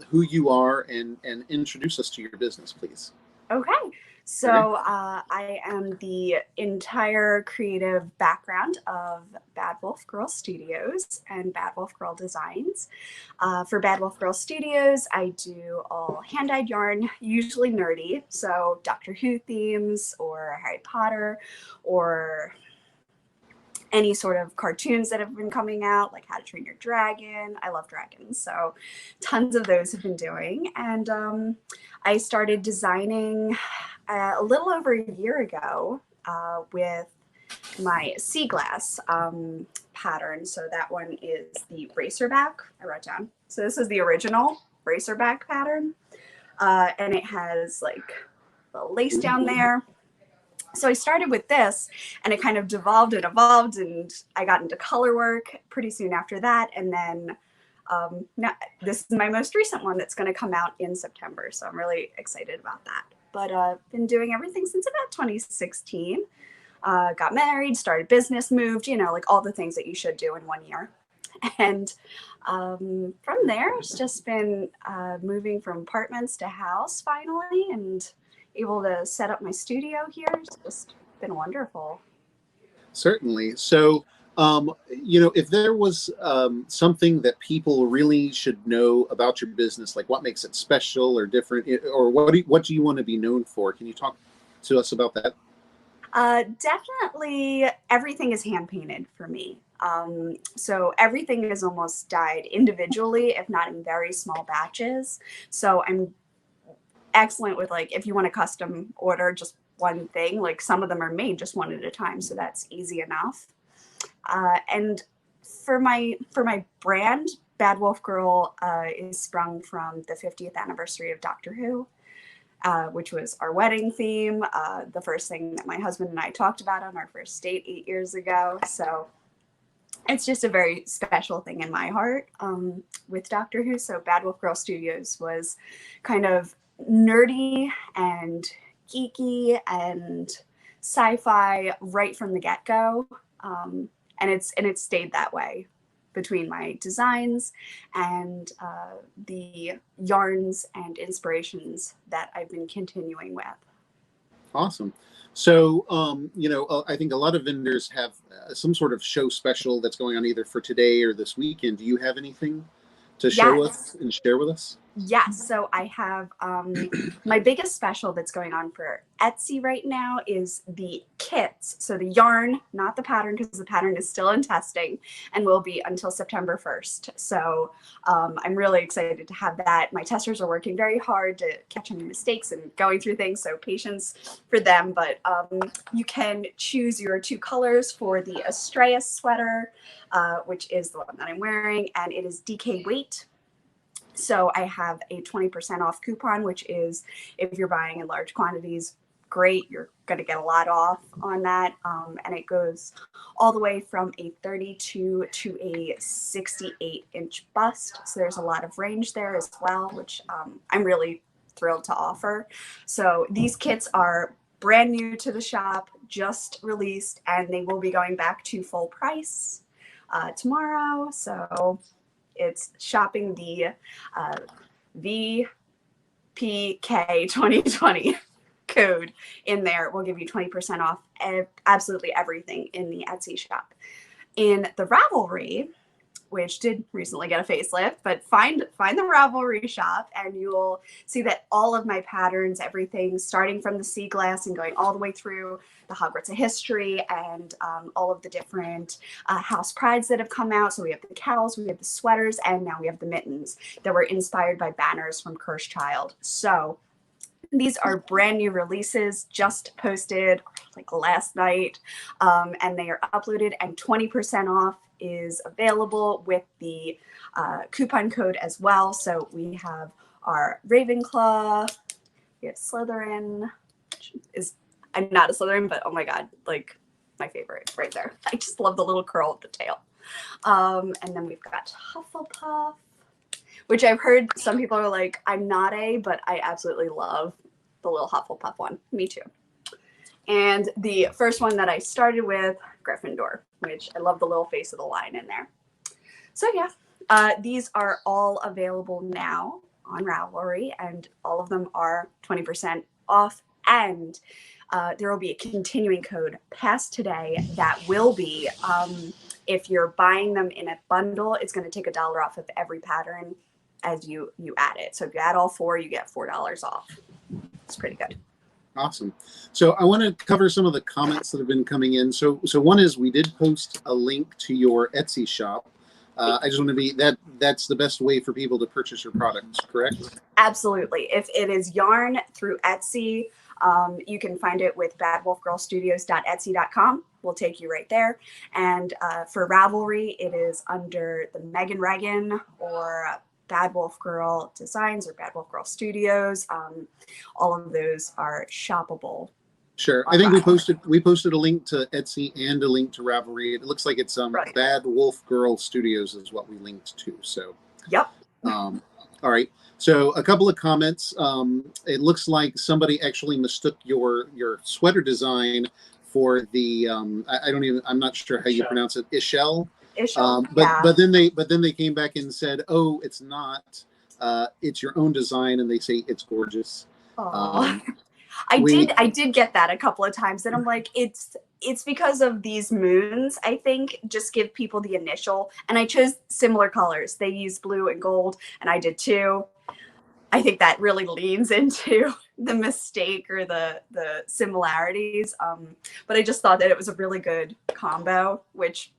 who you are and introduce us to your business, please. Okay. So I am the entire creative background of Bad Wolf Girl Studios and Bad Wolf Girl Designs. For Bad Wolf Girl Studios, I do all hand-dyed yarn, usually nerdy, so Doctor Who themes or Harry Potter or any sort of cartoons that have been coming out, like How to Train Your Dragon. I love dragons, so tons of those have been doing. And I started designing a little over a year ago with my sea glass pattern. So that one is the racerback. I wrote down. So this is the original racerback pattern, and it has like a lace down there. So I started with this, and it kind of devolved and evolved, and I got into color work pretty soon after that. And then now, this is my most recent one that's going to come out in September. So I'm really excited about that. But I've been doing everything since about 2016. Got married, started business, moved, you know, like all the things that you should do in 1 year. And from there, it's just been moving from apartments to house finally, and able to set up my studio here. It's just been wonderful. Certainly. So, you know, if there was something that people really should know about your business, like what makes it special or different, or what do you want to be known for? Can you talk to us about that? Definitely everything is hand painted for me. So everything is almost dyed individually, if not in very small batches. So I'm excellent with, like, if you want to custom order just one thing, like some of them are made just one at a time, so that's easy enough. And for my brand, Bad Wolf Girl is sprung from the 50th anniversary of Doctor Who, which was our wedding theme, the first thing that my husband and I talked about on our first date 8 years ago. So it's just a very special thing in my heart with Doctor Who. So Bad Wolf Girl Studios was kind of nerdy and geeky and sci-fi right from the get-go, and it's stayed that way between my designs and the yarns and inspirations that I've been continuing with. Awesome. So, you know, I think a lot of vendors have some sort of show special that's going on either for today or this weekend. Do you have anything to show us and share with us? Yes, so I have my biggest special that's going on for Etsy right now is the kits. So the yarn, not the pattern, because the pattern is still in testing and will be until September 1st. So I'm really excited to have that. My testers are working very hard to catch any mistakes and going through things, so patience for them. But you can choose your 2 colors for the Astrea sweater, which is the one that I'm wearing, and it is DK weight. So I have a 20% off coupon, which is if you're buying in large quantities, great. You're going to get a lot off on that. And it goes all the way from a 32 to a 68-inch bust. So there's a lot of range there as well, which I'm really thrilled to offer. So these kits are brand new to the shop, just released, and they will be going back to full price tomorrow. So it's shopping the VPK 2020 code in there. Will give you 20% off absolutely everything in the Etsy shop. In the Ravelry, which did recently get a facelift, but find the Ravelry shop and you'll see that all of my patterns, everything starting from the sea glass and going all the way through the Hogwarts of History and all of the different house prides that have come out. So we have the cowls, we have the sweaters, and now we have the mittens that were inspired by banners from Cursed Child. So these are brand new releases, just posted like last night, and they are uploaded, and 20% off is available with the coupon code as well. So we have our Ravenclaw, we have Slytherin, which is, I'm not a Slytherin, but oh my God, like my favorite right there. I just love the little curl of the tail. And then we've got Hufflepuff, which I've heard some people are like, I'm not a, but I absolutely love the little Hufflepuff one. Me too. And the first one that I started with, Gryffindor, which I love the little face of the lion in there. So yeah, these are all available now on Ravelry, and all of them are 20% off. And there will be a continuing code past today that will be, if you're buying them in a bundle, it's going to take $1 off of every pattern as you add it. So if you add all 4, you get $4 off. It's pretty good. Awesome. So I want to cover some of the comments that have been coming in. So one is, we did post a link to your Etsy shop. I just want to be that's the best way for people to purchase your products, correct? Absolutely. If it is yarn through Etsy, you can find it with badwolfgirlstudios.etsy.com. We'll take you right there. And for Ravelry, it is under the Megan Regan or Bad Wolf Girl Designs or Bad Wolf Girl Studios. All of those are shoppable. Sure. I think we posted a link to Etsy and a link to Ravelry. It looks like it's right. Bad Wolf Girl Studios is what we linked to. So yep. All right. So a couple of comments. It looks like somebody actually mistook your sweater design for the I'm not sure how you pronounce it, Ishel. But then they came back and said, oh, it's not, it's your own design, and they say it's gorgeous. I did get that a couple of times, and I'm like, it's because of these moons, I think, just give people the initial, and I chose similar colors. They used blue and gold, and I did too. I think that really leans into the mistake or the similarities. But I just thought that it was a really good combo, which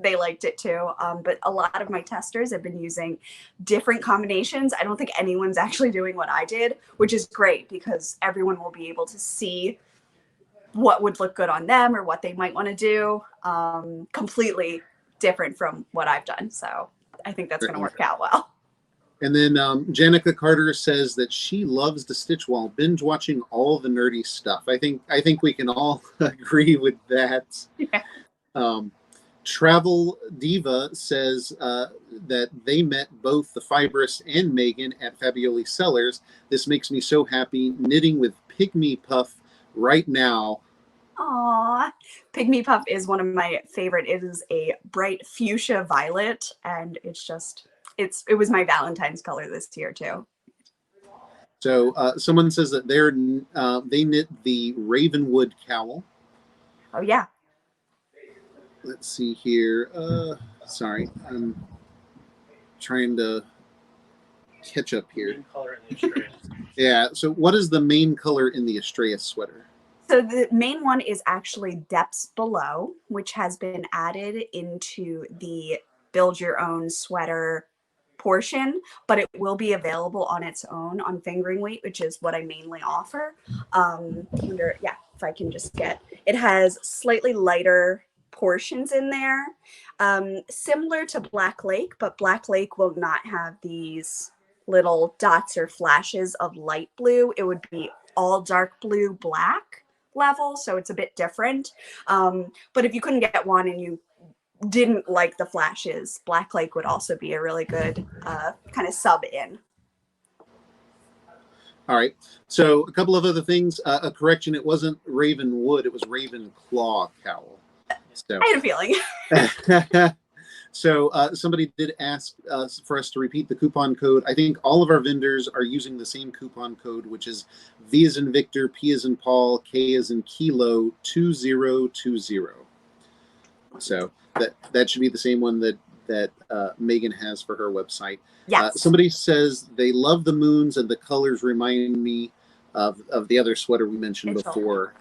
they liked it too. But a lot of my testers have been using different combinations. I don't think anyone's actually doing what I did, which is great because everyone will be able to see what would look good on them or what they might want to do. Completely different from what I've done. So I think that's going to work out well. And then Janica Carter says that she loves to stitch while binge watching all the nerdy stuff. I think we can all agree with that. Yeah. Travel Diva says that they met both the Fiberists and Megan at Fabioli Cellars. This makes me so happy. Knitting with Pygmy Puff right now. Aw, Pygmy Puff is one of my favorite. It is a bright fuchsia violet, and it's just it was my Valentine's color this year too. So someone says that they knit the Ravenwood cowl. Oh yeah. Let's see here. Sorry, I'm trying to catch up here. Yeah. So what is the main color in the Estrella sweater? So the main one is actually Depths Below, which has been added into the Build Your Own Sweater portion, but it will be available on its own on fingering weight, which is what I mainly offer. If I can just get, it has slightly lighter portions in there, similar to Black Lake, but Black Lake will not have these little dots or flashes of light blue. It would be all dark blue black level, so it's a bit different. But if you couldn't get one and you didn't like the flashes, Black Lake would also be a really good kind of sub in. All right. So a couple of other things. A correction. It wasn't Raven Wood. It was Raven Claw Cowl. So, I had a feeling. So somebody did ask for us to repeat the coupon code. I think all of our vendors are using the same coupon code, which is V as in Victor, P as in Paul, K as in Kilo 2020. So that should be the same one that Megan has for her website. Yes. Somebody says they love the moons and the colors remind me of the other sweater we mentioned before.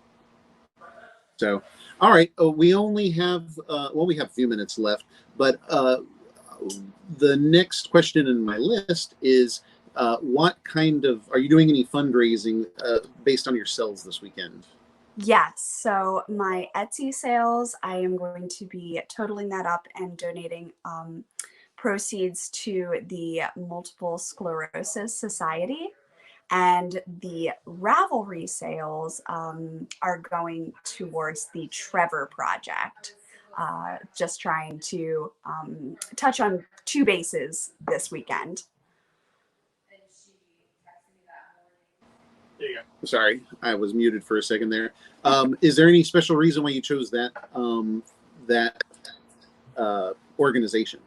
So, all right. We only have we have a few minutes left, but the next question in my list is what kind of, are you doing any fundraising based on your sales this weekend? Yes. So my Etsy sales, I am going to be totaling that up and donating proceeds to the Multiple Sclerosis Society. And the Ravelry sales are going towards the Trevor Project. Just trying to touch on two bases this weekend. There you go. Sorry, I was muted for a second there. Is there any special reason why you chose that organization?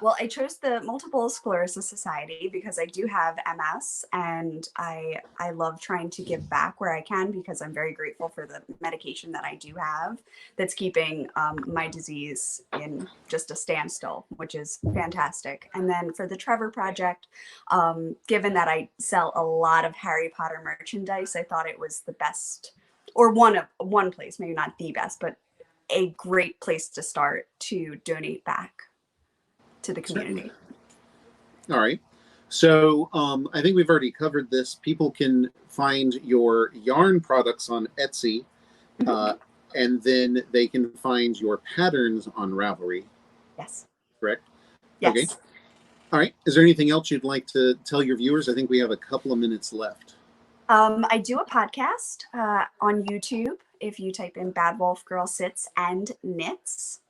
Well, I chose the Multiple Sclerosis Society because I do have MS, and I love trying to give back where I can, because I'm very grateful for the medication that I do have that's keeping my disease in just a standstill, which is fantastic. And then for the Trevor Project, given that I sell a lot of Harry Potter merchandise, I thought it was the best, or one place, maybe not the best, but a great place to start to donate back to the community. All right. So I think we've already covered this. People can find your yarn products on Etsy, and then they can find your patterns on Ravelry. Yes. Correct? Yes. Okay. All right. Is there anything else you'd like to tell your viewers? I think we have a couple of minutes left. I do a podcast on YouTube. If you type in Bad Wolf Girl Sits and Knits,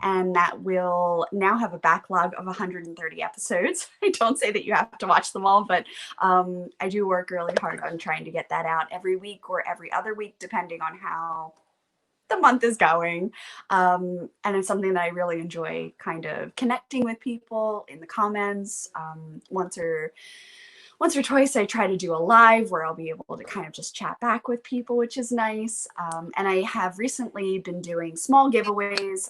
and that will now have a backlog of 130 episodes. I don't say that you have to watch them all, but I do work really hard on trying to get that out every week or every other week, depending on how the month is going. And it's something that I really enjoy, kind of connecting with people in the comments. Once or twice I try to do a live where I'll be able to kind of just chat back with people, which is nice. And I have recently been doing small giveaways.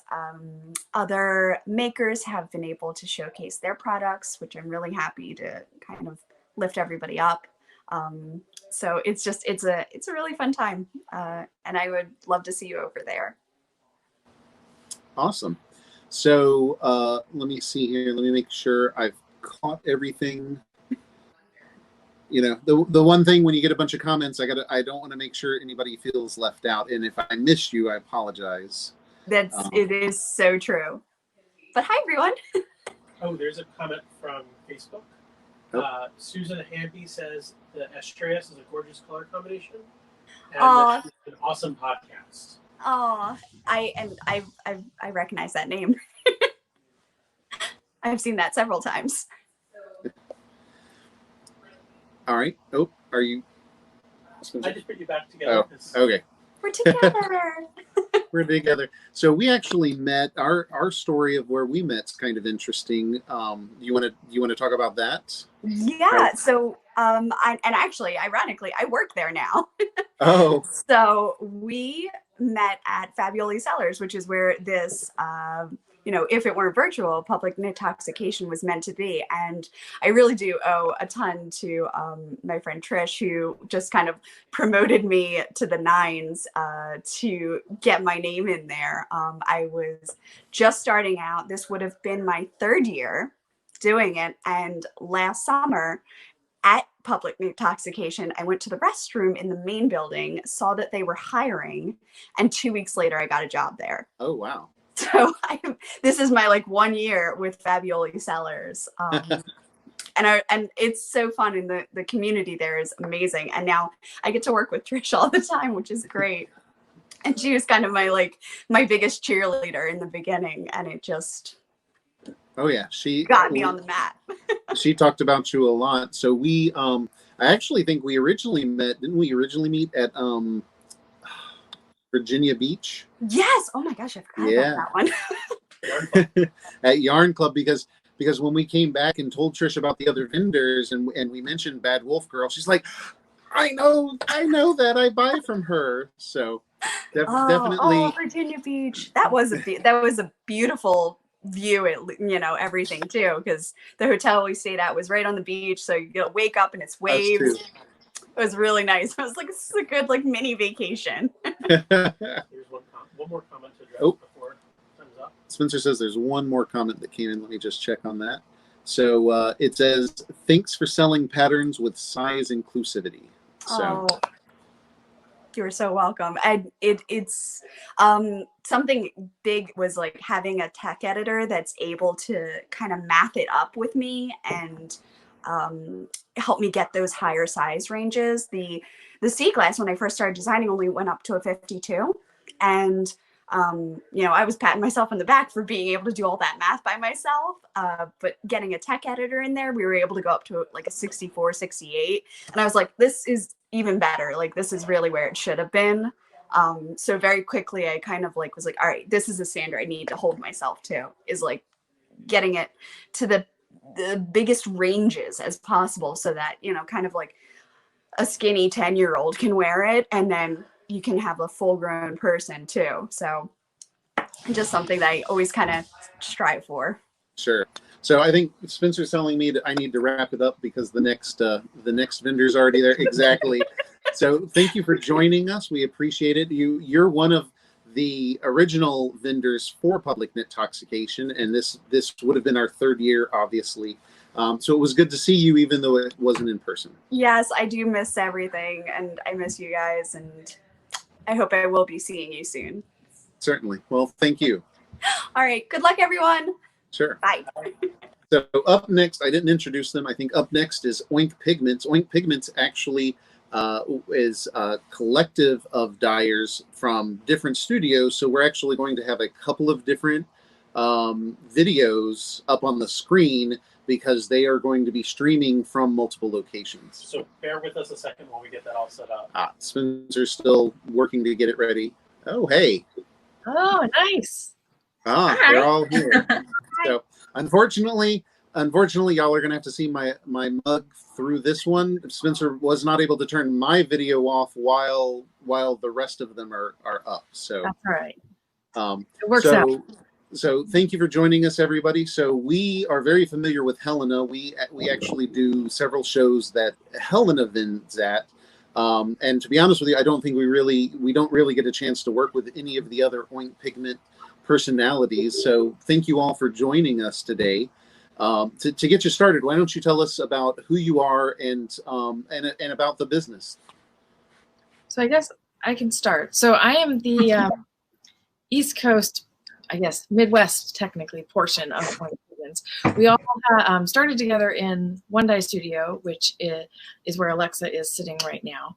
Other makers have been able to showcase their products, which I'm really happy to kind of lift everybody up. So it's a really fun time. And I would love to see you over there. Awesome. So let me see here. Let me make sure I've caught everything. You know, the one thing when you get a bunch of comments, I don't want to make sure anybody feels left out. And if I missed you, I apologize. It is so true. But hi, everyone. Oh, there's a comment from Facebook. Susan Hamby says the Estrellas is a gorgeous color combination, and it's an awesome podcast. Oh, I recognize that name. I've seen that several times. All right. Oh, are you? I just put you back together. Oh, okay. We're together. We're together. So we actually met. Our story of where we met is kind of interesting. You want to talk about that? Yeah. So ironically, I work there now. Oh. So we met at Fabulously Sellers, which is where this if it weren't virtual, public knitoxication was meant to be. And I really do owe a ton to my friend Trish, who just kind of promoted me to the nines to get my name in there. I was just starting out. This would have been my third year doing it. And last summer at Public Knitoxication, I went to the restroom in the main building, saw that they were hiring, and 2 weeks later, I got a job there. Oh, wow. So this is my 1 year with Fabulously Sellers. and it's so fun, and the community there is amazing. And now I get to work with Trish all the time, which is great. And she was kind of my biggest cheerleader in the beginning, and it just she got me on the mat. She talked about you a lot. So we I actually think we originally met, didn't we originally meet at Virginia Beach? Yes. Oh my gosh, I forgot about that one. At Yarn Club, because when we came back and told Trish about the other vendors and we mentioned Bad Wolf Girl, she's like, I know that I buy from her. So definitely Virginia Beach. That was a beautiful view, everything too, because the hotel we stayed at was right on the beach, so you wake up and it's waves. It was really nice. I was like, this is a good mini vacation. Here's one more comment to address before time's up. Spencer says there's one more comment that came in. Let me just check on that. So it says, thanks for selling patterns with size inclusivity. So you're so welcome. And it's something big was having a tech editor that's able to kind of math it up with me and help me get those higher size ranges. The sea glass, when I first started designing, only went up to a 52. And I was patting myself on the back for being able to do all that math by myself. But getting a tech editor in there, we were able to go up to a 64, 68. And I was like, this is even better. This is really where it should have been. So very quickly, I kind of was like, all right, this is a standard I need to hold myself to, is getting it to the biggest ranges as possible, so that, kind of a skinny 10-year-old can wear it, and then you can have a full-grown person too. So just something that I always kind of strive for. Sure. So I think Spencer's telling me that I need to wrap it up because the next vendor's already there. Exactly. So thank you for joining us. We appreciate it. You're one of the original vendors for Public Knitoxication, and this would have been our third year, obviously. So it was good to see you, even though it wasn't in person. Yes, I do miss everything, and I miss you guys, and I hope I will be seeing you soon. Certainly. Well, thank you. All right. Good luck, everyone. Sure. Bye. So up next, I didn't introduce them. I think up next is Oink Pigments. Oink Pigments actually is a collective of dyers from different studios. So we're actually going to have a couple of different videos up on the screen because they are going to be streaming from multiple locations. So bear with us a second while we get that all set up. Spencer's still working to get it ready. Oh, hey. Oh, nice. They're all here. So unfortunately, y'all are gonna have to see my mug through this one. Spencer was not able to turn my video off while the rest of them are up. So that's all right. It works out. So thank you for joining us, everybody. So we are very familiar with Helena. We actually do several shows that Helena vends at. And to be honest with you, I don't think we don't really get a chance to work with any of the other Oink Pigment personalities. So thank you all for joining us today. To get you started, why don't you tell us about who you are and about the business? So I guess I can start. So I am the East Coast, I guess Midwest technically portion of Oink Pigments. We all started together in One Dye Studio, which is where Alexa is sitting right now.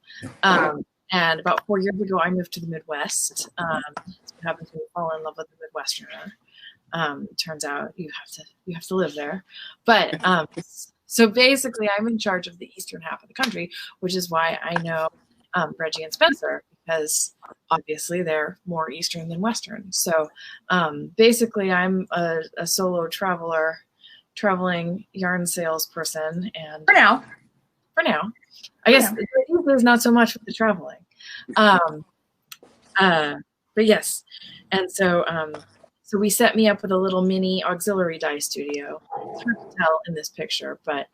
And about 4 years ago, I moved to the Midwest. So it happened to me, fall in love with the Midwesterner. Turns out you have to live there. But so basically, I'm in charge of the eastern half of the country, which is why I know Reggie and Spencer, because obviously they're more eastern than western. So basically, I'm a solo traveling yarn salesperson. And for now, I guess there's not so much with the traveling. But yes, and so so we set me up with a little mini auxiliary dye studio. It's hard to tell in this picture, but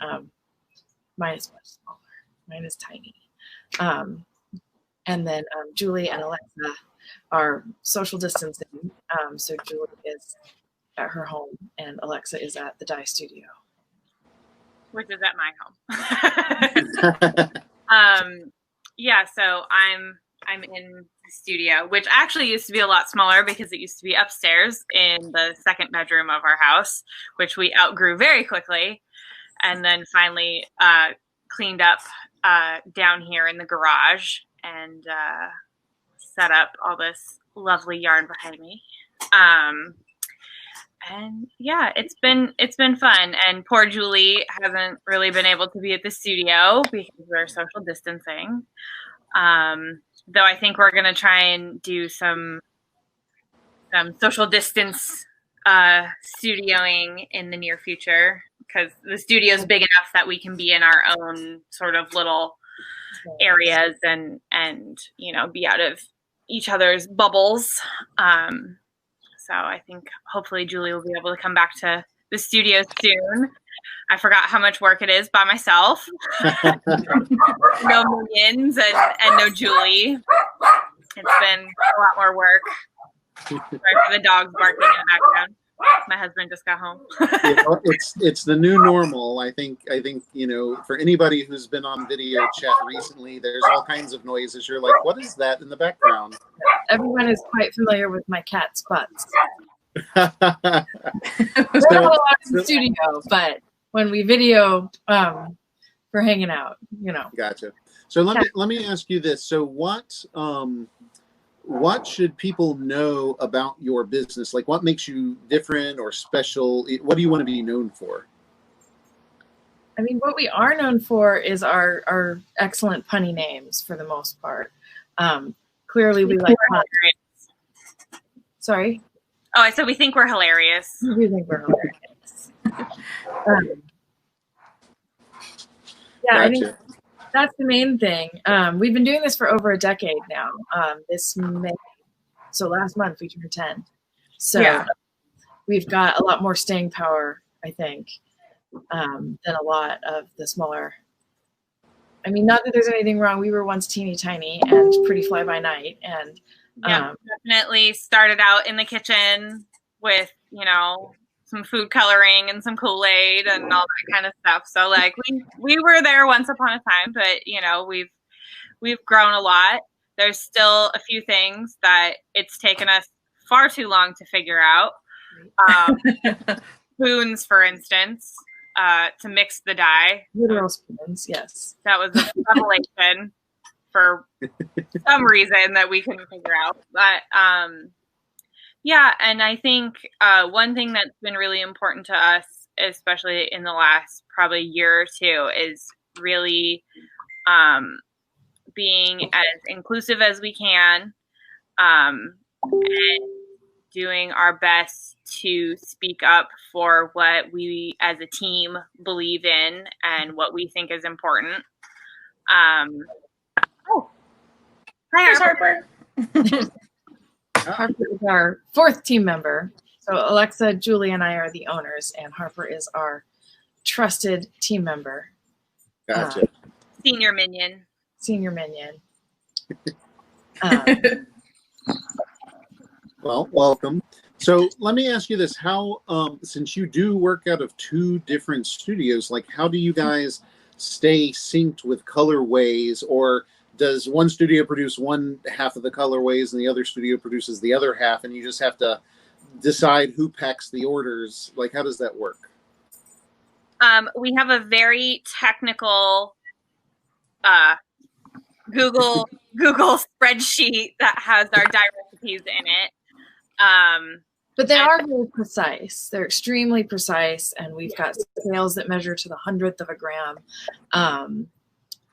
mine is much smaller. Mine is tiny. And then Julie and Alexa are social distancing. So Julie is at her home and Alexa is at the dye studio, which is at my home. Yeah, so I'm in the studio, which actually used to be a lot smaller because it used to be upstairs in the second bedroom of our house, which we outgrew very quickly. and then finally cleaned up down here in the garage and set up all this lovely yarn behind me. And yeah, it's been fun. And poor Julie hasn't really been able to be at the studio because we're social distancing. Though I think we're gonna try and do some social distance studioing in the near future, because the studio is big enough that we can be in our own sort of little areas and be out of each other's bubbles. So I think hopefully Julie will be able to come back to the studio soon. I forgot how much work it is by myself. No minions and no Julie. It's been a lot more work. Sorry for the dogs barking in the background. My husband just got home. It's the new normal. I think for anybody who's been on video chat recently, there's all kinds of noises. You're like, what is that in the background? Everyone is quite familiar with my cat's butts. So, We're not allowed in the studio, but when we video, we're hanging out. Gotcha. So let me ask you this. So what should people know about your business? Like, what makes you different or special? What do you want to be known for? I mean, what we are known for is our excellent punny names for the most part. Clearly, we like puns. Sorry? Oh, I said we think we're hilarious. We think we're hilarious. Yeah, I think that's the main thing. We've been doing this for over a decade now. This May, so last month we turned 10. So we've got a lot more staying power, I think, than a lot of the smaller. I mean, not that there's anything wrong. We were once teeny tiny and pretty fly by night, and definitely started out in the kitchen with some food coloring and some Kool-Aid and all that kind of stuff. So like we were there once upon a time, but we've grown a lot. There's still a few things that it's taken us far too long to figure out. Spoons, for instance, to mix the dye. Literal spoons, yes. That was a revelation for some reason that we couldn't figure out. But and I think one thing that's been really important to us, especially in the last probably year or two, is really being as inclusive as we can, and doing our best to speak up for what we as a team believe in and what we think is important. Hi, Harper. Harper is our fourth team member. So Alexa, Julie, and I are the owners, and Harper is our trusted team member. Gotcha. Senior minion. Well, welcome. So let me ask you this: how, since you do work out of two different studios, like how do you guys stay synced with colorways, or does one studio produce one half of the colorways and the other studio produces the other half, and you just have to decide who packs the orders? Like, how does that work? We have a very technical Google spreadsheet that has our dye recipes in it. But they are very precise. They're extremely precise, and we've got scales that measure to the 100th of a gram.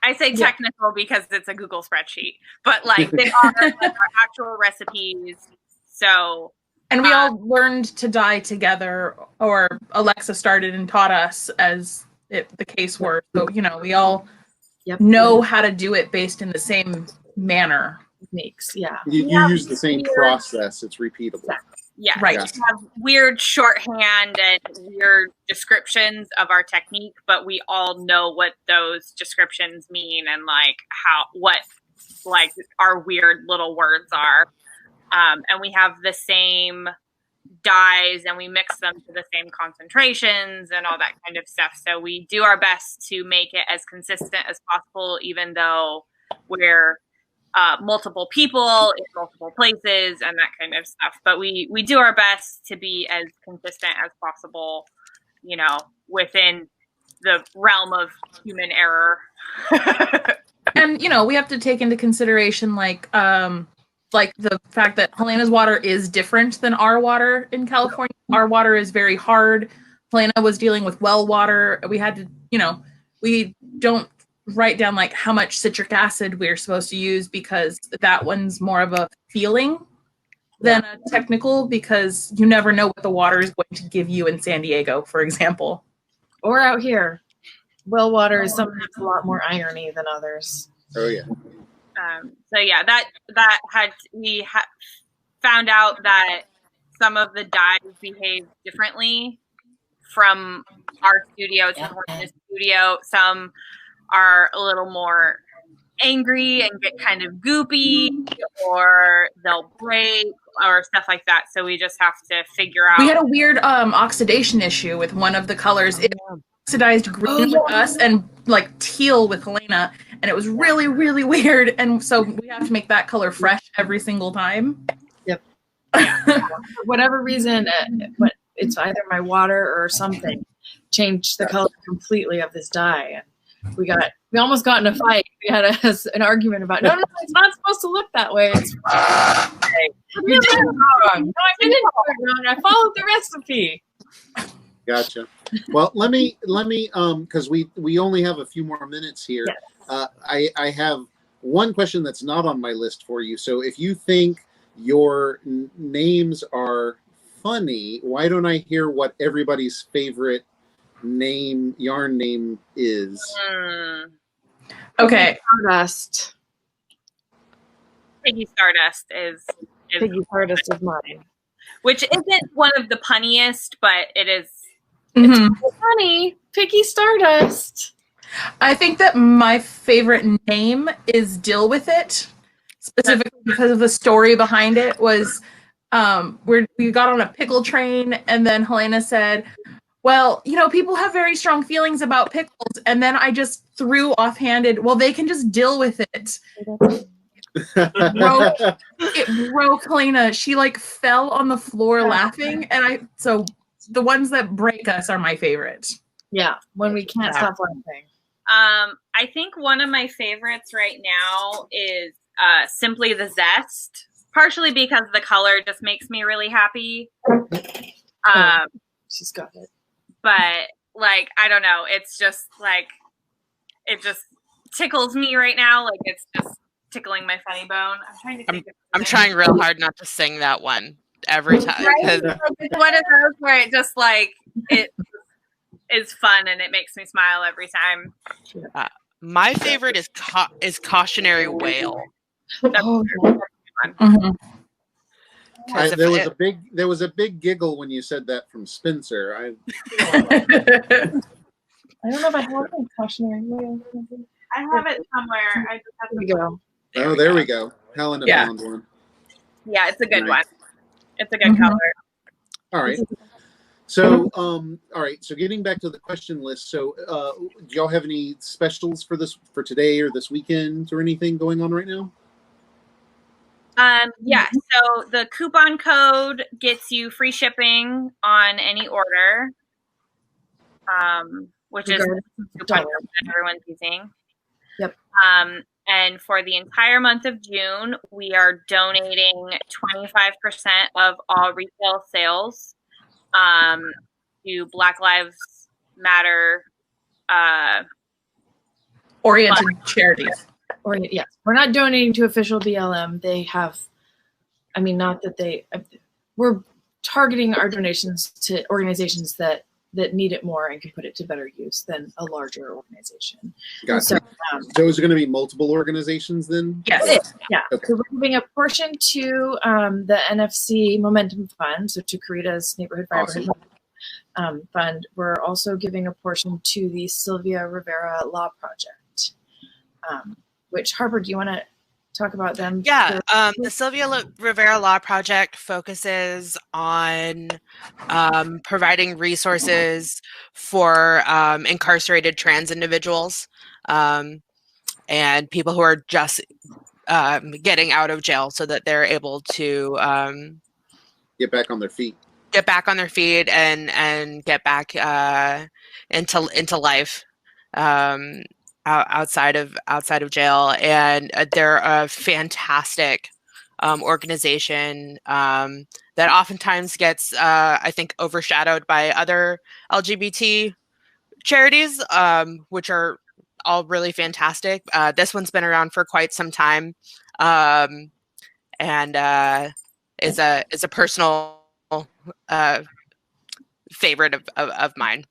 I say technical because it's a Google spreadsheet, but like they are like our actual recipes. So, and we all learned to dye together, or Alexa started and taught us as the case were. So, we all know how to do it based in the same manner. Techniques, yeah. You use the same process. It's repeatable. Yeah, right. We have weird shorthand and weird descriptions of our technique, but we all know what those descriptions mean and what our weird little words are. And we have the same dyes and we mix them to the same concentrations and all that kind of stuff. So we do our best to make it as consistent as possible, even though we're multiple people in multiple places and that kind of stuff. But we do our best to be as consistent as possible, within the realm of human error. And we have to take into consideration like the fact that Helena's water is different than our water in California. Our water is very hard. Helena was dealing with well water. We had to, we don't write down like how much citric acid we're supposed to use because that one's more of a feeling than a technical, because you never know what the water is going to give you in San Diego, for example. Or out here. Well water is sometimes a lot more irony than others. Oh yeah. So yeah, we found out that some of the dyes behave differently from our studio to Helena's studio. Some are a little more angry and get kind of goopy, or they'll break or stuff like that. So we just have to figure out. We had a weird oxidation issue with one of the colors. It oxidized green with us and like teal with Helena, and it was really, really weird. And so we have to make that color fresh every single time. Yep. For whatever reason, it's either my water or something changed the color completely of this dye. We almost got in a fight. We had an argument about no, it's not supposed to look that way. It's you did it wrong. No, I didn't do it wrong. I followed the recipe. Gotcha. Well, let me because we only have a few more minutes here. Yes. I have one question that's not on my list for you. So if you think your names are funny, why don't I hear what everybody's favorite yarn name is? Okay. Stardust. Piggy Stardust is Piggy Stardust is mine. Which isn't one of the punniest, but it is. Mm-hmm. It's funny. Piggy Stardust. I think that my favorite name is Deal With It, specifically because of the story behind it. Was we got on a pickle train, and then Helena said, well, people have very strong feelings about pickles. And then I just threw offhanded, well, they can just deal with it. It broke Helena. She like fell on the floor laughing. And so the ones that break us are my favorite. Yeah, when we can't stop laughing. I think one of my favorites right now is Simply the Zest, partially because the color just makes me really happy. She's got it. But like, I don't know, it's just like, it just tickles me right now. Like it's just tickling my funny bone. I'm trying real hard not to sing that one every time. Right? It's one of those where it just like, it is fun and it makes me smile every time. My favorite is Cautionary Whale. There was a big giggle when you said that from Spencer. I don't know if I have a Cautionary Whale. I have it somewhere. I just have to go. There we go. Helena found one. Yeah, it's a good one. It's a good color. All right. So, all right. So, getting back to the question list. So, do y'all have any specials for today or this weekend or anything going on right now? Yeah. So the coupon code gets you free shipping on any order, which is the coupon code that everyone's using. Yep. And for the entire month of June, we are donating 25% of all retail sales to Black Lives Matter oriented charities. Yes, we're not donating to official BLM. They have, not that we're targeting our donations to organizations that need it more and can put it to better use than a larger organization. Gotcha. So is it going to be multiple organizations then? Yes. Yeah. Okay. So we're giving a portion to the NFC Momentum Fund, so to Karida's Neighborhood Fiber Fund. We're also giving a portion to the Sylvia Rivera Law Project. Which, Harper, do you want to talk about them? Yeah, the Sylvia Rivera Law Project focuses on providing resources for incarcerated trans individuals and people who are just getting out of jail so that they're able to get back on their feet. And get back into life outside of jail, and they're a fantastic organization that oftentimes gets I think overshadowed by other LGBT charities, which are all really fantastic. This one's been around for quite some time, and is a personal favorite of mine.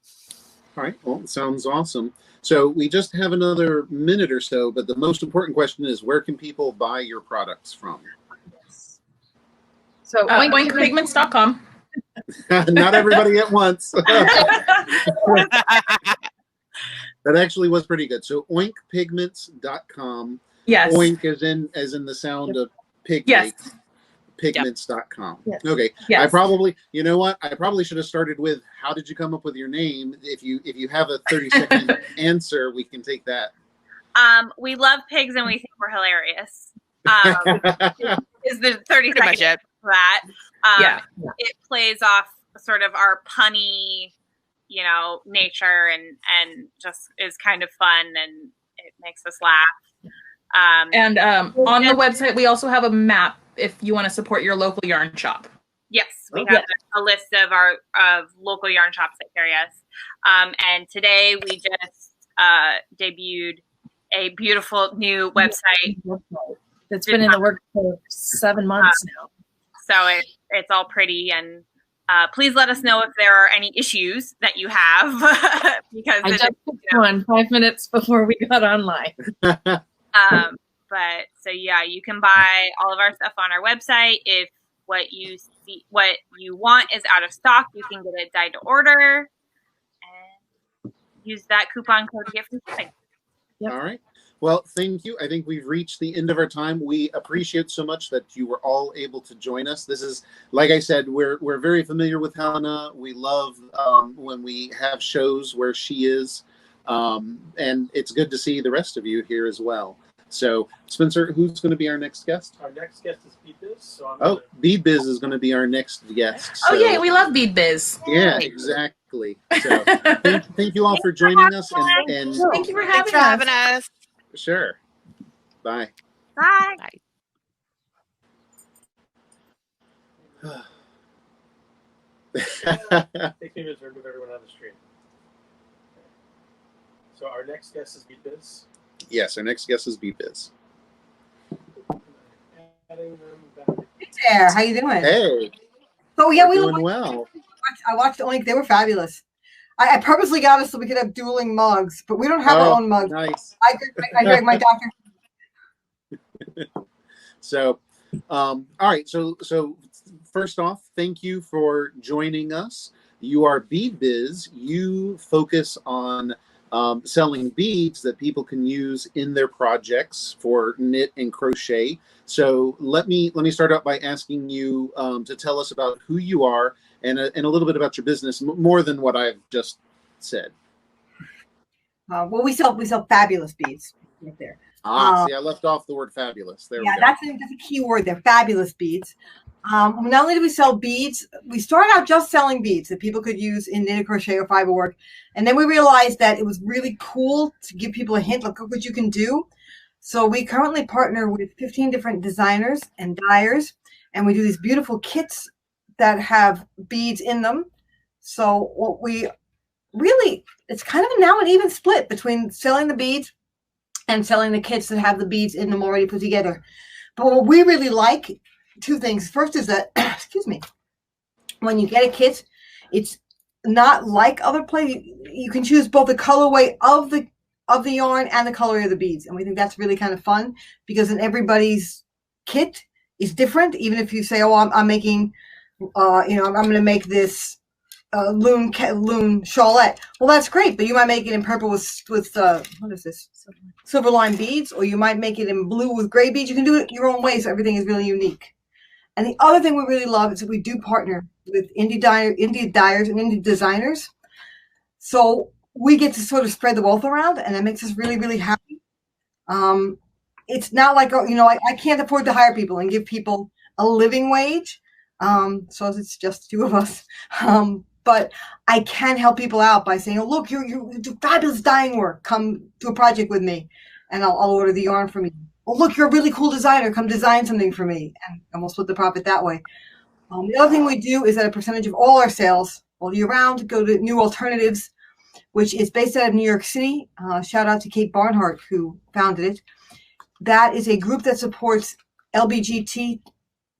All right. Well, it sounds awesome. So we just have another minute or so, but the most important question is, where can people buy your products from? So oinkpigments.com. Not everybody at once. That actually was pretty good. So oinkpigments.com. Yes. Oink as in the sound of pig. Yes. Pigments.com. Yes. Okay. Yes. I probably, you know what? I probably should have started with, how did you come up with your name? If you have a 30-second answer, we can take that. We love pigs and we think we're hilarious. Is the 30 seconds for that? Yeah. It plays off sort of our punny, nature and just is kind of fun, and it makes us laugh. And on the website, we also have a map if you want to support your local yarn shop. Yes, we have a list of local yarn shops that carry us. And today we just debuted a beautiful new website that's been in the works for 7 months now. So it's all pretty, and please let us know if there are any issues that you have, because I just put one 5 minutes before we got online. But so yeah, you can buy all of our stuff on our website. If what you want is out of stock, you can get it dyed to order and use that coupon code to get free shipping. Yep. All right. Well, thank you. I think we've reached the end of our time. We appreciate so much that you were all able to join us. This is, like I said, we're very familiar with Helena. We love when we have shows where she is, and it's good to see the rest of you here as well. So, Spencer, who's going to be our next guest? Our next guest is Bead Biz. So Bead Biz is going to be our next guest. So, oh, yay, we love Bead Biz. Yeah, exactly. So, thank you all for joining us. And thank you for having us. Sure. Bye. Bye. Take me to remove everyone on the stream. So our next guest is Bead Biz. Yes, our next guest is Bead Biz. Hey there, how you doing? Hey. So yeah, we're doing well. I watched Oink. They were fabulous. I purposely got us so we could have dueling mugs, but we don't have our own mugs. Nice. I drag my doctor. So, all right. So first off, thank you for joining us. You are Bead Biz. You focus on selling beads that people can use in their projects for knit and crochet. So let me start out by asking you to tell us about who you are and a little bit about your business, more than what I've just said. Well, we sell fabulous beads right there. See, I left off the word fabulous. There we go. That's a key word. They're fabulous beads. Not only do we sell beads, we started out just selling beads that people could use in knitted, crochet, or fiber work. And then we realized that it was really cool to give people a hint, look what you can do. So we currently partner with 15 different designers and dyers, and we do these beautiful kits that have beads in them. So what we really, it's kind of now an even split between selling the beads and selling the kits that have the beads in them already put together. But what we really like, two things. First is that, excuse me, when you get a kit, it's not like other places. You can choose both the colorway of the yarn and the colorway of the beads. And we think that's really kind of fun because in everybody's kit is different. Even if you say, oh, I'm making, I'm going to make this loon shawlette. Well, that's great, but you might make it in purple with what is this? Silver line beads, or you might make it in blue with gray beads. You can do it your own way, so everything is really unique. And the other thing we really love is that we do partner with indie dyers and indie designers. So we get to sort of spread the wealth around, and that makes us really, really happy. It's not like, I can't afford to hire people and give people a living wage. So it's just two of us. but I can help people out by saying, oh, look, you do fabulous dyeing work. Come do a project with me, and I'll order the yarn from you. Oh, look, you're a really cool designer. Come design something for me, and we'll split the profit that way. The other thing we do is that a percentage of all our sales all year round go to New Alternatives, which is based out of New York City. Shout out to Kate Barnhart, who founded it. That is a group that supports LBGT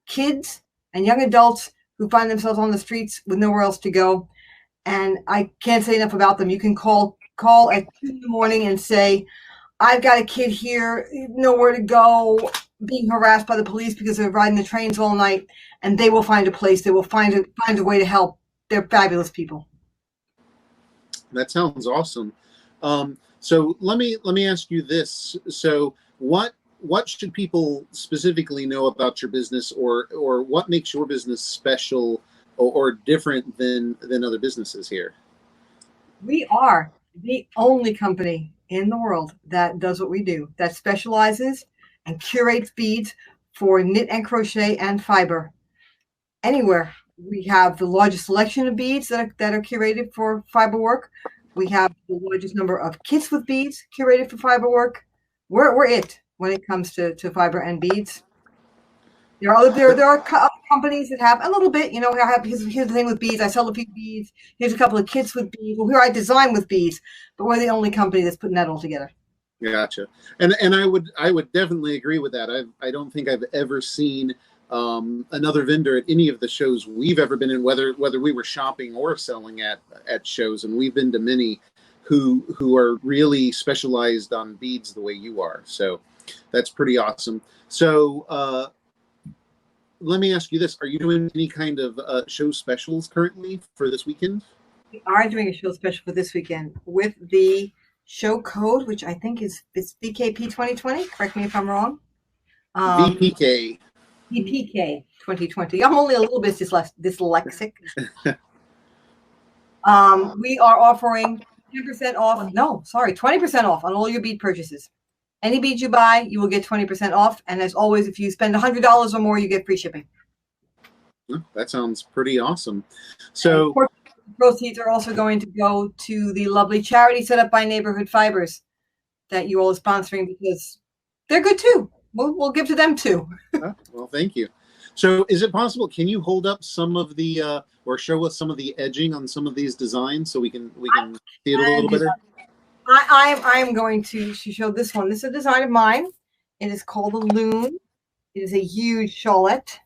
kids and young adults who find themselves on the streets with nowhere else to go. And I can't say enough about them. You can call at 2 in the morning and say, I've got a kid here, nowhere to go, being harassed by the police because they're riding the trains all night, and they will find a place. They will find a way to help. They're fabulous people. That sounds awesome. So let me ask you this. So what should people specifically know about your business, or what makes your business special or different than other businesses here? We are the only company in the world that does what we do, that specializes and curates beads for knit and crochet and fiber. Anywhere. We have the largest selection of beads that are curated for fiber work. We have the largest number of kits with beads curated for fiber work. We're it when it comes to fiber and beads. There are companies that have a little bit, you know, here's the thing with beads. I sell a few beads. Here's a couple of kits with beads. Well, here I design with beads, but we're the only company that's putting that all together. Gotcha. And I would definitely agree with that. I don't think I've ever seen another vendor at any of the shows we've ever been in, whether we were shopping or selling at shows, and we've been to many who are really specialized on beads the way you are. So that's pretty awesome. So let me ask you this. Are you doing any kind of show specials currently for this weekend? We are doing a show special for this weekend with the show code, which I think is BKP 2020. Correct me if I'm wrong. BPK 2020. I'm only a little bit dyslexic. We are offering 10% off. No, sorry, 20% off on all your bead purchases. Any bead you buy, you will get 20% off. And as always, if you spend $100 or more, you get free shipping. That sounds pretty awesome. So proceeds are also going to go to the lovely charity set up by Neighborhood Fibers that you all are sponsoring, because they're good too. We'll give to them too. Well, thank you. So is it possible, can you hold up some of the or show us some of the edging on some of these designs so we can see it a little better? I am going to show this one. This is a design of mine. It is called a loon. It is a huge shawlette.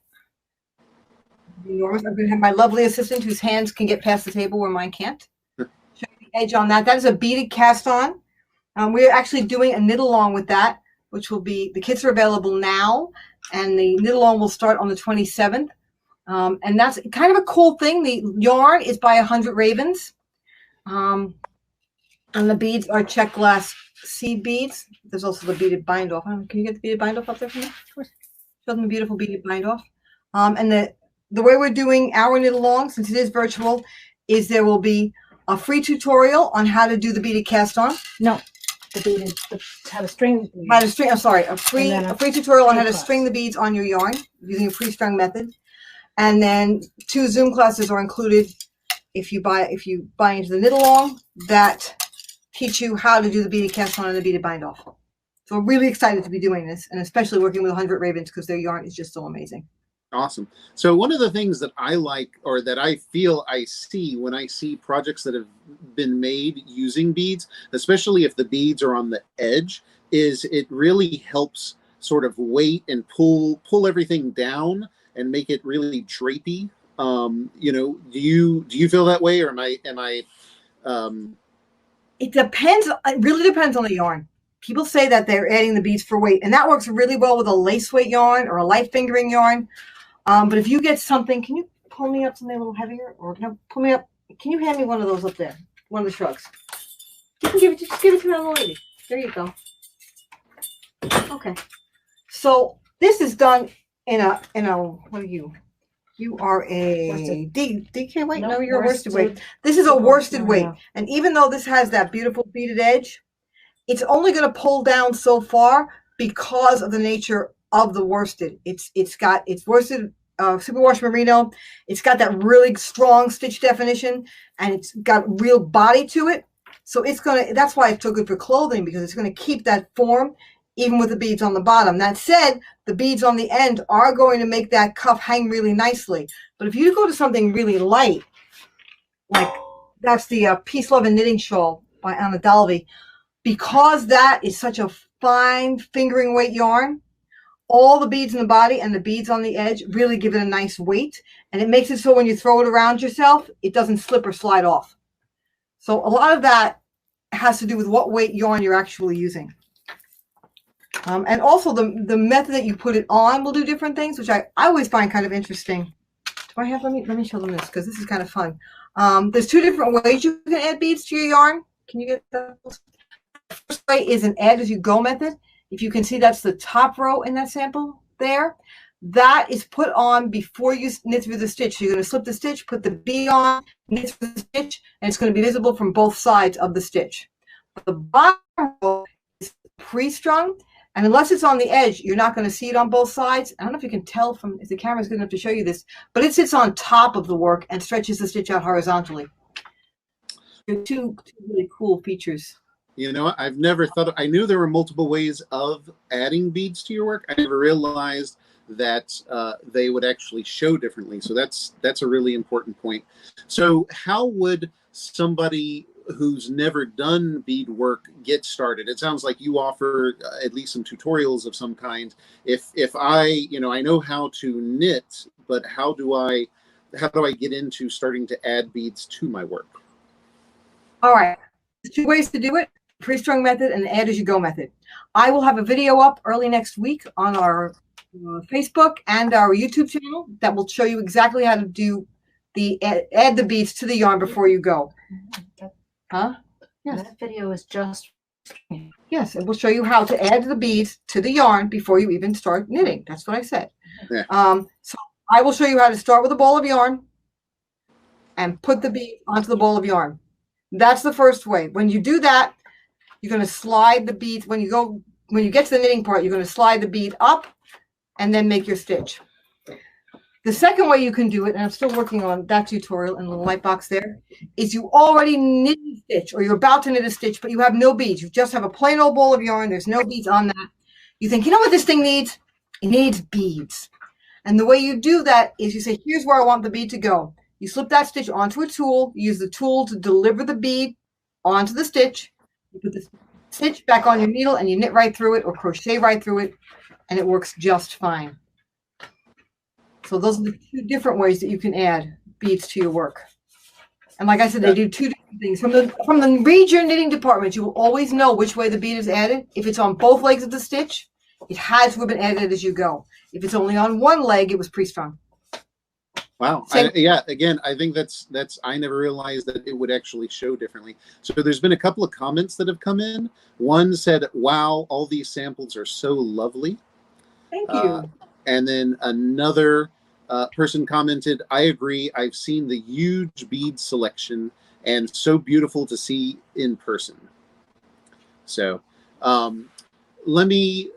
Enormous. I'm going to have my lovely assistant whose hands can get past the table where mine can't. Show the edge on that. That is a beaded cast on. We're actually doing a knit along with that, which will be, the kits are available now, and the knit along will start on the 27th. And that's kind of a cool thing. The yarn is by 100 Ravens. And the beads are check glass seed beads. There's also the beaded bind off. Can you get the beaded bind off up there for me? Of course. Show them the beautiful beaded bind off. And the way we're doing our knit along, since it is virtual, is there will be a free tutorial on how to do the beaded cast on. No, how to string. I'm sorry, a free tutorial on how to string the beads on your yarn using a pre-strung method. And then 2 Zoom classes are included if you buy into the knit along that teach you how to do the beaded cast on and the beaded bind off. So we're really excited to be doing this, and especially working with 100 Ravens because their yarn is just so amazing. Awesome. So one of the things that I like, or that I feel I see when I see projects that have been made using beads, especially if the beads are on the edge, is it really helps sort of weight and pull everything down and make it really drapey. You know, do you feel that way, or am I It depends. It really depends on the yarn. People say that they're adding the beads for weight, and that works really well with a lace weight yarn or a light fingering yarn. But if you get something, can you pull me up something a little heavier, or pull me up? Can you hand me one of those up there? One of the shrugs. You can just give it to the lady. There you go. Okay. So this is done in a what are you? You are a DK weight? No, you're a worsted weight. This is a worsted weight. And even though this has that beautiful beaded edge, it's only going to pull down so far because of the nature of the worsted. It's worsted superwash merino. It's got that really strong stitch definition, and it's got real body to it. So it's that's why it's so good for clothing, because it's going to keep that form even with the beads on the bottom. That said, the beads on the end are going to make that cuff hang really nicely. But if you go to something really light, like that's the Peace, Love, and Knitting Shawl by Anna Dalby, because that is such a fine fingering weight yarn, all the beads in the body and the beads on the edge really give it a nice weight, and it makes it so when you throw it around yourself, it doesn't slip or slide off. So a lot of that has to do with what weight yarn you're actually using. And also the method that you put it on will do different things, which I always find kind of interesting. Do I have, let me show them this, because this is kind of fun. There's two different ways you can add beads to your yarn. Can you get that? The first way is an add as you go method. If you can see, that's the top row in that sample there. That is put on before you knit through the stitch. So you're going to slip the stitch, put the bead on, knit through the stitch, and it's going to be visible from both sides of the stitch. The bottom row is pre-strung, and unless it's on the edge, you're not going to see it on both sides. I don't know if you can tell from if the camera's good enough to show you this, but it sits on top of the work and stretches the stitch out horizontally. Two really cool features. You know, I've never thought I knew there were multiple ways of adding beads to your work. I never realized that they would actually show differently. So that's a really important point. So how would somebody who's never done bead work get started? It sounds like you offer at least some tutorials of some kind. If I know how to knit, but how do I get into starting to add beads to my work? All right, there's two ways to do it: pre-strung method and add as you go method. I will have a video up early next week on our Facebook and our YouTube channel that will show you exactly how to do the add the beads to the yarn before you go. Huh? Yes. That video is just. Yes, it will show you how to add the beads to the yarn before you even start knitting. That's what I said. Yeah. So I will show you how to start with a ball of yarn and put the bead onto the ball of yarn. That's the first way. When you do that, you're going to slide the beads. When you get to the knitting part, you're going to slide the bead up and then make your stitch. The second way you can do it, and I'm still working on that tutorial in the little light box there, is you already knit a stitch, or you're about to knit a stitch, but you have no beads. You just have a plain old ball of yarn. There's no beads on that. You think, you know what this thing needs? It needs beads. And the way you do that is you say, here's where I want the bead to go. You slip that stitch onto a tool. You use the tool to deliver the bead onto the stitch. You put the stitch back on your needle and you knit right through it or crochet right through it, and it works just fine. So those are the two different ways that you can add beads to your work. And like I said, they do two different things. From the read your knitting department, you will always know which way the bead is added. If it's on both legs of the stitch, it has to have been added as you go. If it's only on one leg, it was pre-strung. Wow. Again, I think that's I never realized that it would actually show differently. So there's been a couple of comments that have come in. One said, wow, all these samples are so lovely. Thank you. And then another person commented, I agree. I've seen the huge bead selection and so beautiful to see in person. So let me,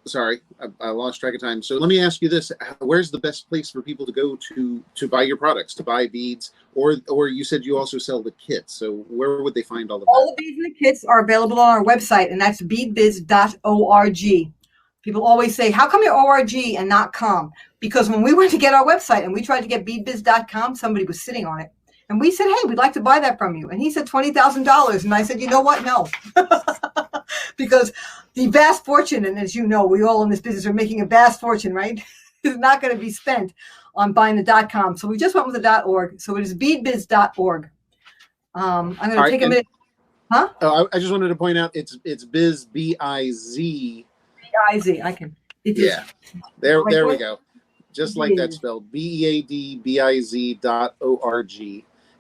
sorry, I lost track of time. So let me ask you this. Where's the best place for people to go to buy your products, to buy beads? Or you said you also sell the kits. So where would they find all of that? All the beads and the kits are available on our website, and that's beadbiz.org. People always say, how come you're ORG and not com? Because when we went to get our website and we tried to get beadbiz.com, somebody was sitting on it. And we said, hey, we'd like to buy that from you. And he said $20,000. And I said, you know what? No. Because the vast fortune, and as you know, we all in this business are making a vast fortune, right? Is not going to be spent on buying the .com. So we just went with the .org. So it is beadbiz.org. I'm going to take a minute. Huh? Oh, I just wanted to point out it's Biz, B-I-Z. B-I-Z. I can. Yeah. There we go. Just like that spelled. beadbiz.org.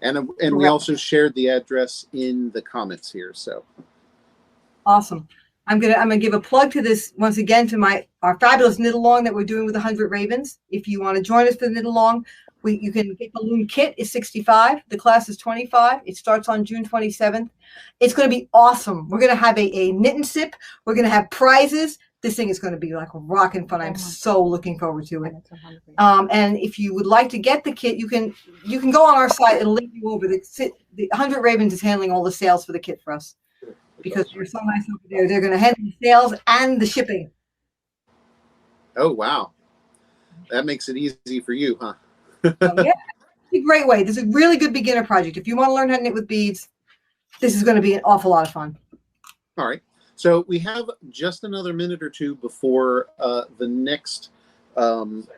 And we also shared the address in the comments here. So awesome. I'm gonna give a plug to this once again to our fabulous knit along that we're doing with 100 Ravens. If you want to join us for the knit along, you can get the loom kit is $65. The class is $25. It starts on June 27th. It's going to be awesome. We're going to have a knit and sip. We're going to have prizes. This thing is going to be like rockin' fun. I'm so looking forward to it. And if you would like to get the kit, you can go on our site and link you over. The 100 Ravens is handling all the sales for the kit for us because you're so nice over there. They're going to handle the sales and the shipping. Oh, wow. That makes it easy for you, huh? Yeah, it's a great way. This is a really good beginner project. If you want to learn how to knit with beads, this is going to be an awful lot of fun. All right. So we have just another minute or two before the next vendor,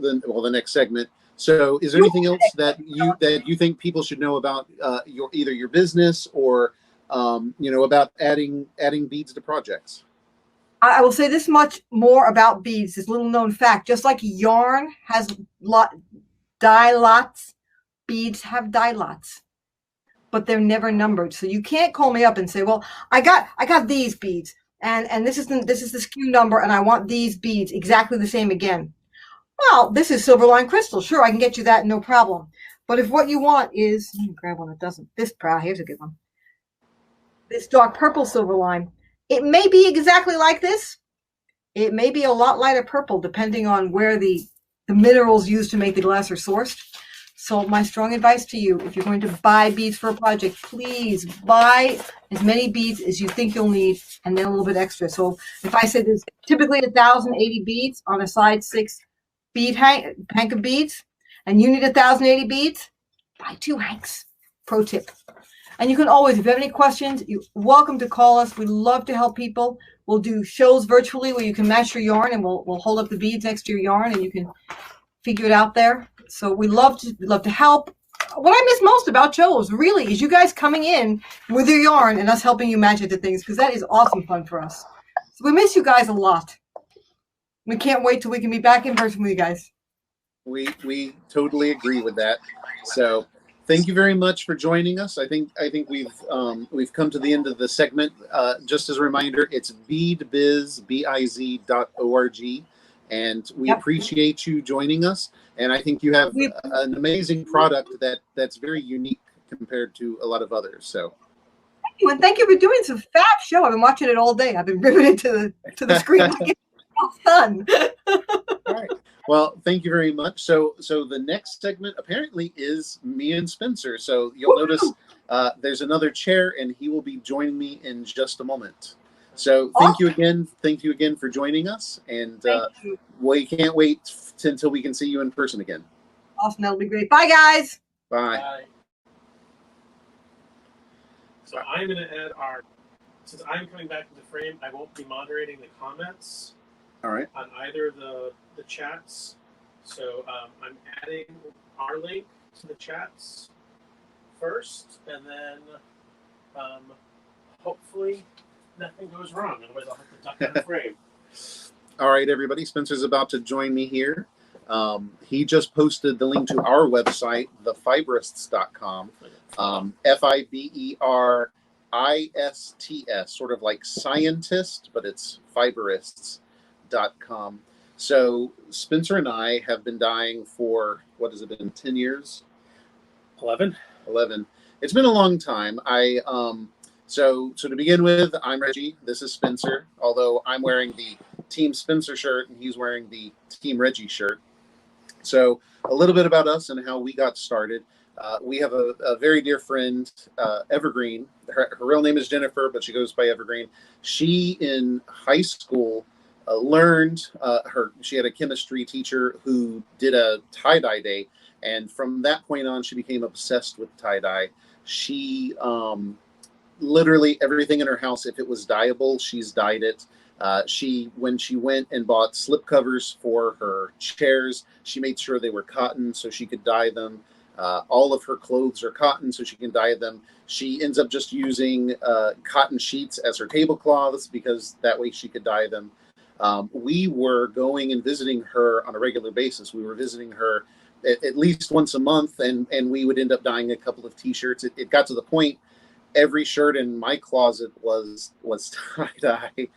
the next segment. So is there anything else that you think people should know about either your business or about adding beads to projects? I will say this much more about beads, this little known fact. Just like yarn has dye lots, beads have dye lots, but they're never numbered. So you can't call me up and say, well, I got these beads and this is the SKU number and I want these beads exactly the same again. Well, this is Silverline Crystal. Sure, I can get you that, no problem. But if what you want is, grab one that doesn't, here's a good one. This dark purple Silverline. It may be exactly like this. It may be a lot lighter purple, depending on where the minerals used to make the glass are sourced. So my strong advice to you, if you're going to buy beads for a project, please buy as many beads as you think you'll need, and then a little bit extra. So if I said there's typically 1,080 beads on a size 6 bead hank of beads, and you need 1,080 beads, buy 2 hanks. Pro tip. And you can always, if you have any questions, you're welcome to call us. We love to help people. We'll do shows virtually where you can match your yarn, and we'll hold up the beads next to your yarn, and you can figure it out there. So we love to help. What I miss most about shows really is you guys coming in with your yarn and us helping you match it to things, because that is awesome fun for us. So we miss you guys a lot. We can't wait till we can be back in person with you guys. We totally agree with that. So thank you very much for joining us. I think we've come to the end of the segment. Just as a reminder, it's beadbiz, biz.org, and we appreciate you joining us. And I think you have an amazing product that's very unique compared to a lot of others. So thank you, and thank you for doing some fab show. I've been watching it all day. I've been riveted to the screen. It's fun. All right. Well, thank you very much. So the next segment apparently is me and Spencer. So you'll notice there's another chair, and he will be joining me in just a moment. So thank you again. Thank you again for joining us, and we can't wait until we can see you in person again. Awesome. That'll be great. Bye, guys. Bye. Bye. So I'm going to add since I'm coming back into frame, I won't be moderating the comments. All right. On either the chats. So I'm adding our link to the chats first, and then hopefully nothing goes wrong. Otherwise I'll have to duck out of frame. All right, everybody. Spencer's about to join me here. He just posted the link to our website, thefiberists.com. Fiberists, sort of like scientist, but it's Fiberists.com. So Spencer and I have been dyeing for, what has it been, 10 years? 11. It's been a long time. So to begin with, I'm Reggie. This is Spencer, although I'm wearing the Team Spencer shirt and he's wearing the Team Reggie shirt. So a little bit about us and how we got started. We have a very dear friend, Evergreen. Her real name is Jennifer, but she goes by Evergreen. She, in high school, learned she had a chemistry teacher who did a tie-dye day, and from that point on she became obsessed with tie-dye. She literally everything in her house, if it was dyeable, she's dyed it. When she went and bought slip covers for her chairs, she made sure they were cotton so she could dye them. All of her clothes are cotton so she can dye them. She ends up just using cotton sheets as her tablecloths because that way she could dye them. We were going and visiting her on a regular basis. We were visiting her at least once a month, and we would end up dyeing a couple of T-shirts. It got to the point every shirt in my closet was tie-dye.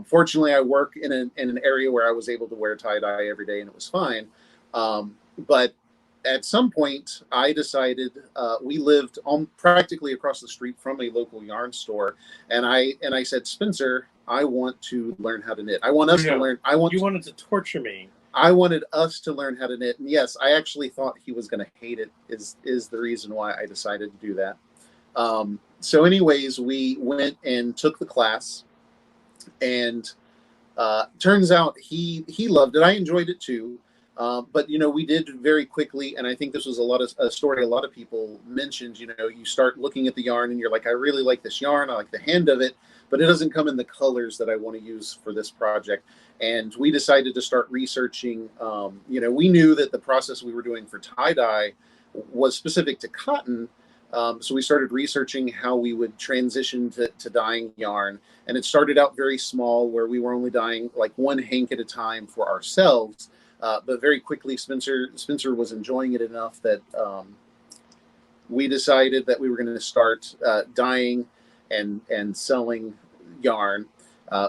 Fortunately, I work in an area where I was able to wear tie-dye every day, and it was fine. But at some point, I decided we lived practically across the street from a local yarn store, and I said, Spencer, I want to learn how to knit. I want us to learn. You wanted to torture me. I wanted us to learn how to knit. And yes, I actually thought he was going to hate it, is the reason why I decided to do that. So anyways, we went and took the class, and turns out he loved it. I enjoyed it too. But, you know, we did very quickly, and I think this was a story a lot of people mentioned. You know, you start looking at the yarn and you're like, I really like this yarn. I like the hand of it, but it doesn't come in the colors that I want to use for this project. And we decided to start researching. You know, we knew that the process we were doing for tie-dye was specific to cotton. So we started researching how we would transition to dyeing yarn. And it started out very small, where we were only dyeing like one hank at a time for ourselves. But very quickly, Spencer was enjoying it enough that we decided that we were going to start dyeing and selling yarn.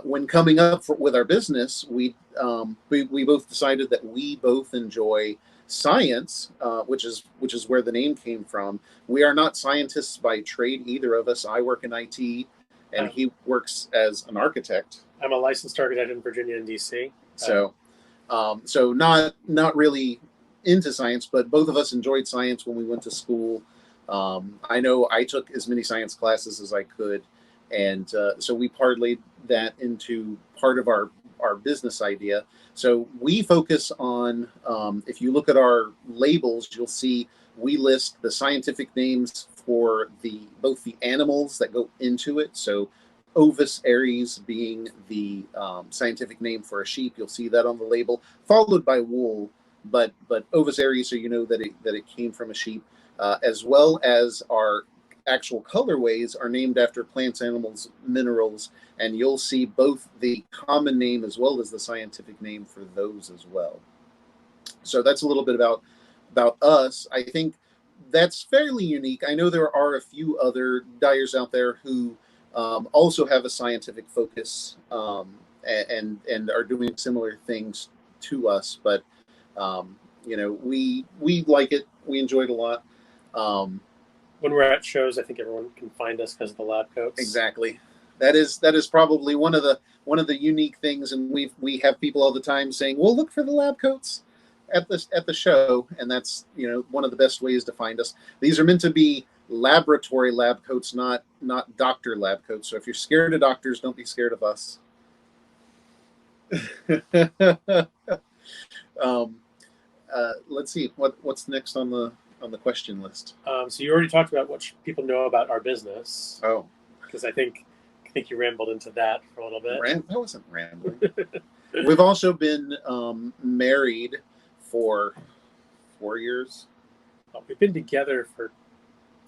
When coming up with our business, we both decided that we both enjoy science, which is where the name came from. We are not scientists by trade, either of us. I work in IT, and he works as an architect. I'm a licensed architect in Virginia and DC. So not really into science, but both of us enjoyed science when we went to school. I know I took as many science classes as I could, and so we parlayed that into part of our business idea. So we focus on, if you look at our labels, you'll see we list the scientific names for both the animals that go into it. So Ovis aries being the scientific name for a sheep. You'll see that on the label, followed by wool, but Ovis aries, so you know that it came from a sheep, as well as our actual colorways are named after plants, animals, minerals, and you'll see both the common name as well as the scientific name for those as well. So that's a little bit about us. I think that's fairly unique. I know there are a few other dyers out there who also have a scientific focus and are doing similar things to us, but you know, we like it. We enjoyed it a lot. When we're at shows, I think everyone can find us because of the lab coats. Exactly. That is probably one of the unique things, and we have people all the time saying, "Well, look for the lab coats at the show," and that's, you know, one of the best ways to find us. These are meant to be laboratory lab coats, not doctor lab coats. So if you're scared of doctors, don't be scared of us. Let's see what's next on the question list. So you already talked about what people know about our business. Oh, because I think you rambled into that for a little bit. That wasn't rambling. We've also been married for 4 years. Oh, we've been together for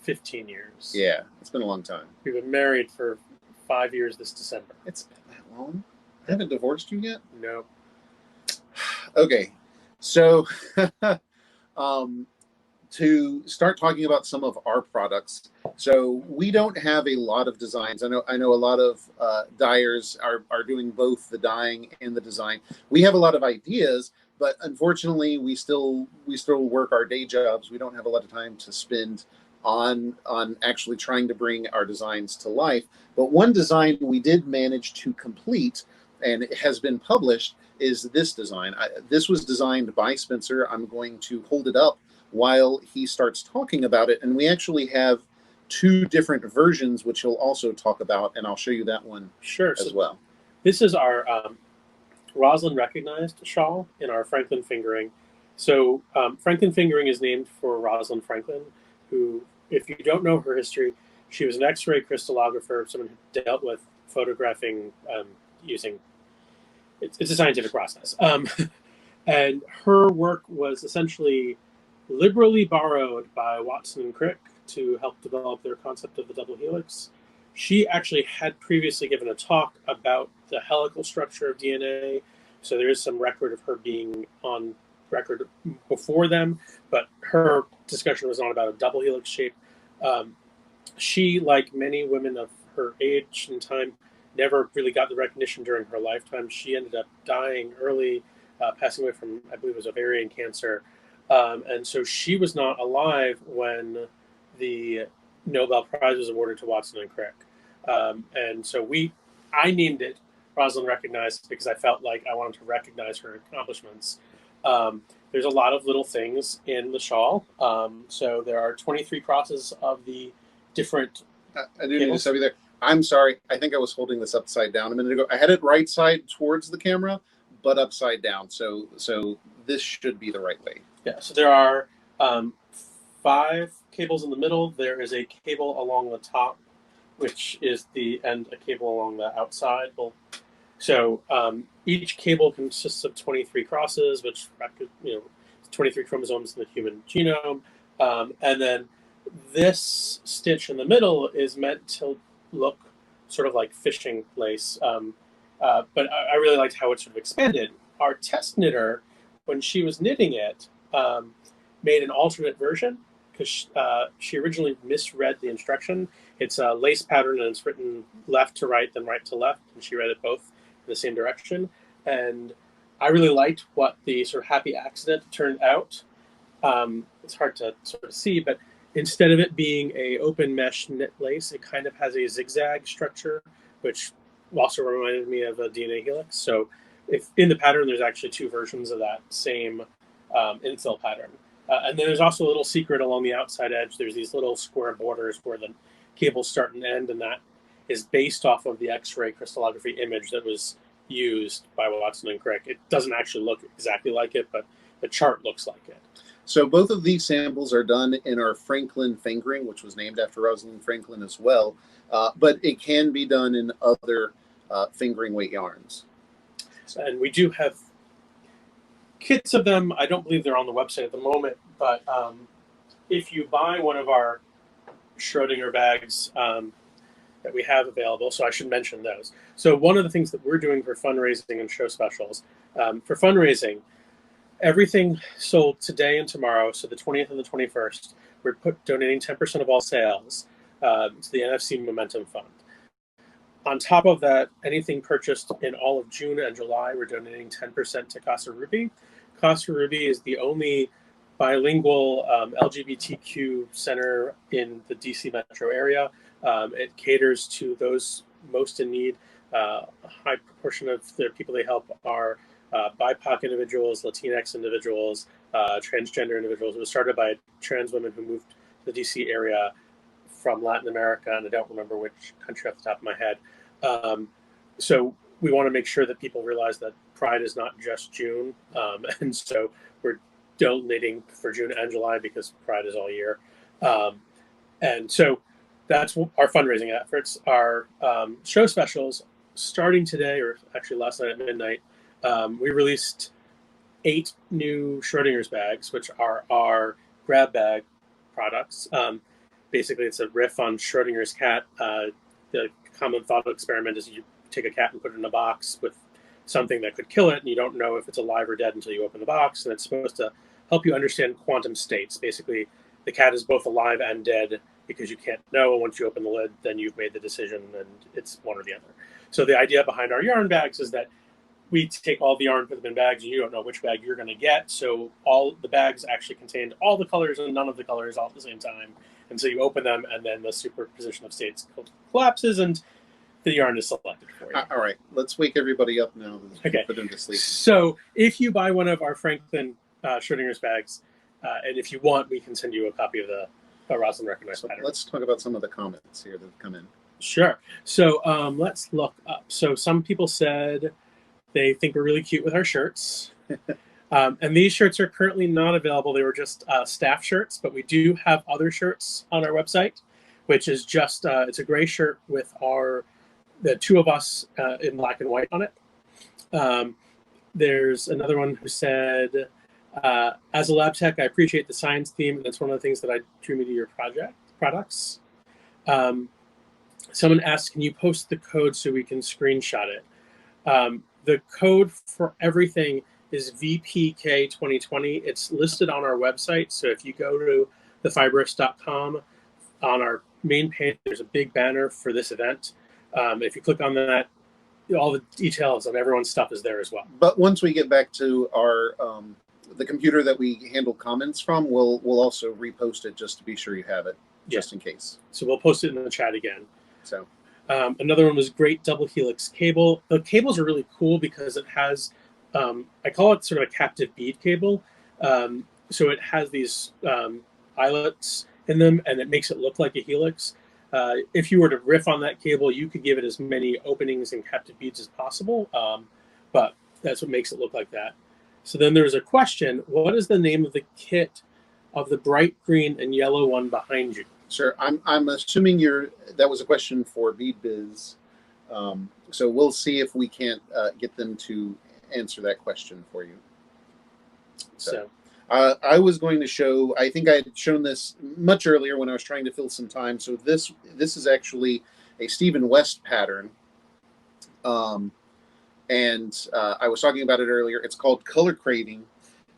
15 years. Yeah, it's been a long time. We've been married for 5 years this December. It's been that long? I haven't divorced you yet? No. Okay, so to start talking about some of our products. So we don't have a lot of designs. I know a lot of dyers are doing both the dyeing and the design. We have a lot of ideas, but unfortunately we still work our day jobs. We don't have a lot of time to spend on actually trying to bring our designs to life. But one design we did manage to complete, and it has been published, is this design. This was designed by Spencer. I'm going to hold it up while he starts talking about it. And we actually have 2 different versions, which he'll also talk about, and I'll show you that one as well. This is our Rosalind recognized shawl in our Franklin fingering. So Franklin fingering is named for Rosalind Franklin, who, if you don't know her history, she was an X-ray crystallographer, someone who dealt with photographing using, it's a scientific process. And her work was essentially liberally borrowed by Watson and Crick to help develop their concept of the double helix. She actually had previously given a talk about the helical structure of DNA, so there is some record of her being on record before them, but her discussion was not about a double helix shape. She, like many women of her age and time, never really got the recognition during her lifetime. She ended up dying early, passing away from, I believe it was ovarian cancer. And so she was not alive when the Nobel Prize was awarded to Watson and Crick. And so I named it Rosalind recognized because I felt like I wanted to recognize her accomplishments. There's a lot of little things in the shawl. So there are 23 crosses of the different I do need to stop you there. I'm sorry. I think I was holding this upside down a minute ago. I had it right side towards the camera, but upside down. So this should be the right way. Yeah. So there are 5 cables in the middle. There is a cable along the top, which is a cable along the outside. So each cable consists of 23 crosses, which 23 chromosomes in the human genome, and then this stitch in the middle is meant to look sort of like fishing lace, but I really liked how it sort of expanded. Our test knitter, when she was knitting it, made an alternate version because she originally misread the instruction. It's a lace pattern and it's written left to right, then right to left, and she read it both in the same direction. And I really liked what the sort of happy accident turned out. It's hard to sort of see, but instead of it being a open mesh knit lace, it kind of has a zigzag structure, which also reminded me of a DNA helix. So if in the pattern, there's actually 2 versions of that same infill pattern. And then there's also a little secret along the outside edge. There's these little square borders where the cables start and end, and that is based off of the X-ray crystallography image that was used by Watson and Crick. It doesn't actually look exactly like it, but the chart looks like it. So both of these samples are done in our Franklin fingering, which was named after Rosalind Franklin as well, but it can be done in other fingering weight yarns. And we do have kits of them. I don't believe they're on the website at the moment, but if you buy one of our Schrodinger bags that we have available, so I should mention those. So one of the things that we're doing for fundraising and show specials, for fundraising, everything sold today and tomorrow, so the 20th and the 21st, we're donating 10% of all sales to the NFC Momentum Fund. On top of that, anything purchased in all of June and July, we're donating 10% to Casa Ruby. Casa Ruby is the only bilingual LGBTQ center in the DC metro area. It caters to those most in need. A high proportion of the people they help are BIPOC individuals, Latinx individuals, transgender individuals. It was started by trans women who moved to the DC area from Latin America, and I don't remember which country off the top of my head. So we want to make sure that people realize that Pride is not just June, and so we're donating for June and July because Pride is all year. And so that's our fundraising efforts. Our show specials starting today, or actually last night at midnight, we released 8 new Schrodinger's bags, which are our grab bag products. Basically, it's a riff on Schrodinger's cat. The common thought experiment is you take a cat and put it in a box with something that could kill it, and you don't know if it's alive or dead until you open the box, and it's supposed to help you understand quantum states. Basically, the cat is both alive and dead because you can't know, and once you open the lid, then you've made the decision, and it's one or the other. So the idea behind our yarn bags is that we take all the yarn, put them in bags, and you don't know which bag you're going to get. So all the bags actually contained all the colors and none of the colors all at the same time. And so you open them, and then the superposition of states collapses, and the yarn is selected for you. All right, let's wake everybody up now. Okay. Put them to sleep. So if you buy one of our Franklin Schrodinger's bags, and if you want, we can send you a copy of the Rosalind recognized pattern. Let's talk about some of the comments here that have come in. Sure. So let's look up. So some people said they think we're really cute with our shirts. And these shirts are currently not available. They were just staff shirts, but we do have other shirts on our website, which is just, it's a gray shirt with the 2 of us in black and white on it. There's another one who said, as a lab tech, I appreciate the science theme, and that's one of the things that drew me to your products. Someone asked, can you post the code so we can screenshot it? The code for everything is VPK 2020. It's listed on our website. So if you go to thefiberists.com, on our main page, there's a big banner for this event. If you click on that, all the details on everyone's stuff is there as well. But once we get back to our the computer that we handle comments from, we'll also repost it just to be sure you have it, just in case. So we'll post it in the chat again. So Another one was Great Double Helix Cable. The cables are really cool because it has, I call it sort of a captive bead cable. So it has these eyelets in them, and it makes it look like a helix. If you were to riff on that cable, you could give it as many openings and captive beads as possible, but that's what makes it look like that. So then there's a question: what is the name of the kit of the bright green and yellow one behind you? Sure, I'm assuming that was a question for Bead Biz. So we'll see if we can't get them to answer that question for you. So I was going to show, I think I had shown this much earlier when I was trying to fill some time. So this is actually a Stephen West pattern. And I was talking about it earlier. It's called Color Craving.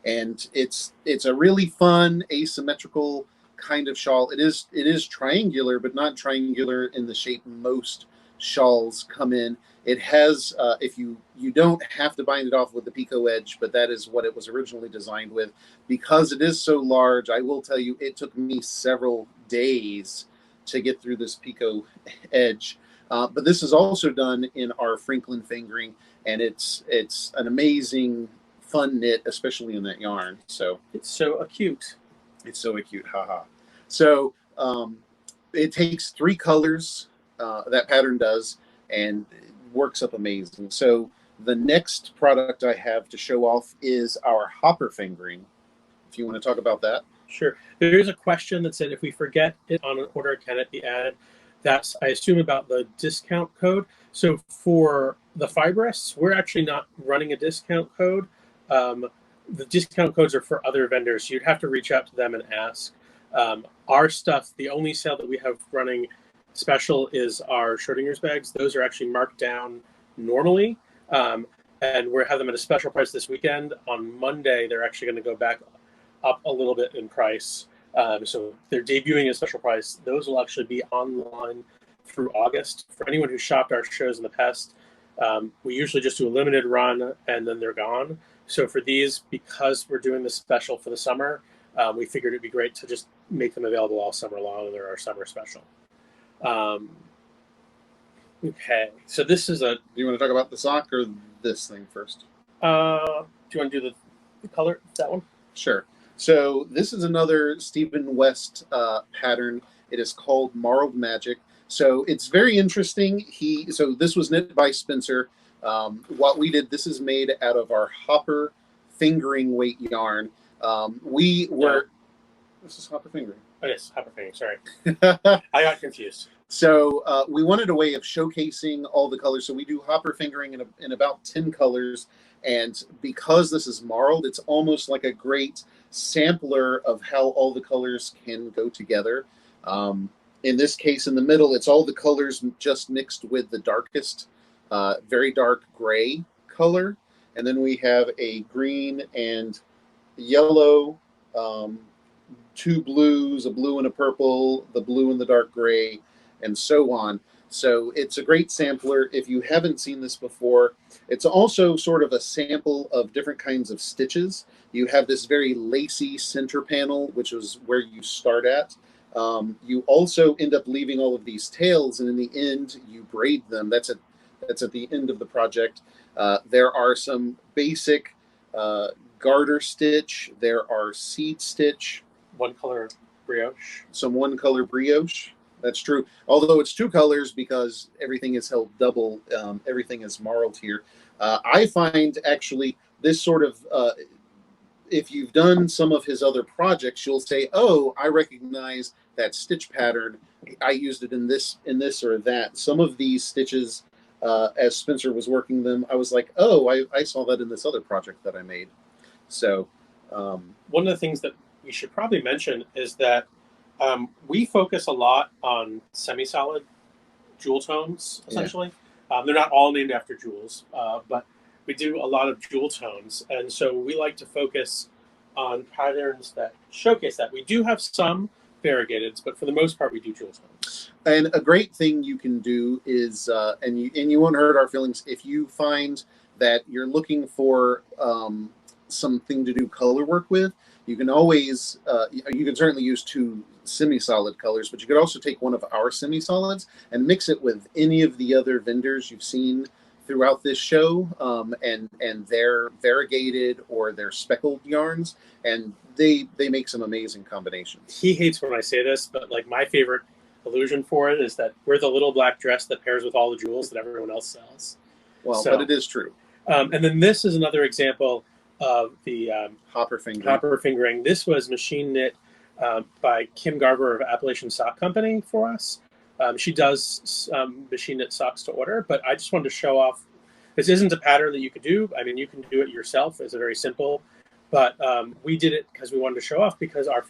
And it's a really fun asymmetrical kind of shawl. It is triangular, but not triangular in the shape most shawls come in. It has, if you don't have to bind it off with the picot edge, but that is what it was originally designed with. Because it is so large, I will tell you, it took me several days to get through this picot edge. But this is also done in our Franklin fingering, and it's an amazing, fun knit, especially in that yarn. So it's so acute. It's so acute, haha. So it takes 3 colors, that pattern does, and it works up amazing. So the next product I have to show off is our hopper fingering. If you want to talk about that. Sure. There is a question that said, if we forget it on an order, can it be added? That's, I assume, about the discount code. So for the Fiberists, we're actually not running a discount code. The discount codes are for other vendors. So you'd have to reach out to them and ask. Our stuff, the only sale that we have running special is our Schrodinger's bags. Those are actually marked down normally. And we have them at a special price this weekend. On Monday, they're actually going to go back up a little bit in price. So they're debuting at a special price. Those will actually be online through August. For anyone who shopped our shows in the past, we usually just do a limited run and then they're gone. So for these, because we're doing this special for the summer, we figured it'd be great to just make them available all summer long, and they're our summer special. Okay, so this is a... Do you want to talk about the sock or this thing first? Do you want to do the color, that one? Sure. So this is another Stephen West pattern. It is called Marled Magic. So it's very interesting. So this was knit by Spencer. What we did, this is made out of our hopper fingering weight yarn. This is hopper fingering. Oh, yes, hopper fingering, sorry. I got confused. So we wanted a way of showcasing all the colors. So we do hopper fingering in about 10 colors. And because this is marled, it's almost like a great sampler of how all the colors can go together. In this case, in the middle, it's all the colors just mixed with the darkest, very dark gray color. And then we have a green and yellow, 2 blues, a blue and a purple, the blue and the dark gray, and so on. So it's a great sampler. If you haven't seen this before, it's also sort of a sample of different kinds of stitches. You have this very lacy center panel, which is where you start at. You also end up leaving all of these tails, and in the end, you braid them. That's at the end of the project. There are some basic garter stitch. There are seed stitch. One color brioche. Some one color brioche. That's true. Although it's 2 colors because everything is held double. Everything is marled here. I find actually this sort of, if you've done some of his other projects, you'll say, oh, I recognize that stitch pattern. I used it in this or that. Some of these stitches, as Spencer was working them, I was like, oh, I saw that in this other project that I made. So one of the things that we should probably mention is that we focus a lot on semi-solid jewel tones, essentially. Yeah. They're not all named after jewels, but we do a lot of jewel tones. And so we like to focus on patterns that showcase that. We do have some variegateds, but for the most part, we do jewel tones. And a great thing you can do is, and you won't hurt our feelings, if you find that you're looking for something to do color work with, you can always, you can certainly use 2 semi-solid colors, but you could also take one of our semi-solids and mix it with any of the other vendors you've seen throughout this show, and their variegated or their speckled yarns, and they make some amazing combinations. He hates when I say this, but like my favorite illusion for it is that we're the little black dress that pairs with all the jewels that everyone else sells. Well, but it is true. And then this is another example of the hopper fingering. Hopper fingering. This was machine knit by Kim Garver of Appalachian Sock Company for us. She does machine knit socks to order, but I just wanted to show off. This isn't a pattern that you could do. I mean, you can do it yourself. It's a very simple, but we did it because we wanted to show off because our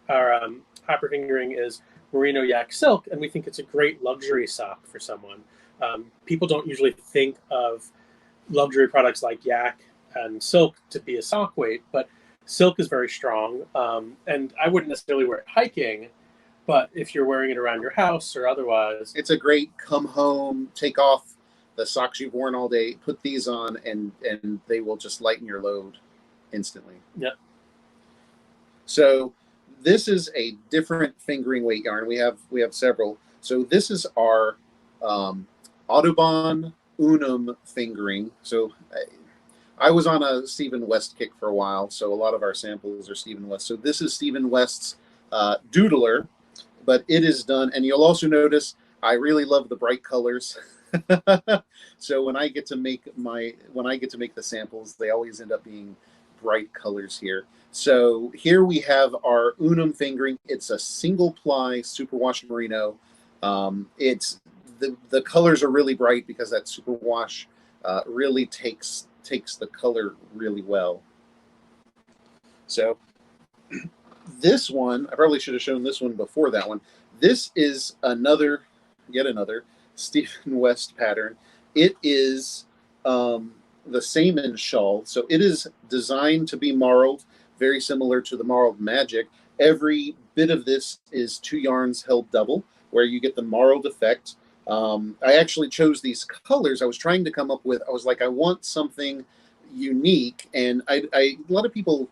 hopper fingering is merino yak silk, and we think it's a great luxury sock for someone. People don't usually think of luxury products like yak and silk to be a sock weight, but silk is very strong, and I wouldn't necessarily wear it hiking, but if you're wearing it around your house or otherwise, it's a great come home, take off the socks you've worn all day, put these on, and they will just lighten your load instantly. Yep. So this is a different fingering weight yarn. We have several. So this is our Audubon Unum fingering. So I was on a Stephen West kick for a while, so a lot of our samples are Stephen West. So this is Stephen West's Doodler, but it is done, and you'll also notice I really love the bright colors. So when I get to make the samples, they always end up being bright colors here. So here we have our Unum fingering. It's a single ply superwash merino. It's the colors are really bright because that superwash really takes the color really well. So this one, I probably should have shown this one before that one. This is yet another Stephen West pattern. It is the Saman shawl. So it is designed to be marled, very similar to the marled magic. Every bit of this is 2 yarns held double, where you get the marled effect. I actually chose these colors. I was trying to come up with, I was like, I want something unique, and a lot of people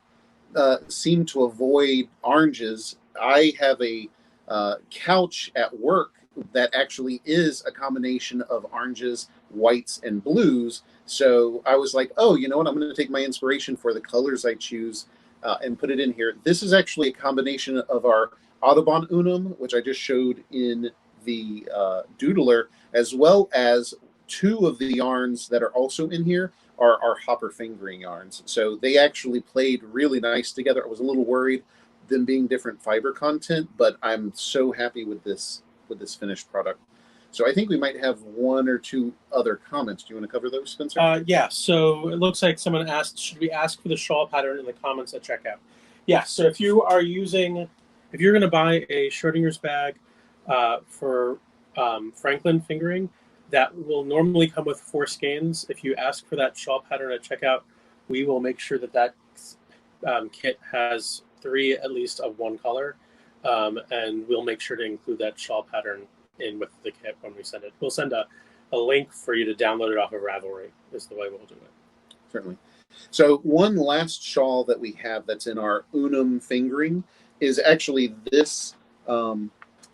seem to avoid oranges. I have a couch at work that actually is a combination of oranges, whites, and blues. So I was like, oh, you know what? I'm going to take my inspiration for the colors I choose and put it in here. This is actually a combination of our Audubon Unum, which I just showed in the Doodler, as well as 2 of the yarns that are also in here are our hopper fingering yarns. So they actually played really nice together. I was a little worried them being different fiber content, but I'm so happy with this finished product. So I think we might have 1 or 2 other comments. Do you want to cover those, Spencer? Yeah, so it looks like someone asked, should we ask for the shawl pattern in the comments at checkout? Yeah, so if you're going to buy a Schrodinger's bag for Franklin fingering, that will normally come with 4 skeins. If you ask for that shawl pattern at checkout, we will make sure that kit has 3 at least of 1 color, and we'll make sure to include that shawl pattern in with the kit when we send it. We'll send a link for you to download it off of Ravelry is the way we'll do it. Certainly. So one last shawl that we have that's in our Unum fingering is actually this, I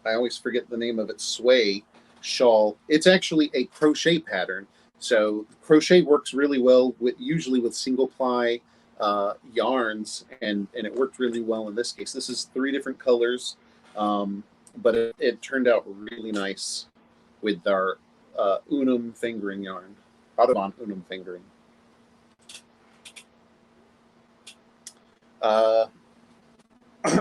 always forget the name of it, Sway shawl. It's actually a crochet pattern. So crochet works really well usually with single ply yarns, and it worked really well in this case. This is 3 different colors, but it turned out really nice with our Unum fingering yarn, Audubon Unum fingering.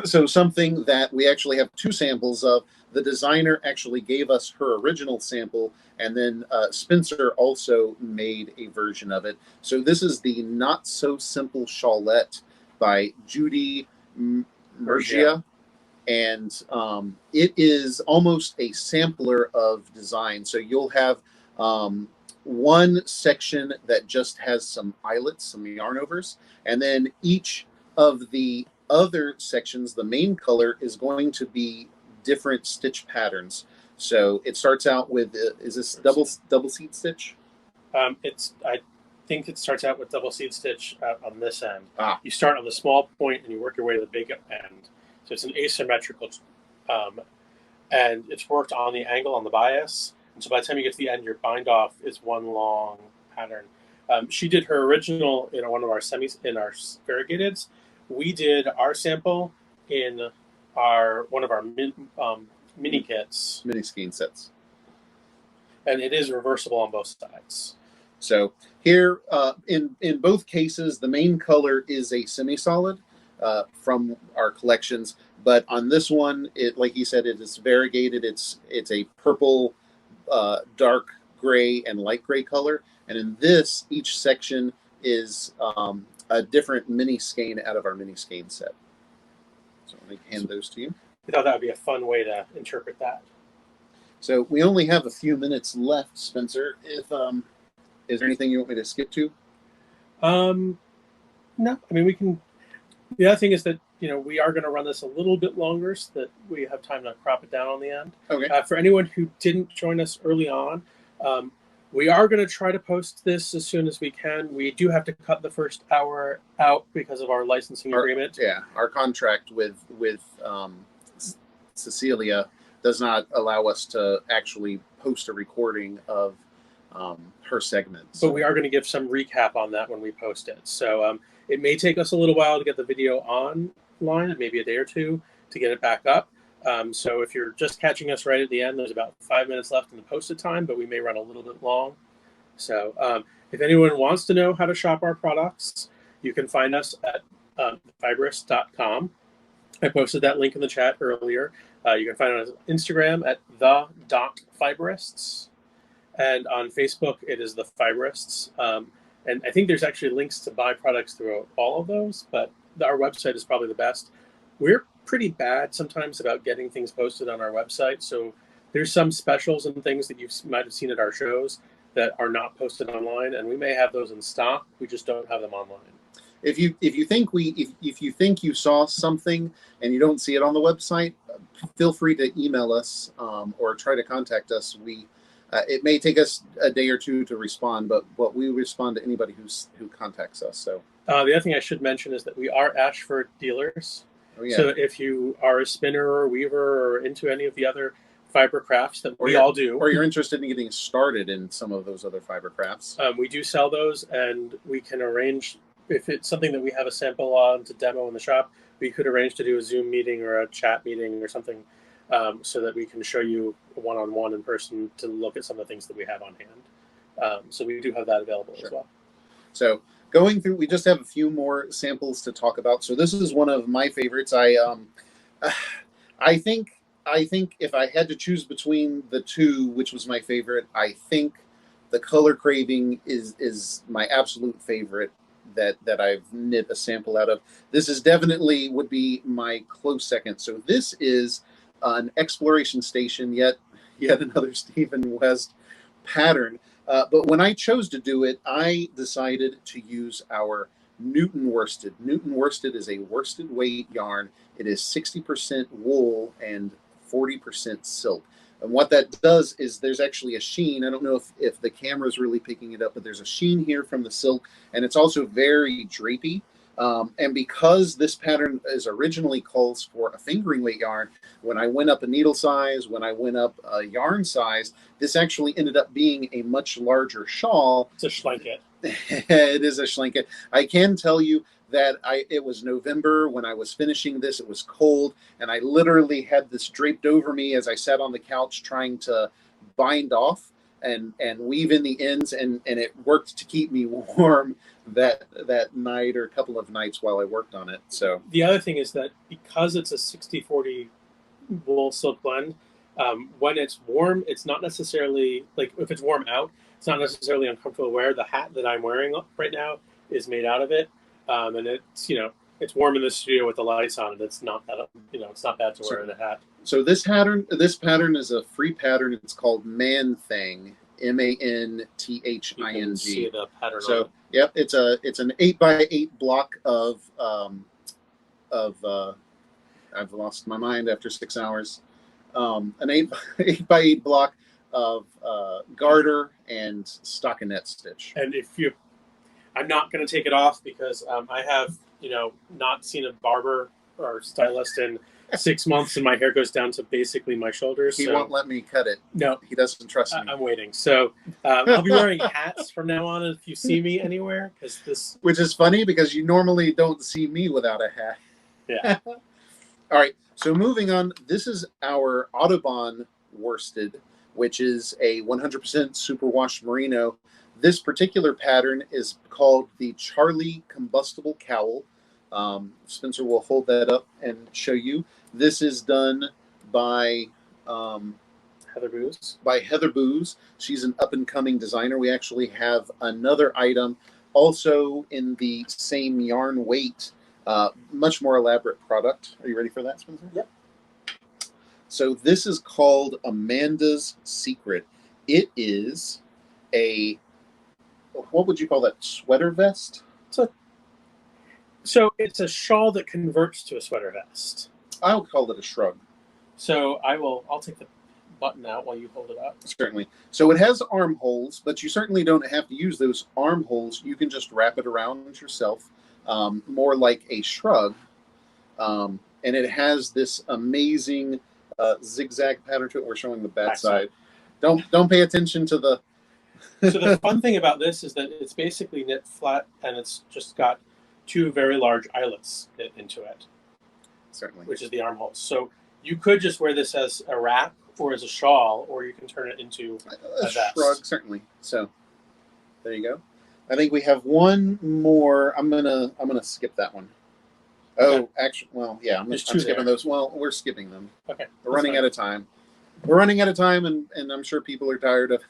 So something that we actually have 2 samples of. The designer actually gave us her original sample, and then Spencer also made a version of it. So this is the Not So Simple Shawlette by Judy Murgia. And it is almost a sampler of design. So you'll have 1 section that just has some eyelets, some yarn overs, and then each of the other sections, the main color is going to be different stitch patterns. So it starts out with, is this double seat stitch? I think it starts out with double seed stitch on this end. Ah. You start on the small point and you work your way to the big end. So it's an asymmetrical, and it's worked on the angle on the bias. And so by the time you get to the end, your bind off is one long pattern. She did her original in one of our variegateds. We did our sample in one of our mini kits. Mini skein sets. And it is reversible on both sides. So here, in both cases, the main color is a semi-solid from our collections. But on this one, like you said, it is variegated. It's a purple, dark gray, and light gray color. And in this, each section is a different mini skein out of our mini skein set. So let me hand those to you. I thought that would be a fun way to interpret that. So we only have a few minutes left, Spencer. If is there anything you want me to skip to? No. I mean, we can. The other thing is that we are going to run this a little bit longer so that we have time to crop it down on the end. Okay. For anyone who didn't join us early on, we are going to try to post this as soon as we can. We do have to cut the first hour out because of our licensing agreement. Yeah, our contract with Cecilia does not allow us to actually post a recording of her segment. But we are going to give some recap on that when we post it. So it may take us a little while to get the video online, maybe a day or two to get it back up. So if you're just catching us right at the end, there's about 5 minutes left in the posted time, but we may run a little bit long. So if anyone wants to know how to shop our products, you can find us at Fiberists.com. I posted that link in the chat earlier. You can find us on Instagram at the.Fiberists. And on Facebook, it is the Fiberists. And I think there's actually links to buy products through all of those, but our website is probably the best. We're pretty bad sometimes about getting things posted on our website. So there's some specials and things that you might have seen at our shows that are not posted online, and we may have those in stock. We just don't have them online. If you think you saw something and you don't see it on the website, feel free to email us or try to contact us. It may take us a day or two to respond, but we respond to anybody who contacts us. So the other thing I should mention is that we are Ashford dealers. Oh, yeah. So if you are a spinner or weaver or into any of the other fiber crafts that we all do, or you're interested in getting started in some of those other fiber crafts, we do sell those, and we can arrange, if it's something that we have a sample on to demo in the shop, we could arrange to do a Zoom meeting or a chat meeting or something so that we can show you one-on-one in person to look at some of the things that we have on hand. So we do have that available as well. So going through, we just have a few more samples to talk about. So this is one of my favorites. I think if I had to choose between the two, which was my favorite, I think the Color Craving is my absolute favorite that I've knit a sample out of. This is definitely would be my close second. So this is an Exploration Station, yet another Stephen West pattern. But when I chose to do it, I decided to use our Newton worsted. Newton worsted is a worsted weight yarn. It is 60% wool and 40% silk. And what that does is there's actually a sheen. I don't know if the camera is really picking it up, but there's a sheen here from the silk, and it's also very drapey. And because this pattern is originally calls for a fingering weight yarn, when I went up a needle size, when I went up a yarn size, this actually ended up being a much larger shawl. It's a schlenket. It is a schlenket. I can tell you that it was November when I was finishing this. It was cold, and I literally had this draped over me as I sat on the couch trying to bind off and weave in the ends, and it worked to keep me warm that night or a couple of nights while I worked on it. So the other thing is that because it's a 60-40 wool silk blend, when it's warm, it's not necessarily, like if it's warm out, it's not necessarily uncomfortable to wear. The hat that I'm wearing right now is made out of it. And it's, it's warm in the studio with the lights on, and it's not that, it's not bad to wear in a hat. So this pattern is a free pattern. It's called Man Thing, MANTHING. You can see the pattern. So yep, it's an 8x8 block of I've lost my mind after 6 hours. An 8x8 block of garter and stockinette stitch. And if you I'm not going to take it off because I have, not seen a barber or stylist in 6 months, and my hair goes down to basically my shoulders. He won't let me cut it. No. He doesn't trust me. I'm waiting. So I'll be wearing hats from now on if you see me anywhere. Which is funny because you normally don't see me without a hat. Yeah. All right. So moving on, this is our Audubon worsted, which is a 100% superwash merino. This particular pattern is called the Charlie Combustible Cowl. Spencer will hold that up and show you. This is done by Heather Booz. By Heather Booz. She's an up-and-coming designer. We actually have another item also in the same yarn weight, much more elaborate product. Are you ready for that, Spencer? Yep. So this is called Amanda's Secret. It is a, what would you call that, sweater vest? So it's a shawl that converts to a sweater vest. I'll call it a shrug. So I'll take the button out while you hold it up. Certainly. So it has armholes, but you certainly don't have to use those armholes. You can just wrap it around yourself, more like a shrug. And it has this amazing zigzag pattern to it. We're showing the backside. Don't pay attention to the... So the fun thing about this is that it's basically knit flat, and it's just got 2 very large eyelets knit into it. Certainly. Which is the armholes. So you could just wear this as a wrap or as a shawl, or you can turn it into a vest. Shrug, certainly. So there you go. I think we have one more. I'm gonna skip that one. Oh, okay. Actually, well, yeah, I'm skipping those. Well, we're skipping them. Okay. We're running out of time. We're running out of time, and I'm sure people are tired of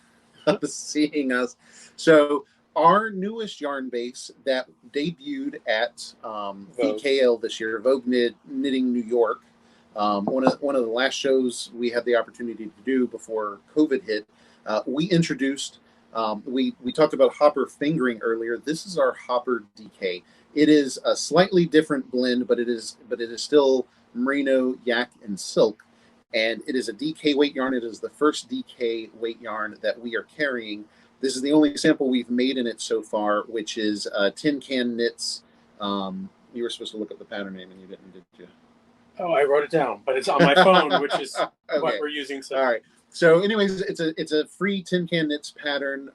seeing us. So our newest yarn base that debuted at VKL this year, Vogue Knitting New York, one of the last shows we had the opportunity to do before COVID hit, we introduced, we talked about hopper fingering earlier. This is our hopper DK. It is a slightly different blend, but it is still merino, yak, and silk. And it is a DK weight yarn. It is the first DK weight yarn that we are carrying. This is the only sample we've made in it so far, which is Tin Can Knits. You were supposed to look up the pattern name, and you didn't, did you? Oh, I wrote it down, but it's on my phone, which is what we're using. So. All right. So, anyways, it's a free Tin Can Knits pattern.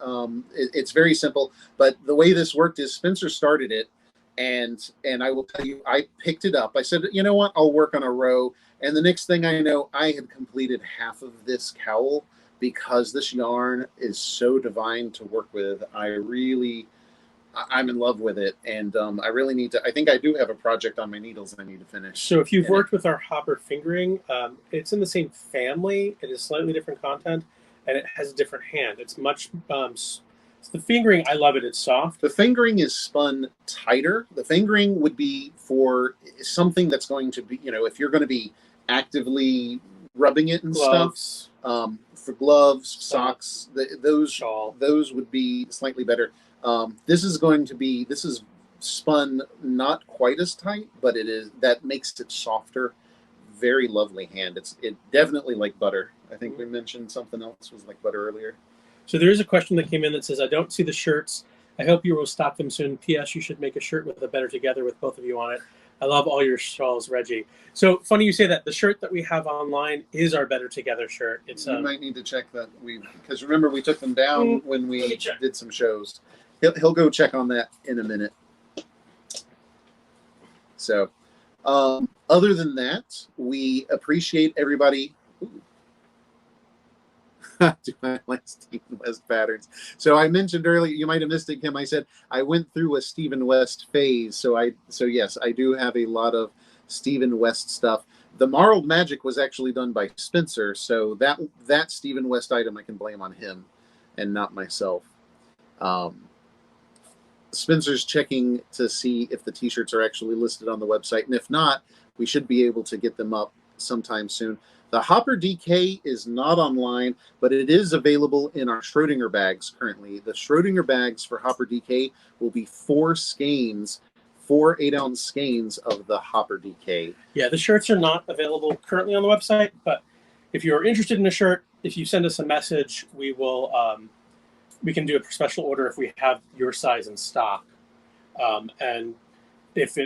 It's very simple, but the way this worked is Spencer started it, and I will tell you, I picked it up. I said, you know what, I'll work on a row, and the next thing I know, I had completed half of this cowl because this yarn is so divine to work with. I'm in love with it, and I really need to. I think I do have a project on my needles I need to finish. So if you've worked with our hopper fingering, it's in the same family. It is slightly different content, and it has a different hand. It's much. The fingering, I love it. It's soft. The fingering is spun tighter. The fingering would be for something that's going to be, if you're going to be actively rubbing it and gloves. Stuff. For gloves, socks, those would be slightly better. This is spun not quite as tight, but that makes it softer. Very lovely hand. It definitely like butter. I think we mentioned something else was like butter earlier. So there is a question that came in that says, I don't see the shirts. I hope you will stock them soon. P.S. You should make a shirt with a Better Together with both of you on it. I love all your shawls, Reggie. So funny you say that. The shirt that we have online is our Better Together shirt. You might need to check that because remember we took them down when we did some shows. He'll go check on that in a minute. So, other than that, we appreciate everybody. Do I like Stephen West patterns? So I mentioned earlier, you might have missed it, Kim. I said I went through a Stephen West phase. So yes, I do have a lot of Stephen West stuff. The Marled Magic was actually done by Spencer, so that Stephen West item I can blame on him and not myself. Spencer's checking to see if the t-shirts are actually listed on the website, and if not, we should be able to get them up sometime soon. The Hopper DK is not online, but it is available in our Schrodinger bags currently. The Schrodinger bags for Hopper DK will be 4 skeins, 4 8-ounce skeins of the Hopper DK. Yeah, the shirts are not available currently on the website, but if you're interested in a shirt, if you send us a message, we will we can do a special order if we have your size in stock. And if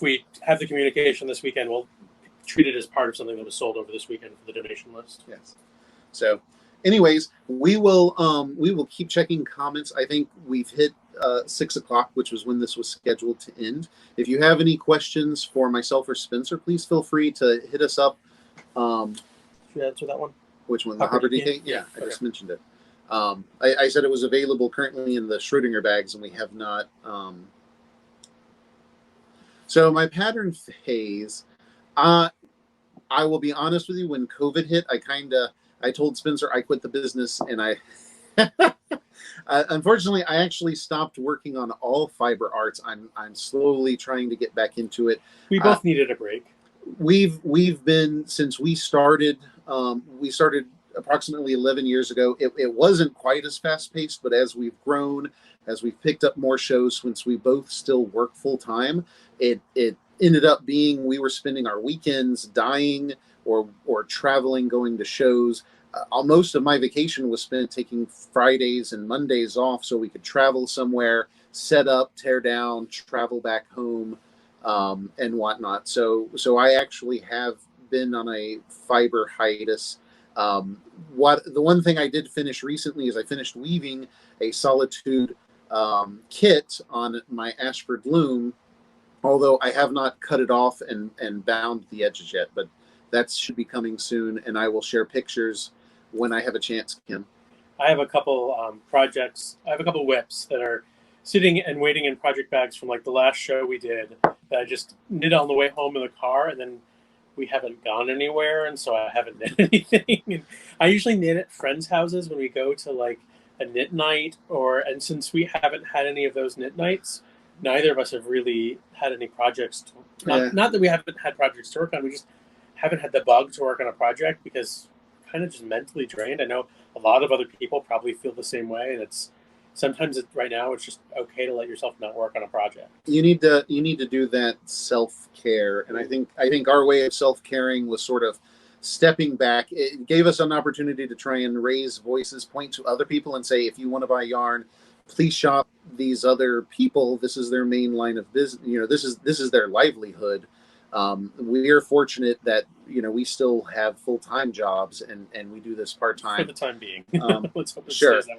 we have the communication this weekend, we'll treat it as part of something that was sold over this weekend for the donation list. Yes. So, anyways, we will keep checking comments. I think we've hit 6 o'clock, which was when this was scheduled to end. If you have any questions for myself or Spencer, please feel free to hit us up. Should I answer that one? Which one? The Hopper DK? Yeah, I just mentioned it. I said it was available currently in the Schrodinger bags, and we have not. So my pattern phase, I will be honest with you. When COVID hit, I told Spencer I quit the business, and I unfortunately I actually stopped working on all fiber arts. I'm slowly trying to get back into it. We both needed a break. We've been, since we started approximately 11 years ago. It wasn't quite as fast paced, but as we've grown, as we've picked up more shows, since we both still work full time, it ended up being we were spending our weekends dyeing or traveling, going to shows. Most of my vacation was spent taking Fridays and Mondays off so we could travel somewhere, set up, tear down, travel back home, and whatnot. So I actually have been on a fiber hiatus. The one thing I did finish recently is I finished weaving a Solitude kit on my Ashford loom, although I have not cut it off and bound the edges yet, but that should be coming soon, and I will share pictures when I have a chance, Kim. I have a couple projects. I have a couple whips that are sitting and waiting in project bags from like the last show we did that I just knit on the way home in the car, and then we haven't gone anywhere, and so I haven't knit anything. And I usually knit at friends' houses when we go to like a knit night, and since we haven't had any of those knit nights, neither of us have really had any projects. Not that we haven't had projects to work on, we just haven't had the bug to work on a project because we're kind of just mentally drained. I know a lot of other people probably feel the same way, and sometimes right now it's just okay to let yourself not work on a project. You need to do that self-care, and I think our way of self-caring was sort of stepping back. It gave us an opportunity to try and raise voices, point to other people, and say, if you want to buy yarn, please shop these other people. This is their main line of business. This is their livelihood. We are fortunate that we still have full-time jobs and we do this part-time for the time being. Let's hope it sure. stays that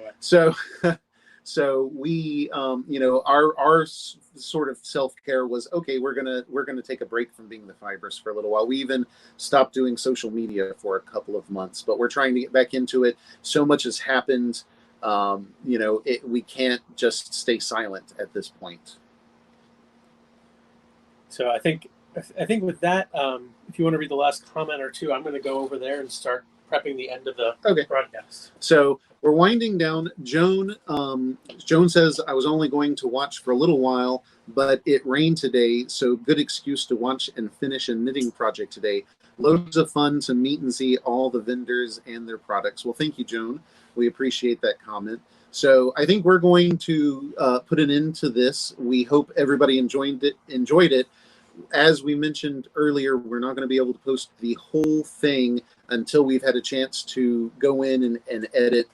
way. So we, our sort of self-care was, okay, we're gonna take a break from being the Fiberists for a little while. We even stopped doing social media for a couple of months, but we're trying to get back into it. So much has happened. We can't just stay silent at this point. So I think with that, if you want to read the last comment or two, I'm going to go over there and start prepping the end of the broadcast. So we're winding down. Joan says, I was only going to watch for a little while, but it rained today, so good excuse to watch and finish a knitting project today. Loads of fun to meet and see all the vendors and their products. Well, thank you, Joan. We appreciate that comment. So I think we're going to put an end to this. We hope everybody enjoyed it. As we mentioned earlier, we're not going to be able to post the whole thing until we've had a chance to go in and edit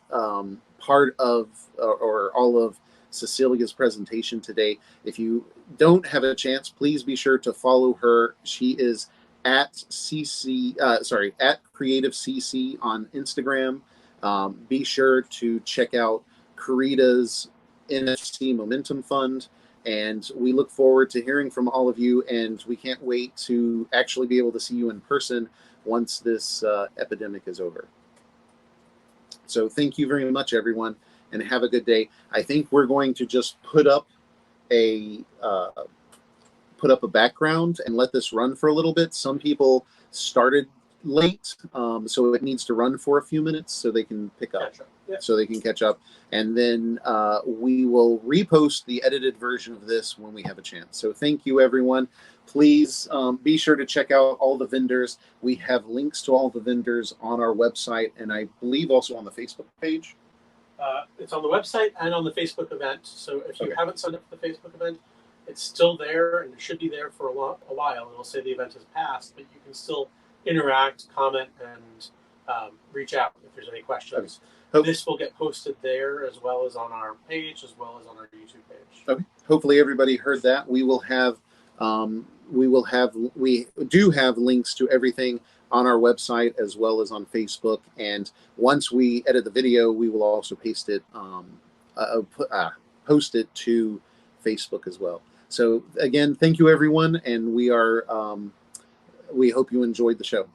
part of or all of Cecilia's presentation today. If you don't have a chance, please be sure to follow her. She is at Creative CC on Instagram. Be sure to check out Karida's NFC Momentum Fund. And we look forward to hearing from all of you, and we can't wait to actually be able to see you in person once this epidemic is over. So thank you very much, everyone, and have a good day. I think we're going to just put up a background and let this run for a little bit. Some people started late, so it needs to run for a few minutes so they can pick up. So they can catch up, and then we will repost the edited version of this when we have a chance. So thank you, everyone. Please be sure to check out all the vendors. We have links to all the vendors on our website, and I believe also on the Facebook page. It's on the website and on the Facebook event. So if you haven't signed up for the Facebook event, it's still there, and it should be there for a while. It'll say the event has passed, but you can still interact, comment, and reach out if there's any questions. Okay. This will get posted there as well as on our page, as well as on our YouTube page. Okay. Hopefully everybody heard that. We do have links to everything on our website as well as on Facebook. And once we edit the video, we will also post it to Facebook as well. So again, thank you everyone, and we hope you enjoyed the show.